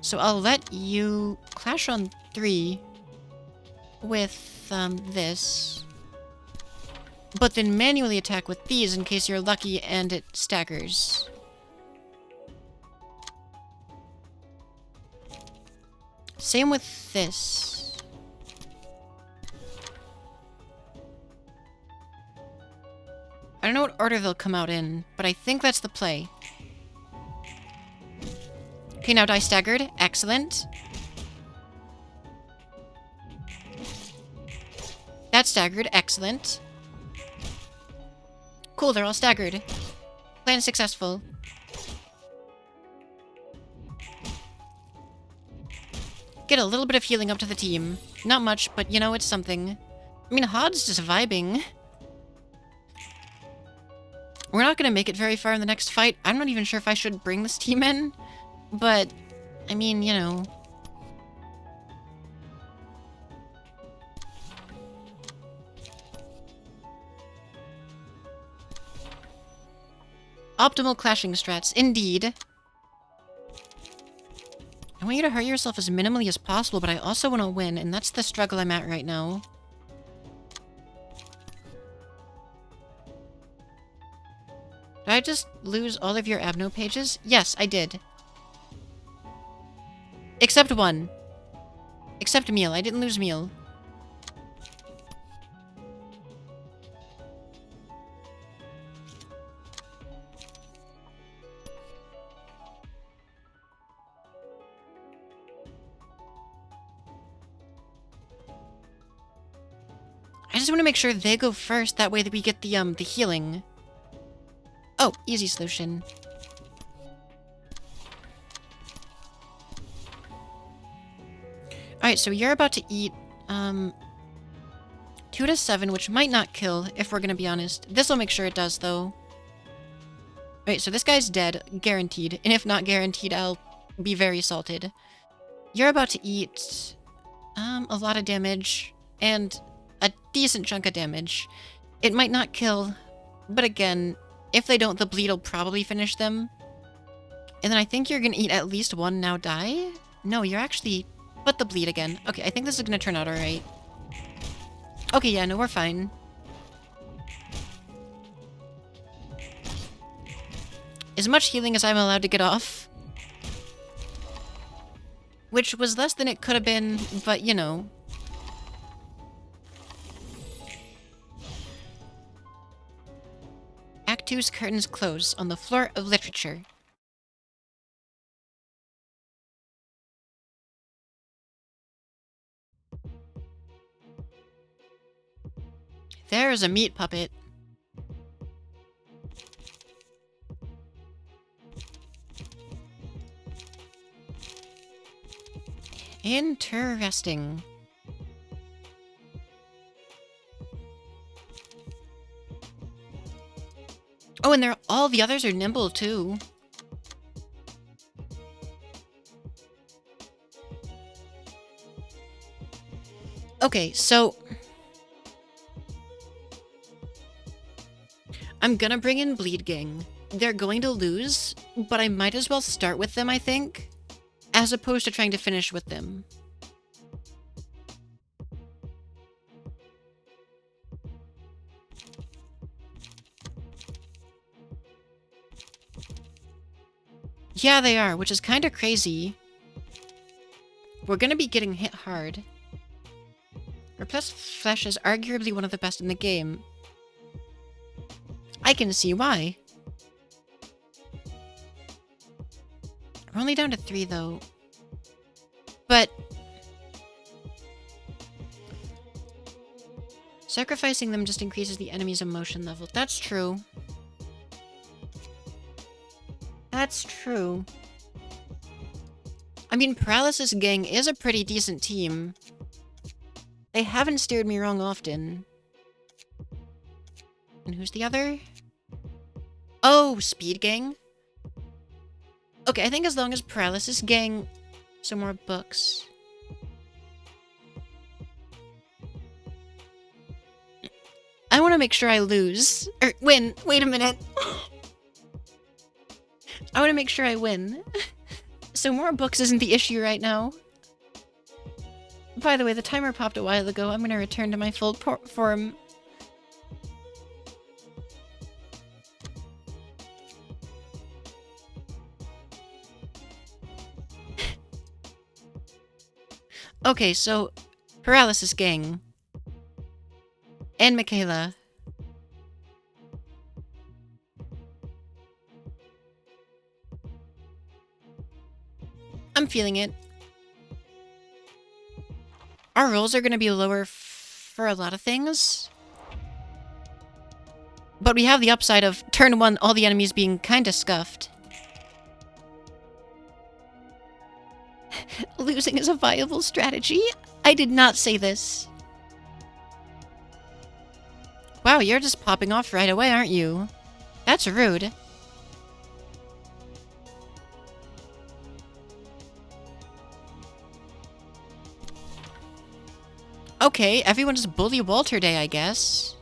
S1: So I'll let you clash on 3 with this. But then manually attack with these in case you're lucky and it staggers. Same with this. I don't know what order they'll come out in, but I think that's the play. Okay, now die staggered. Excellent. get staggered. Excellent. Cool, they're all staggered. Plan successful. Get a little bit of healing up to the team. Not much, but you know, it's something. I mean, Hod's just vibing. We're not going to make it very far in the next fight. I'm not even sure if I should bring this team in. But, I mean, you know. Optimal clashing strats, indeed. I want you to hurt yourself as minimally as possible, but I also want to win, and that's the struggle I'm at right now. Did I just lose all of your Abno pages? Yes, I did. Except one. Except Meal. I didn't lose Meal. I just want to make sure they go first, that way that we get the healing. Oh, easy solution. Alright, so you're about to eat, 2 to 7, which might not kill, if we're gonna be honest. This'll make sure it does, though. Alright, so this guy's dead, guaranteed. And if not guaranteed, I'll be very salted. You're about to eat, a lot of damage, and a decent chunk of damage. It might not kill, but again, if they don't, the bleed will probably finish them. And then I think you're gonna eat at least one now die? No, you're actually... But the bleed again. Okay, I think this is gonna turn out alright. Okay, yeah, no, we're fine. As much healing as I'm allowed to get off. Which was less than it could have been, but you know. Act 2's curtains close on the floor of literature. There's a meat puppet. Interesting. Oh, and all the others are nimble too. Okay, so I'm gonna bring in Bleed Gang. They're going to lose, but I might as well start with them, I think, as opposed to trying to finish with them. Yeah, they are, which is kind of crazy. We're gonna be getting hit hard. Repressed Flesh is arguably one of the best in the game. I can see why. We're only down to 3, though. But sacrificing them just increases the enemy's emotion level. That's true. That's true. I mean, Paralysis Gang is a pretty decent team. They haven't steered me wrong often. And who's the other? Oh, Speed Gang? Okay, I think as long as Paralysis Gang... Some more books. I want to make sure I lose. Or win. Wait a minute. I want to make sure I win. So more books isn't the issue right now. By the way, the timer popped a while ago. I'm going to return to my full form. Okay, so Paralysis Gang. And Michaela. I'm feeling it. Our rolls are going to be lower for a lot of things. But we have the upside of turn 1, all the enemies being kinda scuffed. Losing is a viable strategy? I did not say this. Wow, you're just popping off right away, aren't you? That's rude. Okay, everyone just bully Walter Day, I guess.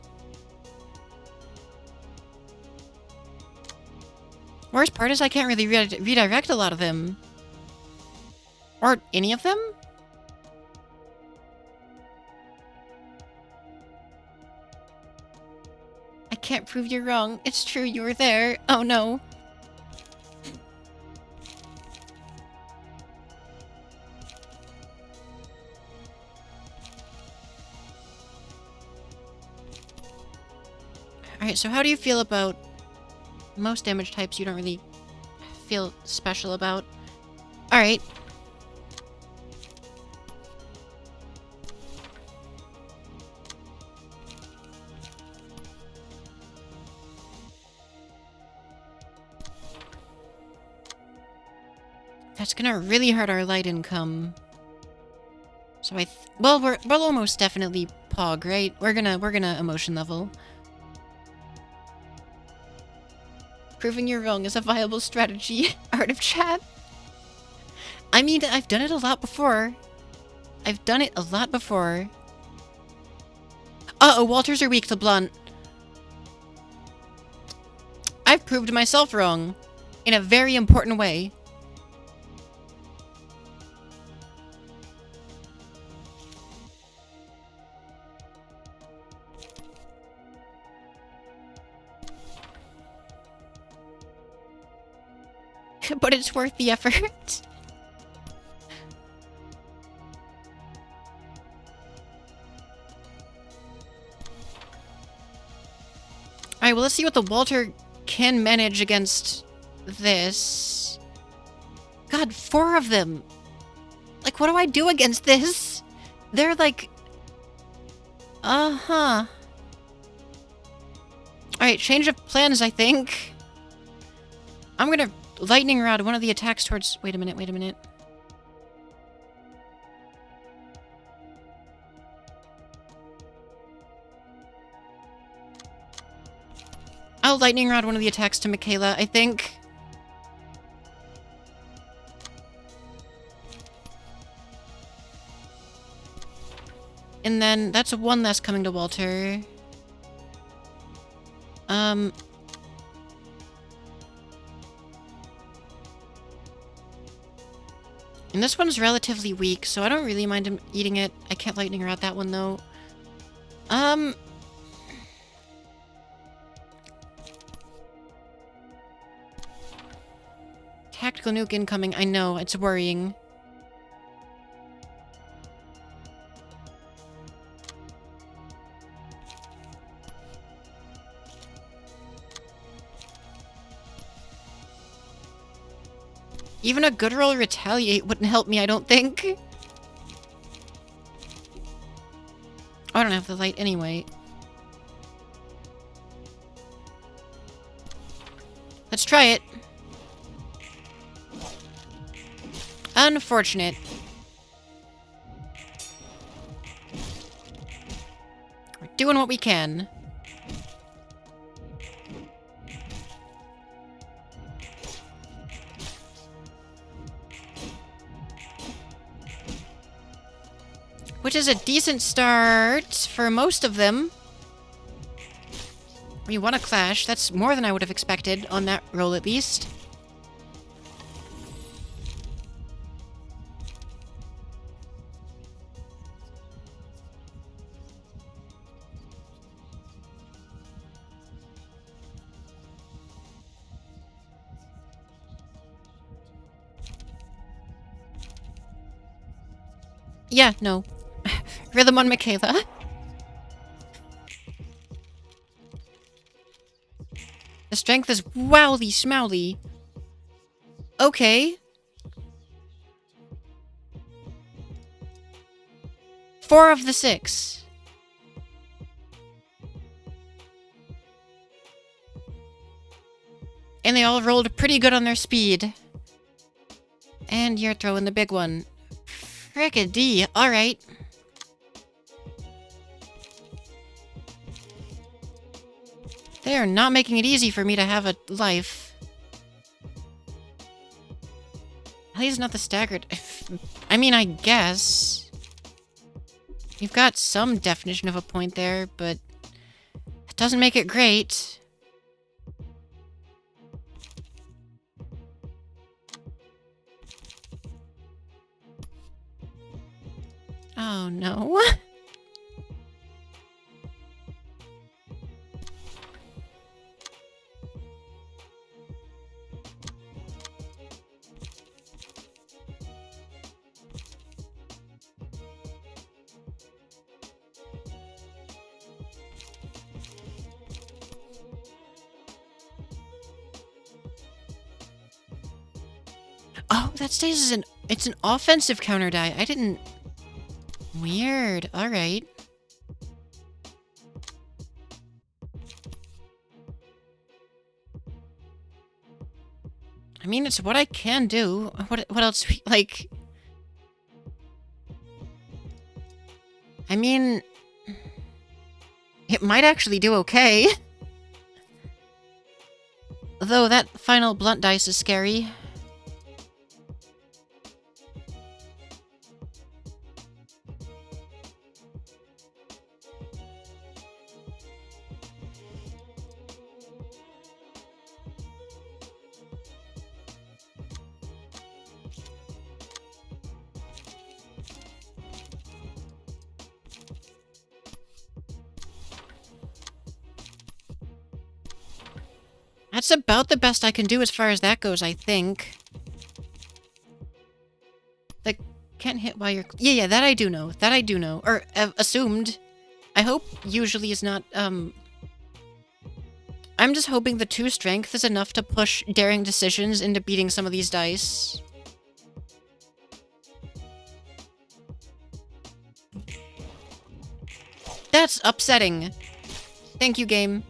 S1: Worst part is I can't really redirect a lot of them. Or any of them? I can't prove you're wrong. It's true, you were there. Oh no. Alright, so how do you feel about most damage types you don't really feel special about? Alright. That's gonna really hurt our light income. So well, we're almost definitely Pog, right? We're gonna emotion level. Proving you're wrong is a viable strategy. Art of chat. I mean, I've done it a lot before. Uh-oh, Walters are weak to blunt. I've proved myself wrong. In a very important way. But it's worth the effort. Alright, well, let's see what the Walter can manage against this. God, 4 of them. Like, what do I do against this? They're like... Uh-huh. Alright, change of plans, I think. I'm gonna lightning rod one of the attacks towards... Wait a minute. I'll lightning rod one of the attacks to Michaela, I think. And then that's one less coming to Walter. And this one's relatively weak, so I don't really mind him eating it. I can't lightning rod that one, though. Tactical nuke incoming. I know, it's worrying. Even a good roll retaliate wouldn't help me, I don't think. Oh, I don't have the light anyway. Let's try it. Unfortunate. We're doing what we can. Which is a decent start for most of them. We won a clash. That's more than I would have expected on that roll, at least. Yeah, no. Rhythm on Michaela. The strength is wowly smowly. Okay. 4 of the 6. And they all rolled pretty good on their speed. And you're throwing the big one. Frickadee. Alright. They are not making it easy for me to have a life. At least not the staggered. I mean, I guess. You've got some definition of a point there, but it doesn't make it great. Oh no. Oh, that stays as it's an offensive counter die. I didn't... Weird. Alright. I mean, it's what I can do. What else? Like... I mean... It might actually do okay. Though that final blunt dice is scary. That's about the best I can do as far as that goes, I think. Like, can't hit while you're... Yeah, that I do know. That I do know. Or, assumed. I hope usually is not, I'm just hoping the 2 strength is enough to push daring decisions into beating some of these dice. That's upsetting. Thank you, game.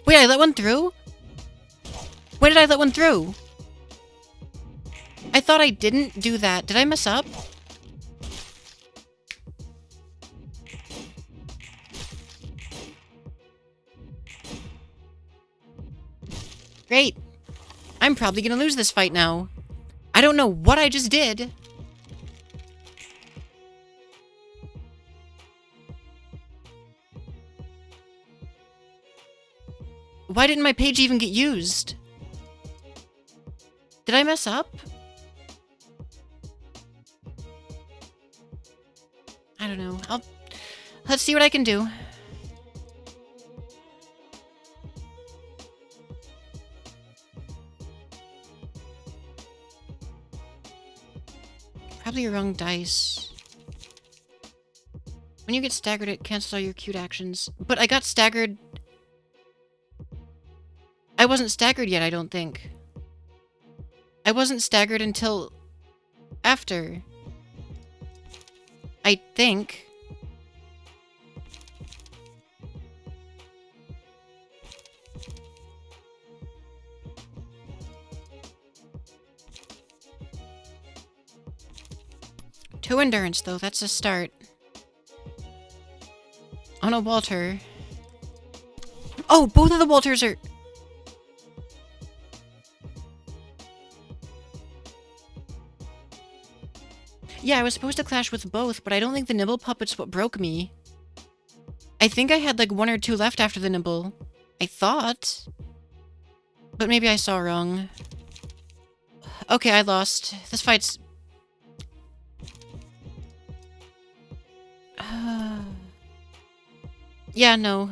S1: Wait, I let one through? When did I let one through? I thought I didn't do that. Did I mess up? Great. I'm probably gonna lose this fight now. I don't know what I just did. Why didn't my page even get used? Did I mess up? I don't know. Let's see what I can do. Probably your wrong dice. When you get staggered, it cancels all your queued actions. But I got staggered... I wasn't staggered yet, I don't think. I wasn't staggered until... after. I think. Two endurance, though. That's a start. On a Walter. Oh, both of the Walters are... Yeah, I was supposed to clash with both, but I don't think the Nibble Puppet's what broke me. I think I had like 1 or 2 left after the Nibble. I thought. But maybe I saw wrong. Okay, I lost. This fight's... Yeah, no.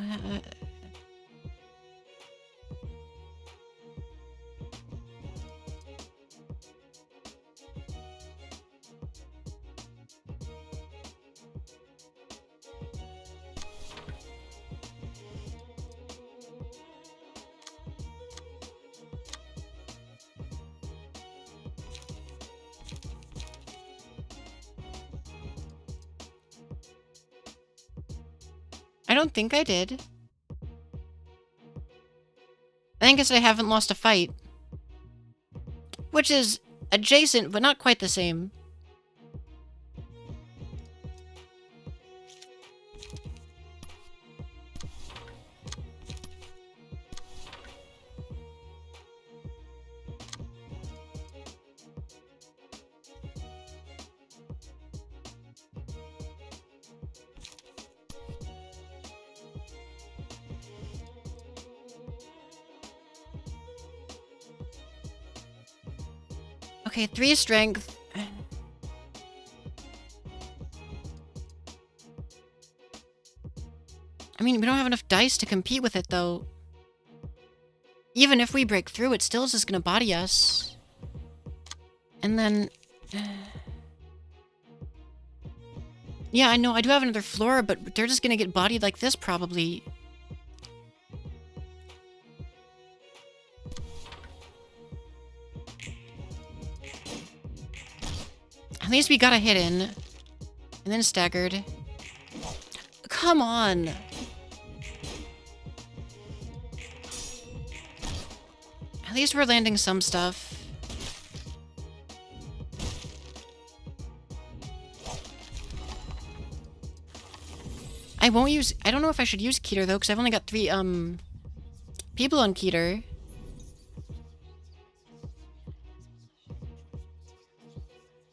S1: I don't think I did. Thank goodness I haven't lost a fight. Which is adjacent, but not quite the same. Okay, 3 strength. I mean, we don't have enough dice to compete with it, though. Even if we break through, it still is just gonna body us. And then... yeah, I know, I do have another floor, but they're just gonna get bodied like this, probably. At least we got a hit in. And then staggered. Come on! At least we're landing some stuff. I won't use... I don't know if I should use Keter, though, because I've only got 3, people on Keter.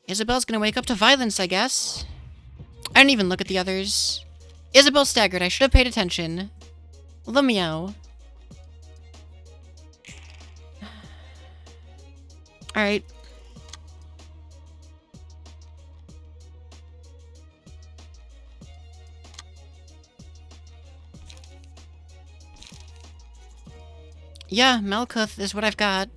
S1: Isabel's gonna wake up to violence, I guess. I didn't even look at the others. Isabel staggered. I should have paid attention. The meow. Alright. Yeah, Malkuth is what I've got.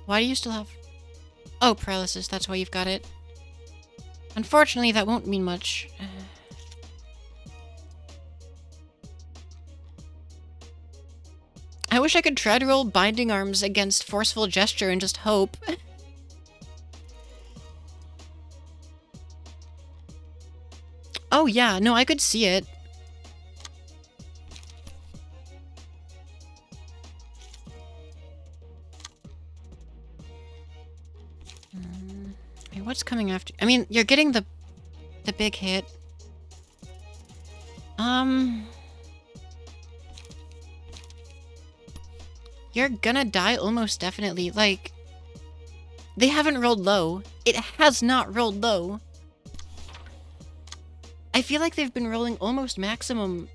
S1: Why do you still have... oh, paralysis, that's why you've got it. Unfortunately, that won't mean much. I wish I could try to roll Binding Arms against Forceful Gesture and just hope. Oh yeah, no, I could see it. Wait, what's coming after? I mean, you're getting the big hit. You're gonna die almost definitely. Like, they haven't rolled low. It has not rolled low. I feel like they've been rolling almost maximum.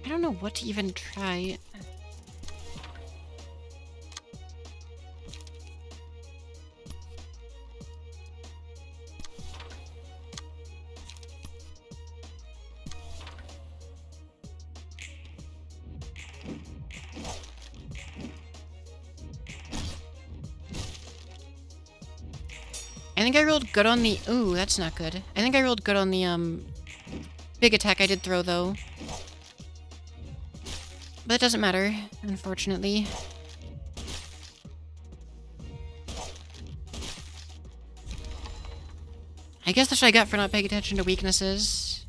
S1: I don't know what to even try. I think I rolled good on the... ooh, that's not good. I think I rolled good on the, big attack I did throw, though. But it doesn't matter, unfortunately. I guess that's what I got for not paying attention to weaknesses.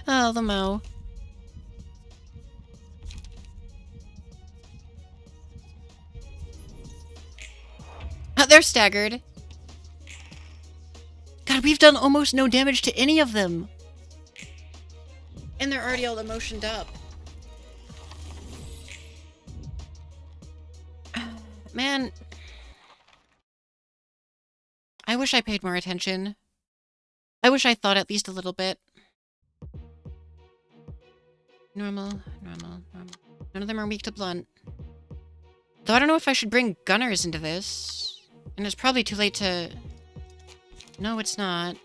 S1: Oh, the Mo. Oh, they're staggered. God, we've done almost no damage to any of them. And they're already all emotioned up. Man. I wish I paid more attention. I wish I thought at least a little bit. Normal, normal, normal. None of them are weak to blunt. Though I don't know if I should bring gunners into this. And it's probably too late to... no, it's not.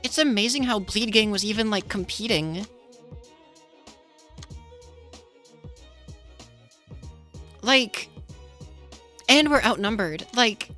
S1: It's amazing how Bleed Gang was even, like, competing. Like, and we're outnumbered. Like,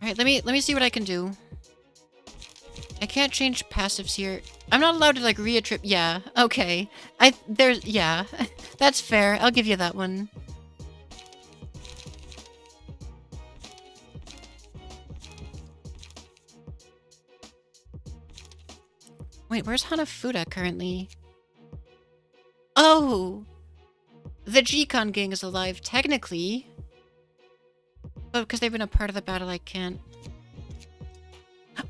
S1: alright, let me see what I can do. I can't change passives here. I'm not allowed to, like, re-attrib- yeah, okay. Yeah. That's fair, I'll give you that one. Wait, where's Hanafuda currently? Oh! The G-Con gang is alive, technically. But because they've been a part of the battle, I can't.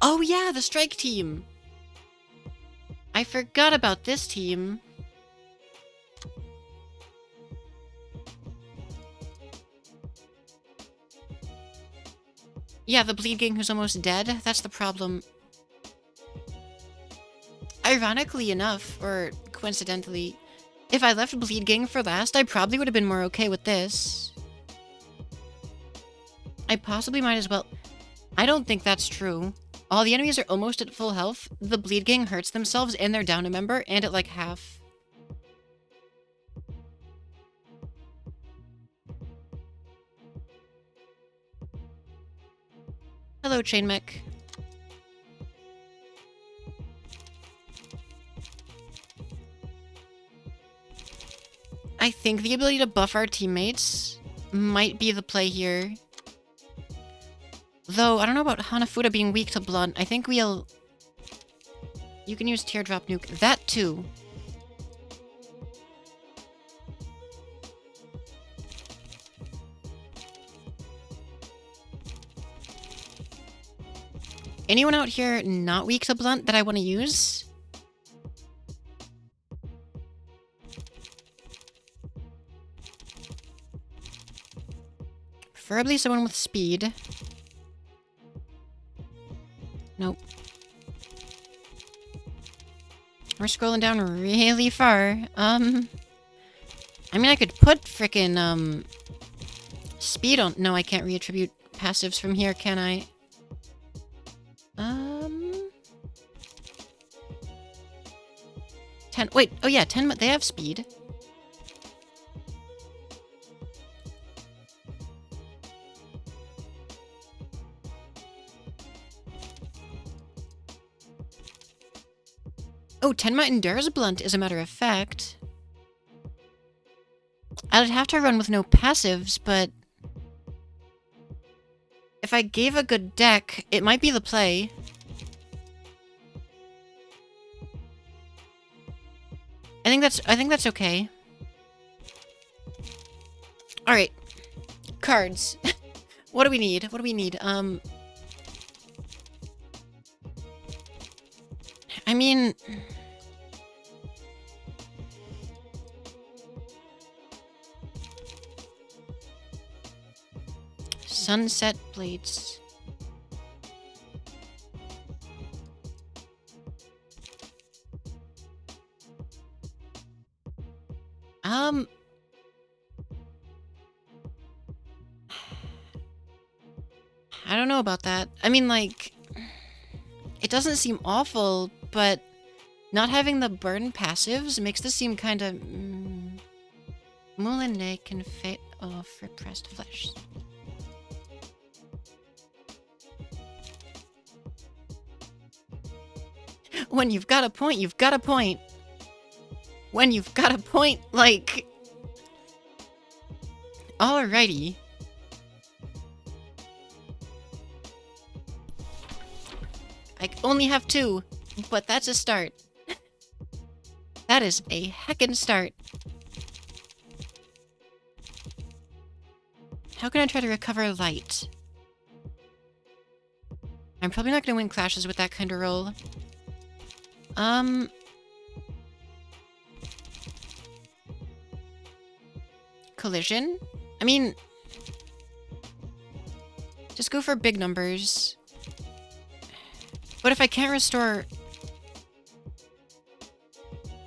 S1: Oh yeah, the strike team! I forgot about this team. Yeah, the Bleed Gang who's almost dead. That's the problem. Ironically enough, or coincidentally, if I left Bleed Gang for last, I probably would have been more okay with this. I possibly might as well... I don't think that's true. All the enemies are almost at full health. The Bleed Gang hurts themselves and they're down a member, and at like half. Hello, Chain Mech. I think the ability to buff our teammates might be the play here. Though, I don't know about Hanafuda being weak to blunt. I think we'll... You can use Teardrop Nuke. That too. Anyone out here not weak to blunt that I want to use? Preferably someone with speed. Nope. We're scrolling down really far. I mean, I could put frickin', speed on... No, I can't reattribute passives from here, can I? 10... Wait, oh yeah, 10... They have speed. Oh, Tenma endures blunt, as a matter of fact. I'd have to run with no passives, but... If I gave a good deck, it might be the play. I think that's okay. Alright. Cards. What do we need? What do we need? I mean... Sunset Blades. I don't know about that. I mean, like... It doesn't seem awful, but... Not having the burn passives makes this seem kind of... Moulinet can fit off repressed flesh. When you've got a point, you've got a point. When you've got a point, like... Alrighty. I only have 2, but that's a start. That is a heckin' start. How can I try to recover light? I'm probably not going to win clashes with that kind of roll. Collision? I mean, just go for big numbers. But if I can't restore...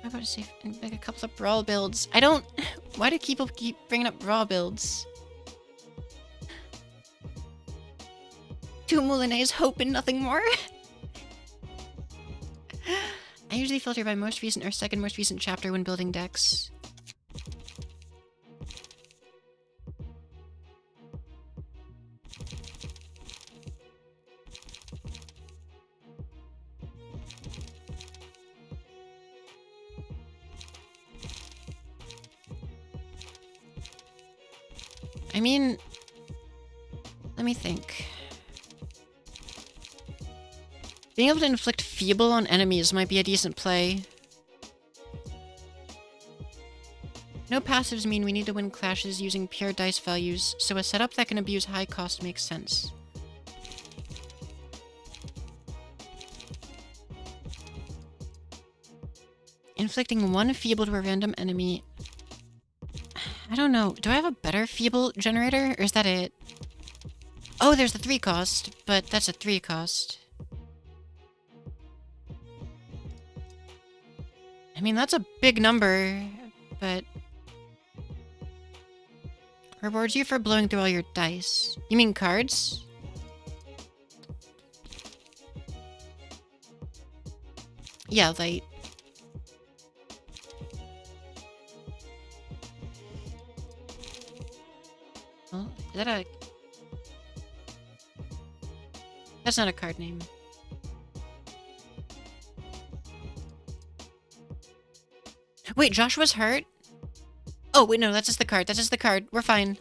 S1: I'm about to say like a couple of brawl builds. I don't... Why do people keep bringing up brawl builds? 2 Moulinets, hope and nothing more. I usually filter by most recent or second most recent chapter when building decks. I mean, let me think. Being able to inflict feeble on enemies might be a decent play. No passives mean we need to win clashes using pure dice values, so a setup that can abuse high cost makes sense. Inflicting 1 feeble to a random enemy. I don't know. Do I have a better feeble generator, or is that it? Oh, there's the 3 cost, but that's a 3 cost. I mean, that's a big number, but... Rewards you for blowing through all your dice. You mean cards? Yeah, light. Oh, is that a... That's not a card name. Wait, Joshua's hurt? Oh, wait, no, that's just the card. That's just the card. We're fine.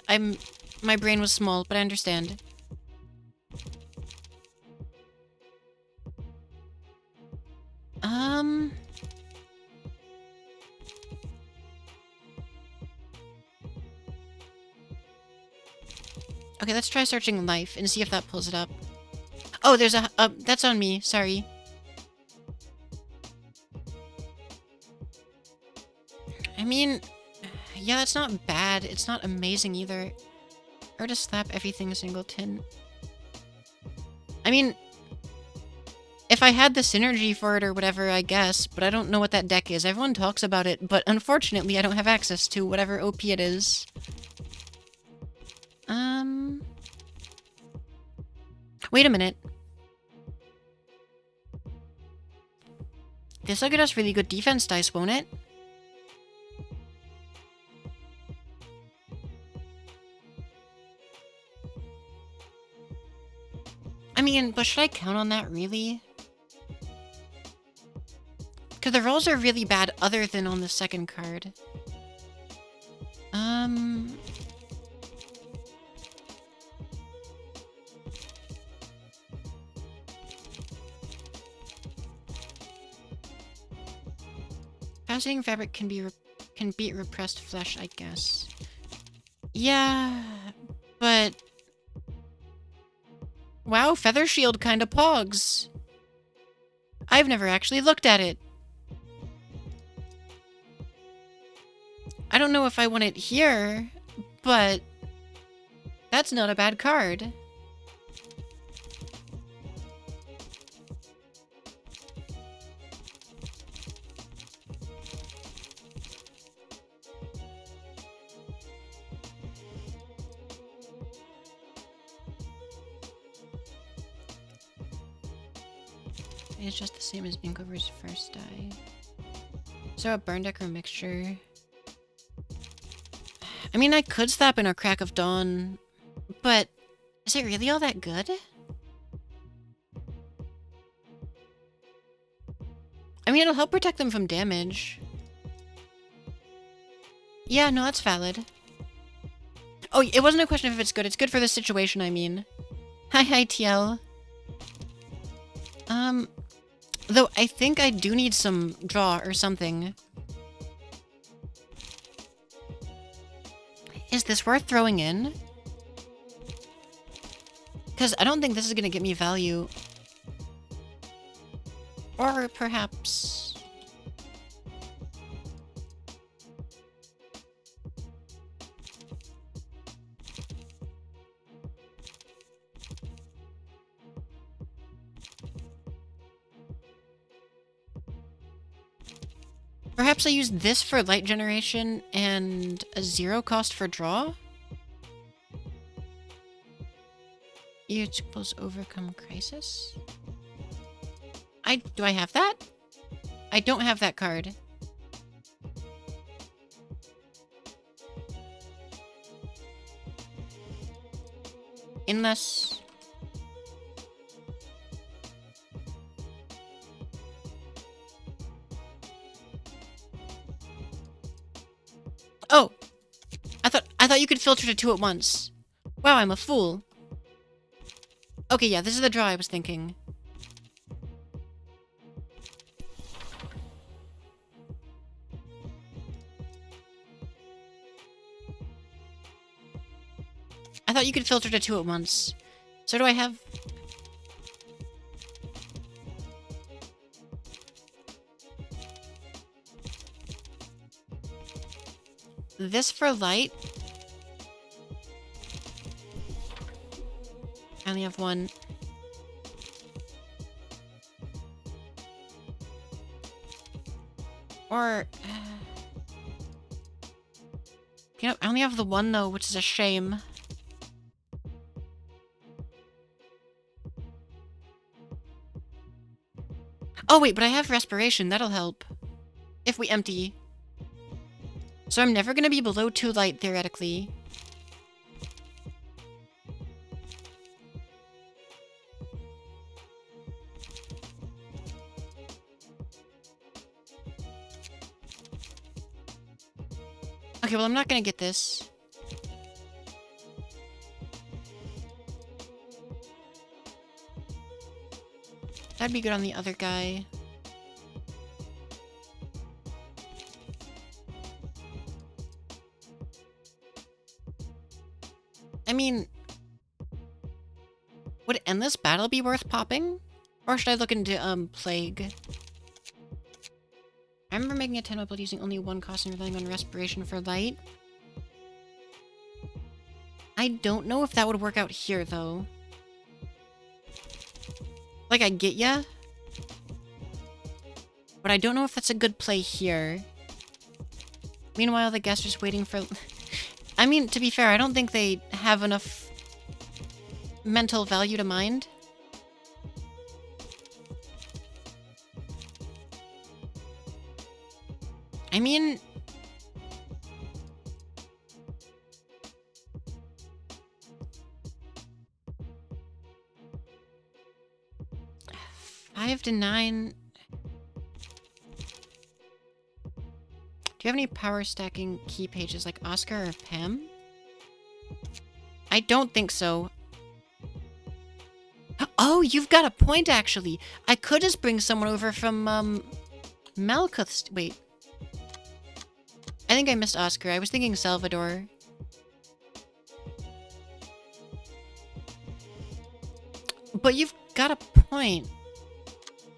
S1: My brain was small, but I understand. Okay, let's try searching life and see if that pulls it up. Oh, there's a... that's on me. Sorry. I mean... Yeah, that's not bad. It's not amazing either. Or to slap everything singleton. I mean... If I had the synergy for it or whatever, I guess. But I don't know what that deck is. Everyone talks about it, but unfortunately I don't have access to whatever OP it is. Wait a minute. This'll get us really good defense dice, won't it? I mean, but should I count on that, really? Because the rolls are really bad other than on the second card. Fascinating fabric can beat repressed flesh, I guess. Yeah, but... Wow, Feather Shield kinda pogs. I've never actually looked at it. I don't know if I want it here, but... That's not a bad card. It's just the same as Inkover's first die. So a burn deck or mixture. I mean, I could slap in a Crack of Dawn, but is it really all that good? I mean, it'll help protect them from damage. Yeah, no, that's valid. Oh, it wasn't a question of if it's good. It's good for the situation, I mean. Hi, TL. Though I think I do need some draw or something. Is this worth throwing in? Because I don't think this is going to get me value. Or perhaps... Perhaps I use this for light generation and a 0 cost for draw? You suppose overcome crisis? Do I have that? I don't have that card. Unless... Oh! I thought you could filter to 2 at once. Wow, I'm a fool. Okay, yeah, this is the draw I was thinking. I thought you could filter to 2 at once. So do I have... this for light? I only have 1. Or... you know, I only have the 1 though, which is a shame. Oh wait, but I have respiration, that'll help. If we empty. So I'm never gonna be below 2 light, theoretically. Okay, well I'm not gonna get this. That'd be good on the other guy. I mean... would Endless Battle be worth popping? Or should I look into, Plague? I remember making a 10 upload using only 1 cost and relying on respiration for light. I don't know if that would work out here, though. Like, I get ya. But I don't know if that's a good play here. Meanwhile, the guests are just waiting for... I mean, to be fair, I don't think they have enough mental value to mind. I mean... $5 to $9... Do you have any power stacking key pages like Oscar or Pam? I don't think so. Oh, you've got a point, actually. I could just bring someone over from, Malkuth's... Wait. I think I missed Oscar. I was thinking Salvador. But you've got a point.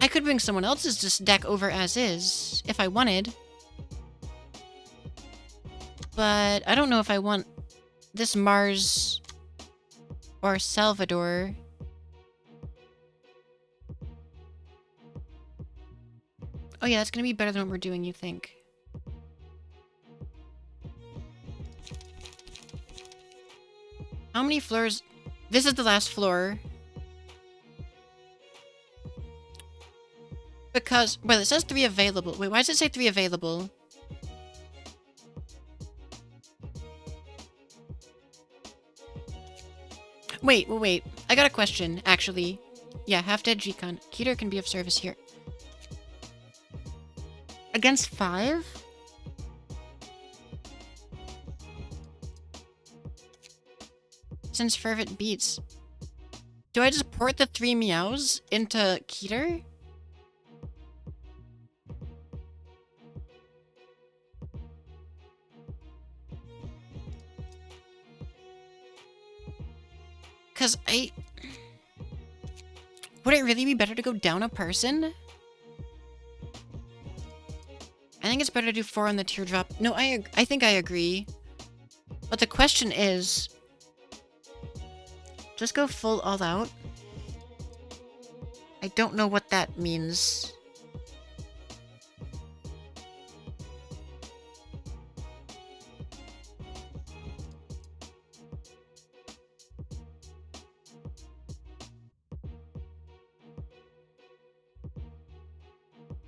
S1: I could bring someone else's just deck over as is, if I wanted. But I don't know if I want this Mars or Salvador. Oh yeah, that's gonna be better than what we're doing, you think. How many floors? This is the last floor. Because, well, it says 3 available. Wait, why does it say 3 available? Wait. I got a question, actually. Yeah, half-dead G-Con. Keter can be of service here. Against 5? Since Fervent beats. Do I just port the 3 meows into Keter? Cause would it really be better to go down a person? it's better to do 4 on the teardrop. No, I think I agree. But the question is, just go full all out? I don't know what that means.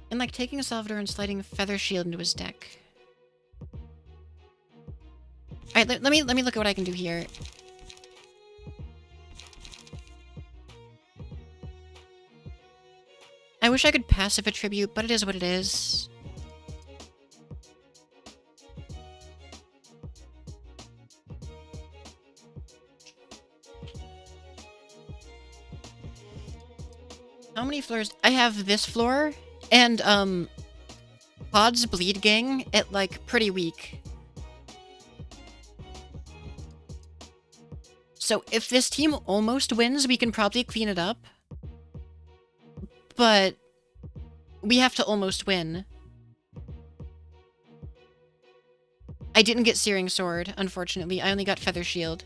S1: And like taking Salvador and sliding Feather Shield into his deck. Alright, let me look at what I can do here. I wish I could passive attribute, but it is what it is. How many floors? I have this floor, and, Pod's Bleed Gang at, like, pretty weak. So if this team almost wins, we can probably clean it up. But we have to almost win. I didn't get Searing Sword, unfortunately. I only got Feather Shield.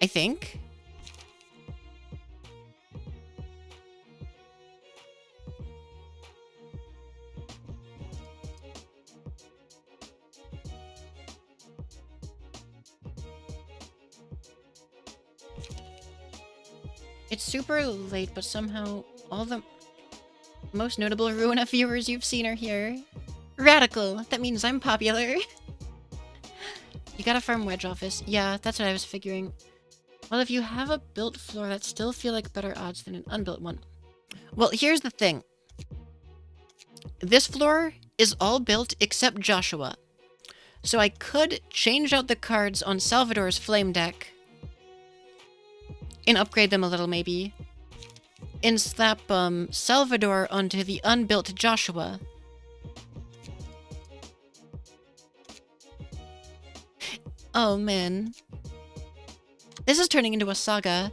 S1: I think. It's super late, but somehow all the most notable Ruina viewers you've seen are here. Radical! That means I'm popular. You gotta farm Wedge Office. Yeah, that's what I was figuring. Well, if you have a built floor, that still feel like better odds than an unbuilt one. Well, here's the thing. This floor is all built except Joshua. So I could change out the cards on Salvador's Flame deck and upgrade them a little, maybe. And slap, Salvador onto the unbuilt Joshua. Oh, man. This is turning into a saga.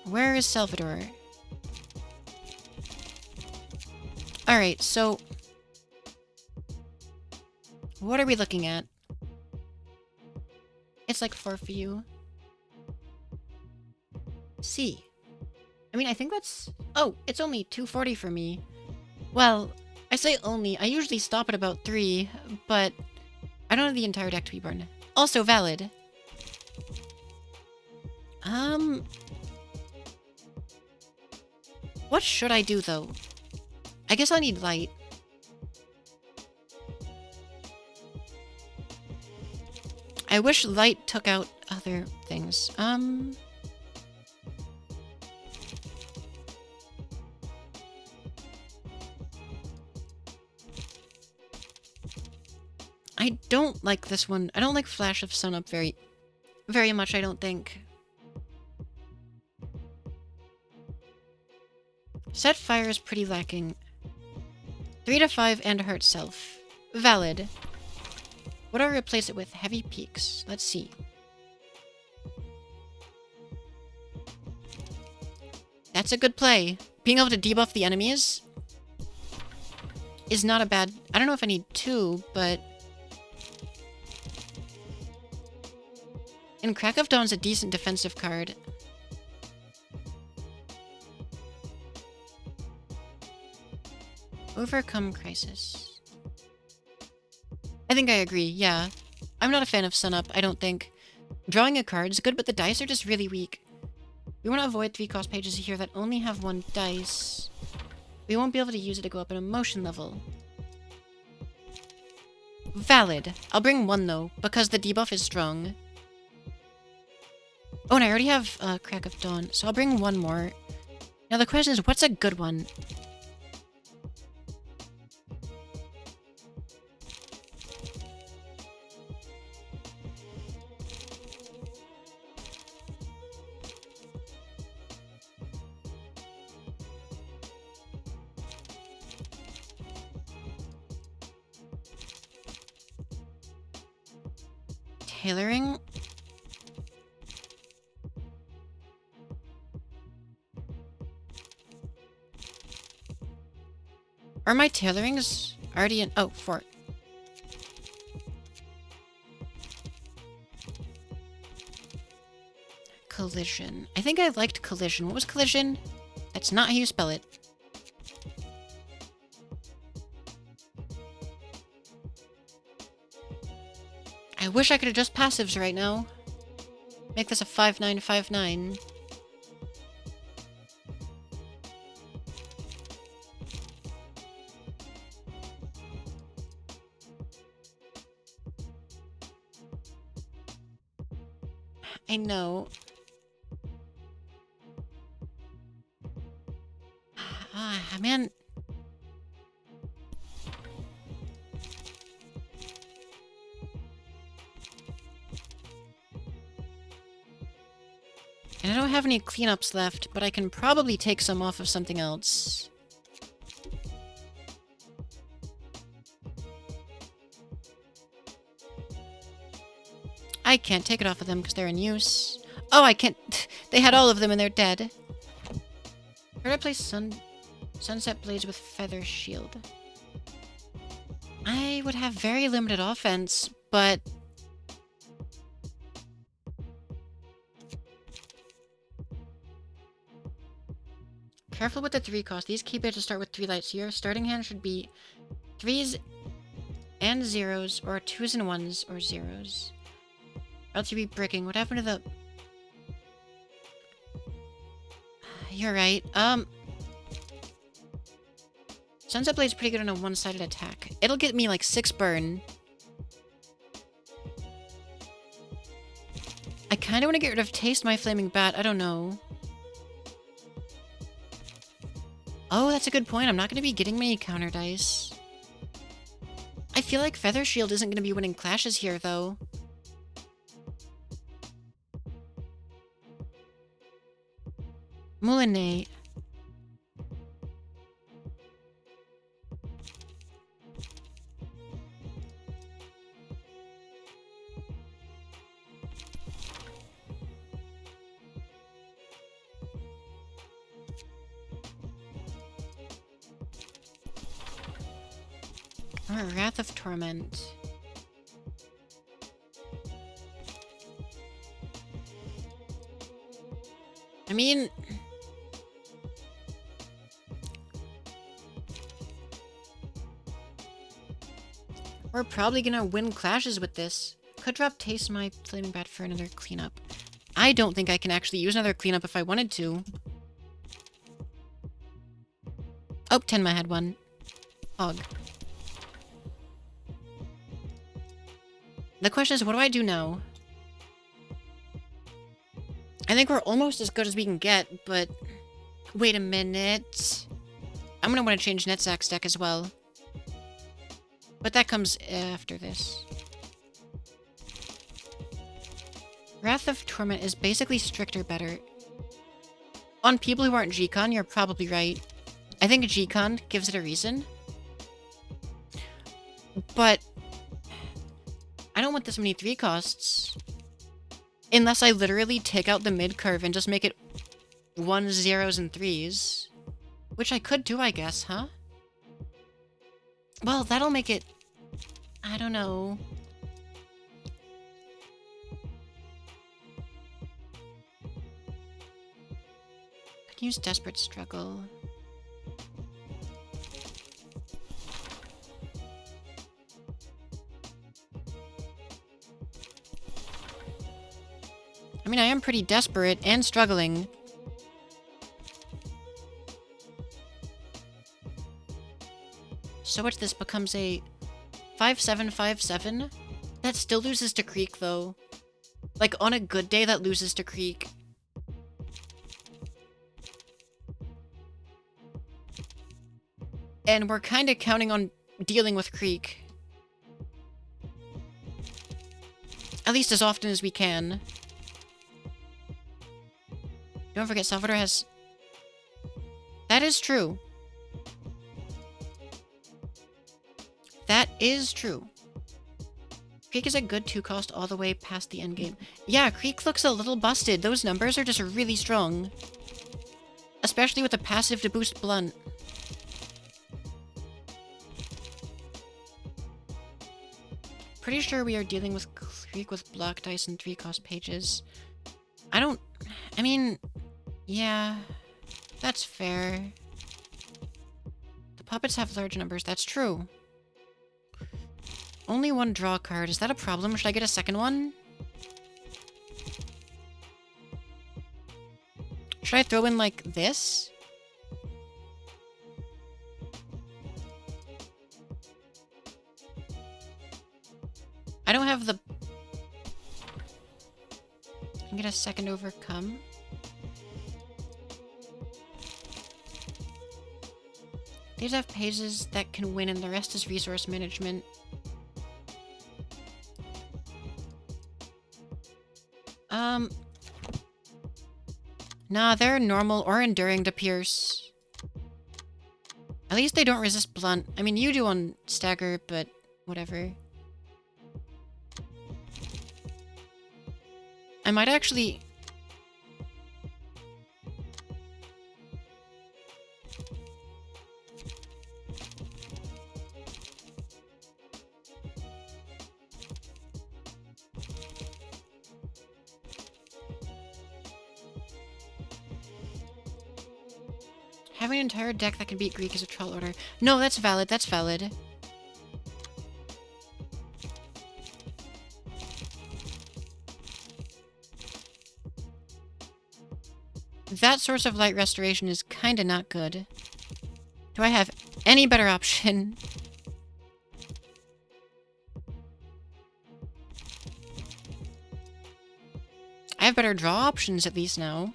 S1: Where is Salvador? Alright, so what are we looking at? It's like 4 for you. C. I mean, I think that's... Oh, it's only 240 for me. Well, I say only. I usually stop at about 3, but I don't have the entire deck to be burned. Also valid. What should I do, though? I guess I need light. I wish light took out other things. I don't like this one. I don't like Flash of Sun Up very much, I don't think. Set Fire is pretty lacking. 3 to 5 and Hurt Self. Valid. What do I replace it with? Heavy Peaks. Let's see. That's a good play. Being able to debuff the enemies is not a bad... I don't know if I need 2, but... And Crack of Dawn's a decent defensive card. Overcome Crisis. I think I agree, yeah. I'm not a fan of Sun Up, I don't think. Drawing a card's good, but the dice are just really weak. We want to avoid 3-cost pages here that only have 1 dice. We won't be able to use it to go up an emotion level. Valid. I'll bring 1 though, because the debuff is strong. Oh, and I already have Crack of Dawn, so I'll bring 1 more. Now the question is, what's a good one? Tailoring? Are my tailorings already in? Oh, 4. Collision. I think I liked collision. What was collision? That's not how you spell it. I wish I could adjust passives right now. Make this a 5959. I know. Ah, man. And I don't have any cleanups left, but I can probably take some off of something else. I can't take it off of them because they're in use. Oh, I can't. They had all of them and they're dead. Where do I place Sunset Blades with Feather Shield? I would have very limited offense, but... Careful with the 3 cost. These keypads will start with 3 lights. Your starting hand should be 3s and 0s, or 2s and 1s, or 0s. Else you'd be bricking. What happened to the... You're right. Sunset Blade's pretty good on a one-sided attack. It'll get me like 6 burn. I kind of want to get rid of Taste My Flaming Bat. I don't know. Oh, that's a good point. I'm not going to be getting many counter dice. I feel like Feather Shield isn't going to be winning clashes here, though. Moulinet. Or Wrath of Torment. I mean... We're probably gonna win clashes with this. Could drop Taste My Flaming Bat for another cleanup. I don't think I can actually use another cleanup if I wanted to. Oh, Tenma had one. Hog. The question is, what do I do now? I think we're almost as good as we can get, but... Wait a minute. I'm gonna want to change Netzak's deck as well. But that comes after this. Wrath of Torment is basically stricter better. On people who aren't G-Con, you're probably right. I think G-Con gives it a reason. But... I don't want this many 3 costs. Unless I literally take out the mid-curve and just make it 1s, 0s, and 3s. Which I could do, I guess, huh? Well, that'll make it... I don't know. Could use Desperate Struggle. I mean, I am pretty desperate and struggling. So what this becomes a 5-7-5-7? That still loses to Creek, though. Like, on a good day, that loses to Creek. And we're kind of counting on dealing with Creek. At least as often as we can. Don't forget, Salvador has... That is true. That is true. Creek is a good 2-cost all the way past the endgame. Yeah, Creek looks a little busted. Those numbers are just really strong. Especially with the passive to boost Blunt. pretty sure we are dealing with Creek with block dice and 3-cost pages. I mean, yeah, that's fair. The puppets have large numbers, that's true. Only one draw card, is that a problem? Should I get a second one? Should I throw in like this? I don't have the... I can get a second overcome. These have pages that can win and the rest is resource management. Nah, they're normal or enduring to pierce. At least they don't resist blunt. I mean, you do on stagger, but whatever. I might actually... Having an entire deck that can beat Greek is a troll order. No, that's valid, that's valid. That source of light restoration is kinda not good. Do I have any better option? I have better draw options at least now.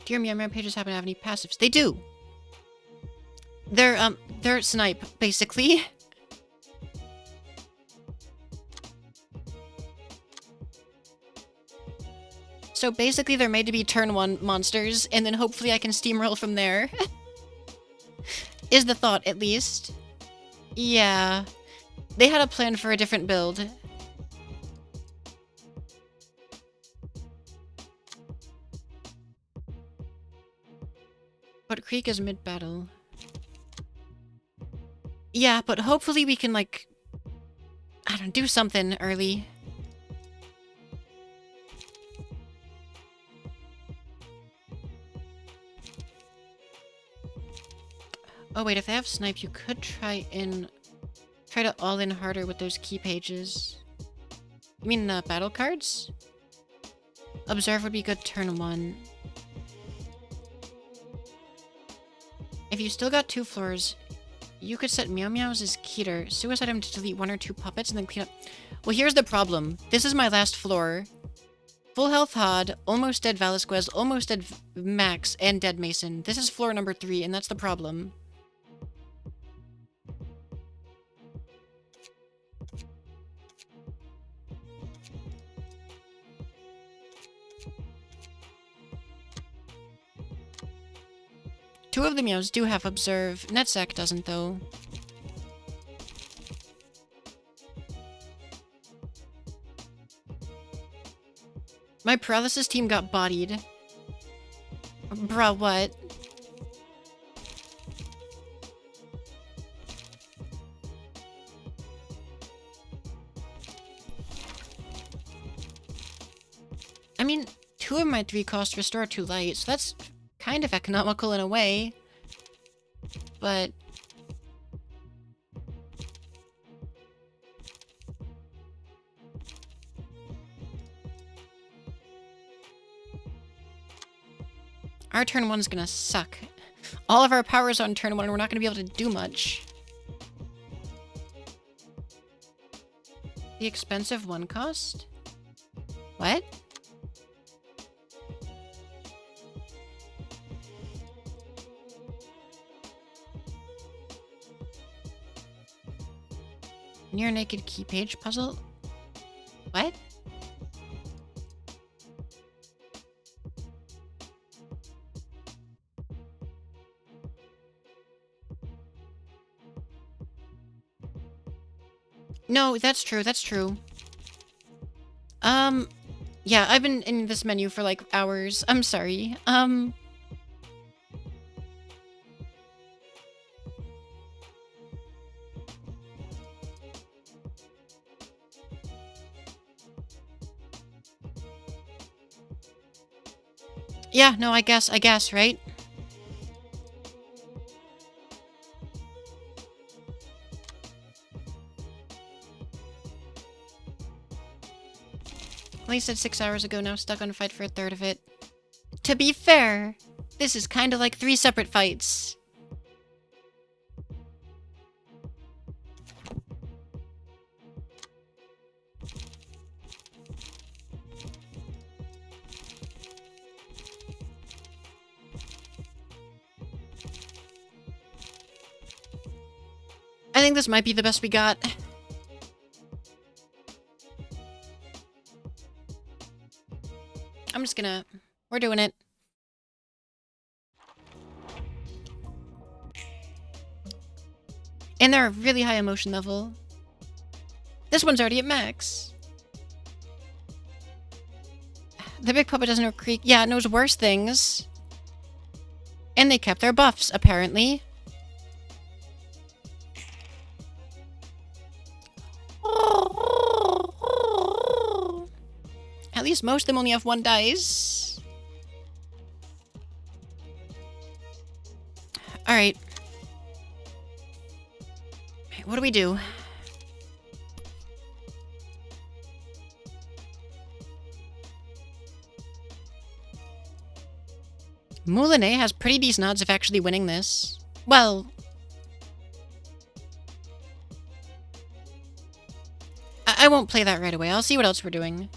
S1: Do your Meow pages happen to have any passives? They do! They're snipe, basically. So basically they're made to be turn 1 monsters, and then hopefully I can steamroll from there. Is the thought, at least. Yeah. They had a plan for a different build. But Creek is mid-battle. Yeah, but hopefully we can, like... I don't know, do something early. Oh wait, if they have snipe, you could try to all-in harder with those key pages. You mean battle cards? Observe would be good turn 1. If you still got 2 floors, you could set Meow Meows as Keter, suicide him to delete 1 or 2 puppets, and then clean up. Well, here's the problem. This is my last floor. Full health Hod, almost dead Velasquez, almost dead Max, and dead Mason. This is floor number 3, and that's the problem. Two of the Meows do have Observe. Netsack doesn't, though. My Paralysis team got bodied. Bruh, what? I mean, 2 of my 3 cost restore 2 light, so that's kind of economical in a way. But... our turn 1's gonna suck. All of our powers on turn 1 and we're not gonna be able to do much. The expensive one cost? What? Near naked key page puzzle? What? No, that's true, that's true. Yeah, I've been in this menu for like hours. I'm sorry. Yeah, no, I guess, right? At least said 6 hours ago, now stuck on a fight for a third of it. To be fair, this is kind of like 3 separate fights. I think this might be the best we got. I'm just gonna... We're doing it. And they're a really high emotion level. This one's already at max. The big puppet doesn't know Creek. Yeah, it knows worse things. And they kept their buffs, apparently. At least most of them only have 1 dice. Alright. What do we do? Moulinet has pretty decent odds of actually winning this. Well... I won't play that right away. I'll see what else we're doing.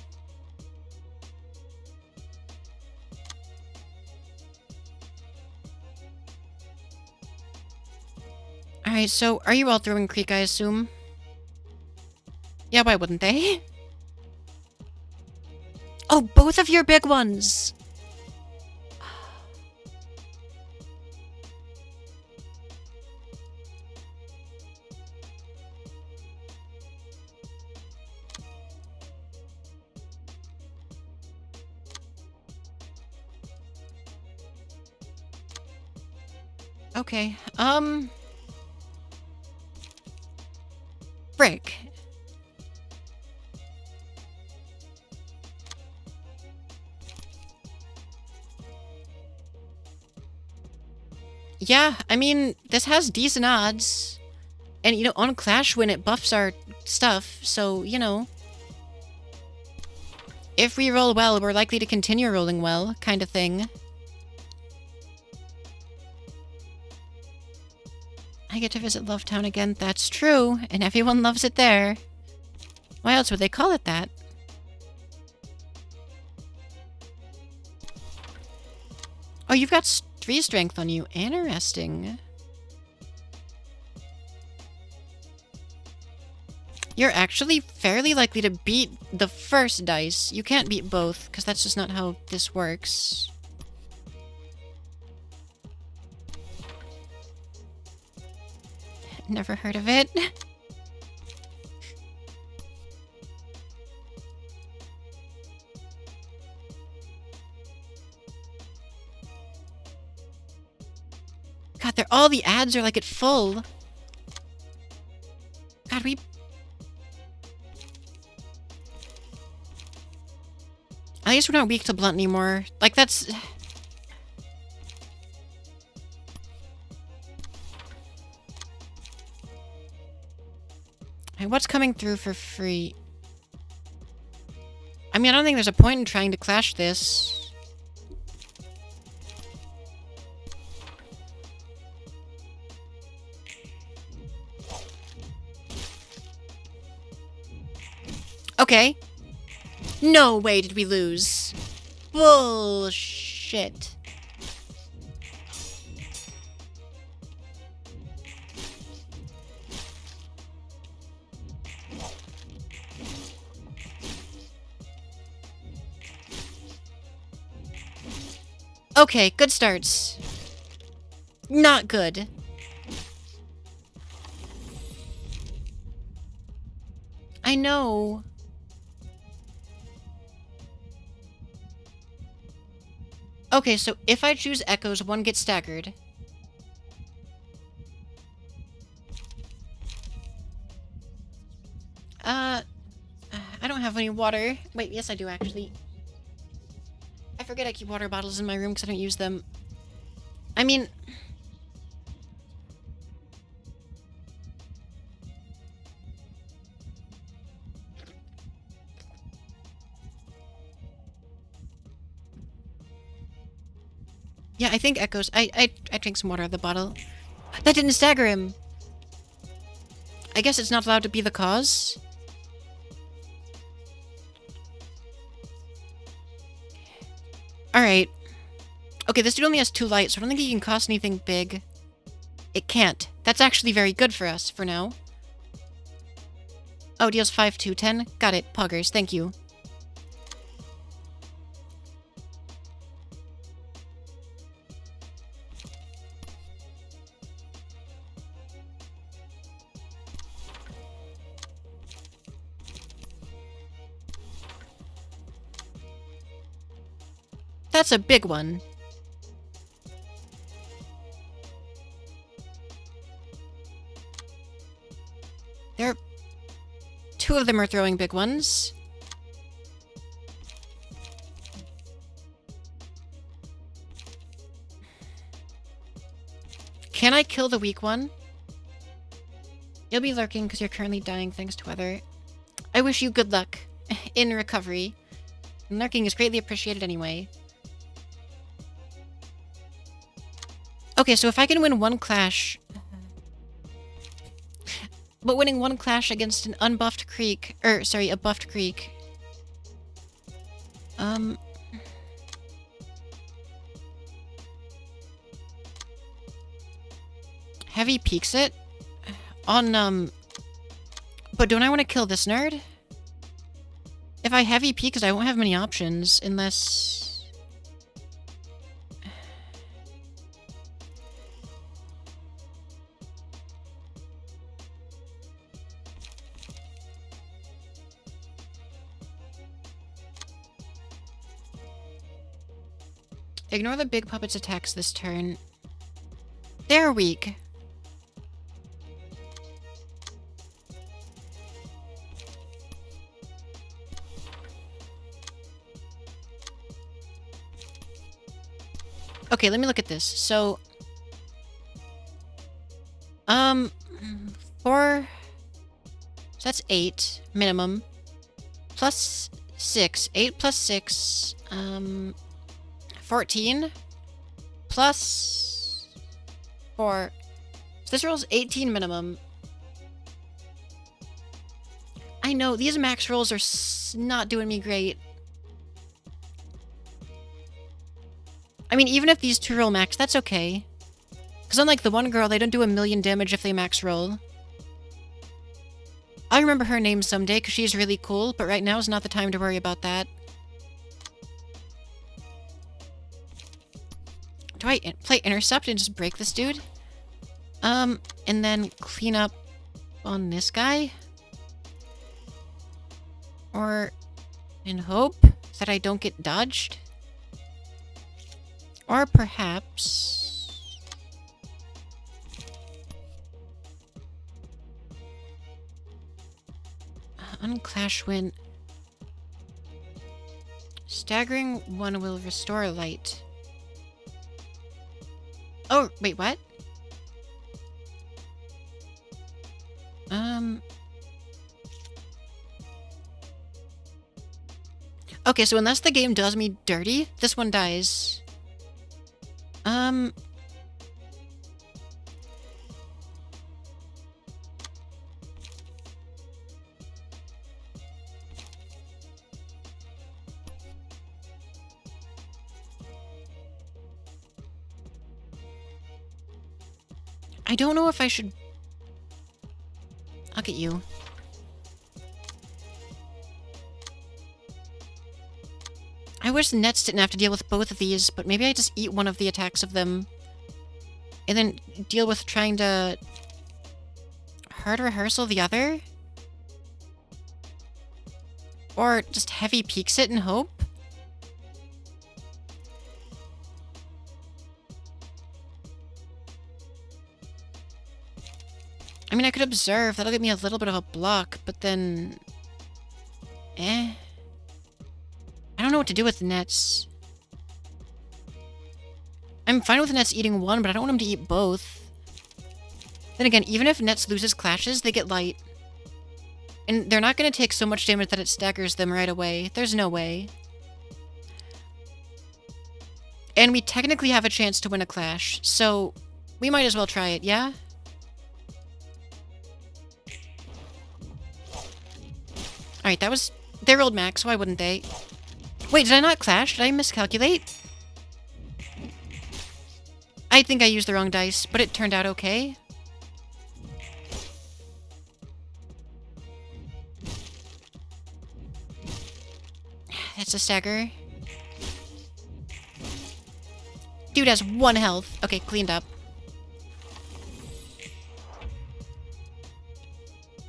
S1: Alright, so are you all throwing Creek, I assume? Yeah, why wouldn't they? Oh, both of your big ones! Okay, Frick. Yeah, I mean, this has decent odds. And, you know, on Clash when it buffs our stuff, so, you know. If we roll well, we're likely to continue rolling well, kind of thing. I get to visit Lovetown again. That's true, and everyone loves it there. Why else would they call it that? Oh, you've got 3 strength on you. Interesting. You're actually fairly likely to beat the first dice. You can't beat both, because that's just not how this works. Never heard of it. God, all the ads are like at full. God, we... At least we're not weak to blunt anymore. Like, that's... Hey, what's coming through for free? I mean, I don't think there's a point in trying to clash this. Okay. No way did we lose. Bullshit. Okay, good starts. Not good. I know. Okay, so if I choose echoes, one gets staggered. I don't have any water. Wait, yes I do actually. I forget I keep water bottles in my room because I don't use them. I mean... Yeah, I think echoes. I drank some water out of the bottle. That didn't stagger him! I guess it's not allowed to be the cause? Alright. Okay, this dude only has 2 lights, so I don't think he can cost anything big. It can't. That's actually very good for us, for now. Oh, deals 5, 2, 10. Got it. Poggers, thank you. That's a big one. There are... 2 of them are throwing big ones. Can I kill the weak one? You'll be lurking because you're currently dying thanks to weather. I wish you good luck in recovery. Lurking is greatly appreciated anyway. Okay, so if I can win 1 clash... But winning 1 clash against an unbuffed creek... sorry, a buffed creek... Heavy peeks it? On, But don't I want to kill this nerd? If I heavy peek, because I won't have many options, unless... Ignore the big puppet's attacks this turn. They're weak. Okay, let me look at this. So, 4... So that's 8 minimum. Plus 6. 8 plus 6. 14. Plus 4. So this rolls 18 minimum. I know, these max rolls are not doing me great. I mean, even if these 2 roll max, that's okay. Because unlike the one girl, they don't do 1,000,000 damage if they max roll. I'll remember her name someday, because she's really cool, but right now is not the time to worry about that. Do I play Intercept and just break this dude? And then clean up on this guy? Or in hope that I don't get dodged? Or perhaps... Unclash when... Staggering 1 will restore light. Oh, wait, what? Okay, so unless the game does me dirty, this one dies. I don't know if I should... I'll get you. I wish the Nets didn't have to deal with both of these, but maybe I just eat one of the attacks of them. And then deal with trying to... hard rehearsal the other? Or just heavy peeks it and hope? I mean, I could observe. That'll get me a little bit of a block, but then... I don't know what to do with the Nets. I'm fine with the Nets eating one, but I don't want them to eat both. Then again, even if Nets loses clashes, they get light. And they're not going to take so much damage that it staggers them right away. There's no way. And we technically have a chance to win a clash, so we might as well try it, yeah? Alright, that was... They rolled max, why wouldn't they? Wait, did I not clash? Did I miscalculate? I think I used the wrong dice, but it turned out okay. That's a stagger. Dude has 1 health. Okay, cleaned up.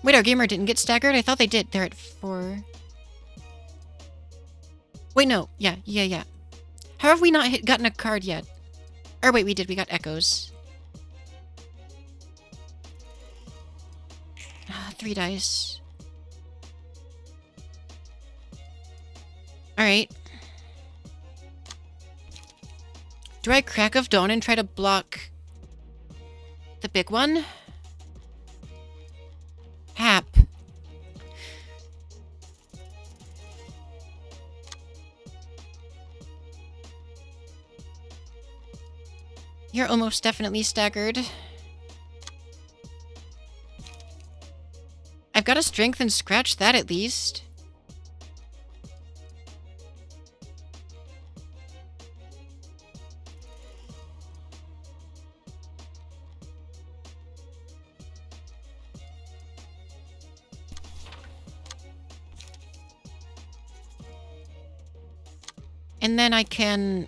S1: Wait, our gamer didn't get staggered? I thought they did. They're at 4. Wait, no. Yeah. How have we not gotten a card yet? Or wait, we did. We got echoes. 3 dice. Alright. Do I Crack of Dawn and try to block the big one? Hap. You're almost definitely staggered. I've got a strength and scratch that at least. And then I can...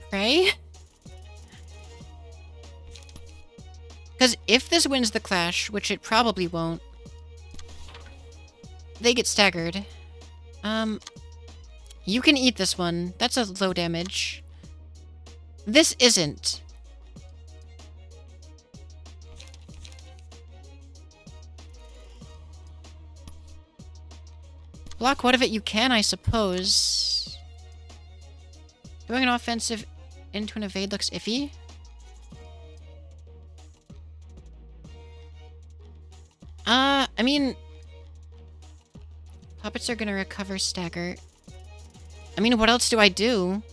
S1: pray? Because if this wins the clash, which it probably won't, they get staggered. You can eat this one. That's a low damage. This isn't. Block what of it you can, I suppose. Doing an offensive into an evade looks iffy. I mean... Puppets are gonna recover stagger. I mean, what else do I do?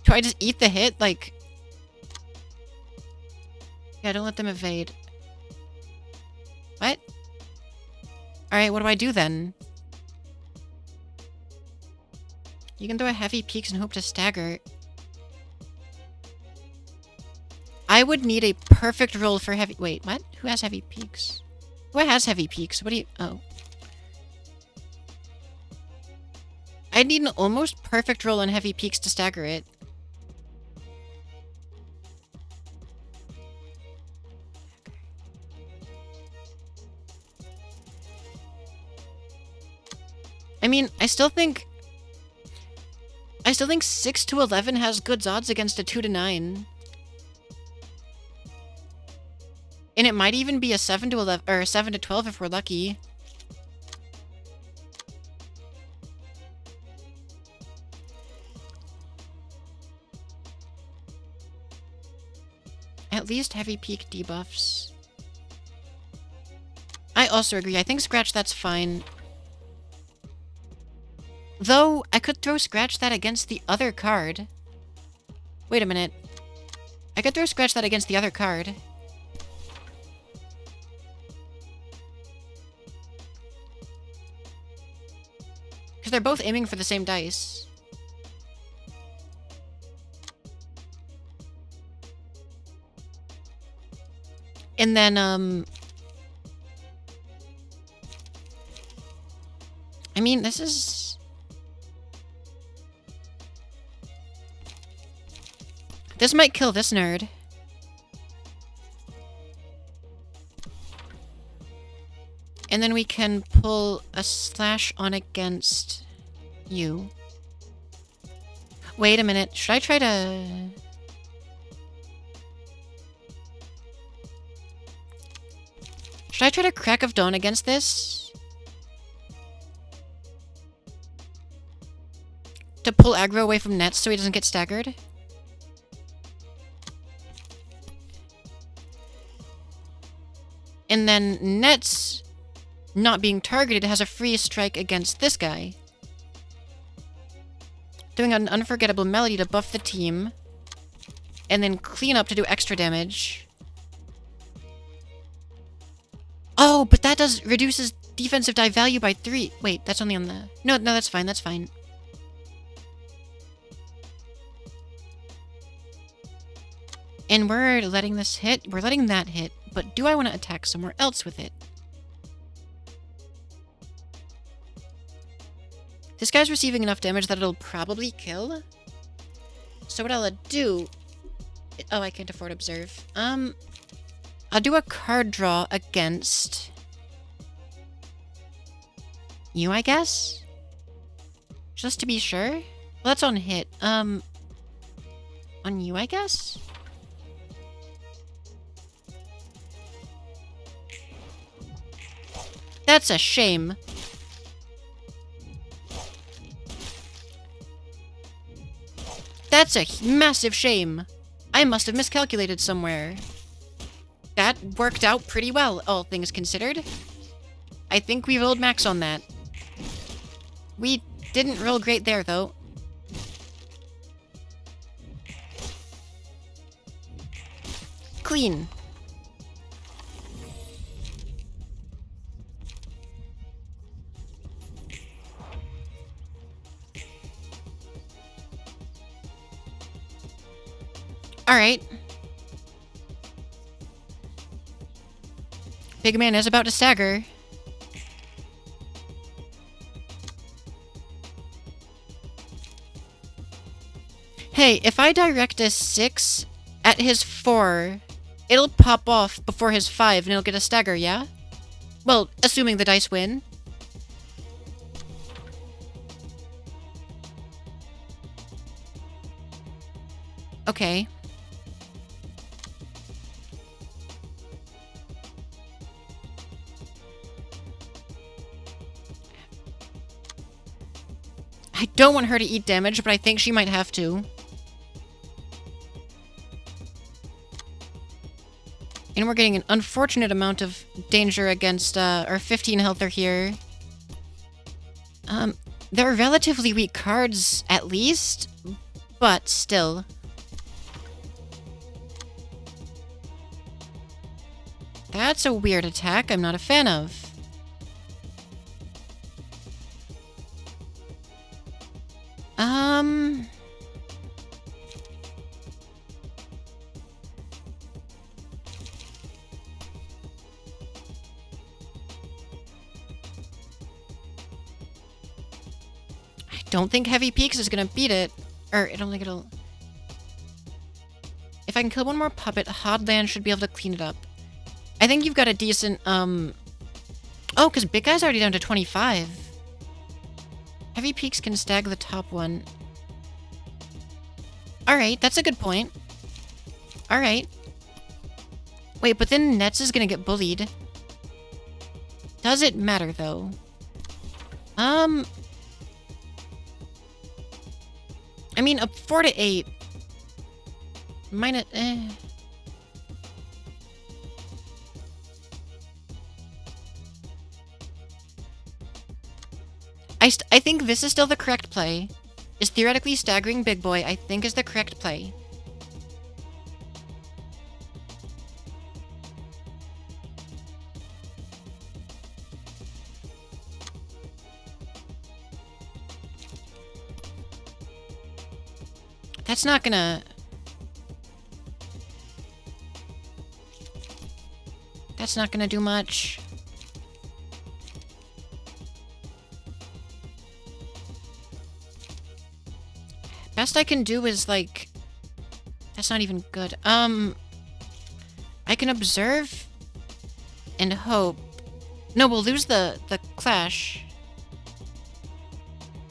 S1: Do I just eat the hit? Like... Yeah, don't let them evade. What? Alright, what do I do then? You can throw a heavy peaks and hope to stagger. I would need a perfect roll for heavy... Wait, what? Who has heavy peaks? Who has heavy peaks? What do you... Oh. I need an almost perfect roll on heavy peaks to stagger it. I mean, I still think 6 to 11 has good odds against a 2 to 9. And it might even be a 7 to 11 or a 7 to 12 if we're lucky. At least heavy peak debuffs. I also agree. I think Scratch that's fine. Though, I could throw Scratch that against the other card. Wait a minute. I could throw Scratch that against the other card. Because they're both aiming for the same dice. And then, I mean, this is... This might kill this nerd. And then we can pull a slash on against you. Wait a minute. Should I try to... Should I try to Crack of Dawn against this? To pull aggro away from Nets so he doesn't get staggered? And then Nets, not being targeted, has a free strike against this guy. Doing an unforgettable melody to buff the team. And then clean up to do extra damage. Oh, but that reduces defensive die value by 3. Wait, that's only on the... No, that's fine, that's fine. And we're letting this hit. We're letting that hit. But do I want to attack somewhere else with it? This guy's receiving enough damage that it'll probably kill. So what I'll do... Oh, I can't afford Observe. I'll do a card draw against... you, I guess? Just to be sure? Well, that's on hit. On you, I guess? That's a shame. That's a massive shame. I must have miscalculated somewhere. That worked out pretty well, all things considered. I think we rolled max on that. We didn't roll great there, though. Clean. Alright. Big man is about to stagger. Hey, if I direct a 6 at his 4, it'll pop off before his 5 and it'll get a stagger, yeah? Well, assuming the dice win. Okay. I don't want her to eat damage, but I think she might have to. And we're getting an unfortunate amount of danger against our 15 healther here. They're relatively weak cards, at least, but still. That's a weird attack I'm not a fan of. I don't think Heavy Peaks is gonna beat it. Or, I don't think it'll... If I can kill one more puppet, Hodland should be able to clean it up. I think you've got a decent, Oh, because Big Guy's already down to 25. Heavy Peaks can stag the top one. Alright, that's a good point. Alright. Wait, but then Nets is gonna get bullied. Does it matter, though? I mean, up 4 to 8. Minus, I think this is still the correct play. Is theoretically staggering Big Boy, I think, is the correct play. That's not gonna... That's not gonna do much. Best I can do is, like... That's not even good. I can observe and hope. No, we'll lose the clash.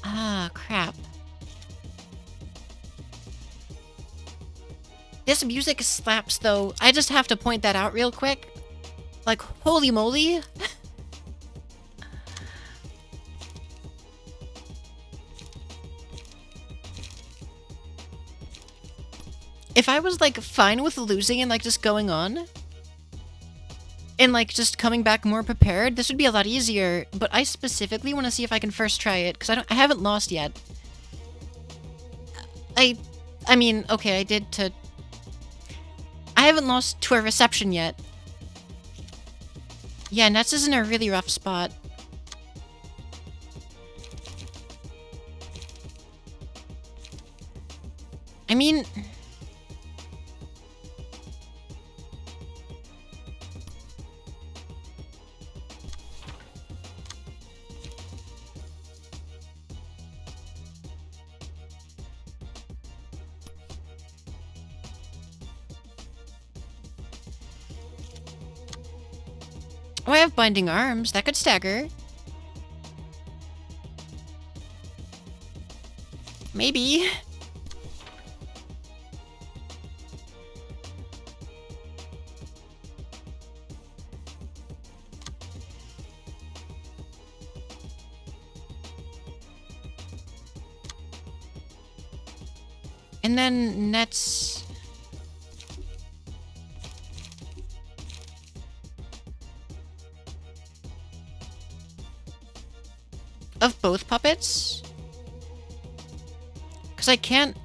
S1: Ah, crap. This music slaps, though. I just have to point that out real quick. Like, holy moly. If I was, like, fine with losing and, like, just going on, and, like, just coming back more prepared, this would be a lot easier, but I specifically want to see if I can first try it, because I haven't lost yet. I mean, okay, I haven't lost to a reception yet. Yeah, Nets is in a really rough spot. I mean... Oh, I have binding arms. That could stagger. Maybe. And then Nets... Of both puppets? Because I can't...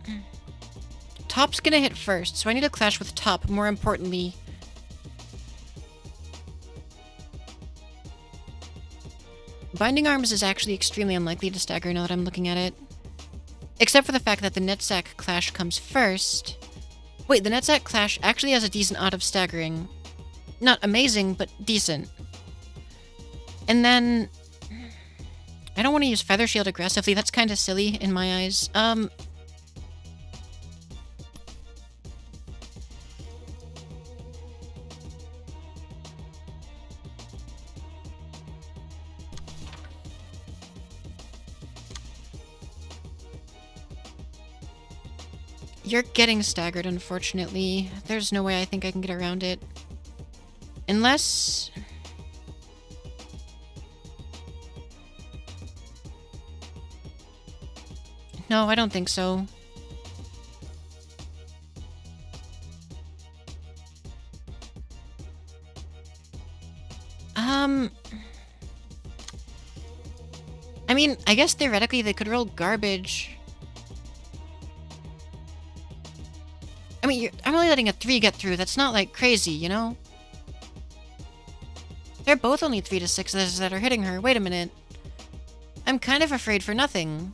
S1: Top's gonna hit first, so I need to clash with Top, more importantly. Binding Arms is actually extremely unlikely to stagger now that I'm looking at it. Except for the fact that the Netsack clash comes first. Wait, the Netsack clash actually has a decent odd of staggering. Not amazing, but decent. And then... I don't want to use Feather Shield aggressively. That's kind of silly in my eyes. You're getting staggered, unfortunately. There's no way I think I can get around it. Unless... No, I don't think so. I mean, I guess theoretically they could roll garbage. I mean, I'm only letting a 3 get through. That's not, like, crazy, you know? They're both only 3 to 6s that are hitting her. Wait a minute. I'm kind of afraid for nothing.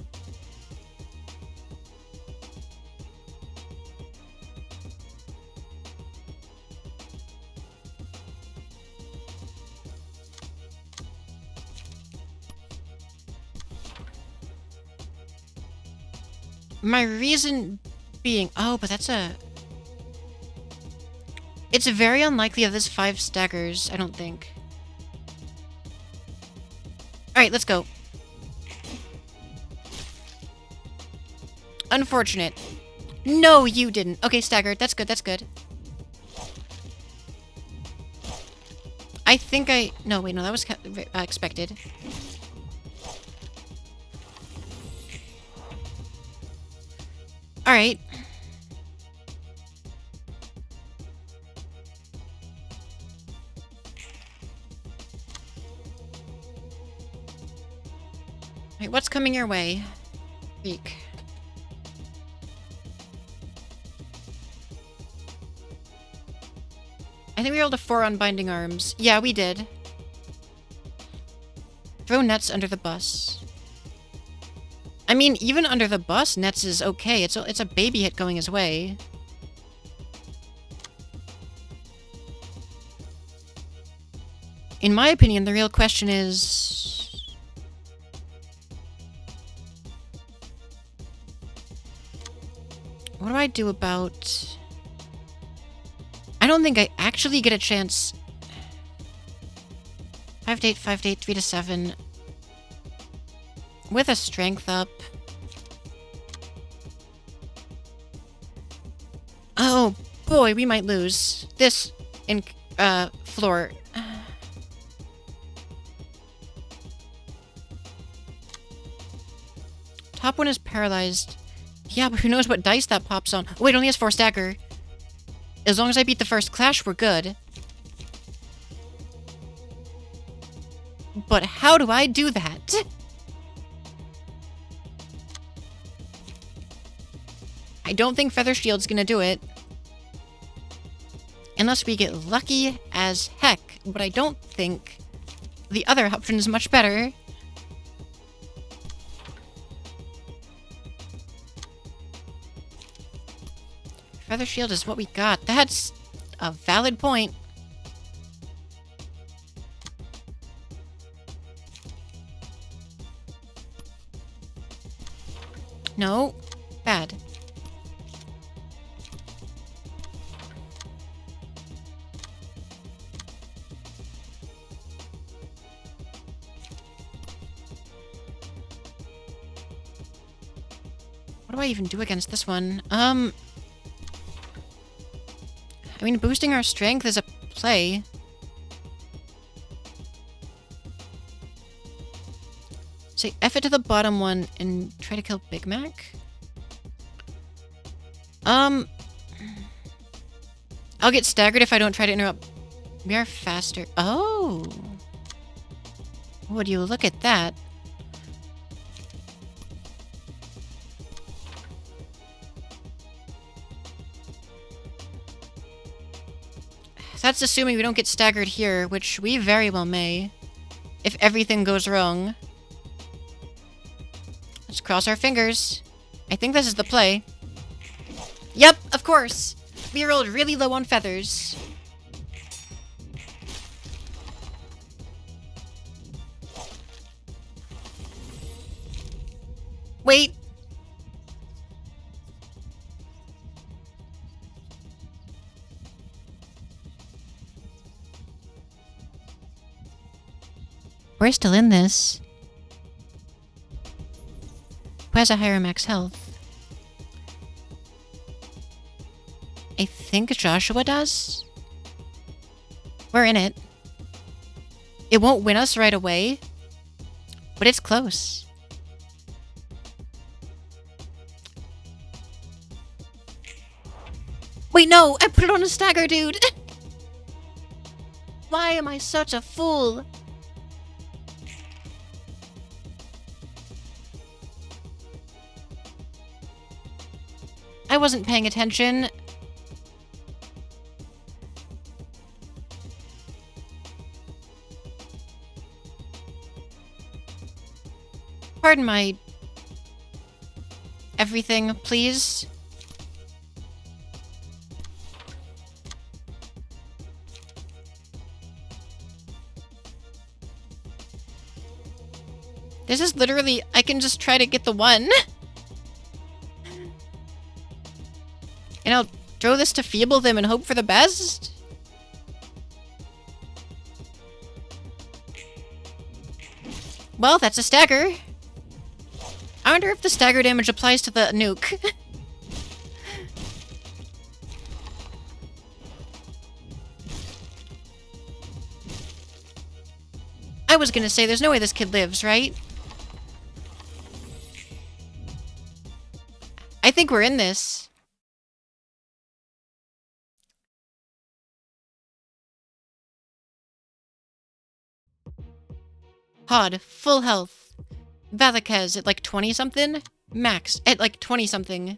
S1: My reason being... Oh, but that's a... It's very unlikely that this 5 staggers, I don't think. Alright, let's go. Unfortunate. No, you didn't. Okay, staggered. That's good, that's good. I think I... No, wait, no, that was expected. Alright. Wait, what's coming your way? Freak. I think we rolled a 4 on Binding Arms. Yeah, we did. Throw Nets under the bus. I mean, even under the bus, Nets is okay. It's a baby hit going his way. In my opinion, the real question is... what do I do about... I don't think I actually get a chance... 5 to 8, 5 to 8, 3 to 7... with a strength up... oh boy, we might lose. This in floor. Top one is paralyzed. Yeah, but who knows what dice that pops on. Oh, wait, only has 4 stagger. As long as I beat the first clash, we're good. But how do I do that? I don't think Feather Shield's gonna do it. Unless we get lucky as heck. But I don't think the other option is much better. Feather Shield is what we got. That's a valid point. No. Bad. What do I even do against this one? I mean, boosting our strength is a play. Say F it to the bottom one and try to kill Big Mac? I'll get staggered if I don't try to interrupt. We are faster. Oh! Would you look at that? That's assuming we don't get staggered here, which we very well may. If everything goes wrong. Let's cross our fingers. I think this is the play. Yep, of course. We rolled really low on feathers. Wait. We're still in this. Who has a higher max health? I think Joshua does. We're in it. It won't win us right away, but it's close. Wait, no! I put it on a stagger, dude! Why am I such a fool? I wasn't paying attention. Pardon my... everything, please. This is literally... I can just try to get the one. And I'll throw this to feeble them and hope for the best? Well, that's a stagger. I wonder if the stagger damage applies to the nuke. I was gonna say, there's no way this kid lives, right? I think we're in this. Pod, full health. Valakez at like 20-something? Max at like 20-something.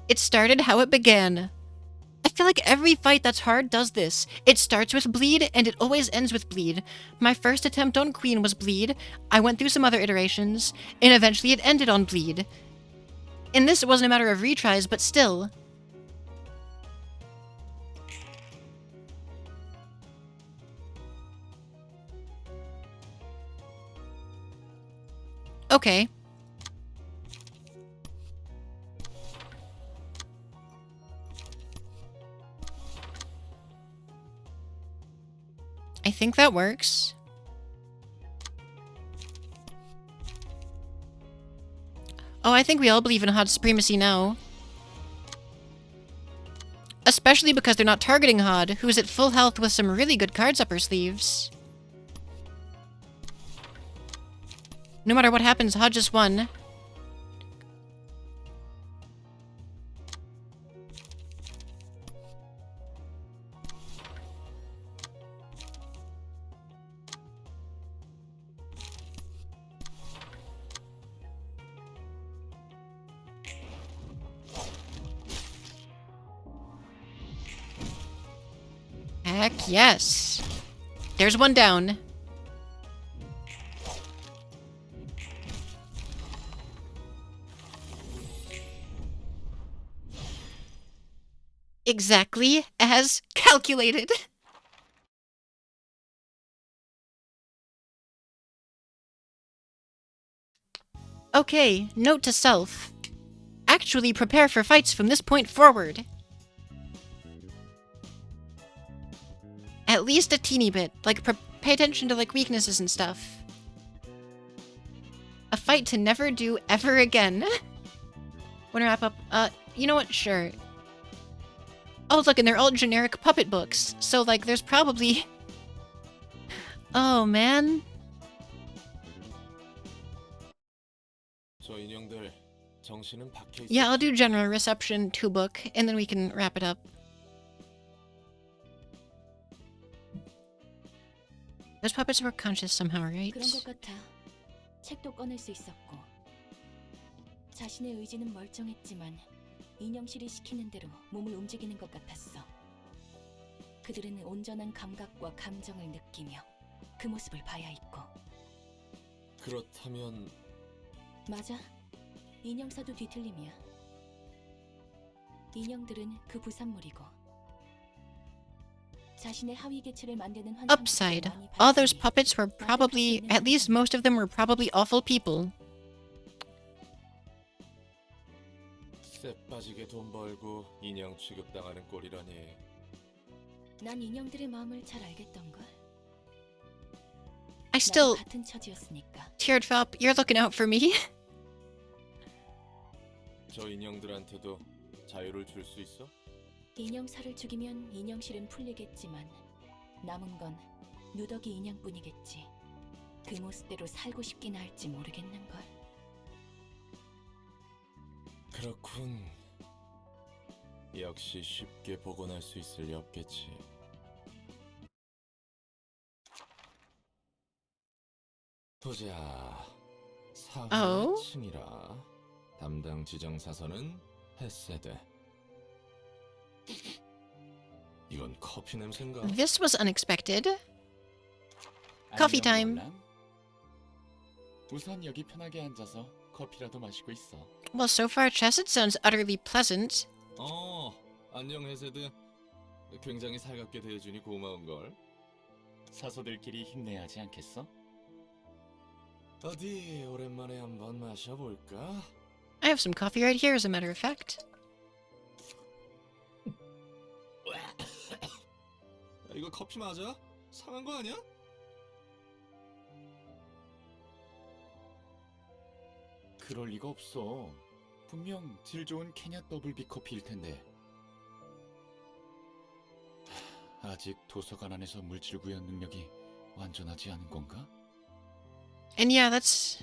S1: It started how it began. feel like every fight that's hard does this. It starts with bleed, and it always ends with bleed. My first attempt on Queen was bleed. I went through some other iterations, and eventually it ended on bleed. In this, it wasn't a matter of retries, but still. Okay. I think that works. Oh, I think we all believe in Hod supremacy now. Especially because they're not targeting Hod, who's at full health with some really good cards up her sleeves. No matter what happens, Hod just won. Heck yes. There's one down. Exactly as calculated. Okay, note to self. Actually prepare for fights from this point forward. At least a teeny bit. Like, pay attention to, like, weaknesses and stuff. A fight to never do ever again. Wanna wrap up? You know what? Sure. Oh, look, and they're all generic puppet books. So, like, there's probably... Oh, man. Yeah, I'll do general reception 2 book, and then we can wrap it up. Those puppets were conscious somehow, right?
S7: 그런 것 같아. 책도 꺼낼 수 있었고. 자신의 의지는 멀쩡했지만 인형실이 시키는 대로 몸을 움직이는 것 같았어. 그들은 온전한 감각과 감정을 느끼며 그 모습을 봐야 했고.
S6: 그렇다면
S7: 맞아. 인형사도 뒤틀림이야. 인형들은 그 부산물이고. 자신의 하위 개체를 만드는
S1: Upside. All those puppets were probably, at least most of them were probably awful people.
S6: 쎄 빠지게 돈 벌고 인형 취급당하는 꼴이라니.
S7: 난 인형들의 마음을 잘 알겠던걸.
S1: I still...
S7: 같은 처지였으니까.
S1: Teardrop, you're looking out for me.
S6: 저 인형들한테도 자유를 줄 수 있어?
S7: 인형사를 죽이면 인형실은 풀리겠지만 남은 건 누더기 인형뿐이겠지. 그 모습대로 살고 싶긴 할지 모르겠는걸.
S6: 그렇군. 역시 쉽게 복원할 수 있을 리 없겠지. 보자. 사회층이라 담당 지정사선은 헤세드. 이건 커피 냄새인가?
S1: This was unexpected. Coffee time.
S10: 우선 여기 편하게 앉아서 커피라도 마시고 있어.
S1: Well, so far, Chesed sounds utterly pleasant.
S6: 안녕 헤세드. 굉장히 살갑게 대해주니 고마운 걸.
S10: 사소들끼리 힘내야 하지 않겠어?
S6: 어디 오랜만에 한번 마셔볼까?
S1: I have some coffee right here, as a matter of fact.
S6: 이거 커피 맞아? 상한 거 아니야?
S10: 그럴 리가 없어. 분명 질 좋은 케냐 더블비 커피일 텐데. 아직 도서관 안에서 물질 구현 능력이 완전하지 않은 건가?
S1: And yeah, that's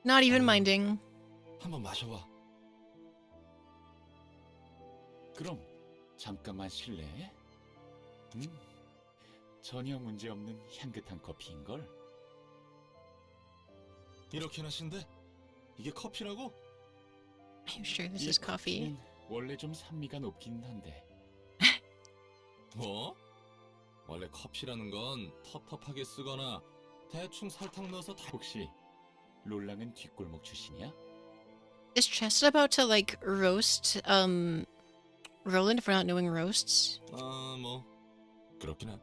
S1: not even minding.
S6: 한번 마셔봐.
S10: 그럼 잠깐만 실례. 전혀 문제없는 향긋한 커피인걸.
S6: 이렇게나 신데? 이게 커피라고?
S1: Are you sure this is coffee?
S10: 원래 좀 산미가 높긴 한데.
S6: 뭐? 원래 커피라는 건 텁텁하게 쓰거나 대충 설탕 넣어서
S10: 혹시 롤랑은 뒷골목 출신이야?
S1: Is Chesed about to like roast Roland for not knowing roasts?
S6: 뭐 그렇긴 해.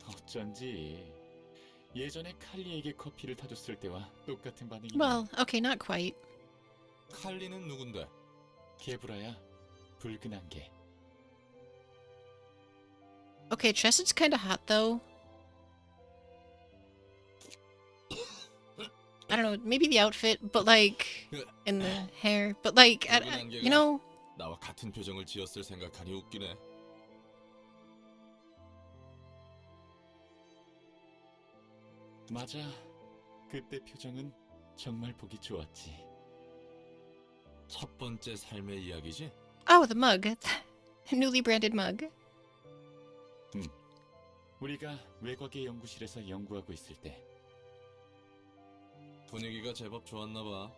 S10: 어쩐지 예전에 칼리에게 커피를 타줬을 때와 똑같은 반응이야.
S1: Well, okay, not quite.
S6: 칼리는 누군데?
S10: 개브라야, 붉은 안개.
S1: Okay, Chesed's kind of hot though. I don't know, maybe the outfit, but like, and the hair, but like, you know.
S6: 나와 같은 표정을 지었을 생각하니 웃기네.
S10: 맞아. 그때 표정은 정말 보기 좋았지.
S6: 첫 번째 삶의 이야기지?
S1: Oh, the mug, newly branded mug.
S10: 우리가 외곽의 연구실에서 연구하고 있을 때
S6: 분위기가 제법 좋았나 봐.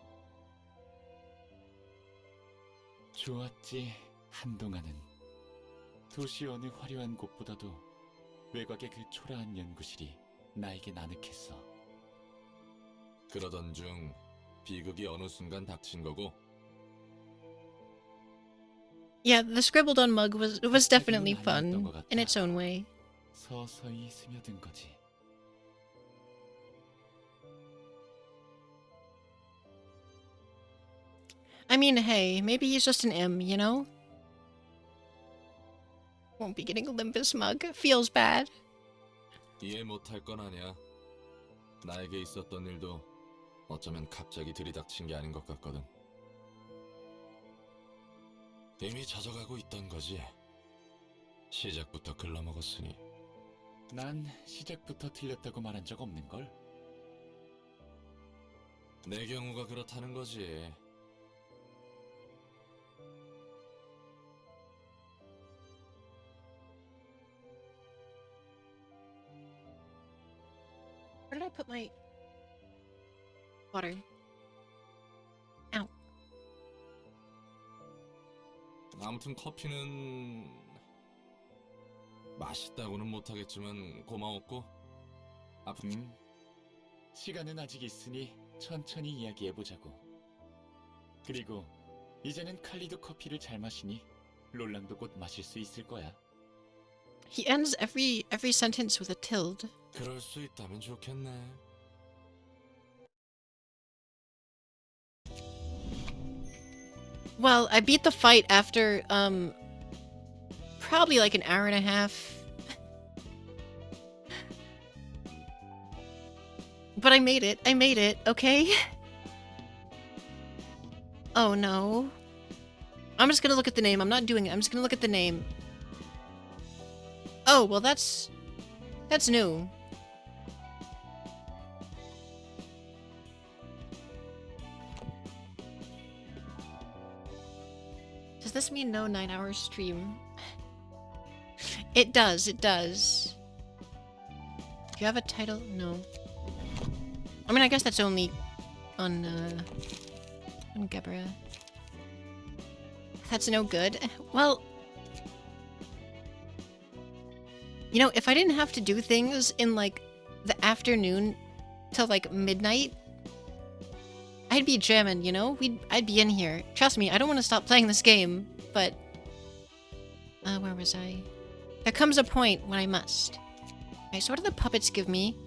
S10: 좋았지. 한동안은 도시 어느 화려한 곳보다도 외곽의 그 초라한 연구실이 나에게 나늑했어.
S6: 그러던 중 비극이 어느 순간 닥친 거고.
S1: Yeah, the scribbled on mug was definitely fun in its own way.
S10: 서서히 스며든 거지.
S1: I mean, hey, maybe he's just an M, you know? Won't be getting Olympus mug. Feels bad.
S6: 이해 못할 건 아니야. 나에게 있었던 일도 어쩌면 갑자기 들이닥친 게 아닌 것 같거든. 이미 젖어가고 있던 거지. 시작부터 글러먹었으니.
S10: 난 시작부터 틀렸다고 말한 적 없는걸?
S6: 내 경우가 그렇다는 거지.
S1: Where did I put my water? Ow.
S6: 아무튼 커피는 맛있다고는 못하겠지만 고마웠고.
S10: 시간은 아직 있으니 천천히 이야기해보자고. 그리고 이제는 칼리도 커피를 잘 마시니 롤랑도 곧 마실 수 있을 거야.
S1: He ends every sentence with a tilde.
S6: 그럴 수 있다면 좋겠네.
S1: Well, I beat the fight after, probably like an hour and a half. But I made it, okay? Oh no. I'm just gonna look at the name, I'm not doing it, I'm just gonna look at the name. Oh, well that's new. Does this mean no 9-hour stream? It does, it does. Do you have a title? No. I mean, I guess that's only on Gebra. That's no good. Well, you know, if I didn't have to do things in, like, the afternoon till, like, midnight, I'd be jamming, you know? I'd be in here. Trust me, I don't want to stop playing this game, but... where was I? There comes a point when I must. Okay, so what do the puppets give me?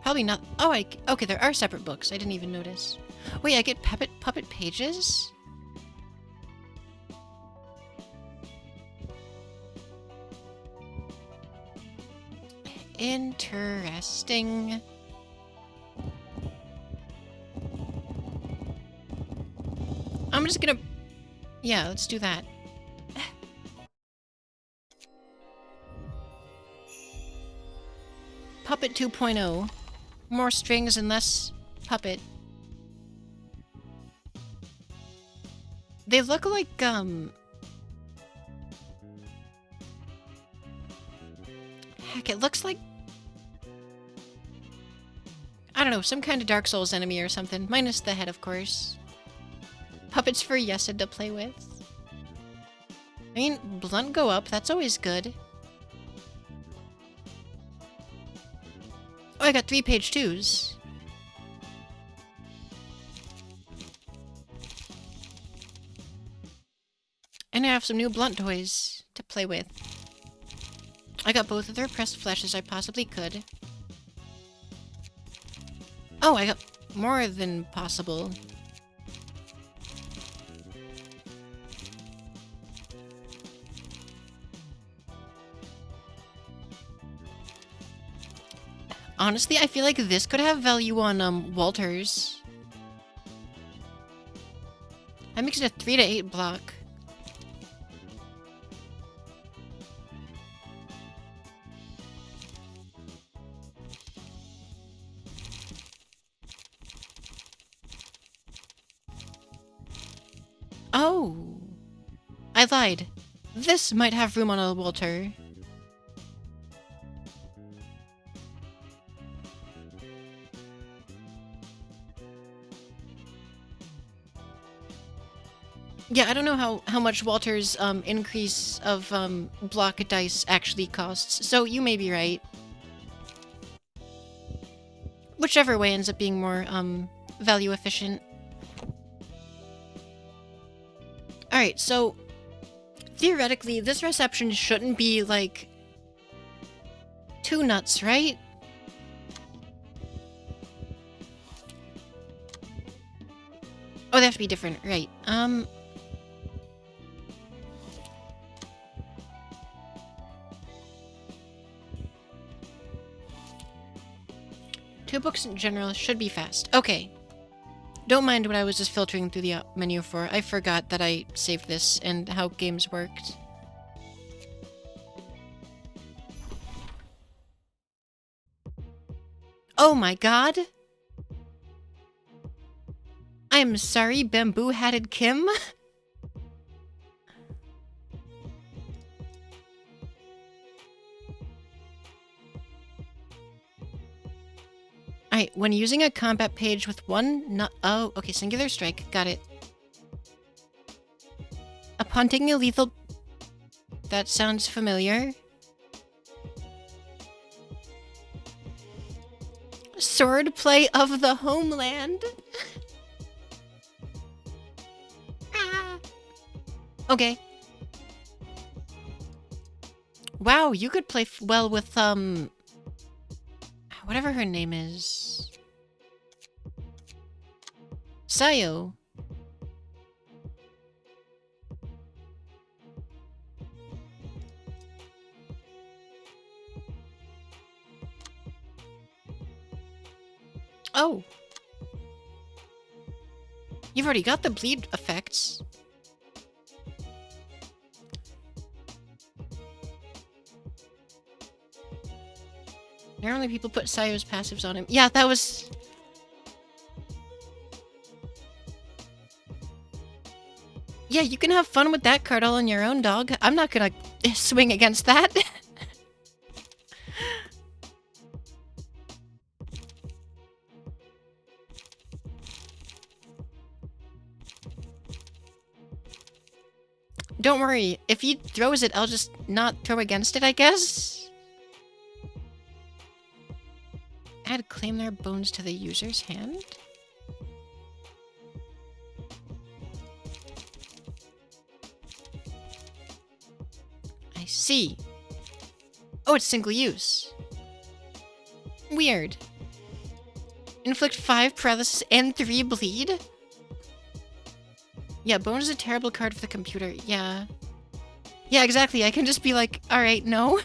S1: Probably not... Oh, okay, there are separate books. I didn't even notice. Wait, I get puppet pages? Interesting. I'm just gonna... Yeah, let's do that. Puppet 2.0. More strings and less puppet. They look like, Heck, it looks like... I don't know, some kind of Dark Souls enemy or something. Minus the head, of course. Puppets for Yesed to play with. I mean, blunt go up, that's always good. Oh, I got 3 page 2s. And I have some new blunt toys to play with. I got both of their pressed fleshes I possibly could. Oh, I got more than possible. Honestly, I feel like this could have value on Walters. I makes it a 3 to 8 block. Oh, I lied. This might have room on a Walter. Yeah, I don't know how much Walter's increase of block dice actually costs, so you may be right. Whichever way ends up being more value efficient. Alright, so theoretically, this reception shouldn't be like too nuts, right? Oh, they have to be different, right. 2 books in general should be fast. Okay. Don't mind what I was just filtering through the menu for. I forgot that I saved this and how games worked. Oh my god! I'm sorry, bamboo-hatted Kim? Alright, when using a combat page with one not- oh, okay, singular strike, got it. Upon taking a lethal- that sounds familiar. Swordplay of the Homeland? Ah. Okay. Wow, you could play well with, whatever her name is. Sayo. Oh. You've already got the bleed effects. Normally people put Sayo's passives on him. Yeah, that was... Yeah, you can have fun with that card all on your own, dog. I'm not gonna swing against that. Don't worry. If he throws it, I'll just not throw against it, I guess? Add claim their bones to the user's hand? I see. Oh, it's single use. Weird. Inflict 5 paralysis and 3 bleed? Yeah, bone is a terrible card for the computer. Yeah. Yeah, exactly. I can just be like, alright, no.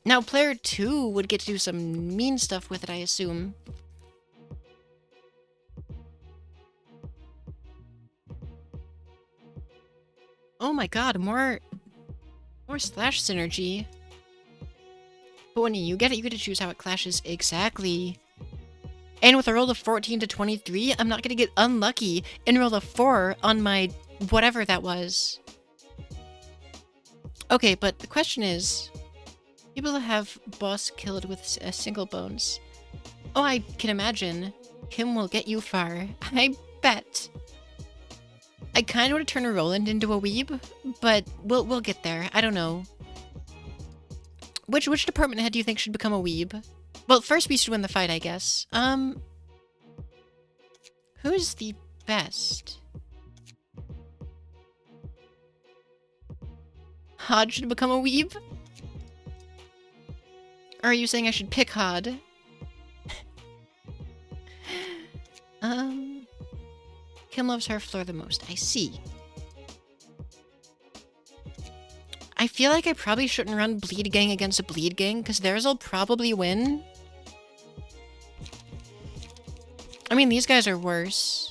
S1: Now, player 2 would get to do some mean stuff with it, I assume. Oh my god, more slash synergy. But when you get it, you get to choose how it clashes exactly. And with a roll of 14 to 23, I'm not gonna get unlucky and roll a 4 on my whatever that was. Okay, but the question is... People have boss killed with single bones. Oh, I can imagine. Kim will get you far. I bet. I kind of want to turn a Roland into a weeb, but we'll get there. I don't know. Which department head do you think should become a weeb? Well, first we should win the fight, I guess. Who's the best? Hod should become a weeb? Or are you saying I should pick Hod? Kim loves her floor the most. I see. I feel like I probably shouldn't run Bleed Gang against a Bleed Gang, because theirs will probably win. I mean, these guys are worse.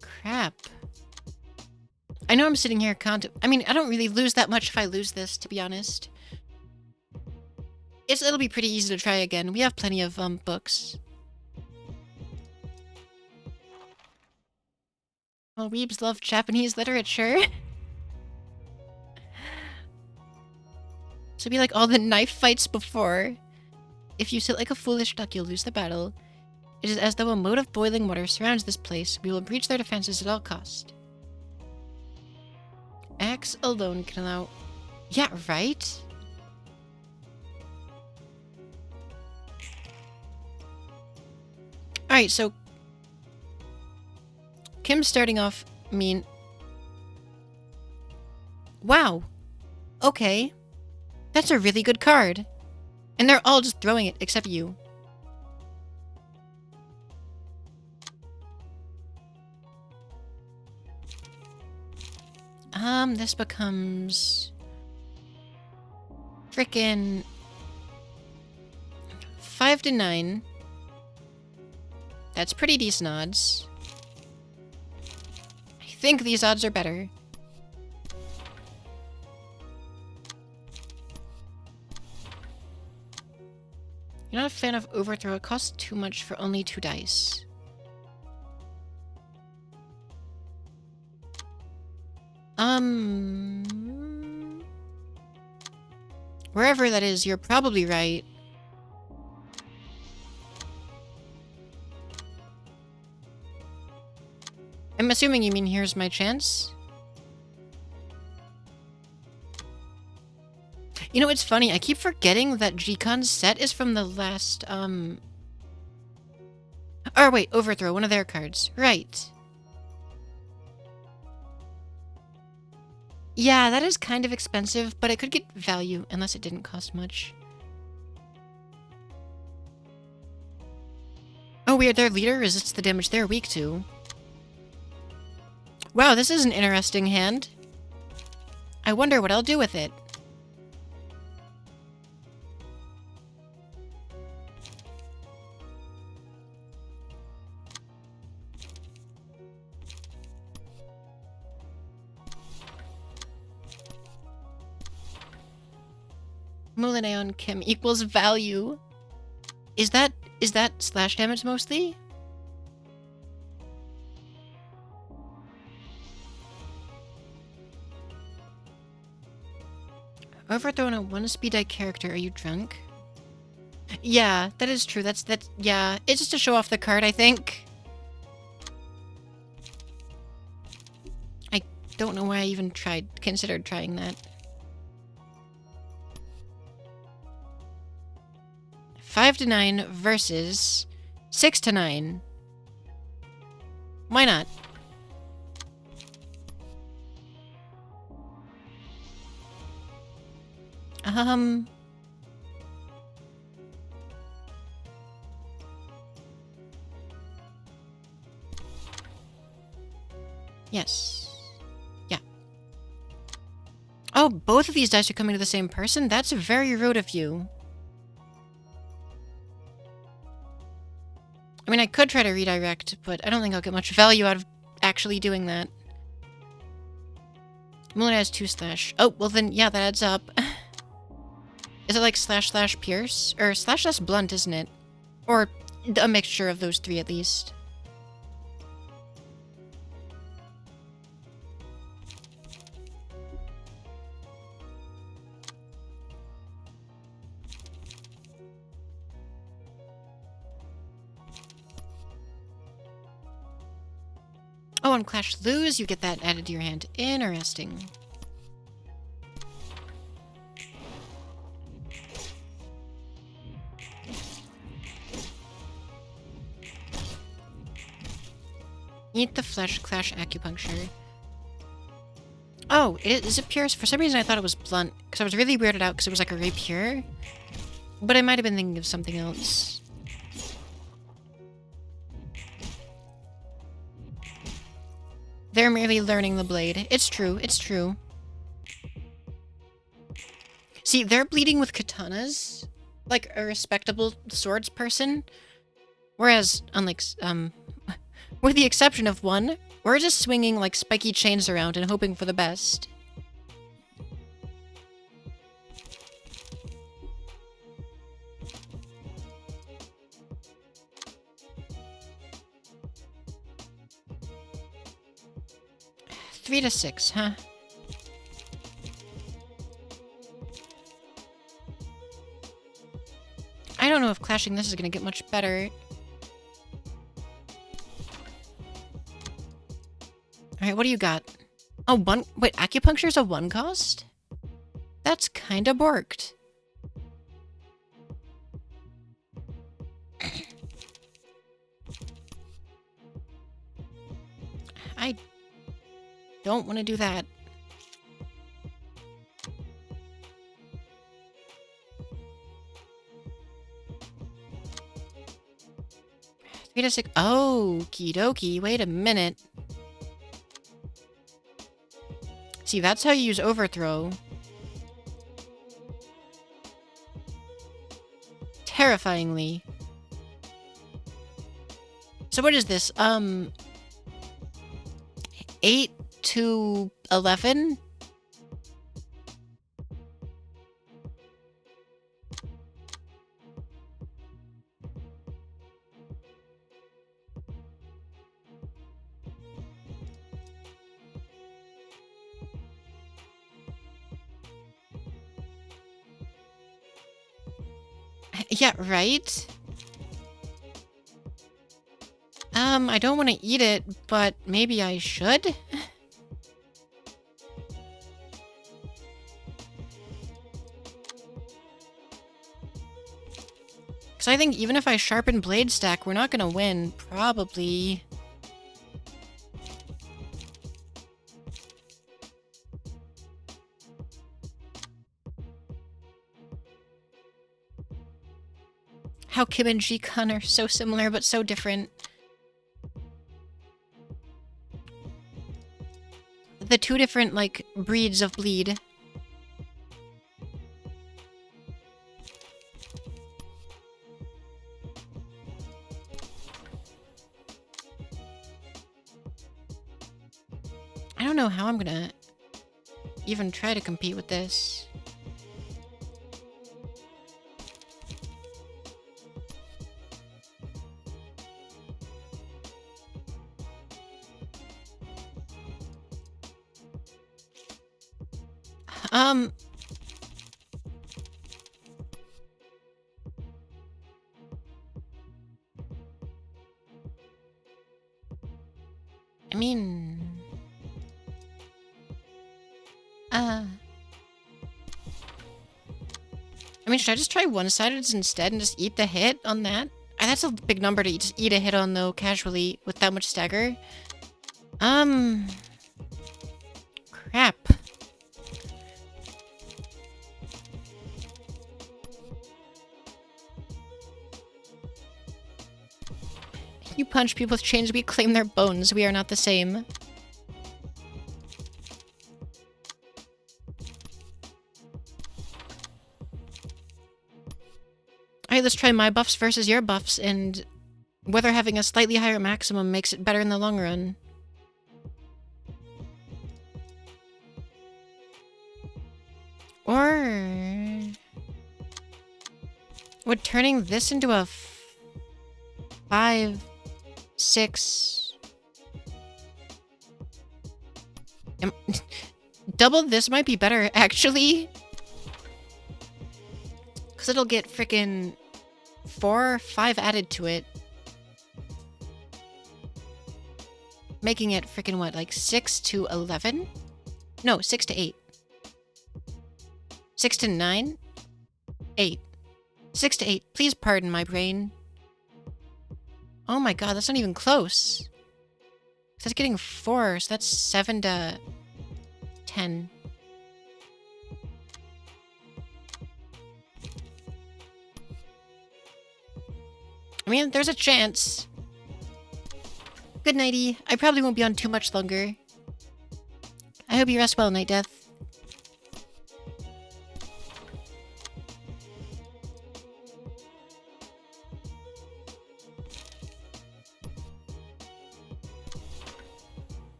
S1: Crap. I know I'm sitting here I mean, I don't really lose that much if I lose this, to be honest. It'll be pretty easy to try again. We have plenty of, books. Well, weebs love Japanese literature. So it'd be like all the knife fights before. If you sit like a foolish duck, you'll lose the battle. It is as though a moat of boiling water surrounds this place. We will breach their defenses at all cost. Axe alone can allow... Yeah, right? Alright, so... Kim's starting off mean... Wow. Okay. That's a really good card. And they're all just throwing it, except you. This becomes... Frickin' 5 to 9. That's pretty decent odds. I think these odds are better. You're not a fan of Overthrow. It costs too much for only 2 dice. Wherever that is, you're probably right. I'm assuming you mean here's my chance? You know, it's funny. I keep forgetting that G-Con's set is from the last, Oh, wait. Overthrow. One of their cards. Right. Yeah, that is kind of expensive, but I could get value unless it didn't cost much. Oh, weird. Their leader resists the damage they're weak to. Wow, this is an interesting hand. I wonder what I'll do with it. Mulinaeon Kim equals value. Is that slash damage mostly? Overthrown a 1-speed die character. Are you drunk? Yeah, that is true. Yeah, it's just to show off the card, I think. I don't know why I even considered trying that. 5 to 9 versus 6 to 9. Why not? Yes. Yeah. Oh, both of these dice are coming to the same person? That's very rude of you. I mean, I could try to redirect, but I don't think I'll get much value out of actually doing that. Moon has 2 slash. Oh, well then, yeah, that adds up. Is it like slash pierce? Or slash blunt, isn't it? Or a mixture of those 3 at least. Oh, on Clash Lose, you get that added to your hand. Interesting. Eat the flesh, Clash Acupuncture. Oh, is it pure? For some reason I thought it was blunt, because I was really weirded out because it was like a rapier. But I might have been thinking of something else. They're merely learning the blade. It's true, it's true. See, they're bleeding with katanas, like a respectable swords person. Whereas, unlike, with the exception of one, we're just swinging like spiky chains around and hoping for the best. Three to 6, huh? I don't know if clashing this is gonna get much better. Alright, what do you got? Oh, one. Wait, acupuncture's a 1 cost? That's kinda borked. I don't want to do that. Three to 6. Oh, okie dokie. Wait a minute. See, that's how you use overthrow. Terrifyingly. So what is this? 8 to 11? Yeah, right? I don't want to eat it, but maybe I should? Because I think even if I sharpen blade stack, we're not going to win. Probably. How Kim and Ji-kun are so similar but so different. The two different, like, breeds of bleed. I don't know how I'm gonna even try to compete with this. I mean... I mean, should I just try one-sided instead and just eat the hit on that? That's a big number to just eat a hit on, though, casually, with that much stagger. Crap. You punch people with chains, we claim their bones. We are not the same. Alright, let's try my buffs versus your buffs, and whether having a slightly higher maximum makes it better in the long run. Or... would turning this into a 5, 6... Double this might be better, actually. Because it'll get frickin' 4 or 5 added to it. Making it freaking what, like 6 to 11? No, 6 to 8. 6 to 9? 8. 6 to 8. Please pardon my brain. Oh my god, that's not even close. That's getting 4, so that's 7 to 10. I mean, there's a chance. Good nighty. I probably won't be on too much longer. I hope you rest well, Night Death.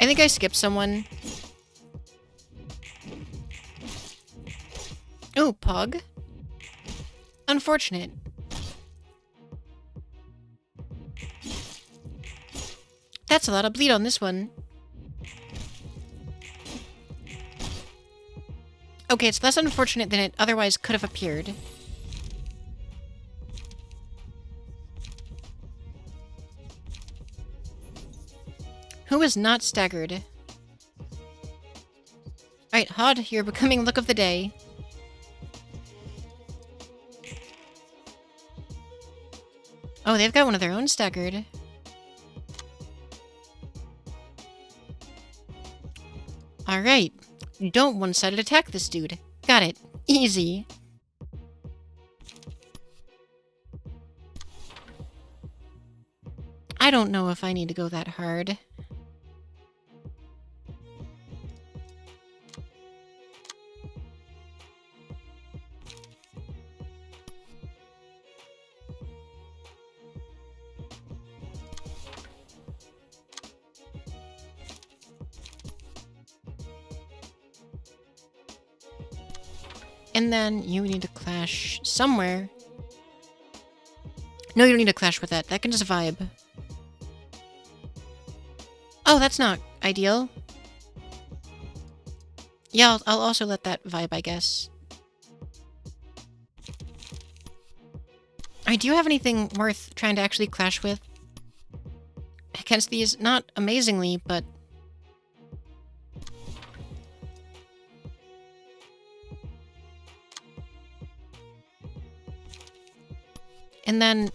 S1: I think I skipped someone. Oh, Pog. Unfortunate. That's a lot of bleed on this one. Okay, it's less unfortunate than it otherwise could have appeared. Who is not staggered? Alright, Hod, you're becoming look of the day. Oh, they've got one of their own staggered. Alright. Don't one-sided attack this dude. Got it. Easy. I don't know if I need to go that hard. And then you need to clash somewhere. No, you don't need to clash with that. That can just vibe. Oh, that's not ideal. Yeah, I'll also let that vibe, I guess. Alright, do you have anything worth trying to actually clash with? Against these? Not amazingly, but... And then...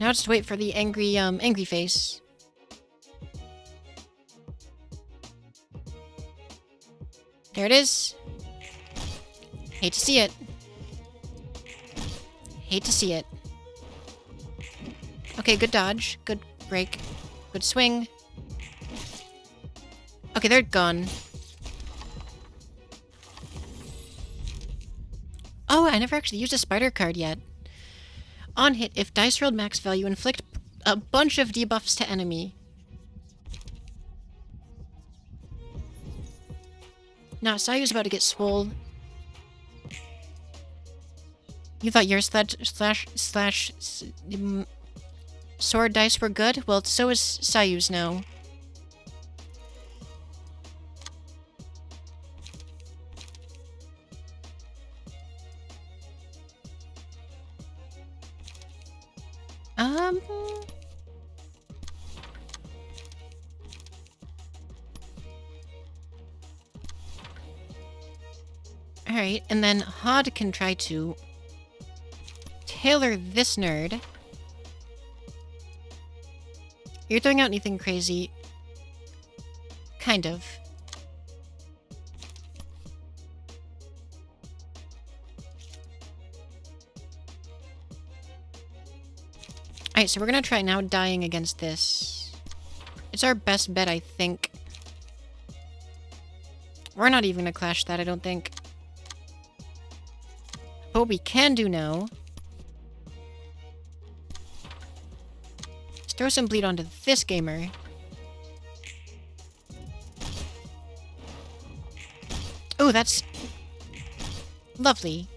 S1: Now just wait for the angry face. There it is. Hate to see it. Hate to see it. Okay, good dodge. Good break. Good swing. Okay, they're gone. Oh, I never actually used a spider card yet. On hit, if dice rolled max value, inflict a bunch of debuffs to enemy. Nah, Sayu's about to get swole. You thought your sword dice were good? Well, so is Sayu's now. Alright, and then Hod can try to tailor this nerd. You're throwing out anything crazy? Kind of. Alright, so we're gonna try now dying against this. It's our best bet, I think. We're not even gonna clash that, I don't think. But what we can do now... is throw some bleed onto this gamer. Oh, that's... lovely.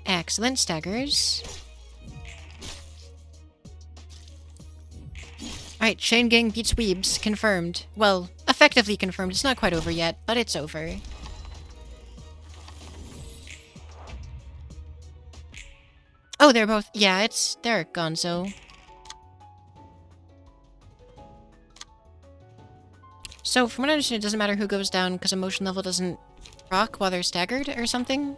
S1: Excellent, staggers. Alright, Chain Gang beats Weebs, confirmed. Well, effectively confirmed. It's not quite over yet, but it's over. Oh, they're both... Yeah, it's Derek Gonzo. So, from what I understand, it doesn't matter who goes down because emotion level doesn't rock while they're staggered or something?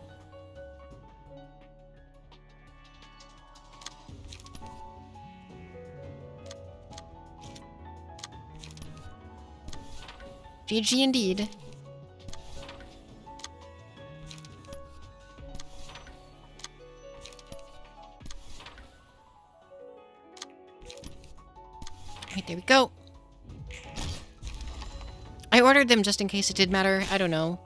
S1: GG indeed. Right, there we go. I ordered them just in case it did matter. I don't know.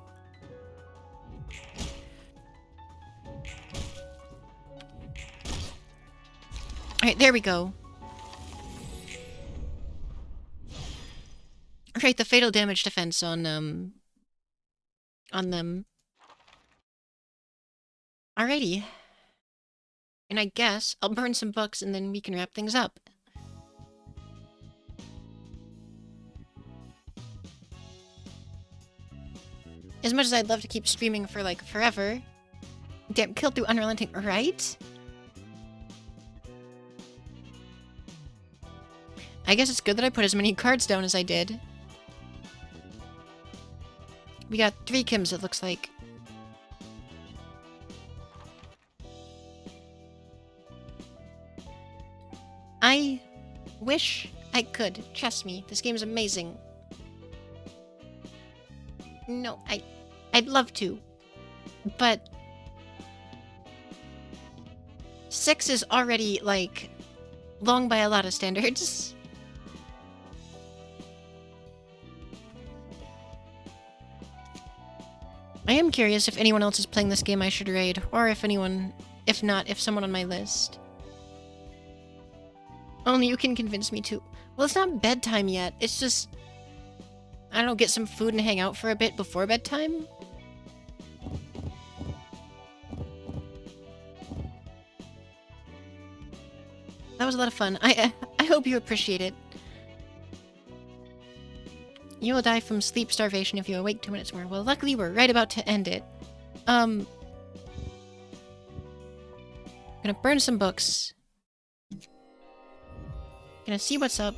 S1: Alright, there we go. Right, the fatal damage defense on them. Alrighty. And I guess I'll burn some books and then we can wrap things up. As much as I'd love to keep streaming for, like, forever. Damn, killed through unrelenting, right? I guess it's good that I put as many cards down as I did. We got 3 Kims, it looks like. I wish I could. Trust me, this game is amazing. No, I'd love to. But 6 is already, like, long by a lot of standards. I am curious if anyone else is playing this game I should raid, or if anyone, if not, if someone on my list. Only you can convince me to. Well, it's not bedtime yet, it's just... I don't know, get some food and hang out for a bit before bedtime? That was a lot of fun. I hope you appreciate it. You will die from sleep starvation if you awake 2 minutes more. Well, luckily we're right about to end it. Gonna burn some books. Gonna see what's up.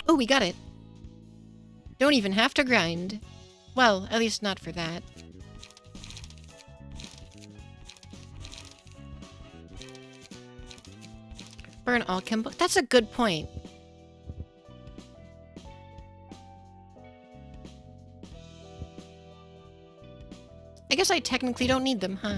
S1: Oh, we got it. Don't even have to grind. Well, at least not for that. Burn all chem books. That's a good point. I guess I technically don't need them, huh?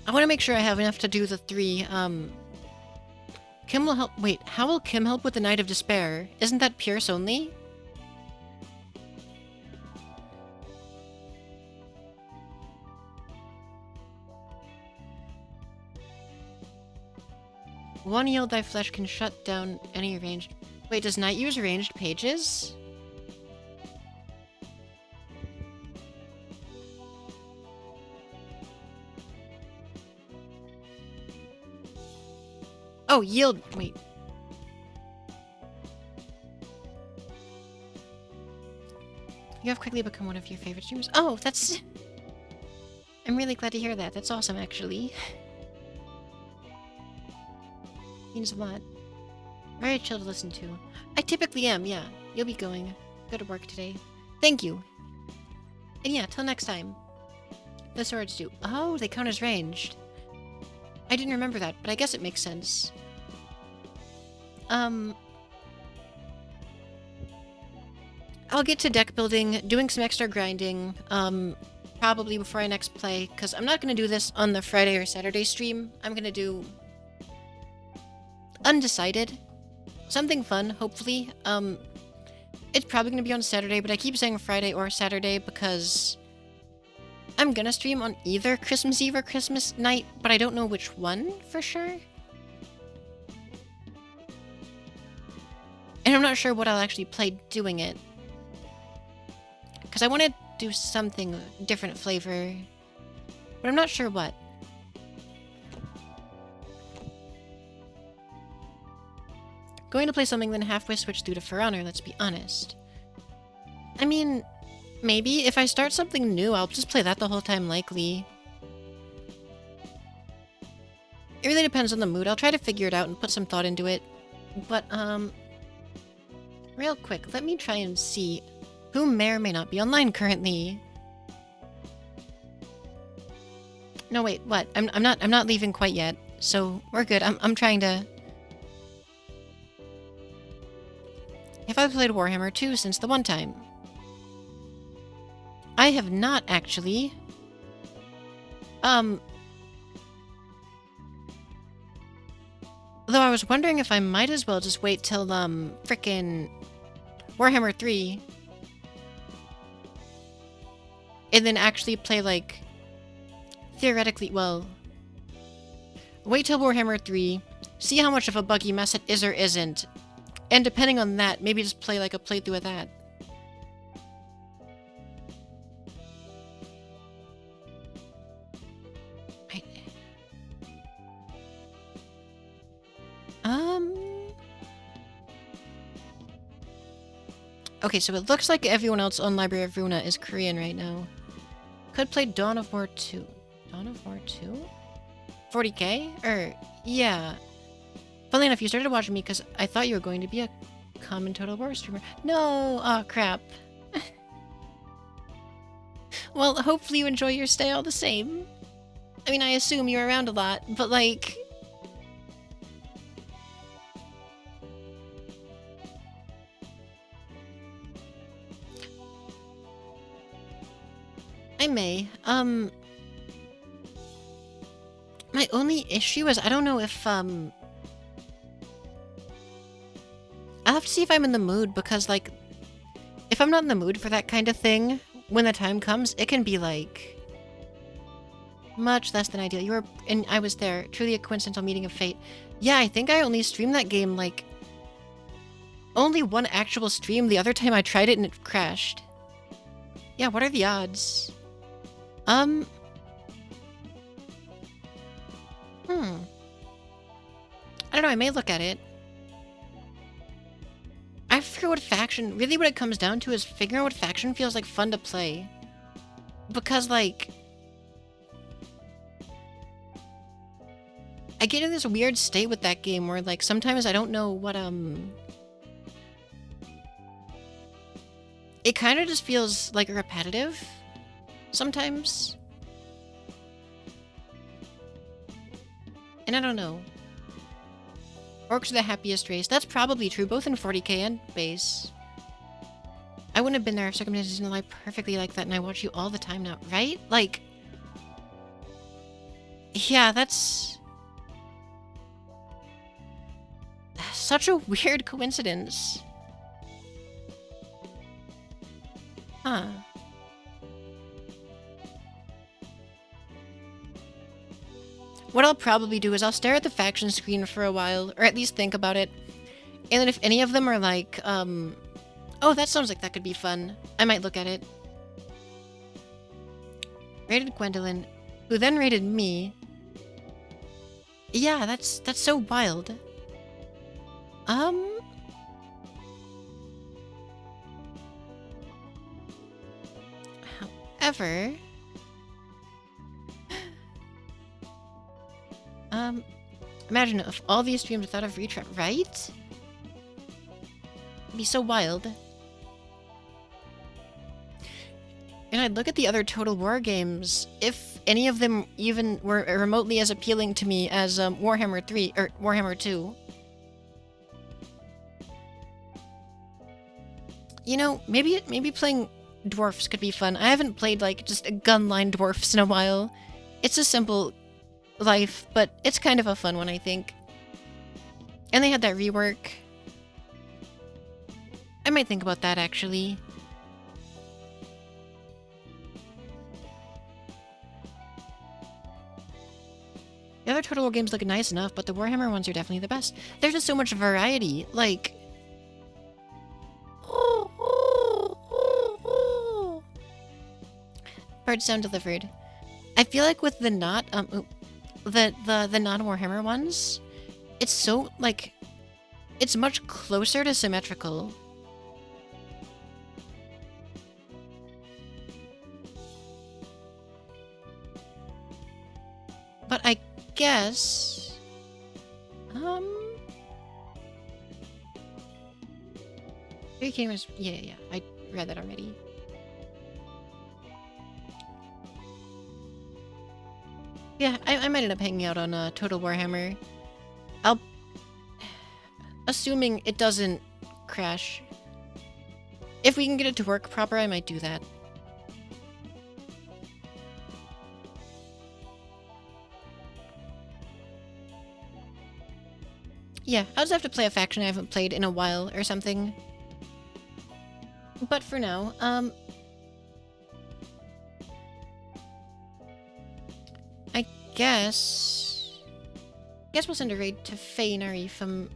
S1: I want to make sure I have enough to do the 3, Kim will help- wait, how will Kim help with the Night of Despair? Isn't that Pierce only? One yield thy flesh can shut down any ranged... Wait, does Night use ranged pages? Oh, yield... Wait. You have quickly become one of your favorite streamers. Oh, that's... I'm really glad to hear that. That's awesome, actually. Means a lot. Very chill to listen to. I typically am, yeah. You'll be going. Go to work today. Thank you. And yeah, till next time. The swords do. Oh, they count as ranged. I didn't remember that, but I guess it makes sense. I'll get to deck building, doing some extra grinding, probably before I next play, because I'm not going to do this on the Friday or Saturday stream. I'm going to do... Undecided. Something fun, hopefully. It's probably going to be on Saturday, but I keep saying Friday or Saturday because I'm going to stream on either Christmas Eve or Christmas night, but I don't know which one for sure. And I'm not sure what I'll actually play doing it. Because I want to do something different flavor, but I'm not sure what. going to play something then halfway switch through to For Honor, let's be honest. I mean, maybe if I start something new, I'll just play that the whole time likely. It really depends on the mood. I'll try to figure it out and put some thought into it. But, real quick, let me try and see who may or may not be online currently. No, wait, what? I'm not leaving quite yet, so we're good. I'm trying to... Have I played Warhammer 2 since the one time? I have not, actually. Though I was wondering if I might as well just wait till, frickin' Warhammer 3. And then actually play, like... Theoretically, well... Wait till Warhammer 3, see how much of a buggy mess it is or isn't. And depending on that, maybe just play, like, a playthrough of that. Okay, so it looks like everyone else on Library of Ruina is Korean right now. Could play Dawn of War 2. Dawn of War 2? 40k? Yeah. Funnily enough, you started watching me because I thought you were going to be a common Total War streamer. No! Oh, crap. Well, hopefully you enjoy your stay all the same. I mean, I assume you're around a lot, but like... I may. My only issue is I don't know if, I'll have to see if I'm in the mood, because, like, if I'm not in the mood for that kind of thing, when the time comes, it can be, like, much less than ideal. And I was there. Truly a coincidental meeting of fate. Yeah, I think I only streamed that game, like, only one actual stream. The other time I tried it and it crashed. Yeah, what are the odds? I don't know, I may look at it. I forget what faction... Really what it comes down to is figuring out what faction feels like fun to play. Because, like... I get in this weird state with that game where, like, sometimes I don't know what, It kind of just feels, like, repetitive. Sometimes. And I don't know. Orcs are the happiest race. That's probably true, both in 40k and base. I wouldn't have been there if circumstances didn't lie perfectly like that, and I watch you all the time now, right? Like... Yeah, that's... such a weird coincidence. Huh. What I'll probably do is I'll stare at the faction screen for a while, or at least think about it. And then if any of them are like, oh, that sounds like that could be fun, I might look at it. Rated Gwendolyn, who then rated me. Yeah, that's so wild. However... imagine if all these streams without a retry, right? It'd be so wild. And I'd look at the other Total War games, if any of them even were remotely as appealing to me as Warhammer 3, or Warhammer 2. You know, maybe playing dwarfs could be fun. I haven't played, like, just gunline dwarfs in a while. It's a simple life, but it's kind of a fun one, I think. And they had that rework. I might think about that, actually. The other Total War games look nice enough, but the Warhammer ones are definitely the best. There's just so much variety, like... Bird sound delivered. I feel like with the the non-Warhammer ones, it's so, like... It's much closer to symmetrical. But I guess... Three cameras... Yeah, I read that already. Yeah, I might end up hanging out on Total Warhammer. I'll... Assuming it doesn't crash. If we can get it to work proper, I might do that. Yeah, I'll just have to play a faction I haven't played in a while or something. But for now, I guess we'll send a raid to Fainari from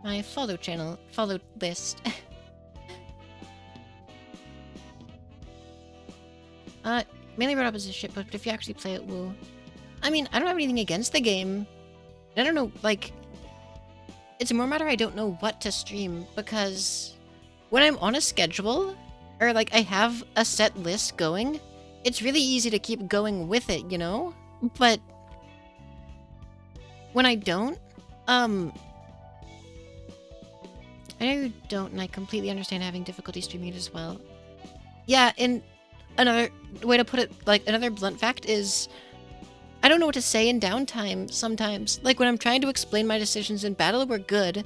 S1: my follow list. Mainly brought up as a shitpost, but if you actually play it, woo. I mean, I don't have anything against the game. I don't know, like... It's more a matter I don't know what to stream, because when I'm on a schedule, or like I have a set list going, it's really easy to keep going with it, you know? But when I don't, I know you don't, and I completely understand having difficulty streaming it as well. Yeah, and another way to put it, like another blunt fact is, I don't know what to say in downtime sometimes. Like when I'm trying to explain my decisions in battle, we're good.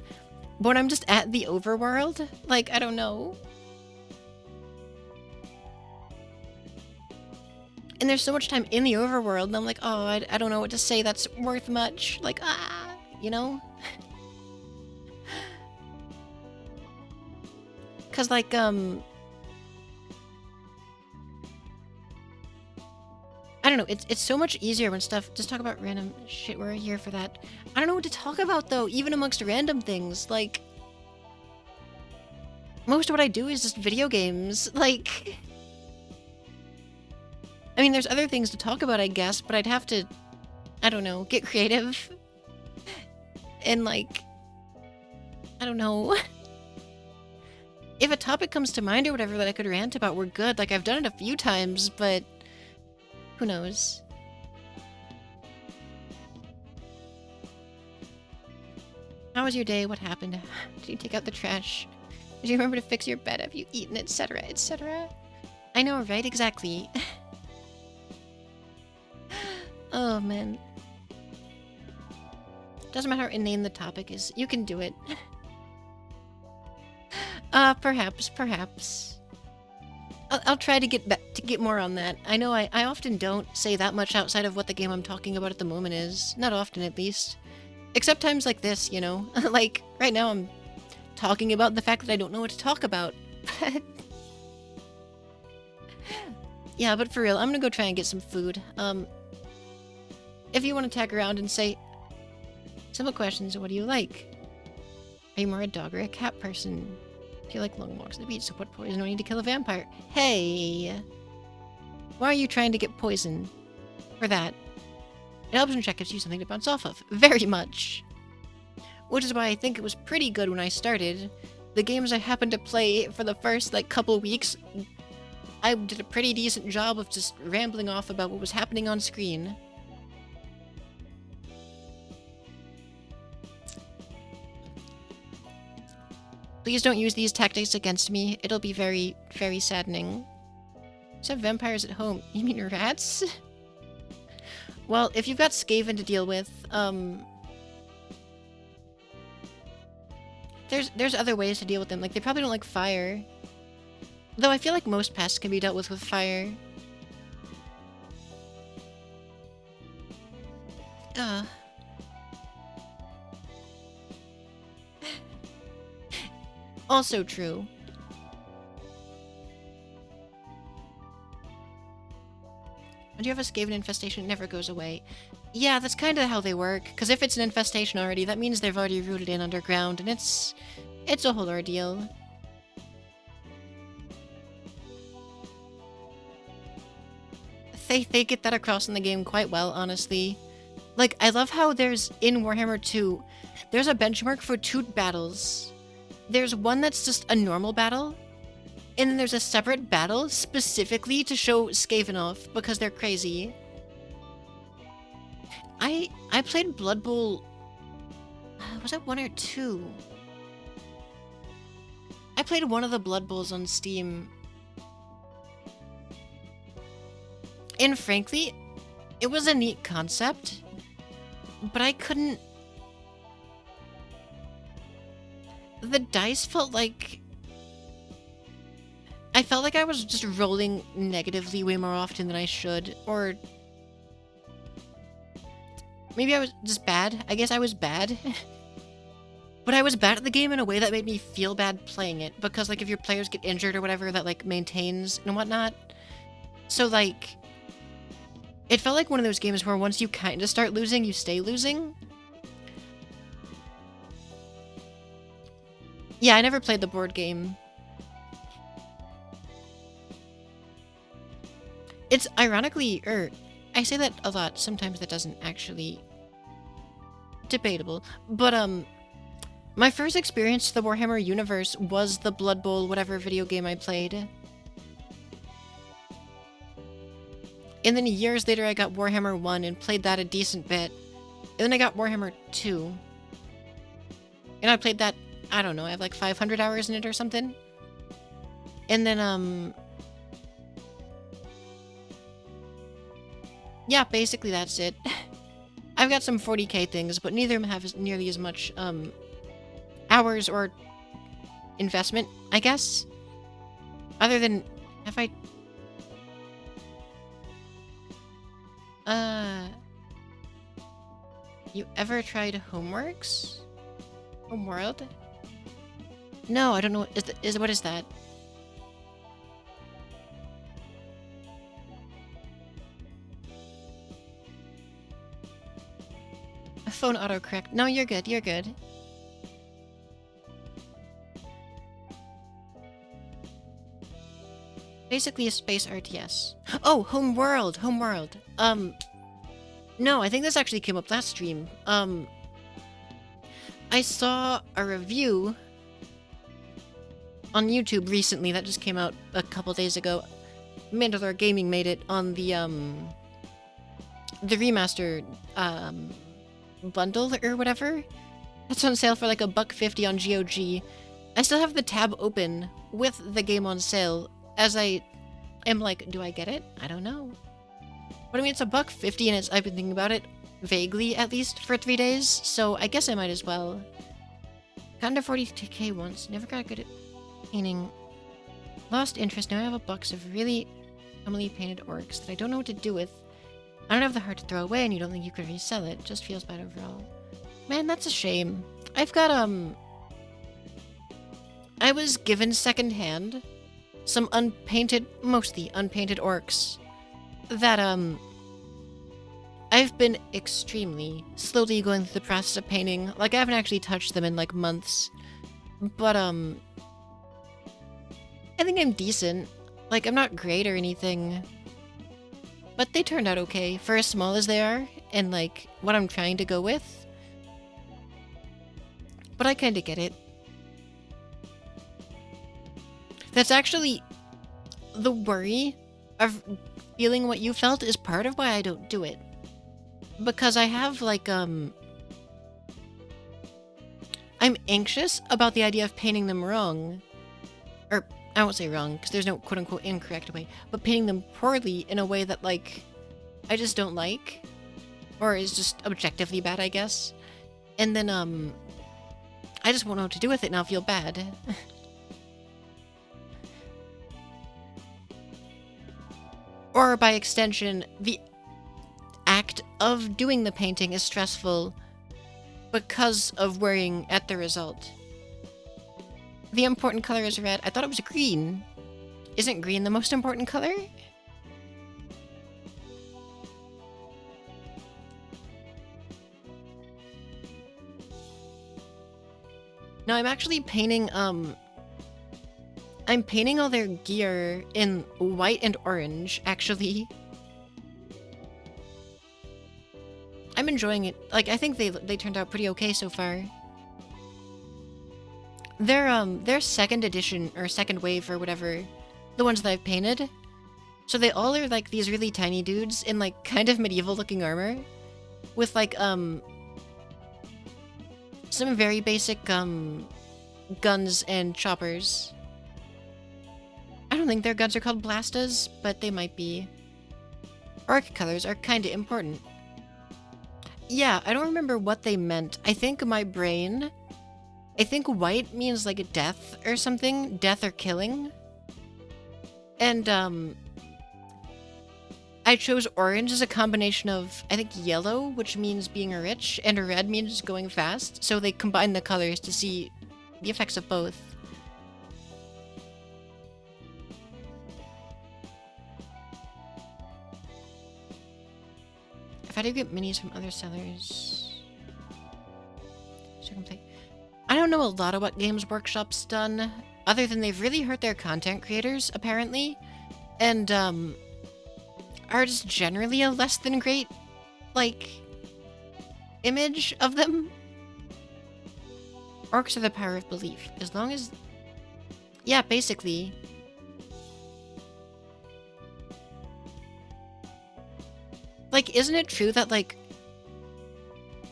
S1: But when I'm just at the overworld, like, I don't know. And there's so much time in the overworld, and I'm like, oh, I don't know what to say that's worth much. Like, you know? Cause like, I don't know, it's so much easier when stuff... Just talk about random shit, we're here for that. I don't know what to talk about, though, even amongst random things. Like, most of what I do is just video games. Like... I mean, there's other things to talk about, I guess, but I'd have to... I don't know, get creative. And, like... I don't know. If a topic comes to mind or whatever that I could rant about, we're good. Like, I've done it a few times, but... Who knows? How was your day? What happened? Did you take out the trash? Did you remember to fix your bed? Have you eaten, etc., etc.? I know, right? Exactly. Oh, man. Doesn't matter how inane the topic is. You can do it. Perhaps. I'll try to get more on that. I know I often don't say that much outside of what the game I'm talking about at the moment is. Not often, at least. Except times like this, you know? Like, right now I'm talking about the fact that I don't know what to talk about. But... yeah, but for real, I'm gonna go try and get some food. If you want to tag around and say... Simple questions, what do you like? Are you more a dog or a cat person? Do you like long walks on the beach? So what poison do I need to kill a vampire? Hey! Why are you trying to get poison? For that. It helps when chat gives you something to bounce off of. Very much. Which is why I think it was pretty good when I started. The games I happened to play for the first, like, couple weeks, I did a pretty decent job of just rambling off about what was happening on screen. Please don't use these tactics against me. It'll be very, very saddening. Just have vampires at home. You mean rats? Well, if you've got Skaven to deal with, there's other ways to deal with them. Like, they probably don't like fire. Though I feel like most pests can be dealt with fire. Also true. When you have a Skaven infestation, it never goes away. Yeah, that's kind of how they work. Because if it's an infestation already, that means they've already rooted in underground, and it's a whole ordeal. They get that across in the game quite well, honestly. Like, I love how there's, in Warhammer 2, there's a benchmark for 2 battles. There's one that's just a normal battle, and then there's a separate battle specifically to show Skaven off because they're crazy. I played Blood Bowl... was it 1 or 2? I played one of the Blood Bowls on Steam. And frankly, it was a neat concept, but I couldn't... The dice felt like... I felt like I was just rolling negatively way more often than I should, or... Maybe I was just bad. I guess I was bad. But I was bad at the game in a way that made me feel bad playing it, because, like, if your players get injured or whatever, that, like, maintains and whatnot. So, like... It felt like one of those games where once you kind of start losing, you stay losing. Yeah, I never played the board game. It's ironically, I say that a lot, sometimes that doesn't actually... Debatable. But, my first experience to the Warhammer universe was the Blood Bowl whatever video game I played. And then years later I got Warhammer 1 and played that a decent bit. And then I got Warhammer 2. And I played that, I don't know, I have like 500 hours in it or something. And then, yeah, basically that's it. I've got some 40k things, but neither of them have nearly as much, hours or investment, I guess. Other than, have I... You ever tried Homeworks? Homeworld? No, I don't know. What is that? A phone autocorrect. No, you're good. You're good. Basically a space RTS. Oh, Homeworld! Homeworld. No, I think this actually came up last stream. I saw a review on YouTube recently that just came out a couple days ago. Mandalore Gaming made it on the remastered, bundle or whatever. It's on sale for like $1.50 on GOG. I still have the tab open with the game on sale, as I am like, do I get it? I don't know. But I mean, it's $1.50 and I've been thinking about it, vaguely at least, for 3 days, so I guess I might as well. Got under 40k once, never got good at painting. Lost interest, now I have a box of really humbly painted orcs that I don't know what to do with. I don't have the heart to throw away and you don't think you could resell it, just feels bad overall. Man, that's a shame. I've got, I was given secondhand some unpainted, mostly unpainted orcs that, I've been extremely slowly going through the process of painting. Like, I haven't actually touched them in, like, months. But, I think I'm decent. Like, I'm not great or anything. But they turned out okay, for as small as they are, and, like, what I'm trying to go with. But I kinda get it. That's actually the worry of feeling what you felt is part of why I don't do it. Because I have, like, I'm anxious about the idea of painting them wrong. Or, I won't say wrong, because there's no quote-unquote incorrect way, but painting them poorly in a way that, like, I just don't like. Or is just objectively bad, I guess. And then, I just won't know what to do with it and I'll feel bad. Or, by extension, the act of doing the painting is stressful because of worrying at the result. The important color is red. I thought it was green. Isn't green the most important color? No, I'm actually painting, I'm painting all their gear in white and orange, actually. I'm enjoying it. Like, I think they turned out pretty okay so far. They're second edition, or second wave, or whatever, the ones that I've painted. So they all are, like, these really tiny dudes in, like, kind of medieval-looking armor. With, like, some very basic, guns and choppers. I don't think their guns are called blastas, but they might be. Orc colors are kinda important. Yeah, I don't remember what they meant. I think white means, like, a death or something. Death or killing. And, I chose orange as a combination of, I think, yellow, which means being rich, and red means going fast. So they combine the colors to see the effects of both. If I do get minis from other sellers... So I can play... I don't know a lot of what Games Workshop's done, other than they've really hurt their content creators, apparently. And, are just generally a less than great, like, image of them. Orcs are the power of belief. As long as... Yeah, basically. Like, isn't it true that, like,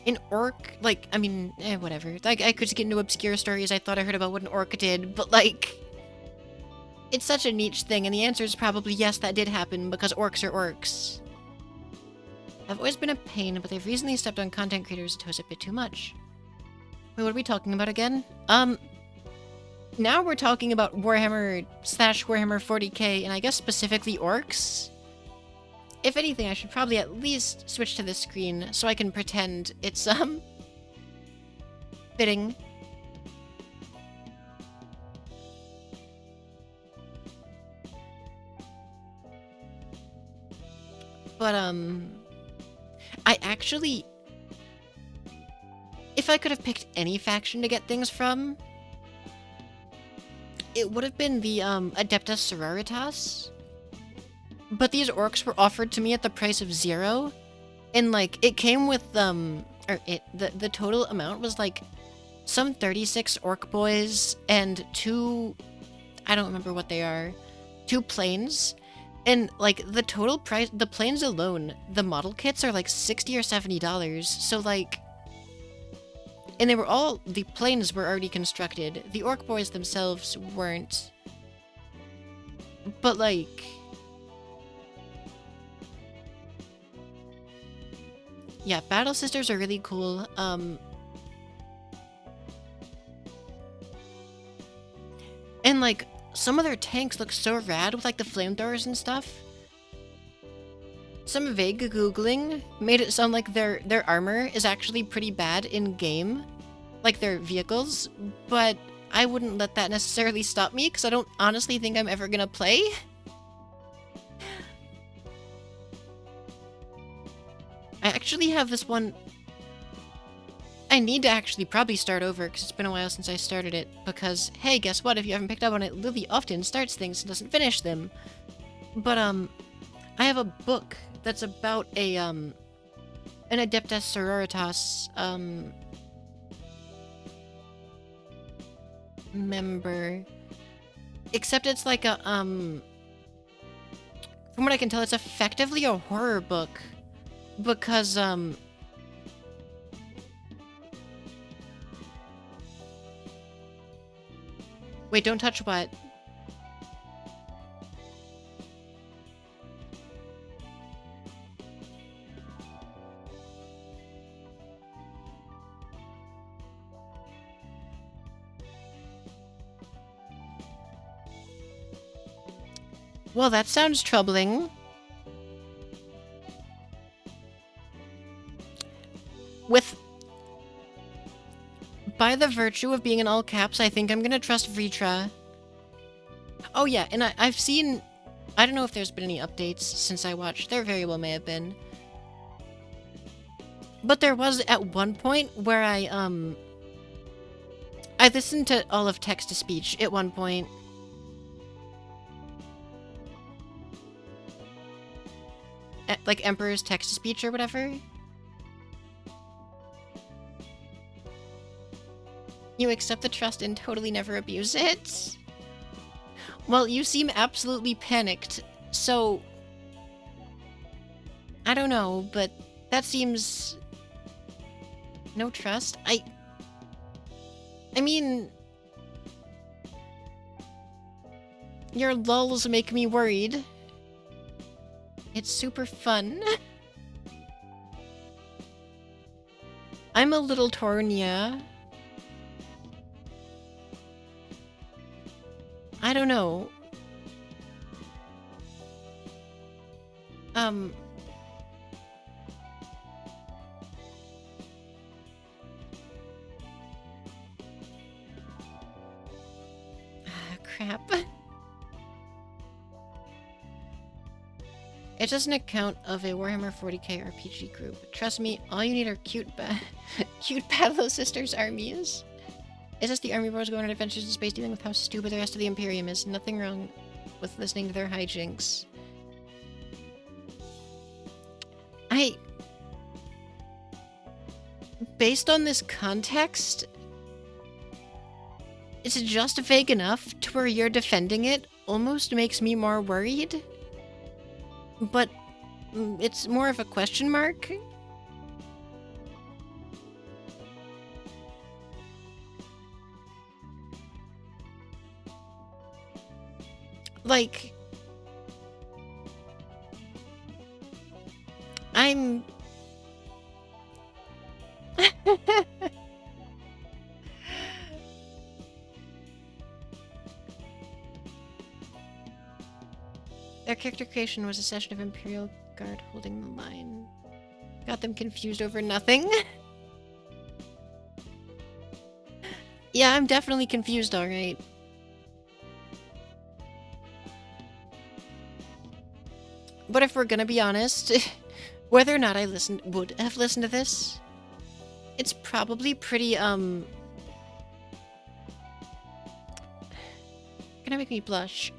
S1: an orc, like, I mean, whatever. Like, I could just get into obscure stories I thought I heard about what an orc did, but, like... It's such a niche thing, and the answer is probably yes, that did happen, because orcs are orcs. I've always been a pain, but they've recently stepped on content creators' toes a bit too much. Wait, what are we talking about again? Now we're talking about Warhammer / Warhammer 40k, and I guess specifically orcs? If anything, I should probably at least switch to this screen, so I can pretend it's, fitting. But, I actually... If I could have picked any faction to get things from, it would have been the, Adeptus Sororitas. But these orcs were offered to me at the price of 0. And, like, it came with, the total amount was, like, some 36 orc boys and 2... I don't remember what they are. 2 planes. And, like, the total price, the planes alone, the model kits are, like, $60 or $70. So, like... And they were all... The planes were already constructed. The orc boys themselves weren't. But, like... Yeah, Battle Sisters are really cool. And, like... Some of their tanks look so rad with, like, the flamethrowers and stuff. Some vague Googling made it sound like their armor is actually pretty bad in-game. Like, their vehicles. But I wouldn't let that necessarily stop me, because I don't honestly think I'm ever gonna play. I actually have this one... I need to actually probably start over, because it's been a while since I started it, because, hey, guess what? If you haven't picked up on it, Lily often starts things and doesn't finish them. But, I have a book that's about a, an Adeptus Sororitas, member. Except it's like a, from what I can tell, it's effectively a horror book. Because, Wait, don't touch what? Well, that sounds troubling. By the virtue of being in all caps, I think I'm gonna trust Vritra. Oh yeah, and I've seen... I don't know if there's been any updates since I watched. There very well may have been. But there was at one point where I listened to all of text-to-speech at one point. Like Emperor's text-to-speech or whatever. You accept the trust and totally never abuse it? Well, you seem absolutely panicked, so... I don't know, but that seems... No trust? I mean... Your lulls make me worried. It's super fun. I'm a little torn, yeah. I don't know. Crap. It's just an account of a Warhammer 40k RPG group. Trust me, all you need are cute Battle Sisters armies. It's just the army bros going on adventures in space dealing with how stupid the rest of the Imperium is. Nothing wrong with listening to their hijinks. Based on this context, it's just vague enough to where you're defending it almost makes me more worried. But it's more of a question mark. Like, I'm... Their character creation was a session of Imperial Guard holding the line. Got them confused over nothing. Yeah, I'm definitely confused, alright. But if we're gonna be honest, whether or not I would have listened to this, it's probably pretty, gonna make me blush.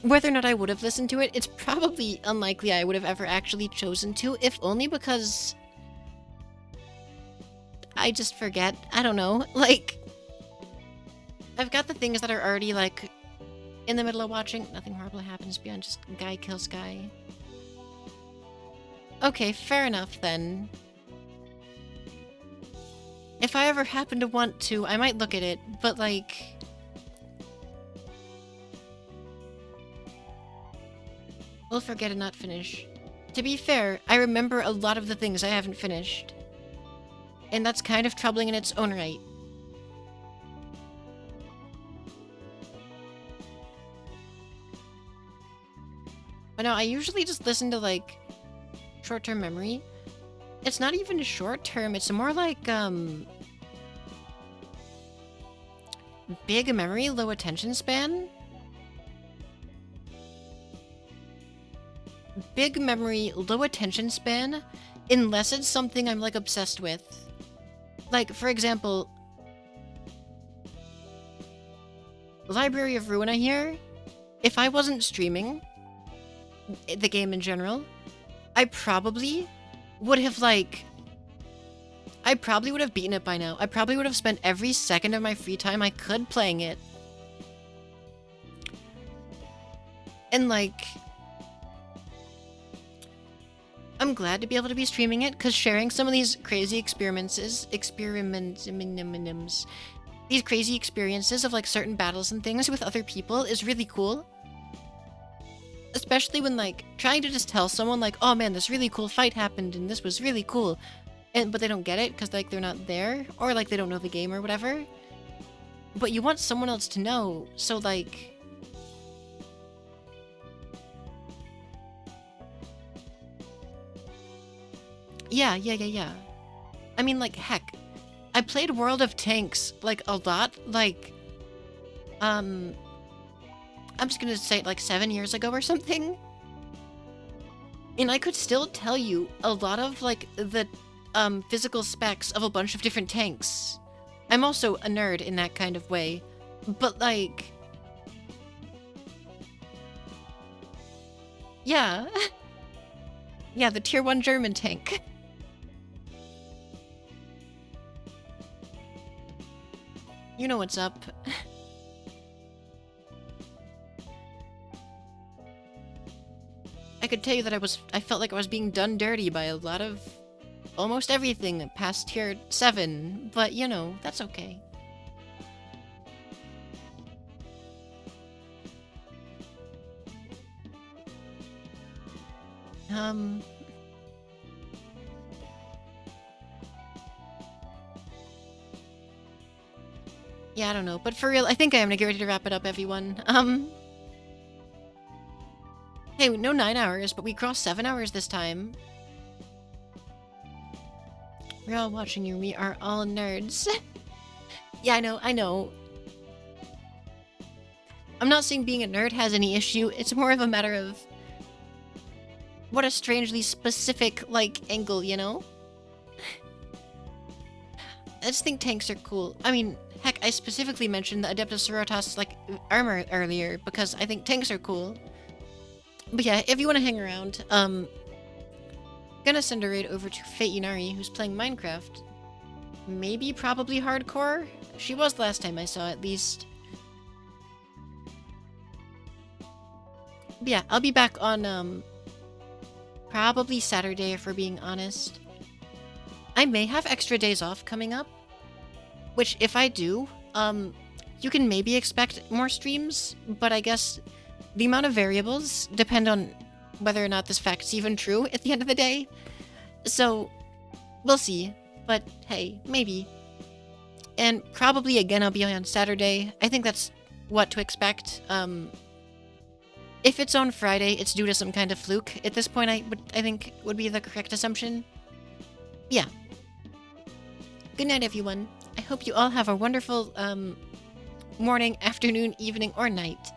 S1: Whether or not I would have listened to it, it's probably unlikely I would have ever actually chosen to, if only because I just forget. I don't know. Like, I've got the things that are already, like, in the middle of watching. Nothing horrible happens beyond just guy kills guy. Okay, fair enough then. If I ever happen to want to, I might look at it, but like... We'll forget and not finish. To be fair, I remember a lot of the things I haven't finished. And that's kind of troubling in its own right. But no, I usually just listen to, like, short-term memory. It's not even short-term, it's more like, big memory, low attention span. Big memory, low attention span, unless it's something I'm, like, obsessed with. Like, for example, Library of Ruina here, if I wasn't streaming the game in general, I probably would have, like... I probably would have beaten it by now. I probably would have spent every second of my free time I could playing it. And, like... I'm glad to be able to be streaming it, because sharing some of these crazy these crazy experiences of, like, certain battles and things with other people is really cool. Especially when, like, trying to just tell someone, like, oh man, this really cool fight happened and this was really cool. But they don't get it because, like, they're not there, or, like, they don't know the game or whatever. But you want someone else to know, so, like... Yeah. I mean, like, heck, I played World of Tanks, like, a lot, like, I'm just gonna say, like, 7 years ago or something. And I could still tell you a lot of, like, the, physical specs of a bunch of different tanks. I'm also a nerd in that kind of way. But, like... Yeah. Yeah, the tier 1 German tank. You know what's up. I could tell you that I felt like I was being done dirty by a lot of almost everything past tier 7, but you know, that's okay. Yeah, I don't know, but for real, I think I am gonna get ready to wrap it up, everyone. Hey, no 9 hours, but we crossed 7 hours this time. We're all watching you. We are all nerds. Yeah, I know. I'm not saying being a nerd has any issue. It's more of a matter of what a strangely specific, like, angle, you know? I just think tanks are cool. I mean, heck, I specifically mentioned the Adeptus Sororitas, like, armor earlier because I think tanks are cool. But yeah, if you want to hang around, gonna send a raid over to Fate Inari, who's playing Minecraft. Maybe, probably hardcore? She was the last time I saw, at least. But yeah, I'll be back on, probably Saturday, if we're being honest. I may have extra days off coming up, which, if I do, you can maybe expect more streams, but I guess the amount of variables depend on whether or not this fact's even true at the end of the day. So, we'll see. But hey, maybe. And probably again I'll be on Saturday. I think that's what to expect. If it's on Friday, it's due to some kind of fluke. At this point, I think would be the correct assumption. Yeah. Good night, everyone. I hope you all have a wonderful morning, afternoon, evening, or night.